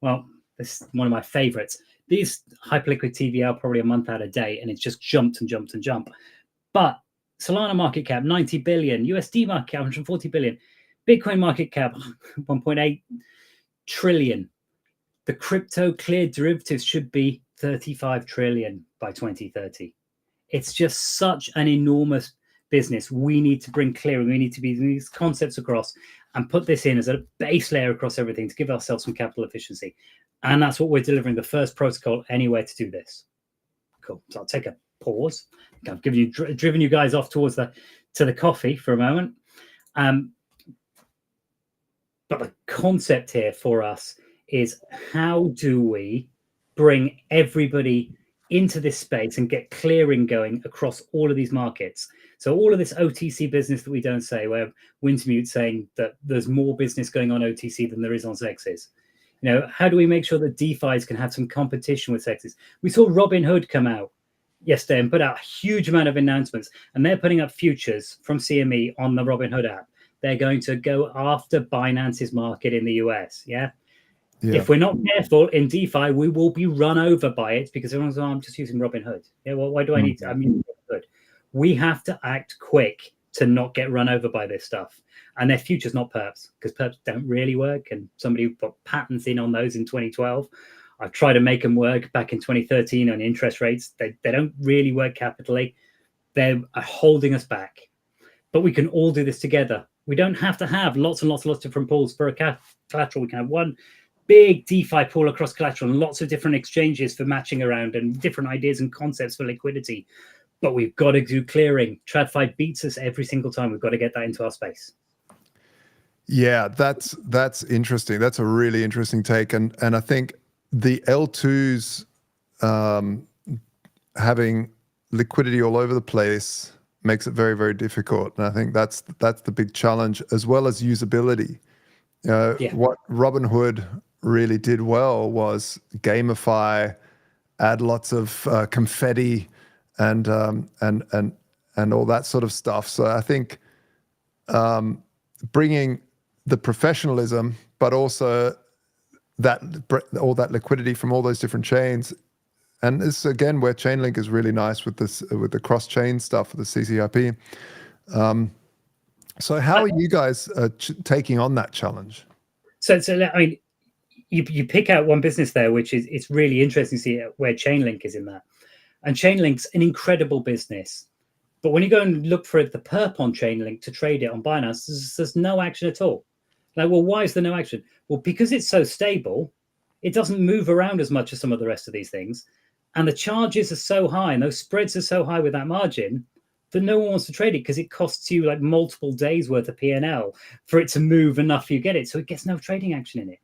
Well, this is one of my favorites. These hyperliquid TVL probably a month out of date, and it's just jumped and jumped and jumped. But Solana market cap, 90 billion. USD market cap, 140 billion. Bitcoin market cap, 1.8 trillion. The crypto cleared derivatives should be 35 trillion by 2030. It's just such an enormous business. We need to bring clearing. We need to be these concepts across and put this in as a base layer across everything to give ourselves some capital efficiency. And that's what we're delivering, the first protocol anywhere to do this. Cool. So I'll take a pause. I've given you driven you guys off towards the coffee for a moment. But the concept here for us is, how do we bring everybody into this space and get clearing going across all of these markets. So all of this OTC business that we don't say, where Wintermute saying that there's more business going on OTC than there is on sexes. You know, how do we make sure that DeFis can have some competition with sexes? We saw Robinhood come out yesterday and put out a huge amount of announcements, and they're putting up futures from CME on the Robinhood app. They're going to go after Binance's market in the US. Yeah. If we're not careful in DeFi, we will be run over by it because everyone's, oh, I'm just using Robinhood. Yeah, well, why do I need to? I'm using Robinhood. We have to act quick to not get run over by this stuff. And their future's not perps, because perps don't really work. And somebody put patents in on those in 2012. I've tried to make them work back in 2013 on interest rates. They don't really work capitally. They're holding us back. But we can all do this together. We don't have to have lots and lots of different pools for a collateral. We can have one big DeFi pool across collateral and lots of different exchanges for matching around and different ideas and concepts for liquidity. But we've got to do clearing. TradFi beats us every single time. We've got to get that into our space. Yeah, that's interesting. That's a really interesting take. And I think the L2s having liquidity all over the place makes it very, very difficult. And I think that's the big challenge, as well as usability. What Robinhood really did well was gamify, add lots of confetti and all that sort of stuff. So I think bringing the professionalism, but also all that liquidity from all those different chains, and this again where Chainlink is really nice with this, with the cross-chain stuff, with the CCIP. So how are you guys taking on that challenge? So I mean, you pick out one business there, which is, it's really interesting to see where Chainlink is in that. And Chainlink's an incredible business. But when you go and look for the perp on Chainlink to trade it on Binance, there's no action at all. Like, well, why is there no action? Well, because it's so stable, it doesn't move around as much as some of the rest of these things. And the charges are so high and those spreads are so high with that margin that no one wants to trade it, because it costs you like multiple days worth of P&L for it to move enough you get it. So it gets no trading action in it.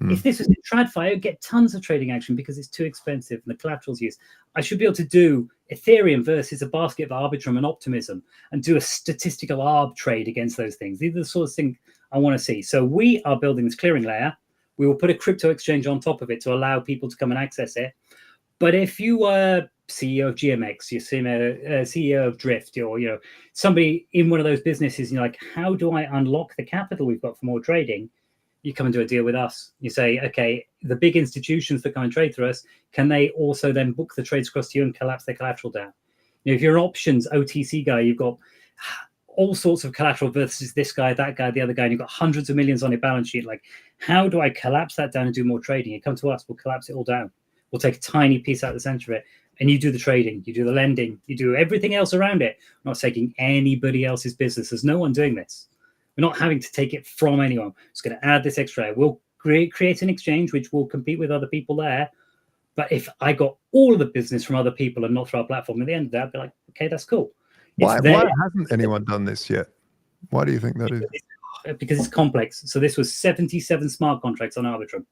If this was in TradFi, it would get tons of trading action because it's too expensive and the collateral's used. I should be able to do Ethereum versus a basket of Arbitrum and Optimism and do a statistical arb trade against those things. These are the sort of things I want to see. So we are building this clearing layer. We will put a crypto exchange on top of it to allow people to come and access it. But if you were CEO of GMX, you're CEO of Drift, or somebody in one of those businesses, and you're like, how do I unlock the capital we've got for more trading? You come and do a deal with us. You say, okay, the big institutions that come and trade through us, can they also then book the trades across to you and collapse their collateral down? If you're an options OTC guy, you've got all sorts of collateral versus this guy, that guy, the other guy, and you've got hundreds of millions on your balance sheet. Like, how do I collapse that down and do more trading? You come to us, we'll collapse it all down. We'll take a tiny piece out of the center of it, and you do the trading, you do the lending, you do everything else around it. We're not taking anybody else's business. There's no one doing this. We're not having to take it from anyone. It's going to add this extra. We'll create an exchange which will compete with other people there. But if I got all of the business from other people and not through our platform, at the end of that, I'd be like, okay, that's cool. Why hasn't anyone done this yet? Why do you think that is? Because it's complex. So this was 77 smart contracts on Arbitrum.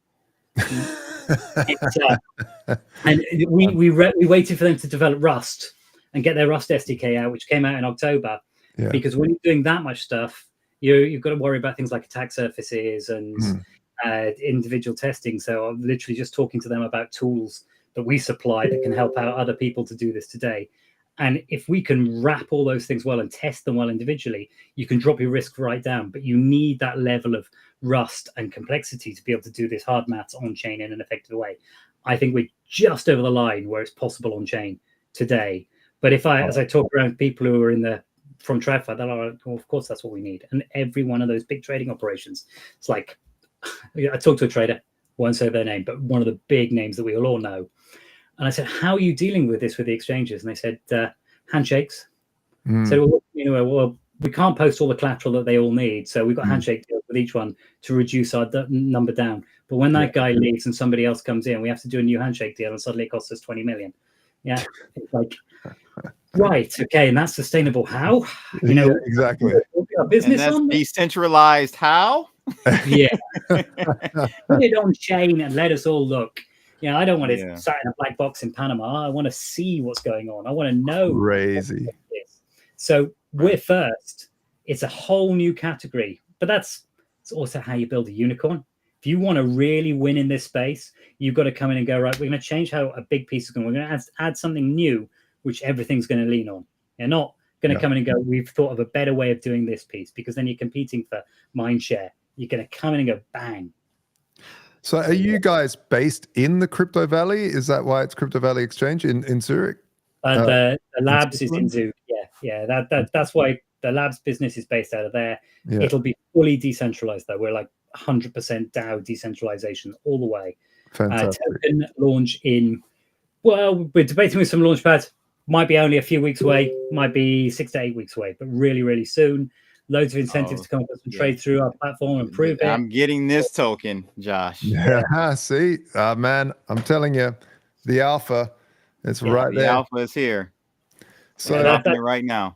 And we waited for them to develop Rust and get their Rust SDK out, which came out in October. Yeah. Because when you're doing that much stuff, you've got to worry about things like attack surfaces and individual testing. So I'm literally just talking to them about tools that we supply that can help out other people to do this today. And if we can wrap all those things well and test them well individually, you can drop your risk right down. But you need that level of rust and complexity to be able to do this hard maths on chain in an effective way. I think we're just over the line where it's possible on chain today. But if as I talk around people who are from TradFi, they're like, well, of course, that's what we need. And every one of those big trading operations, it's like, I talked to a trader, won't say their name, but one of the big names that we all know. And I said, how are you dealing with this with the exchanges? And they said, handshakes. So, well, we can't post all the collateral that they all need. So we've got handshake deals with each one to reduce our number down. But when that guy leaves and somebody else comes in, we have to do a new handshake deal and suddenly it costs us 20 million. Yeah. It's like, right. Okay. And that's sustainable. How? Exactly. Our business and that's on decentralized. How? Yeah. Put it on chain and let us all look. You know, I don't want to sat in a black box in Panama. I want to see what's going on. I want to know. Crazy. So we're first. It's a whole new category, but it's also how you build a unicorn. If you want to really win in this space, you've got to come in and go, right, we're going to change how a big piece is going. We're going to add something new, which everything's going to lean on. You're not going to come in and go, we've thought of a better way of doing this piece, because then you're competing for mind share. You're going to come in and go, bang. So are you guys based in the Crypto Valley? Is that why it's Crypto Valley Exchange in Zurich? The labs is in Zurich. Yeah. That's why the labs business is based out of there. Yeah. It'll be fully decentralized though. We're like 100% DAO decentralization all the way. Fantastic. Token launch we're debating with some launch pads. Might be only a few weeks away. Might be 6 to 8 weeks away, but really, really soon. Loads of incentives to come up with some trade through our platform and prove it. I'm getting this token, Josh. Yeah, see, man, I'm telling you, the alpha is right there. The alpha is here. So happening right now.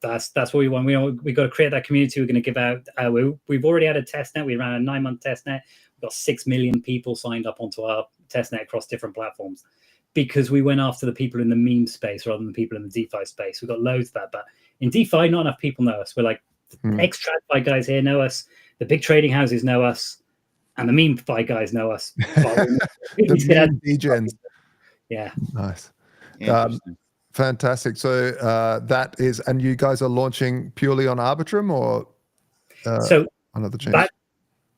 That's what we want. We got to create that community. We're going to give out. We've already had a test net. We ran a 9-month test net. We've got 6 million people signed up onto our test net across different platforms, because we went after the people in the meme space rather than the people in the DeFi space. We've got loads of that, but in DeFi, not enough people know us. We're like, ex-TradFi guys here know us. The big trading houses know us, and the meme fi guys know us. The meme degens. Yeah. Nice. Fantastic. So that is, and you guys are launching purely on Arbitrum or so another chain?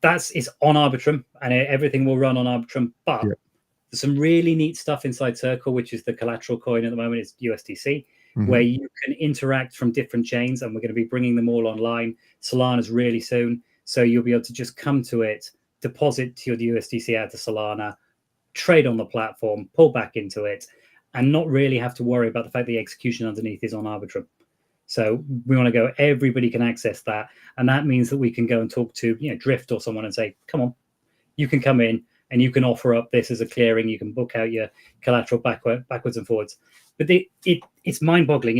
It's on Arbitrum, and everything will run on Arbitrum. But there's some really neat stuff inside Circle, which is the collateral coin at the moment. It's USDC. Where you can interact from different chains, and we're going to be bringing them all online. Solana's really soon, so you'll be able to just come to it, deposit your USDC out to Solana, trade on the platform, pull back into it, and not really have to worry about the fact the execution underneath is on Arbitrum. So we want to go, everybody can access that, and that means that we can go and talk to Drift or someone and say, come on, you can come in and you can offer up this as a clearing. You can book out your collateral backwards and forwards. But it's mind-boggling.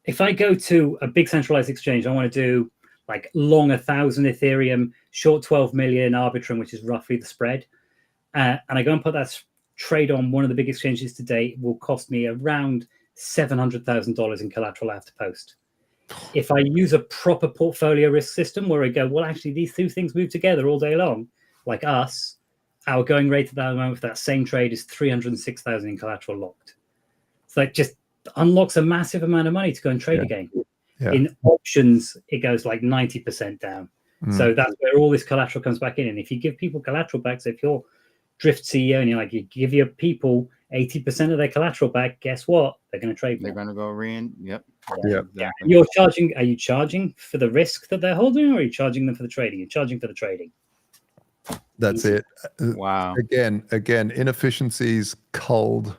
If I go to a big centralized exchange, I want to do like long 1,000 Ethereum, short 12 million Arbitrum, which is roughly the spread, and I go and put that trade on one of the big exchanges today, it will cost me around $700,000 in collateral I have to post. If I use a proper portfolio risk system where I go, well, actually, these two things move together all day long, like us, our going rate at that moment for that same trade is 306,000 in collateral locked. So it just unlocks a massive amount of money to go and trade again. Yeah. In options, it goes like 90% down. So that's where all this collateral comes back in. And if you give people collateral back, so if you're Drift CEO and you're like, you give your people 80% of their collateral back, guess what? They're going to trade more. They're going to go in. Yep. Exactly. Are you charging for the risk that they're holding, or are you charging them for the trading? You're charging for the trading. That's it. Wow. Again, inefficiencies culled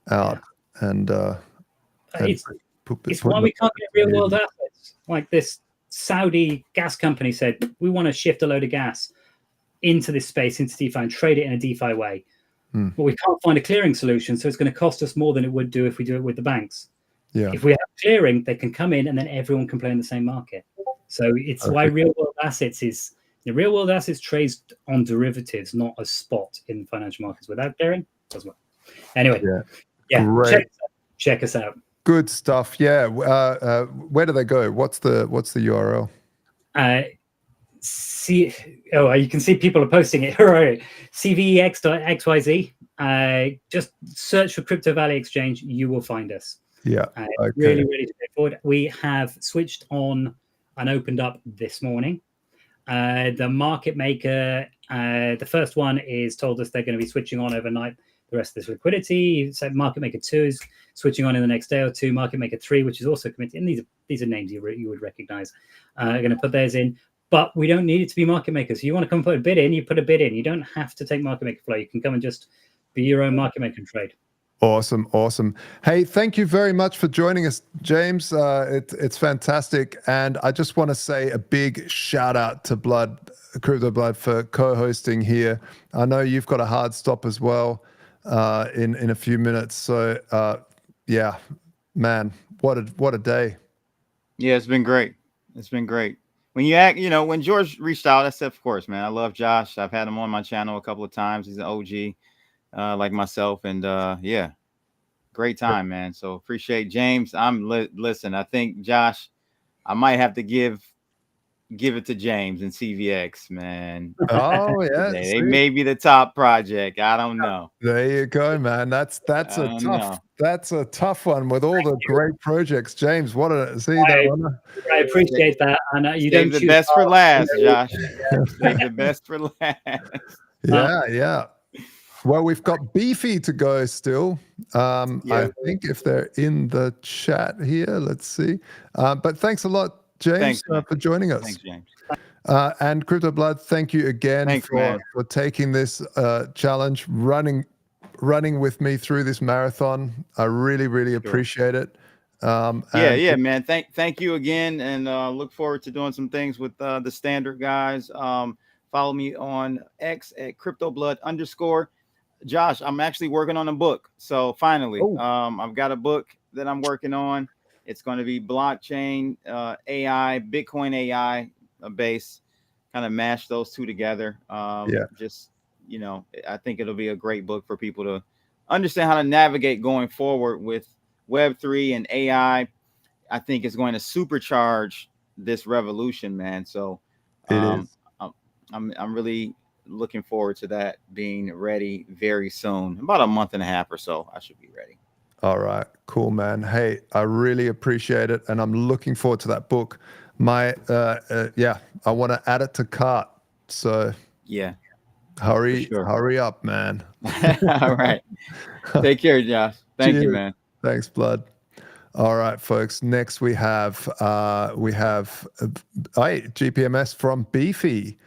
out. And it's why we can't get real world assets. Like this Saudi gas company said, we want to shift a load of gas into this space, into DeFi, and trade it in a DeFi way. But we can't find a clearing solution, so it's going to cost us more than it would do if we do it with the banks. Yeah. If we have clearing, they can come in and then everyone can play in the same market. So it's why real world assets trades on derivatives, not as spot in financial markets. Without clearing, doesn't work. Anyway, check us out. Good stuff. Yeah. Where do they go? What's the URL? You can see people are posting it. All right. CVEX.xyz. Just search for Crypto Valley Exchange. You will find us. Yeah. Really, really straightforward. We have switched on and opened up this morning. The market maker, the first one is told us they're going to be switching on overnight the rest of this liquidity. So market maker 2 is switching on in the next day or two. Market maker 3, which is also committed, and these are names you would recognize, are going to put theirs in. But we don't need it to be market makers. So you want to come put a bid in, you put a bid in. You don't have to take market maker flow. You can come and just be your own market maker and trade. Awesome. Hey, thank you very much for joining us, James. It's fantastic. And I just want to say a big shout out to Crypto Blood for co-hosting here. I know you've got a hard stop as well in a few minutes. So man, what a day. Yeah, it's been great. when you act, when George reached out, I said, of course, man. I love Josh. I've had him on my channel a couple of times. He's an OG, like myself, and yeah, great time, man. So appreciate James. Listen. I think Josh, I might have to give it to James and CVX, man. Oh yeah, they may be the top project. I don't know. There you go, man. That's a tough one with all the great projects. James, what a I appreciate that, and you Save don't the best for last, Josh. Save the best for last. Yeah. Well, we've got Beefy to go still. I think if they're in the chat here, let's see. But thanks a lot, James, for joining us. Thanks, James. And Crypto Blood, thank you again for taking this challenge, running with me through this marathon. I really, really appreciate it. Yeah, man. Thank you again, and look forward to doing some things with the Standard guys. Follow me on X at CryptoBlood_. Josh, I'm actually working on a book. So finally, I've got a book that I'm working on. It's going to be blockchain, AI, Bitcoin AI base, kind of mash those two together. Just, I think it'll be a great book for people to understand how to navigate going forward with Web3 and AI. I think it's going to supercharge this revolution, man. So I'm really looking forward to that being ready very soon. About a month and a half or so, I should be ready. All right, cool, man. Hey, I really appreciate it, and I'm looking forward to that book. I want to add it to cart. So yeah, hurry up, man. All right, take care, Josh. Thank you, man. Thanks, Blood. All right, folks. Next we have GPMS from Beefy.